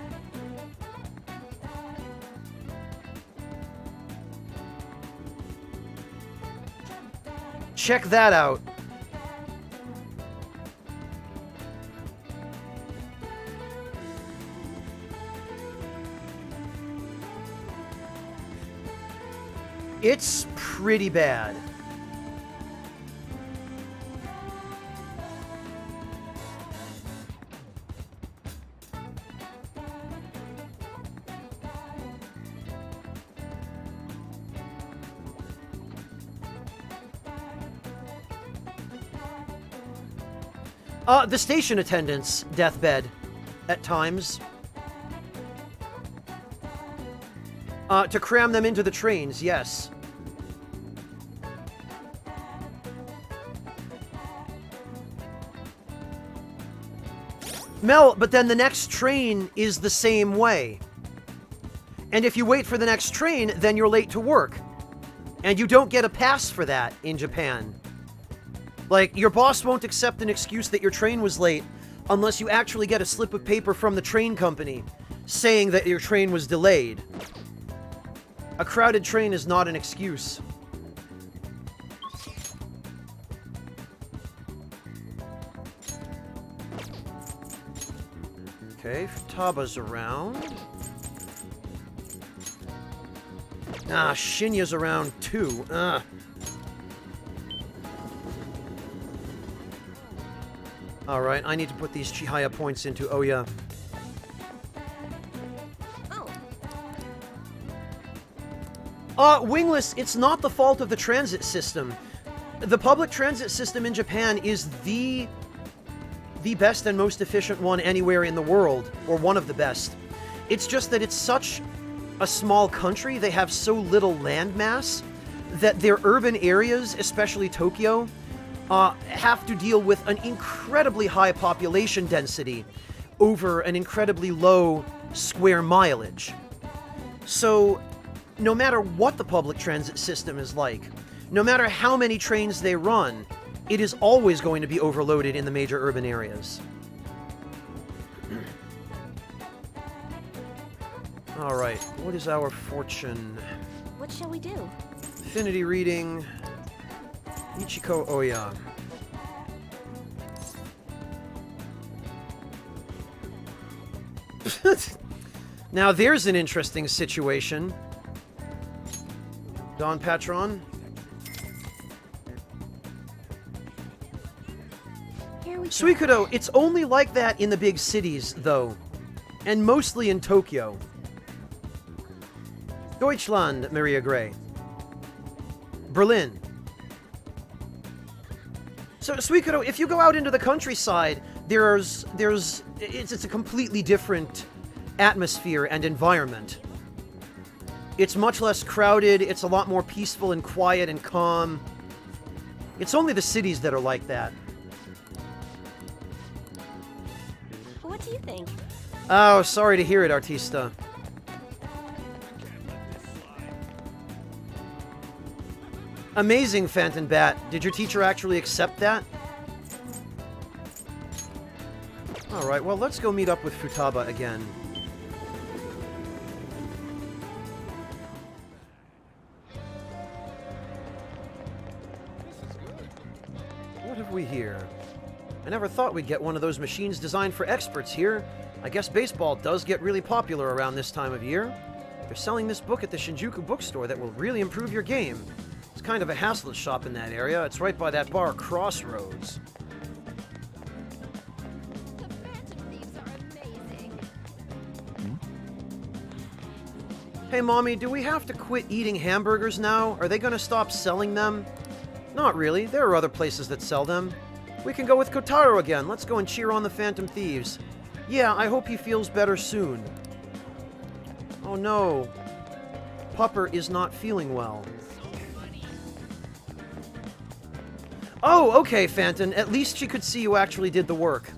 Check that out. It's pretty bad. The station attendants, Deathbed, at times. To cram them into the trains, yes. Mel, but then the next train is the same way. And if you wait for the next train, then you're late to work. And you don't get a pass for that in Japan. Like, your boss won't accept an excuse that your train was late unless you actually get a slip of paper from the train company saying that your train was delayed. A crowded train is not an excuse. Okay, Futaba's around. Ah, Shinya's around too. Alright, I need to put these Chihaya points into Oya. Wingless, it's not the fault of the transit system. The public transit system in Japan is the best and most efficient one anywhere in the world, or one of the best. It's just that it's such a small country, they have so little landmass, that their urban areas, especially Tokyo, have to deal with an incredibly high population density over an incredibly low square mileage. So, no matter what the public transit system is like, no matter how many trains they run, it is always going to be overloaded in the major urban areas. Alright, what is our fortune? What shall we do? Affinity reading. Ichiko Oya. Now there's an interesting situation. Don Patron. Suikodo, it's only like that in the big cities, though. And mostly in Tokyo. Deutschland, Maria Gray. Berlin. So, Suikodo, if you go out into the countryside, it's a completely different atmosphere and environment. It's much less crowded, it's a lot more peaceful and quiet and calm. It's only the cities that are like that. What do you think? Oh, sorry to hear it, Artista. Amazing, Phantom Bat. Did your teacher actually accept that? Alright, well, let's go meet up with Futaba again. What have we here? I never thought we'd get one of those machines designed for experts here. I guess baseball does get really popular around this time of year. They're selling this book at the Shinjuku bookstore that will really improve your game. It's kind of a hassle to shop in that area. It's right by that bar, Crossroads. Hey, Mommy, do we have to quit eating hamburgers now? Are they going to stop selling them? Not really. There are other places that sell them. We can go with Kotaro again. Let's go and cheer on the Phantom Thieves. Yeah, I hope he feels better soon. Oh no. Pupper is not feeling well. Oh, okay, Phantom. At least she could see you actually did the work.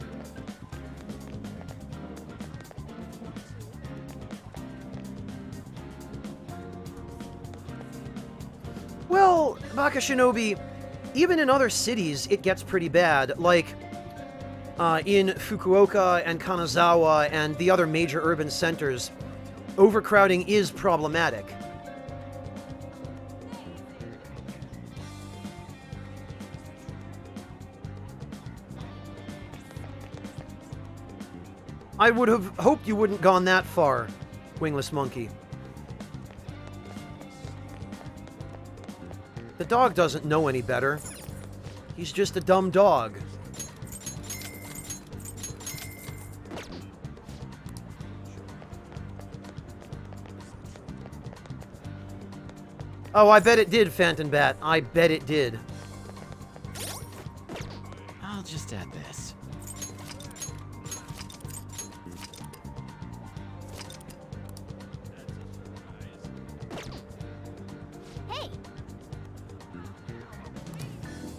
Well, Baka Shinobi, even in other cities, it gets pretty bad. Like, in Fukuoka and Kanazawa and the other major urban centers, overcrowding is problematic. I would have hoped you wouldn't gone that far, Wingless Monkey. The dog doesn't know any better. He's just a dumb dog. Oh, I bet it did, Phantom Bat. I bet it did. I'll just add this.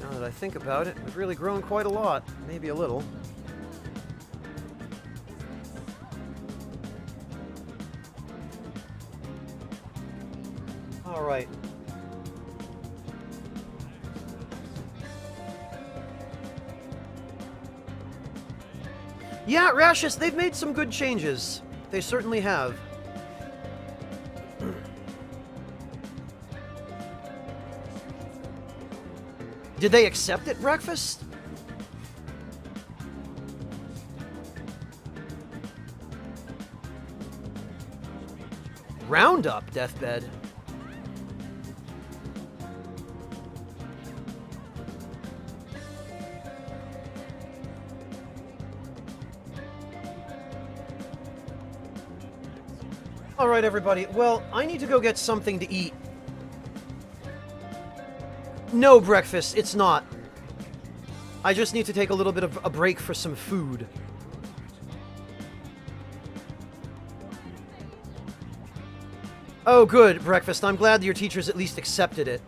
Now that I think about it, we've really grown quite a lot. Maybe a little. Alright. Yeah, Rashus, they've made some good changes. They certainly have. Did they accept it, Breakfast? Roundup, Deathbed. Alright, everybody. Well, I need to go get something to eat. No, Breakfast, it's not. I just need to take a little bit of a break for some food. Oh, good, Breakfast. I'm glad your teachers at least accepted it.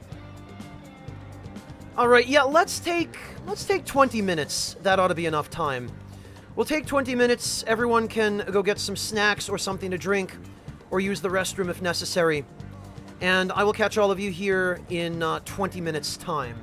Alright, yeah, let's take 20 minutes. That ought to be enough time. We'll take 20 minutes. Everyone can go get some snacks or something to drink, or use the restroom if necessary. And I will catch all of you here in 20 minutes' time.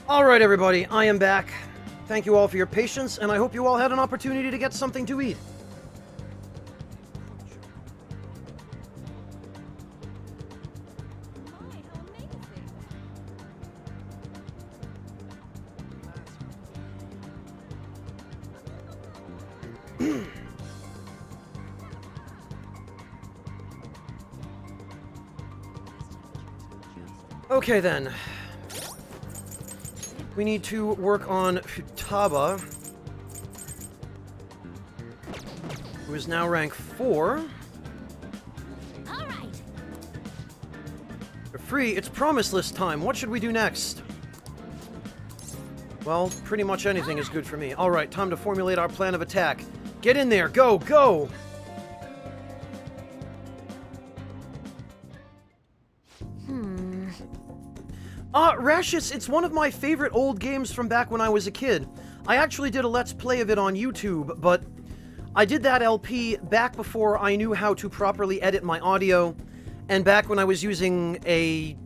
Alright, everybody, I am back. Thank you all for your patience, and I hope you all had an opportunity to get something to eat. Okay then. We need to work on Futaba, who is now rank 4. All right. For free, it's Promise List time. What should we do next? Well, pretty much anything is good for me. Alright, time to formulate our plan of attack. Get in there, go, go! Rashus, it's one of my favorite old games from back when I was a kid. I actually did a Let's Play of it on YouTube, but I did that LP back before I knew how to properly edit my audio, and back when I was using a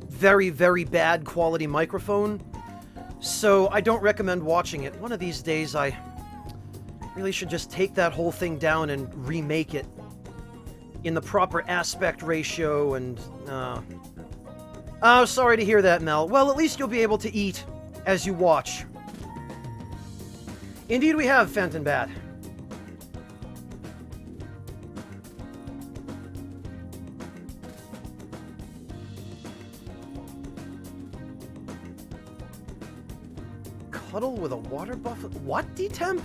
very, very bad quality microphone. So I don't recommend watching it. One of these days I really should just take that whole thing down and remake it in the proper aspect ratio and, Oh, sorry to hear that, Mel. Well, at least you'll be able to eat as you watch. Indeed we have, Fenton Bat. Cuddle with a water buffalo? What, D-Temp?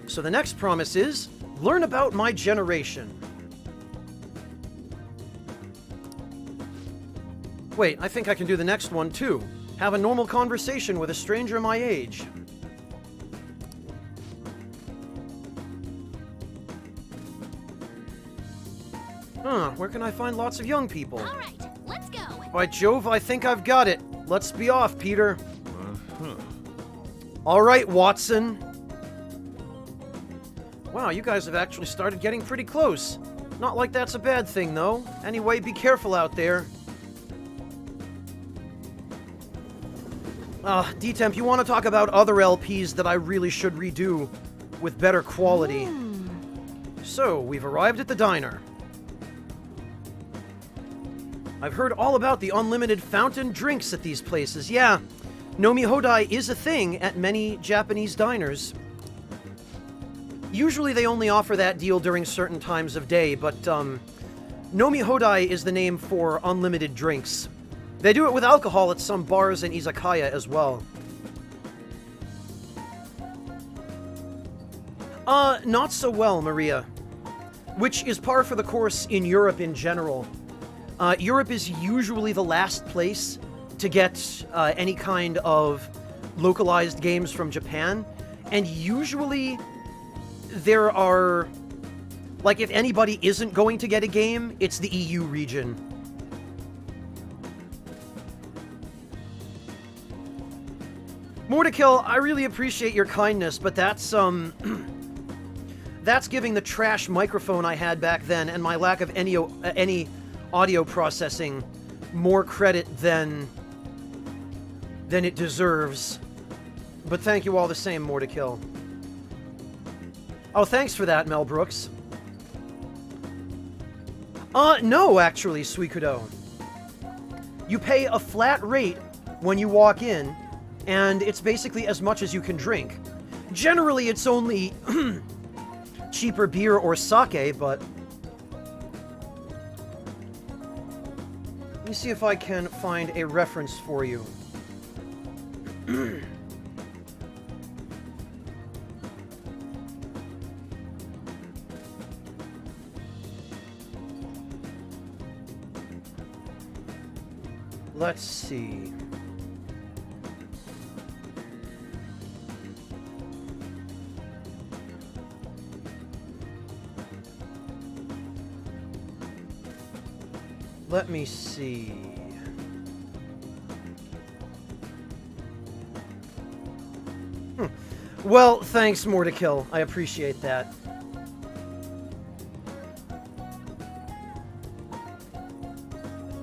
So the next promise is, learn about my generation. Wait, I think I can do the next one, too. Have a normal conversation with a stranger my age. Huh, where can I find lots of young people? All right, let's go. By Jove, I think I've got it. Let's be off, Peter. All right, Watson. Wow, you guys have actually started getting pretty close. Not like that's a bad thing, though. Anyway, be careful out there. D-Temp, you want to talk about other LPs that I really should redo with better quality. So, we've arrived at the diner. I've heard all about the unlimited fountain drinks at these places. Yeah, Nomi Hodai is a thing at many Japanese diners. Usually they only offer that deal during certain times of day, but, Nomi Hodai is the name for unlimited drinks. They do it with alcohol at some bars and izakaya as well. Not so well, Maria. Which is par for the course in Europe in general. Europe is usually the last place to get any kind of localized games from Japan. And usually there are... Like, if anybody isn't going to get a game, it's the EU region. Mordecai, I really appreciate your kindness, but that's, that's giving the trash microphone I had back then and my lack of any audio processing more credit than it deserves. But thank you all the same, Mordecai. Oh, thanks for that, Mel Brooks. No, actually, Suikudo. You pay a flat rate when you walk in, and it's basically as much as you can drink. Generally, it's only cheaper beer or sake, but... Let me see if I can find a reference for you. Let's see. Let me see. Well, thanks, Mordecai. I appreciate that.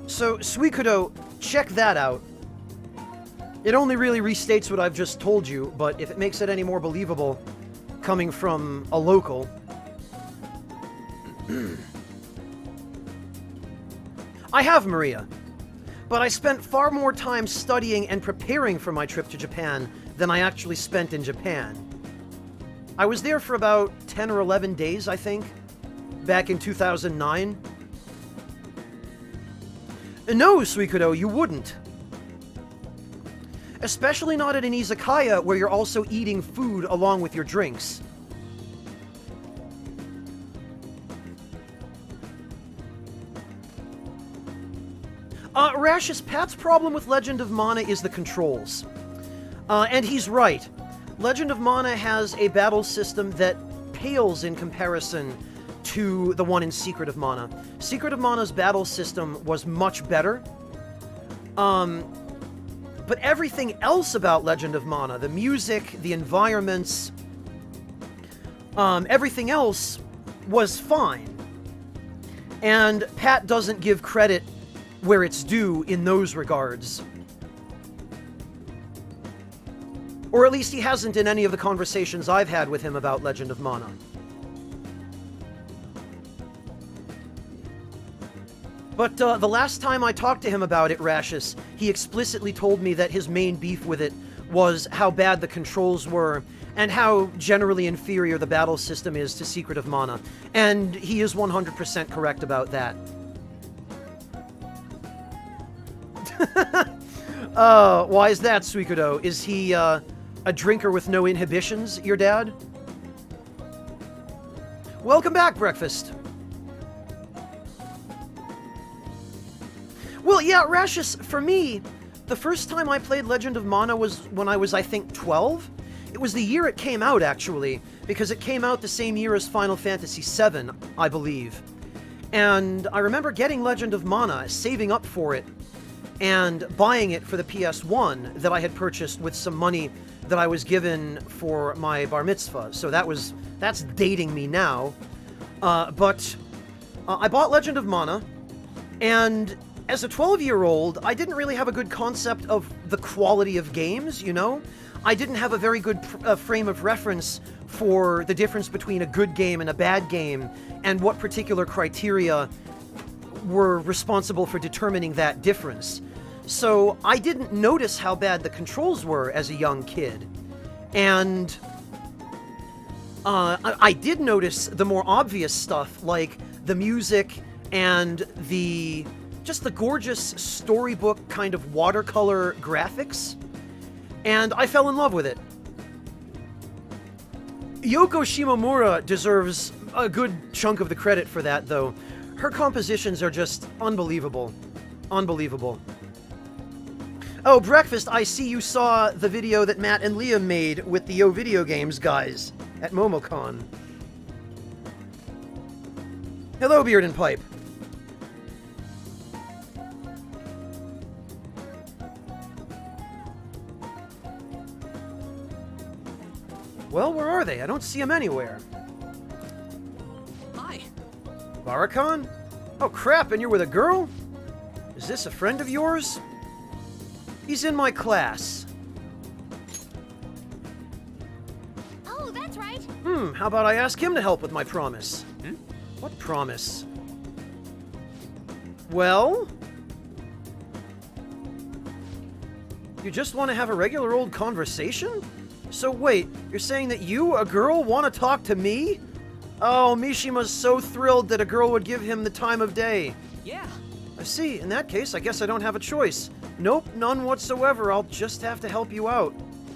So, Suikudo, check that out. It only really restates what I've just told you, but if it makes it any more believable, coming from a local... I have, Maria. But I spent far more time studying and preparing for my trip to Japan than I actually spent in Japan. I was there for about 10 or 11 days, I think, back in 2009. No, Suikodo, you wouldn't. Especially not at an izakaya where you're also eating food along with your drinks. Rashus, Pat's problem with Legend of Mana is the controls. And he's right. Legend of Mana has a battle system that pales in comparison to the one in Secret of Mana. Secret of Mana's battle system was much better. But everything else about Legend of Mana, the music, the environments, everything else was fine. And Pat doesn't give credit where it's due in those regards. Or at least he hasn't in any of the conversations I've had with him about Legend of Mana. But the last time I talked to him about it, Rashus, he explicitly told me that his main beef with it was how bad the controls were and how generally inferior the battle system is to Secret of Mana. And he is 100% correct about that. Why is that, Suikodo? Is he, a drinker with no inhibitions, your dad? Welcome back, Breakfast. Well, yeah, Rashus, for me, the first time I played Legend of Mana was when I was, I think, 12. It was the year it came out, actually, because it came out the same year as Final Fantasy VII, I believe. And I remember getting Legend of Mana, saving up for it, and buying it for the PS1 that I had purchased with some money that I was given for my bar mitzvah. So that's dating me now. But I bought Legend of Mana, and as a 12-year-old, I didn't really have a good concept of the quality of games, you know? I didn't have a very good frame of reference for the difference between a good game and a bad game, and what particular criteria were responsible for determining that difference. So I didn't notice how bad the controls were as a young kid. And I did notice the more obvious stuff, like the music and just the gorgeous storybook kind of watercolor graphics. And I fell in love with it. Yoko Shimomura deserves a good chunk of the credit for that, though. Her compositions are just unbelievable. Unbelievable. Oh, Breakfast, I see you saw the video that Matt and Liam made with the Yo Video Games guys at MomoCon. Hello, Beard and Pipe. Well, where are they? I don't see them anywhere. Hi. Barakan? Oh crap, and you're with a girl? Is this a friend of yours? He's in my class. Oh, that's right. How about I ask him to help with my promise? What promise? Well? You just want to have a regular old conversation? So wait, you're saying that you, a girl, want to talk to me? Oh, Mishima's so thrilled that a girl would give him the time of day. Yeah. I see. In that case, I guess I don't have a choice. Nope, none whatsoever. I'll just have to help you out.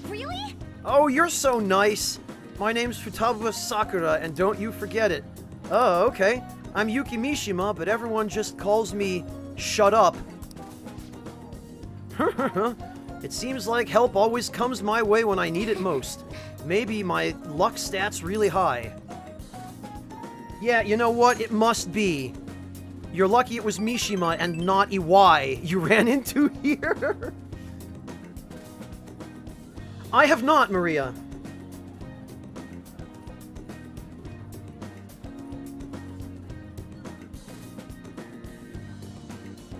Really? Oh, you're so nice. My name's Futaba Sakura, and don't you forget it. Oh, okay. I'm Yuki Mishima, but everyone just calls me Shut Up. It seems like help always comes my way when I need it most. Maybe my luck stat's really high. Yeah, you know what? It must be. You're lucky it was Mishima and not Iwai you ran into here. I have not, Maria.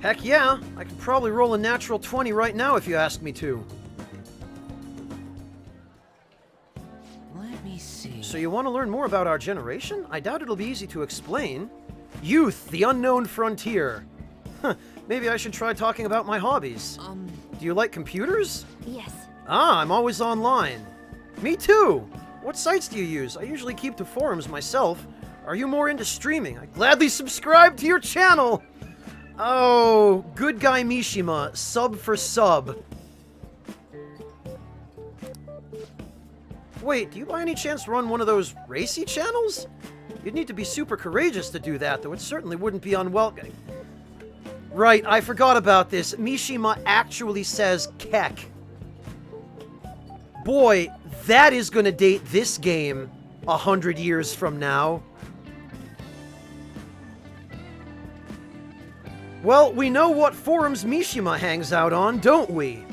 Heck yeah, I could probably roll a natural 20 right now if you ask me to. So you want to learn more about our generation? I doubt it'll be easy to explain. Youth, the unknown frontier. Huh, maybe I should try talking about my hobbies. Do you like computers? Yes. Ah, I'm always online. Me too! What sites do you use? I usually keep to forums myself. Are you more into streaming? I gladly subscribe to your channel! Oh, good guy Mishima, sub for sub. Wait, do you by any chance run one of those racy channels? You'd need to be super courageous to do that, though it certainly wouldn't be unwelcome. Right, I forgot about this. Mishima actually says Kek. Boy, that is gonna date this game 100 years from now. Well, we know what forums Mishima hangs out on, don't we?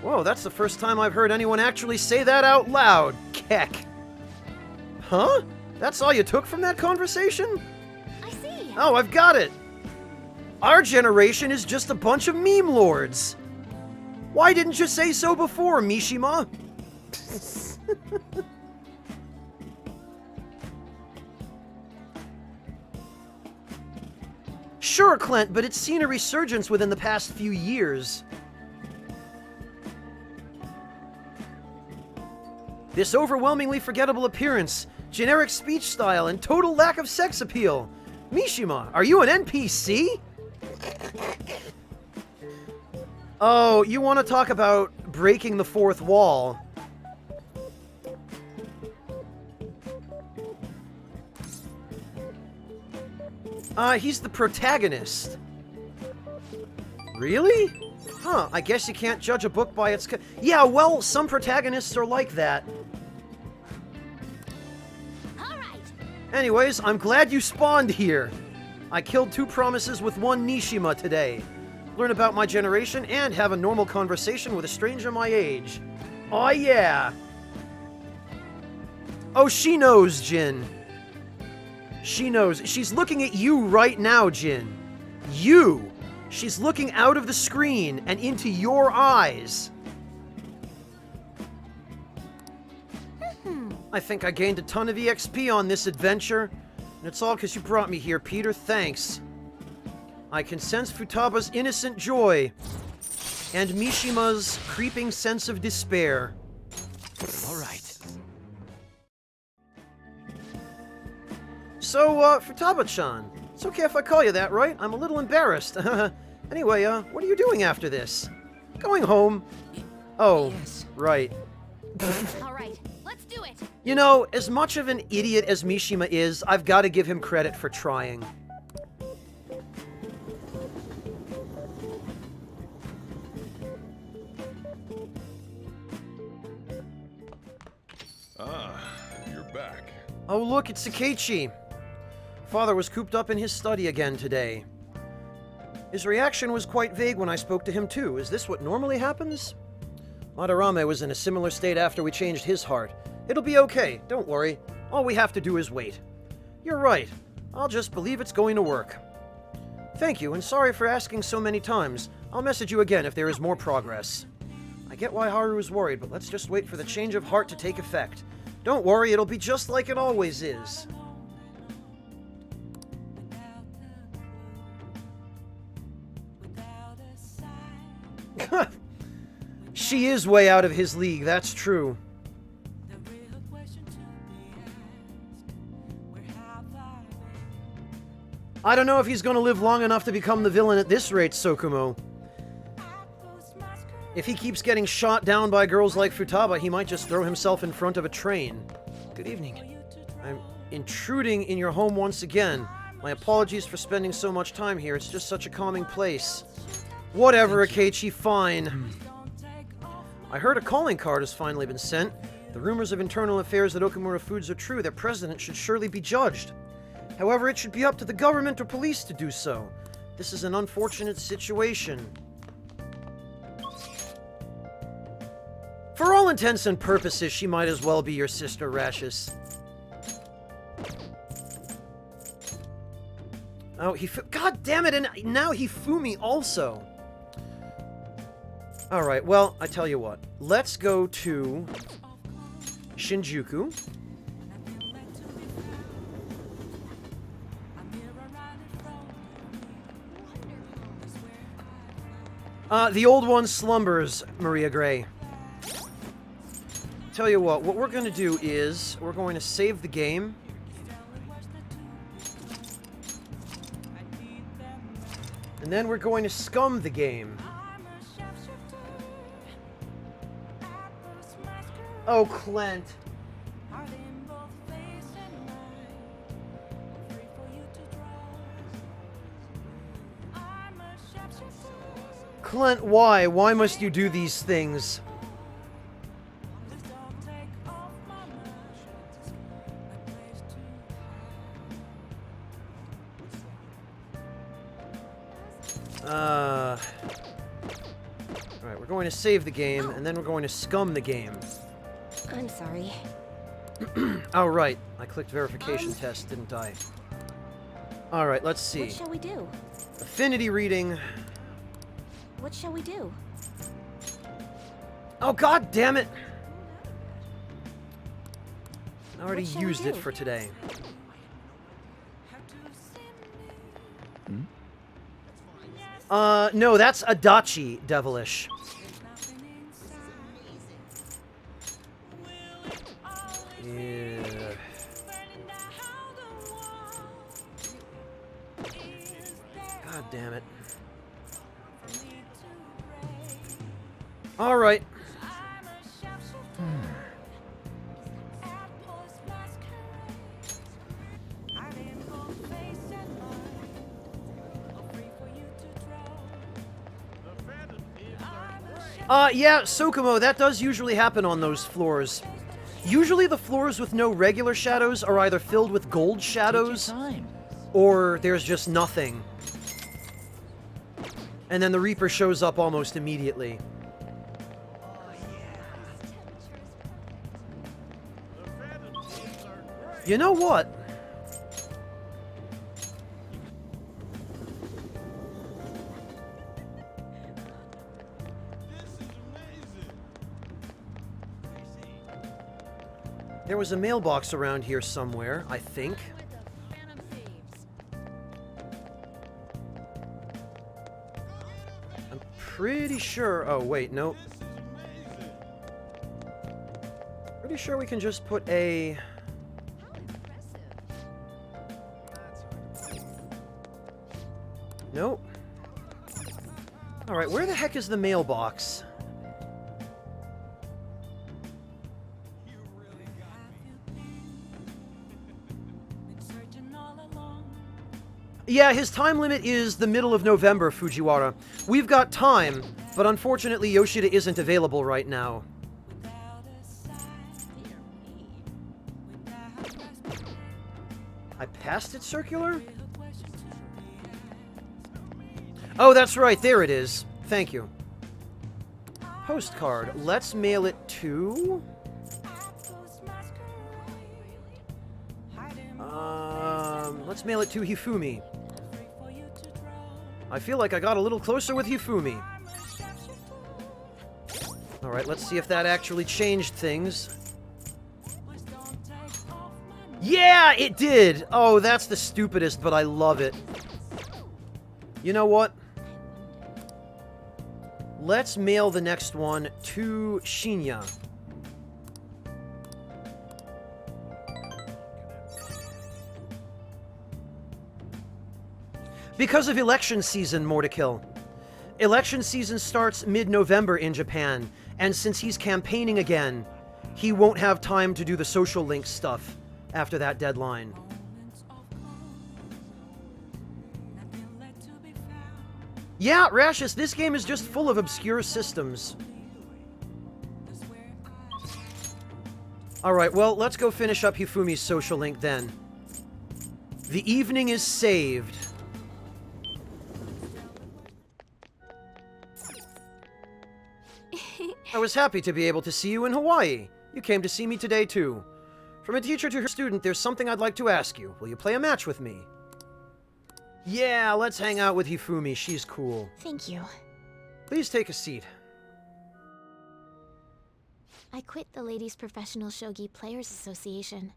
Whoa, that's the first time I've heard anyone actually say that out loud. Kek. Huh? That's all you took from that conversation? I see. Oh, I've got it. Our generation is just a bunch of meme lords. Why didn't you say so before, Mishima? Sure, Clint, but it's seen a resurgence within the past few years. This overwhelmingly forgettable appearance, generic speech style, and total lack of sex appeal. Mishima, are you an NPC? Oh, you want to talk about breaking the fourth wall. He's the protagonist. Really? Huh, I guess you can't judge a book by its yeah, well, some protagonists are like that. Anyways, I'm glad you spawned here. I killed 2 promises with 1 Nishima today. Learn about my generation and have a normal conversation with a stranger my age. Oh yeah! Oh, she knows, Jin. She knows. She's looking at you right now, Jin. You! She's looking out of the screen and into your eyes. I think I gained a ton of EXP on this adventure, and it's all because you brought me here, Peter. Thanks. I can sense Futaba's innocent joy, and Mishima's creeping sense of despair. All right. So, Futaba-chan, it's okay if I call you that, right? I'm a little embarrassed. Anyway, what are you doing after this? Going home. Oh, yes. Right. All right, let's do it. You know, as much of an idiot as Mishima is, I've got to give him credit for trying. Ah, you're back. Oh, look, it's Sakichi. Father was cooped up in his study again today. His reaction was quite vague when I spoke to him, too. Is this what normally happens? Madarame was in a similar state after we changed his heart. It'll be okay, don't worry. All we have to do is wait. You're right. I'll just believe it's going to work. Thank you, and sorry for asking so many times. I'll message you again if there is more progress. I get why Haru is worried, but let's just wait for the change of heart to take effect. Don't worry, it'll be just like it always is. She is way out of his league, that's true. I don't know if he's gonna live long enough to become the villain at this rate, Sokumo. If he keeps getting shot down by girls like Futaba, he might just throw himself in front of a train. Good evening. I'm intruding in your home once again. My apologies for spending so much time here. It's just such a calming place. Whatever, Akechi, fine. I heard a calling card has finally been sent. The rumors of internal affairs at Okumura Foods are true. Their president should surely be judged. However, it should be up to the government or police to do so. This is an unfortunate situation. For all intents and purposes, she might as well be your sister, Rashis. Oh, God damn it, and now Hifumi also. Alright, well, I tell you what. Let's go to Shinjuku. The old one slumbers, Maria Gray. Tell you what we're going to do is we're going to save the game. And then we're going to scum the game. Oh, Clint. Clint, why? Why must you do these things? Alright, we're going to save the game, and then we're going to scum the game. I'm sorry. Oh, right. I clicked verification test, didn't I? Alright, let's see. What shall we do? Affinity reading. What shall we do? Oh, god damn it! I already What shall we used it do? for today. No, that's Adachi Devilish. Yeah. God damn it. All right. Yeah, Sokomo, that does usually happen on those floors. Usually the floors with no regular shadows are either filled with gold shadows, or there's just nothing. And then the Reaper shows up almost immediately. You know what? There was a mailbox around here somewhere, I think. I'm pretty sure... Oh, wait, nope. Pretty sure we can just put a... Nope. Alright, where the heck is the mailbox? Yeah, his time limit is the middle of November, Fujiwara. We've got time, but unfortunately Yoshida isn't available right now. I passed it circular? Oh, that's right, there it is. Thank you. Postcard. Let's mail it to... let's mail it to Hifumi. I feel like I got a little closer with Hifumi. Alright, let's see if that actually changed things. Yeah, it did! Oh, that's the stupidest, but I love it. You know what? Let's mail the next one to Shinya. Because of election season, Mortikill. Election season starts mid-November in Japan, and since he's campaigning again, he won't have time to do the social link stuff after that deadline. Yeah, Rashus, this game is just full of obscure systems. Alright, well, let's go finish up Hifumi's social link then. The evening is saved. I was happy to be able to see you in Hawaii. You came to see me today, too. From a teacher to her student, there's something I'd like to ask you. Will you play a match with me? Yeah, let's hang out with Hifumi. She's cool. Thank you. Please take a seat. I quit the Ladies Professional Shogi Players Association.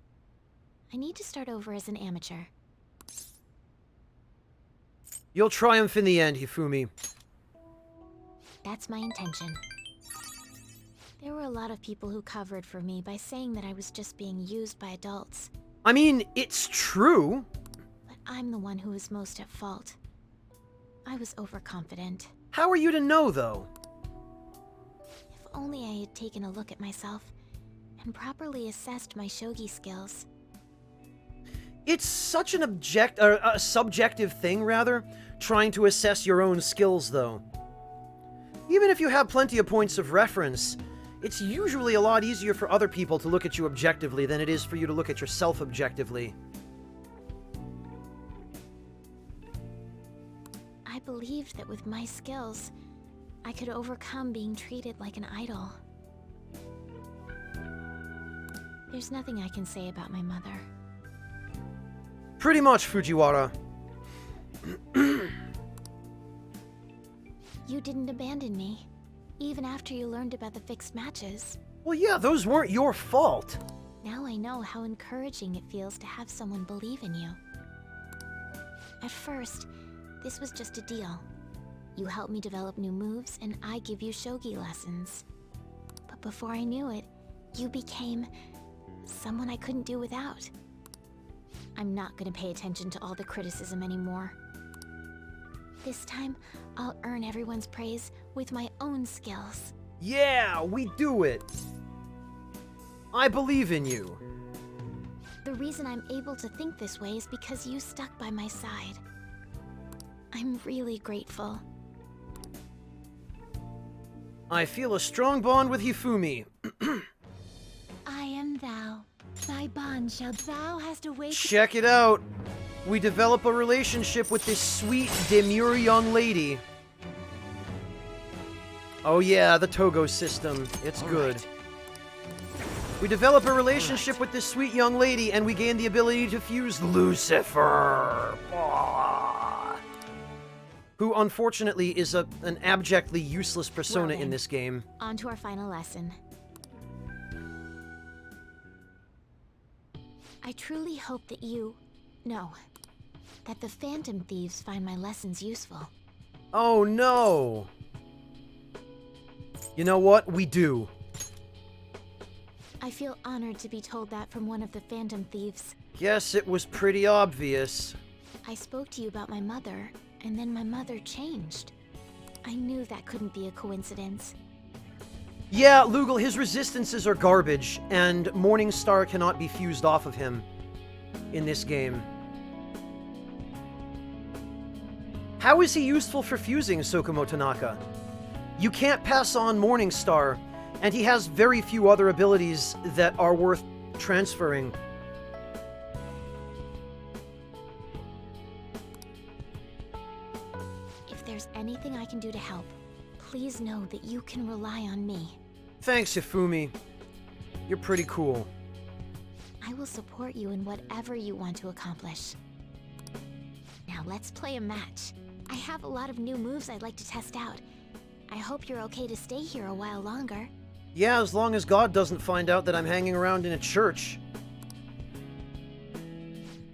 I need to start over as an amateur. You'll triumph in the end, Hifumi. That's my intention. There were a lot of people who covered for me by saying that I was just being used by adults. I mean, it's true. But I'm the one who was most at fault. I was overconfident. How are you to know, though? If only I had taken a look at myself and properly assessed my shogi skills. It's such an a subjective thing, rather, trying to assess your own skills, though. Even if you have plenty of points of reference, it's usually a lot easier for other people to look at you objectively than it is for you to look at yourself objectively. I believed that with my skills, I could overcome being treated like an idol. There's nothing I can say about my mother. Pretty much, Fujiwara. You didn't abandon me, even after you learned about the fixed matches. Well, yeah, those weren't your fault. Now I know how encouraging it feels to have someone believe in you. At first, this was just a deal. You help me develop new moves, and I give you shogi lessons. But before I knew it, you became someone I couldn't do without. I'm not gonna pay attention to all the criticism anymore. This time, I'll earn everyone's praise with my own skills. Yeah, we do it. I believe in you. The reason I'm able to think this way is because you stuck by my side. I'm really grateful. I feel a strong bond with Hifumi. I am thou. Thy bond shall thou hast awakened. Check it out. We develop a relationship with this sweet, demure young lady. Oh yeah, the Togo system. It's good. Right. We develop a relationship with this sweet young lady, and we gain the ability to fuse Lucifer. Who, unfortunately, is an abjectly useless persona in this game. On to our final lesson. I truly hope that that the Phantom Thieves find my lessons useful. Oh no! You know what? We do. I feel honored to be told that from one of the Phantom Thieves. Guess it was pretty obvious. I spoke to you about my mother, and then my mother changed. I knew that couldn't be a coincidence. Yeah, Lugal, his resistances are garbage, and Morningstar cannot be fused off of him in this game. How is he useful for fusing Sokumo Tanaka? You can't pass on Morningstar, and he has very few other abilities that are worth transferring. If there's anything I can do to help, please know that you can rely on me. Thanks, Hifumi. You're pretty cool. I will support you in whatever you want to accomplish. Now let's play a match. I have a lot of new moves I'd like to test out. I hope you're okay to stay here a while longer. Yeah, as long as God doesn't find out that I'm hanging around in a church.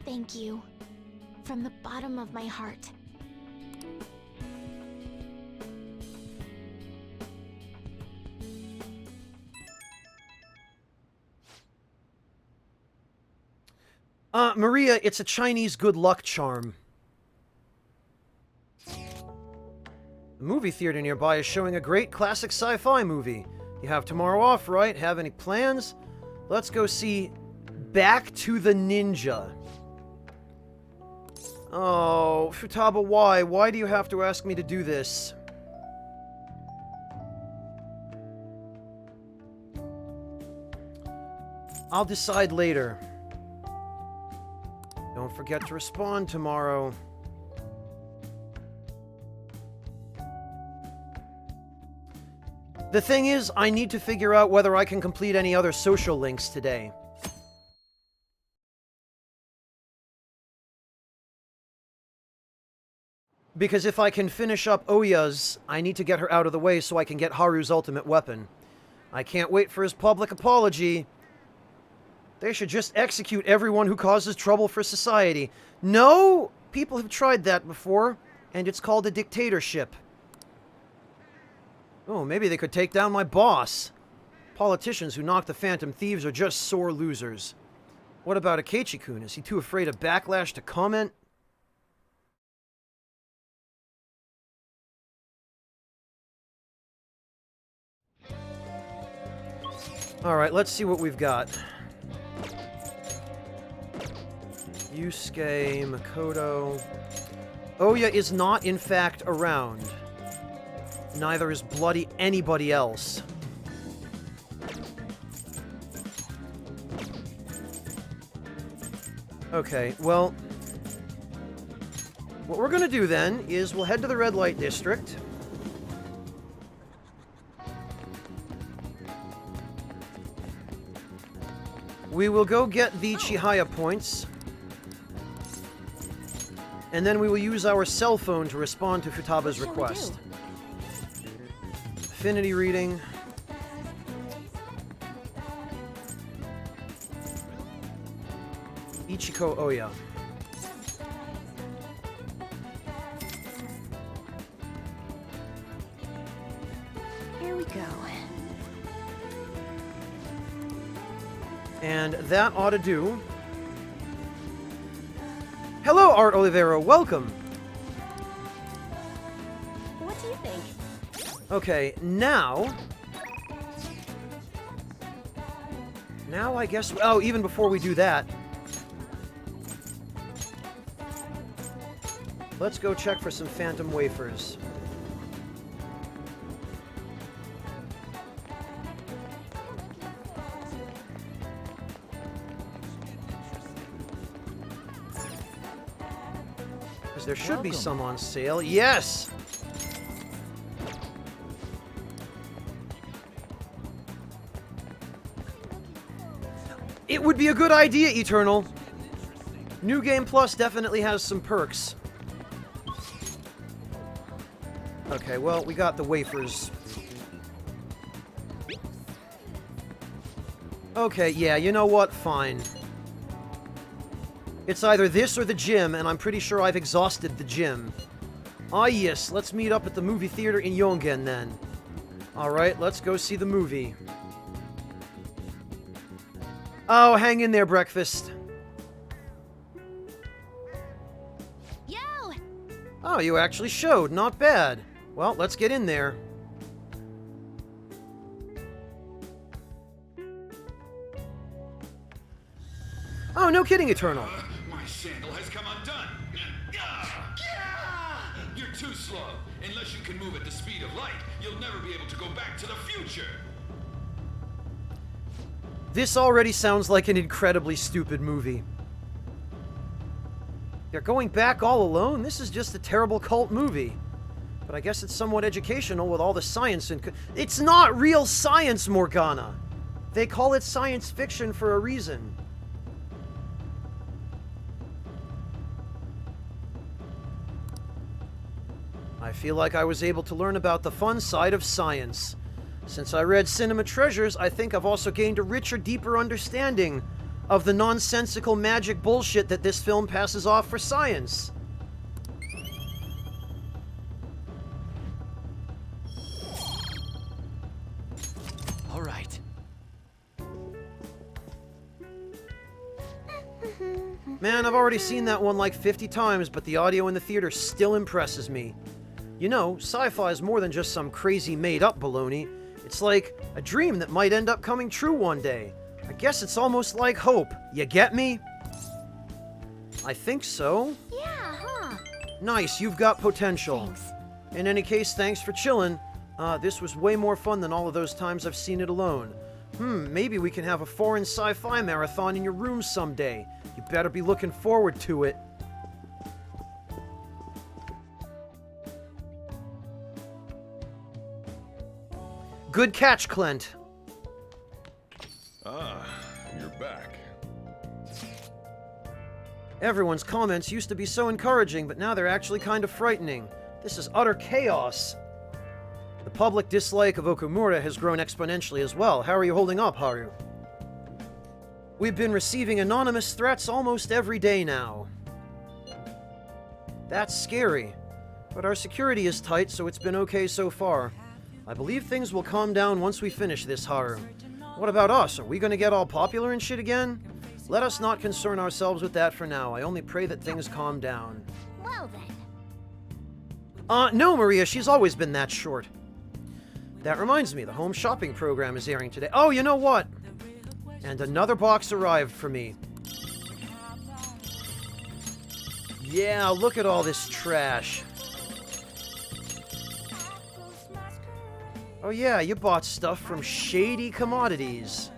Thank you. From the bottom of my heart. Maria, it's a Chinese good luck charm. The movie theater nearby is showing a great classic sci-fi movie. You have tomorrow off, right? Have any plans? Let's go see Back to the Ninja. Oh, Futaba, why? Why do you have to ask me to do this? I'll decide later. Don't forget to respond tomorrow. The thing is, I need to figure out whether I can complete any other social links today. Because if I can finish up Oya's, I need to get her out of the way so I can get Haru's ultimate weapon. I can't wait for his public apology. They should just execute everyone who causes trouble for society. No! People have tried that before, and it's called a dictatorship. Oh, maybe they could take down my boss. Politicians who knock the Phantom Thieves are just sore losers. What about Akechi-kun? Is he too afraid of backlash to comment? Alright, let's see what we've got. Yusuke, Makoto... Oya is not, in fact, around. Neither is bloody anybody else. Okay, well... What we're gonna do then is we'll head to the Red Light District. We will go get the Chihaya points. And then we will use our cell phone to respond to Futaba's request. Affinity reading. Ichiko Oya. Here we go. And that ought to do. Hello, Art Olivero. Welcome. What do you think? Okay, now... Now I guess... Oh, even before we do that... Let's go check for some Phantom Wafers. Because there should be some on sale. Yes! It would be a good idea, Eternal. New Game Plus definitely has some perks. Okay, well, we got the wafers. Okay, yeah, you know what? Fine. It's either this or the gym, and I'm pretty sure I've exhausted the gym. Ah, yes, let's meet up at the movie theater in Yongen, then. Alright, let's go see the movie. Oh, hang in there, breakfast. Yo! Oh, you actually showed. Not bad. Well, let's get in there. Oh, no kidding, Eternal. My sandal has come undone. You're too slow. Unless you can move at the speed of light, you'll never be able to go back to the future. This already sounds like an incredibly stupid movie. They're going back all alone? This is just a terrible cult movie. But I guess it's somewhat educational with all the science and... It's not real science, Morgana! They call it science fiction for a reason. I feel like I was able to learn about the fun side of science. Since I read Cinema Treasures, I think I've also gained a richer, deeper understanding of the nonsensical magic bullshit that this film passes off for science. All right. Man, I've already seen that one like 50 times, but the audio in the theater still impresses me. You know, sci-fi is more than just some crazy made-up baloney. It's like a dream that might end up coming true one day. I guess it's almost like hope. You get me? I think so. Yeah, huh? Nice, you've got potential. Thanks. In any case, thanks for chillin'. This was way more fun than all of those times I've seen it alone. Maybe we can have a foreign sci-fi marathon in your room someday. You better be looking forward to it. Good catch, Clint. Ah, you're back. Everyone's comments used to be so encouraging, but now they're actually kind of frightening. This is utter chaos. The public dislike of Okumura has grown exponentially as well. How are you holding up, Haru? We've been receiving anonymous threats almost every day now. That's scary. But our security is tight, so it's been okay so far. I believe things will calm down once we finish this, Haru. What about us? Are we gonna get all popular and shit again? Let us not concern ourselves with that for now. I only pray that things calm down. Well then. No, Maria, she's always been that short. That reminds me, the home shopping program is airing today. Oh, you know what? And another box arrived for me. Yeah, look at all this trash. Oh yeah, you bought stuff from Shady Commodities.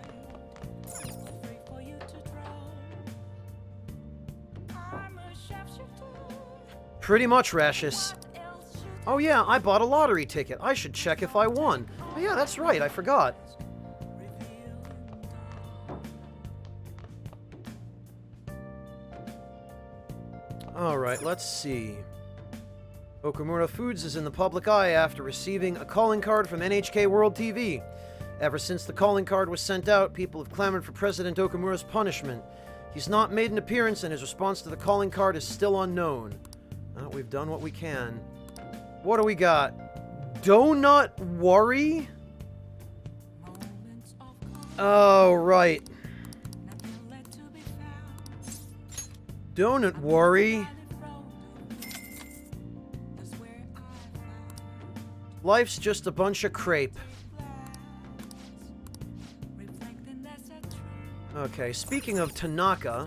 Pretty much, Rashus. Oh yeah, I bought a lottery ticket. I should check if I won. Oh yeah, that's right, I forgot. Alright, let's see. Okumura Foods is in the public eye after receiving a calling card from NHK World TV. Ever since the calling card was sent out, people have clamored for President Okumura's punishment. He's not made an appearance, and his response to the calling card is still unknown. We've done what we can. What do we got? Donut Worry? Oh, right. Donut Worry. Life's just a bunch of crepe. Okay, speaking of Tanaka...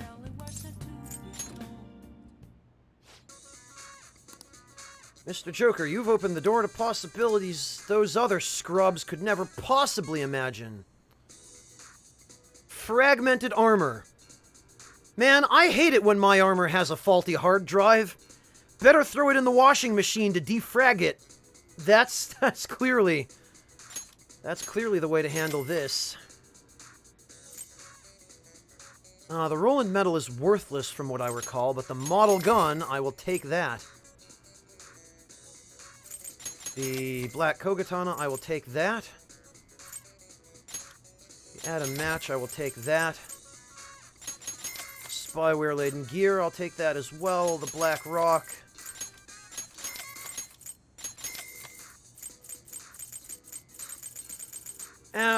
Mr. Joker, you've opened the door to possibilities those other scrubs could never possibly imagine. Fragmented armor. Man, I hate it when my armor has a faulty hard drive. Better throw it in the washing machine to defrag it. That's clearly the way to handle this. The Roland Medal is worthless from what I recall, but the model gun, I will take that. The Black Kogatana, I will take that. The Atom Match, I will take that. Spyware-laden gear, I'll take that as well. The Black Rock.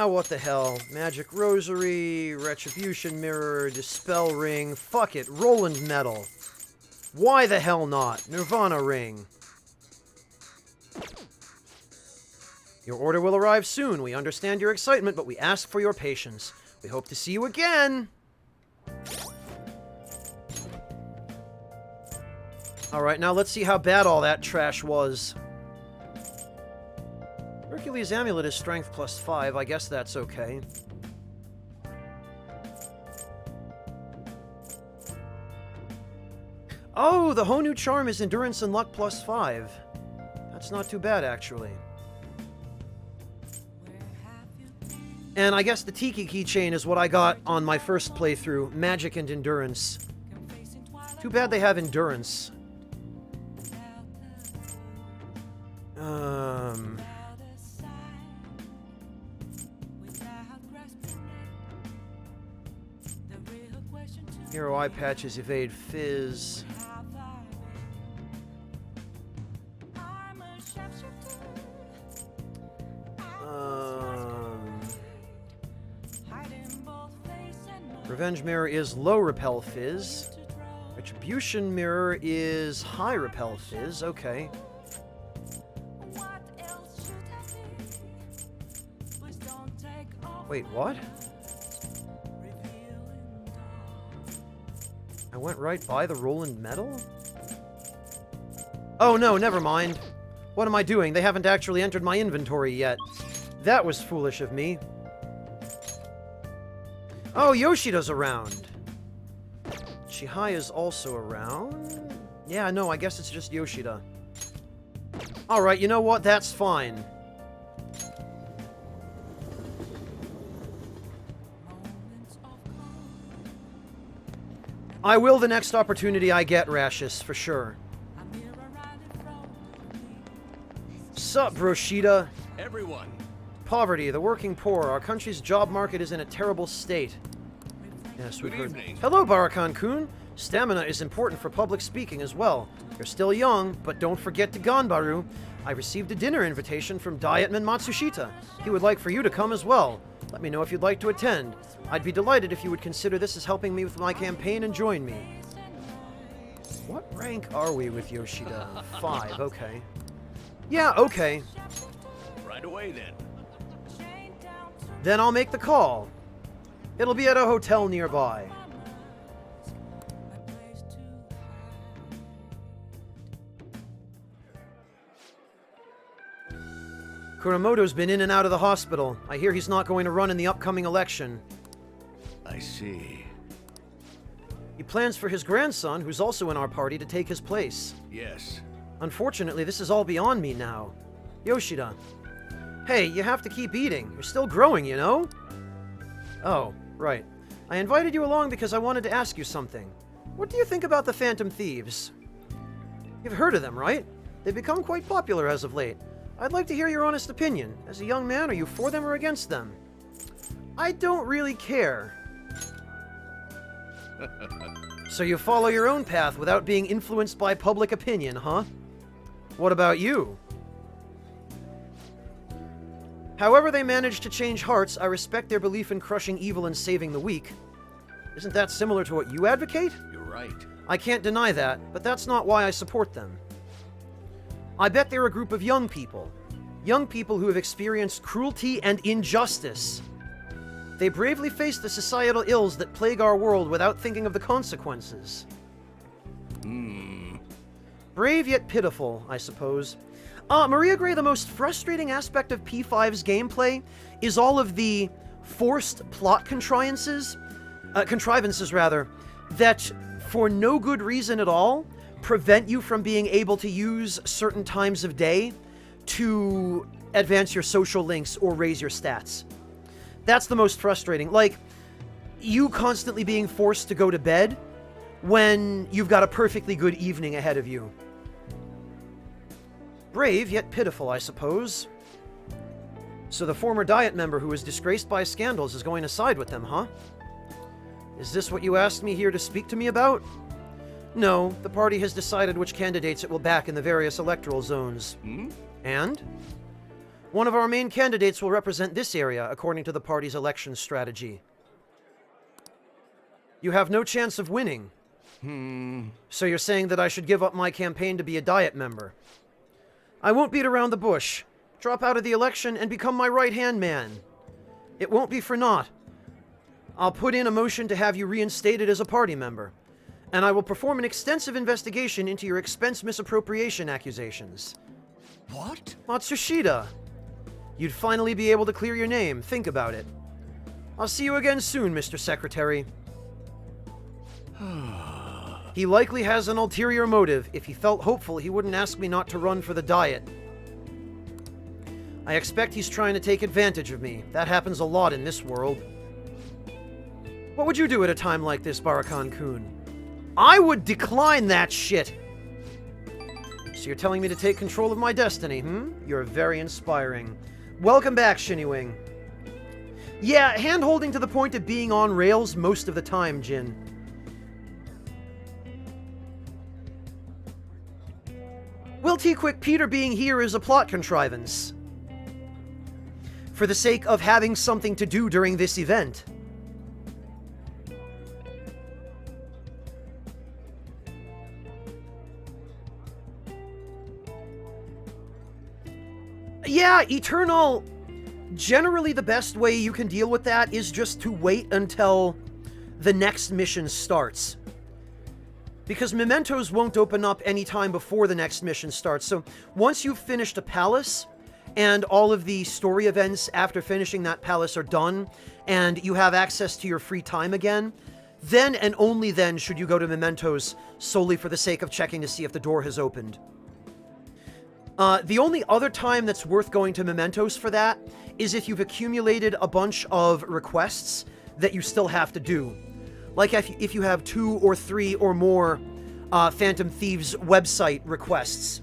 What the hell? Magic Rosary, Retribution Mirror, Dispel Ring. Fuck it, Roland Medal. Why the hell not? Nirvana Ring. Your order will arrive soon. We understand your excitement, but we ask for your patience. We hope to see you again. Alright, now let's see how bad all that trash was. Hercules' amulet is strength +5. I guess that's okay. Oh, the Honu charm is endurance and luck +5. That's not too bad, actually. And I guess the Tiki keychain is what I got on my first playthrough, Magic and Endurance. Too bad they have Endurance. Hero Eye Patches evade Fizz. Revenge Mirror is low repel Fizz. Retribution Mirror is high repel Fizz. Okay. Wait, what? I went right by the Roland Medal? Oh no, never mind. What am I doing? They haven't actually entered my inventory yet. That was foolish of me. Oh, Yoshida's around. Chihiya's also around. Yeah, no, I guess it's just Yoshida. Alright, you know what? That's fine. I will the next opportunity I get, Rashus, for sure. Sup, Broshida? Everyone. Poverty, the working poor. Our country's job market is in a terrible state. Yes, we've heard. Hello, Barakan-kun. Stamina is important for public speaking as well. You're still young, but don't forget to Ganbaru. I received a dinner invitation from Dietman Matsushita. He would like for you to come as well. Let me know if you'd like to attend. I'd be delighted if you would consider this as helping me with my campaign and join me. What rank are we with Yoshida? 5, okay. Yeah, okay. Right away, then. Then I'll make the call. It'll be at a hotel nearby. Kuramoto's been in and out of the hospital. I hear he's not going to run in the upcoming election. I see. He plans for his grandson, who's also in our party, to take his place. Yes. Unfortunately, this is all beyond me now. Yoshida. Hey, you have to keep eating. You're still growing, you know? Oh, right. I invited you along because I wanted to ask you something. What do you think about the Phantom Thieves? You've heard of them, right? They've become quite popular as of late. I'd like to hear your honest opinion. As a young man, are you for them or against them? I don't really care. So you follow your own path without being influenced by public opinion, huh? What about you? However they manage to change hearts, I respect their belief in crushing evil and saving the weak. Isn't that similar to what you advocate? You're right. I can't deny that, but that's not why I support them. I bet they're a group of young people who have experienced cruelty and injustice. They bravely face the societal ills that plague our world without thinking of the consequences. Brave yet pitiful, I suppose. Maria Gray, the most frustrating aspect of P5's gameplay is all of the forced plot contrivances, that for no good reason at all prevent you from being able to use certain times of day to advance your social links or raise your stats. That's the most frustrating. Like, you constantly being forced to go to bed when you've got a perfectly good evening ahead of you. Brave, yet pitiful, I suppose. So the former Diet member who was disgraced by scandals is going to side with them, huh? Is this what you asked me here to speak to me about? No, the party has decided which candidates it will back in the various electoral zones. And? One of our main candidates will represent this area, according to the party's election strategy. You have no chance of winning. So you're saying that I should give up my campaign to be a Diet member? I won't beat around the bush. Drop out of the election and become my right-hand man. It won't be for naught. I'll put in a motion to have you reinstated as a party member, and I will perform an extensive investigation into your expense misappropriation accusations. What? Matsushita! You'd finally be able to clear your name. Think about it. I'll see you again soon, Mr. Secretary. He likely has an ulterior motive. If he felt hopeful, he wouldn't ask me not to run for the Diet. I expect he's trying to take advantage of me. That happens a lot in this world. What would you do at a time like this, Barakan-kun? I would decline that shit! So you're telling me to take control of my destiny, You're very inspiring. Welcome back, Shinny-Wing. Yeah, hand-holding to the point of being on rails most of the time, Jin. Well, T-Quick, Peter being here is a plot contrivance. For the sake of having something to do during this event. Yeah, Eternal, generally the best way you can deal with that is just to wait until the next mission starts. Because mementos won't open up any time before the next mission starts. So once you've finished a palace, and all of the story events after finishing that palace are done, and you have access to your free time again, then and only then should you go to mementos solely for the sake of checking to see if the door has opened. The only other time that's worth going to mementos for that is if you've accumulated a bunch of requests that you still have to do. Like if you have 2 or 3 or more Phantom Thieves website requests.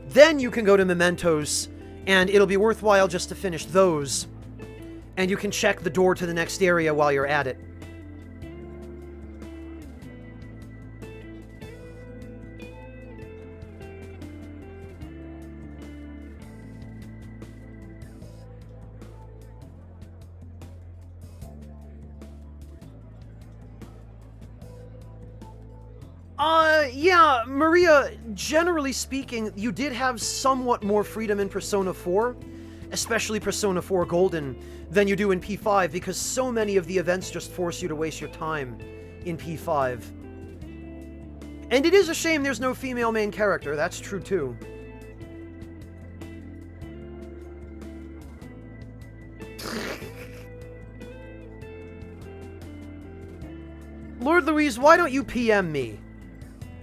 Then you can go to mementos And it'll be worthwhile just to finish those. And you can check the door to the next area while you're at it. Yeah, Maria, generally speaking, you did have somewhat more freedom in Persona 4, especially Persona 4 Golden, than you do in P5, because so many of the events just force you to waste your time in P5. And it is a shame there's no female main character, that's true too. Lord Louise, why don't you PM me?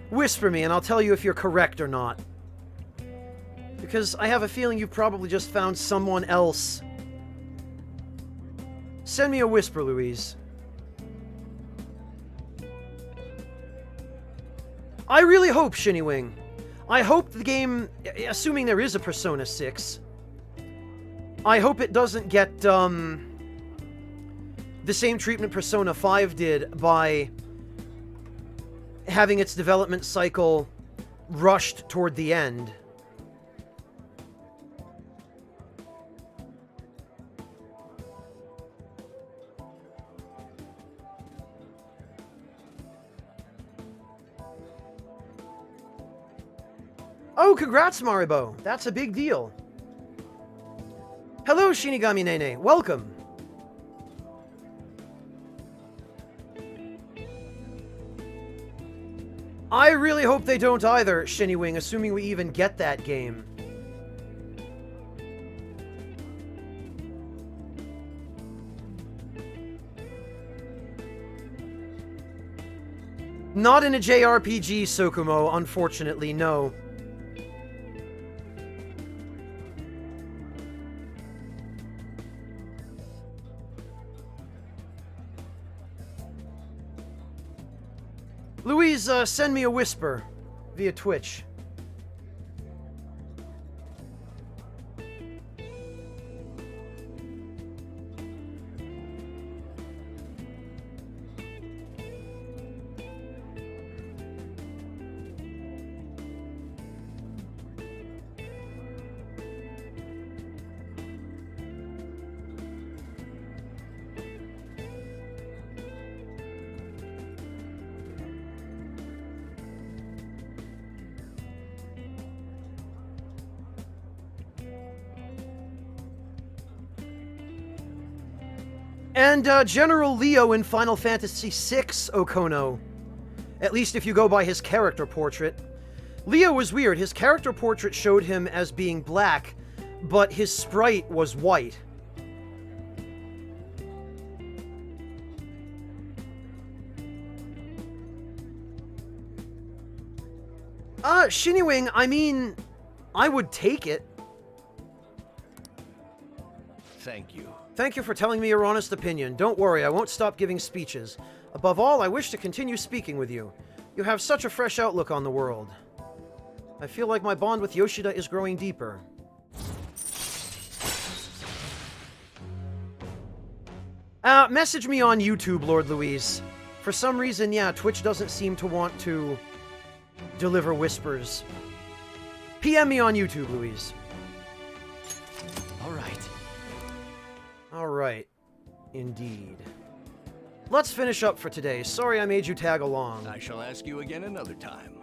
Whisper me and I'll tell you if you're correct or not. Because I have a feeling you've probably just found someone else. Send me a whisper, Louise. I really hope, Shinnywing. I hope the game, assuming there is a Persona 6, I hope it doesn't get, the same treatment Persona 5 did by having its development cycle rushed toward the end. Oh, congrats, Maribo. That's a big deal. Hello, Shinigami Nene. Welcome. I really hope they don't either, Shinnywing, assuming we even get that game. Not in a JRPG, Sokumo, unfortunately, no. Louise, send me a whisper via Twitch. And General Leo in Final Fantasy VI, Okono. At least if you go by his character portrait. Leo was weird. His character portrait showed him as being black, but his sprite was white. Shinnywing, I mean, I would take it. Thank you. Thank you for telling me your honest opinion. Don't worry, I won't stop giving speeches. Above all, I wish to continue speaking with you. You have such a fresh outlook on the world. I feel like my bond with Yoshida is growing deeper. Message me on YouTube, Lord Louise. For some reason, yeah, Twitch doesn't seem to want to deliver whispers. PM me on YouTube, Louise. Alright. Indeed. Let's finish up for today. Sorry I made you tag along. I shall ask you again another time.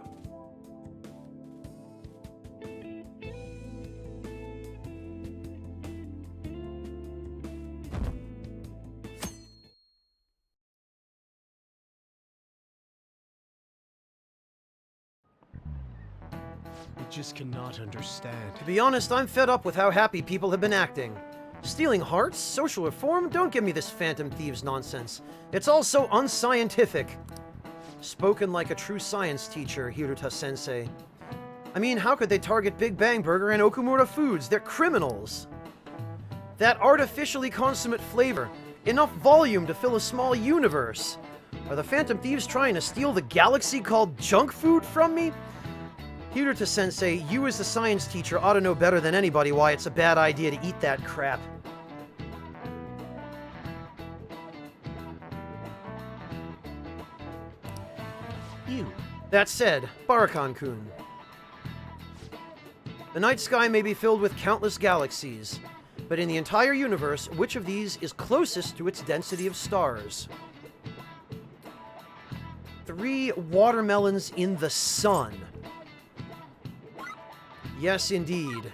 I just cannot understand. To be honest, I'm fed up with how happy people have been acting. Stealing hearts? Social reform? Don't give me this Phantom Thieves nonsense. It's all so unscientific. Spoken like a true science teacher, Hiruta-sensei. I mean, how could they target Big Bang Burger and Okumura Foods? They're criminals. That artificially consummate flavor. Enough volume to fill a small universe. Are the Phantom Thieves trying to steal the galaxy called junk food from me? Hirata-sensei, you as the science teacher ought to know better than anybody why it's a bad idea to eat that crap. You. That said, Barakan-kun. The night sky may be filled with countless galaxies, but in the entire universe, which of these is closest to its density of stars? 3 watermelons in the sun. Yes, indeed.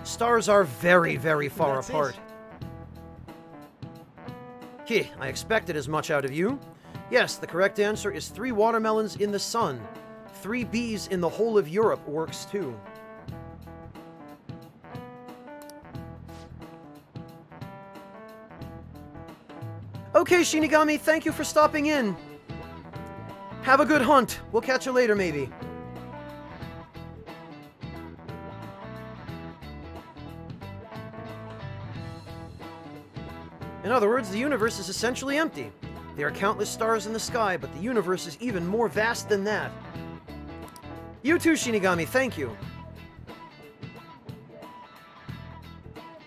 Stars are very, very far That's apart. Heh, I expected as much out of you. Yes, the correct answer is 3 watermelons in the sun. 3 bees in the whole of Europe works too. Okay, Shinigami, thank you for stopping in. Have a good hunt. We'll catch you later, maybe. In other words, the universe is essentially empty. There are countless stars in the sky, but the universe is even more vast than that. You too, Shinigami, thank you.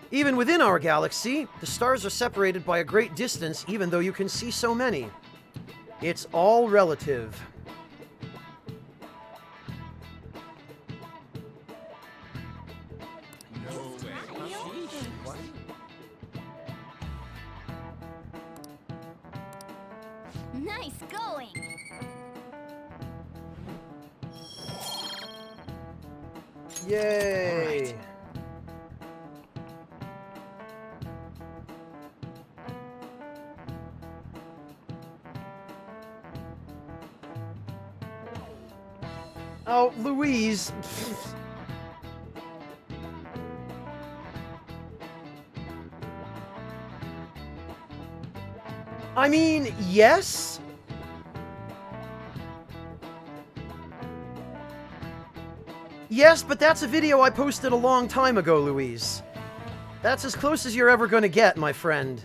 Even within our galaxy, the stars are separated by a great distance, even though you can see so many. It's all relative. Nice going! Yay! Oh, Louise. I mean, yes? Yes, but that's a video I posted a long time ago, Louise. That's as close as you're ever gonna get, my friend.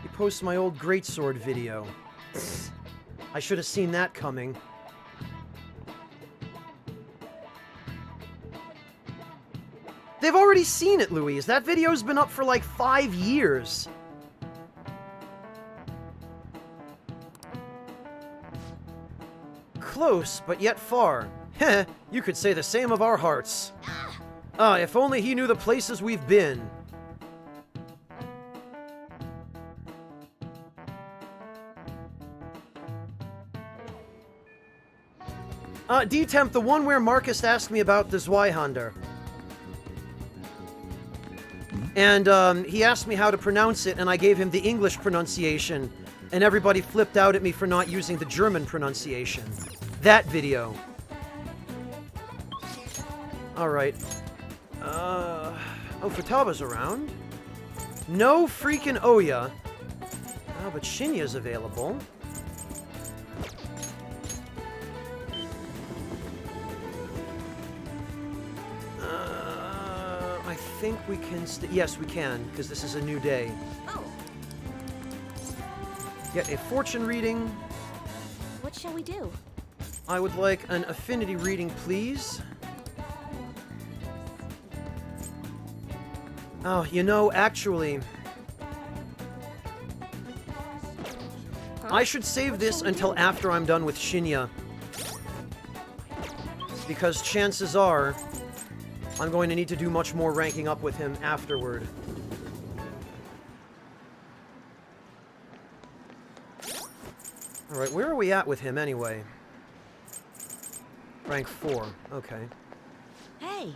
You post my old greatsword video. I should have seen that coming. They've already seen it, Louise. That video's been up for like 5 years. Close, but yet far. Heh, you could say the same of our hearts. Ah, if only he knew the places we've been. D-Temp, the one where Marcus asked me about the Zweihander. And, he asked me how to pronounce it, and I gave him the English pronunciation, and everybody flipped out at me for not using the German pronunciation. That video. Alright. Oh, Futaba's around? No freaking Oya. Oh, but Shinya's available. I think we can yes, we can, because this is a new day. Oh. Get a fortune reading. What shall we do? I would like an affinity reading, please. Oh, you know, actually, I should save this until after I'm done with Shinya. Because chances are, I'm going to need to do much more ranking up with him afterward. Alright, where are we at with him anyway? Rank 4, okay. Hey!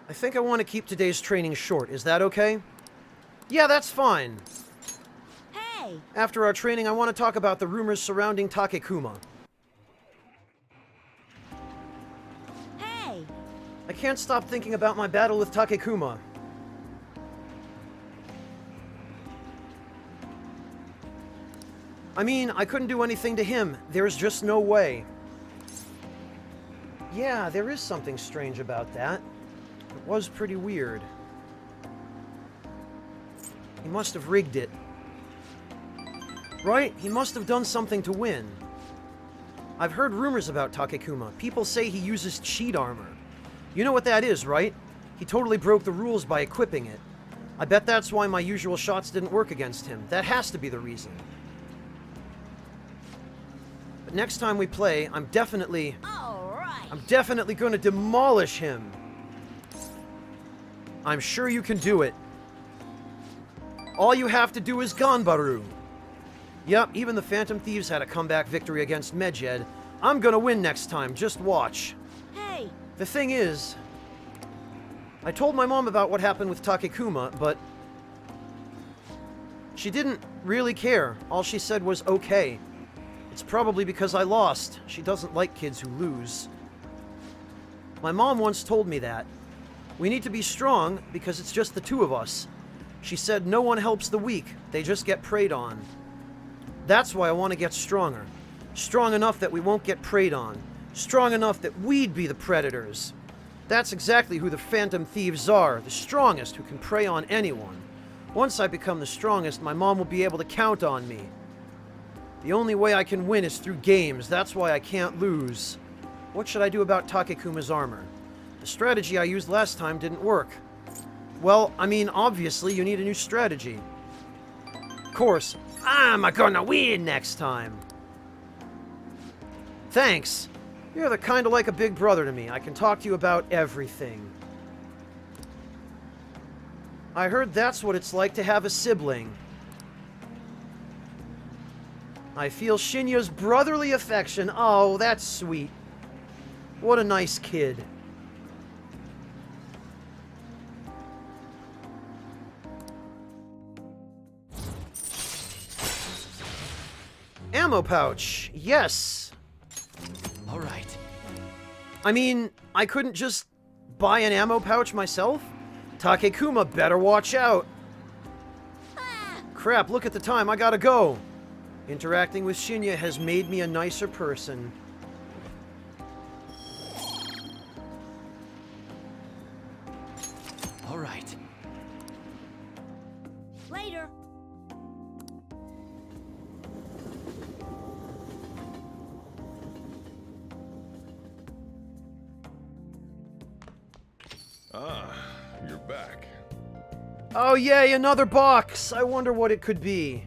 I think I want to keep today's training short. Is that okay? Yeah, that's fine. Hey! After our training, I want to talk about the rumors surrounding Takekuma. Hey! I can't stop thinking about my battle with Takekuma. I mean, I couldn't do anything to him. There's just no way. Yeah, there is something strange about that. It was pretty weird. He must have rigged it. Right? He must have done something to win. I've heard rumors about Takekuma. People say he uses cheat armor. You know what that is, right? He totally broke the rules by equipping it. I bet that's why my usual shots didn't work against him. That has to be the reason. But next time we play, I'm definitely going to demolish him. I'm sure you can do it. All you have to do is Ganbaru. Yep, even the Phantom Thieves had a comeback victory against Medjed. I'm gonna win next time, just watch. Hey! The thing is, I told my mom about what happened with Takekuma, but she didn't really care. All she said was okay. It's probably because I lost. She doesn't like kids who lose. My mom once told me that. We need to be strong because it's just the two of us. She said no one helps the weak, they just get preyed on. That's why I want to get stronger. Strong enough that we won't get preyed on. Strong enough that we'd be the predators. That's exactly who the Phantom Thieves are, the strongest who can prey on anyone. Once I become the strongest, my mom will be able to count on me. The only way I can win is through games, that's why I can't lose. What should I do about Takekuma's armor? The strategy I used last time didn't work. Well, I mean, obviously you need a new strategy. Of course, I'm gonna win next time. Thanks. You're kinda like a big brother to me. I can talk to you about everything. I heard that's what it's like to have a sibling. I feel Shinya's brotherly affection. Oh, that's sweet. What a nice kid. Ammo pouch. Yes. All right. I mean, I couldn't just buy an ammo pouch myself? Takekuma better watch out. Crap, look at the time. I gotta go. Interacting with Shinya has made me a nicer person. All right. Later. Ah, you're back. Oh yay, another box! I wonder what it could be.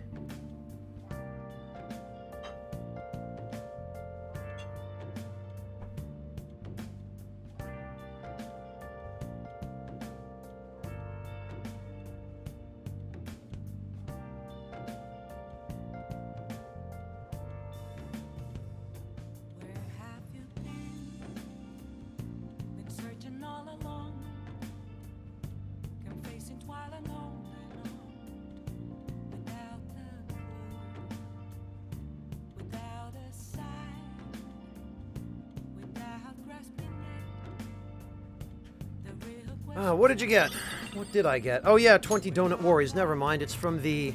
What did you get? What did I get? Oh yeah, 20 Donut Warriors. Never mind, it's from the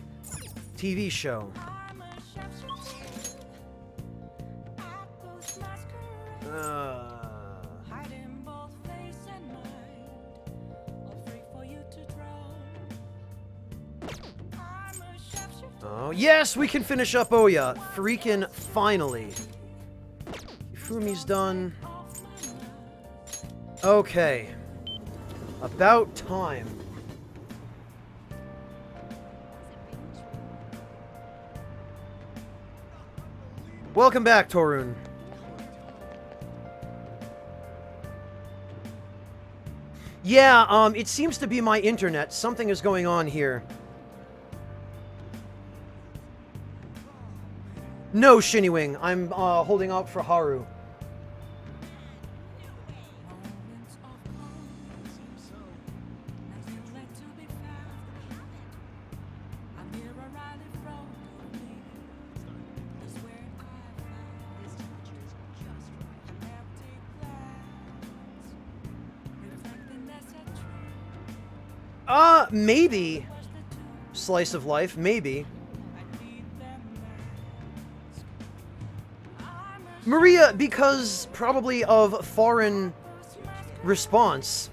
TV show. Oh yes, we can finish up Oya. Freaking finally. Fumi's done. Okay. About time. Welcome back, Torun. Yeah, it seems to be my internet. Something is going on here. No, Shiniwing. I'm holding out for Haru. Maybe. Slice of life, maybe. Maria, because probably of foreign response.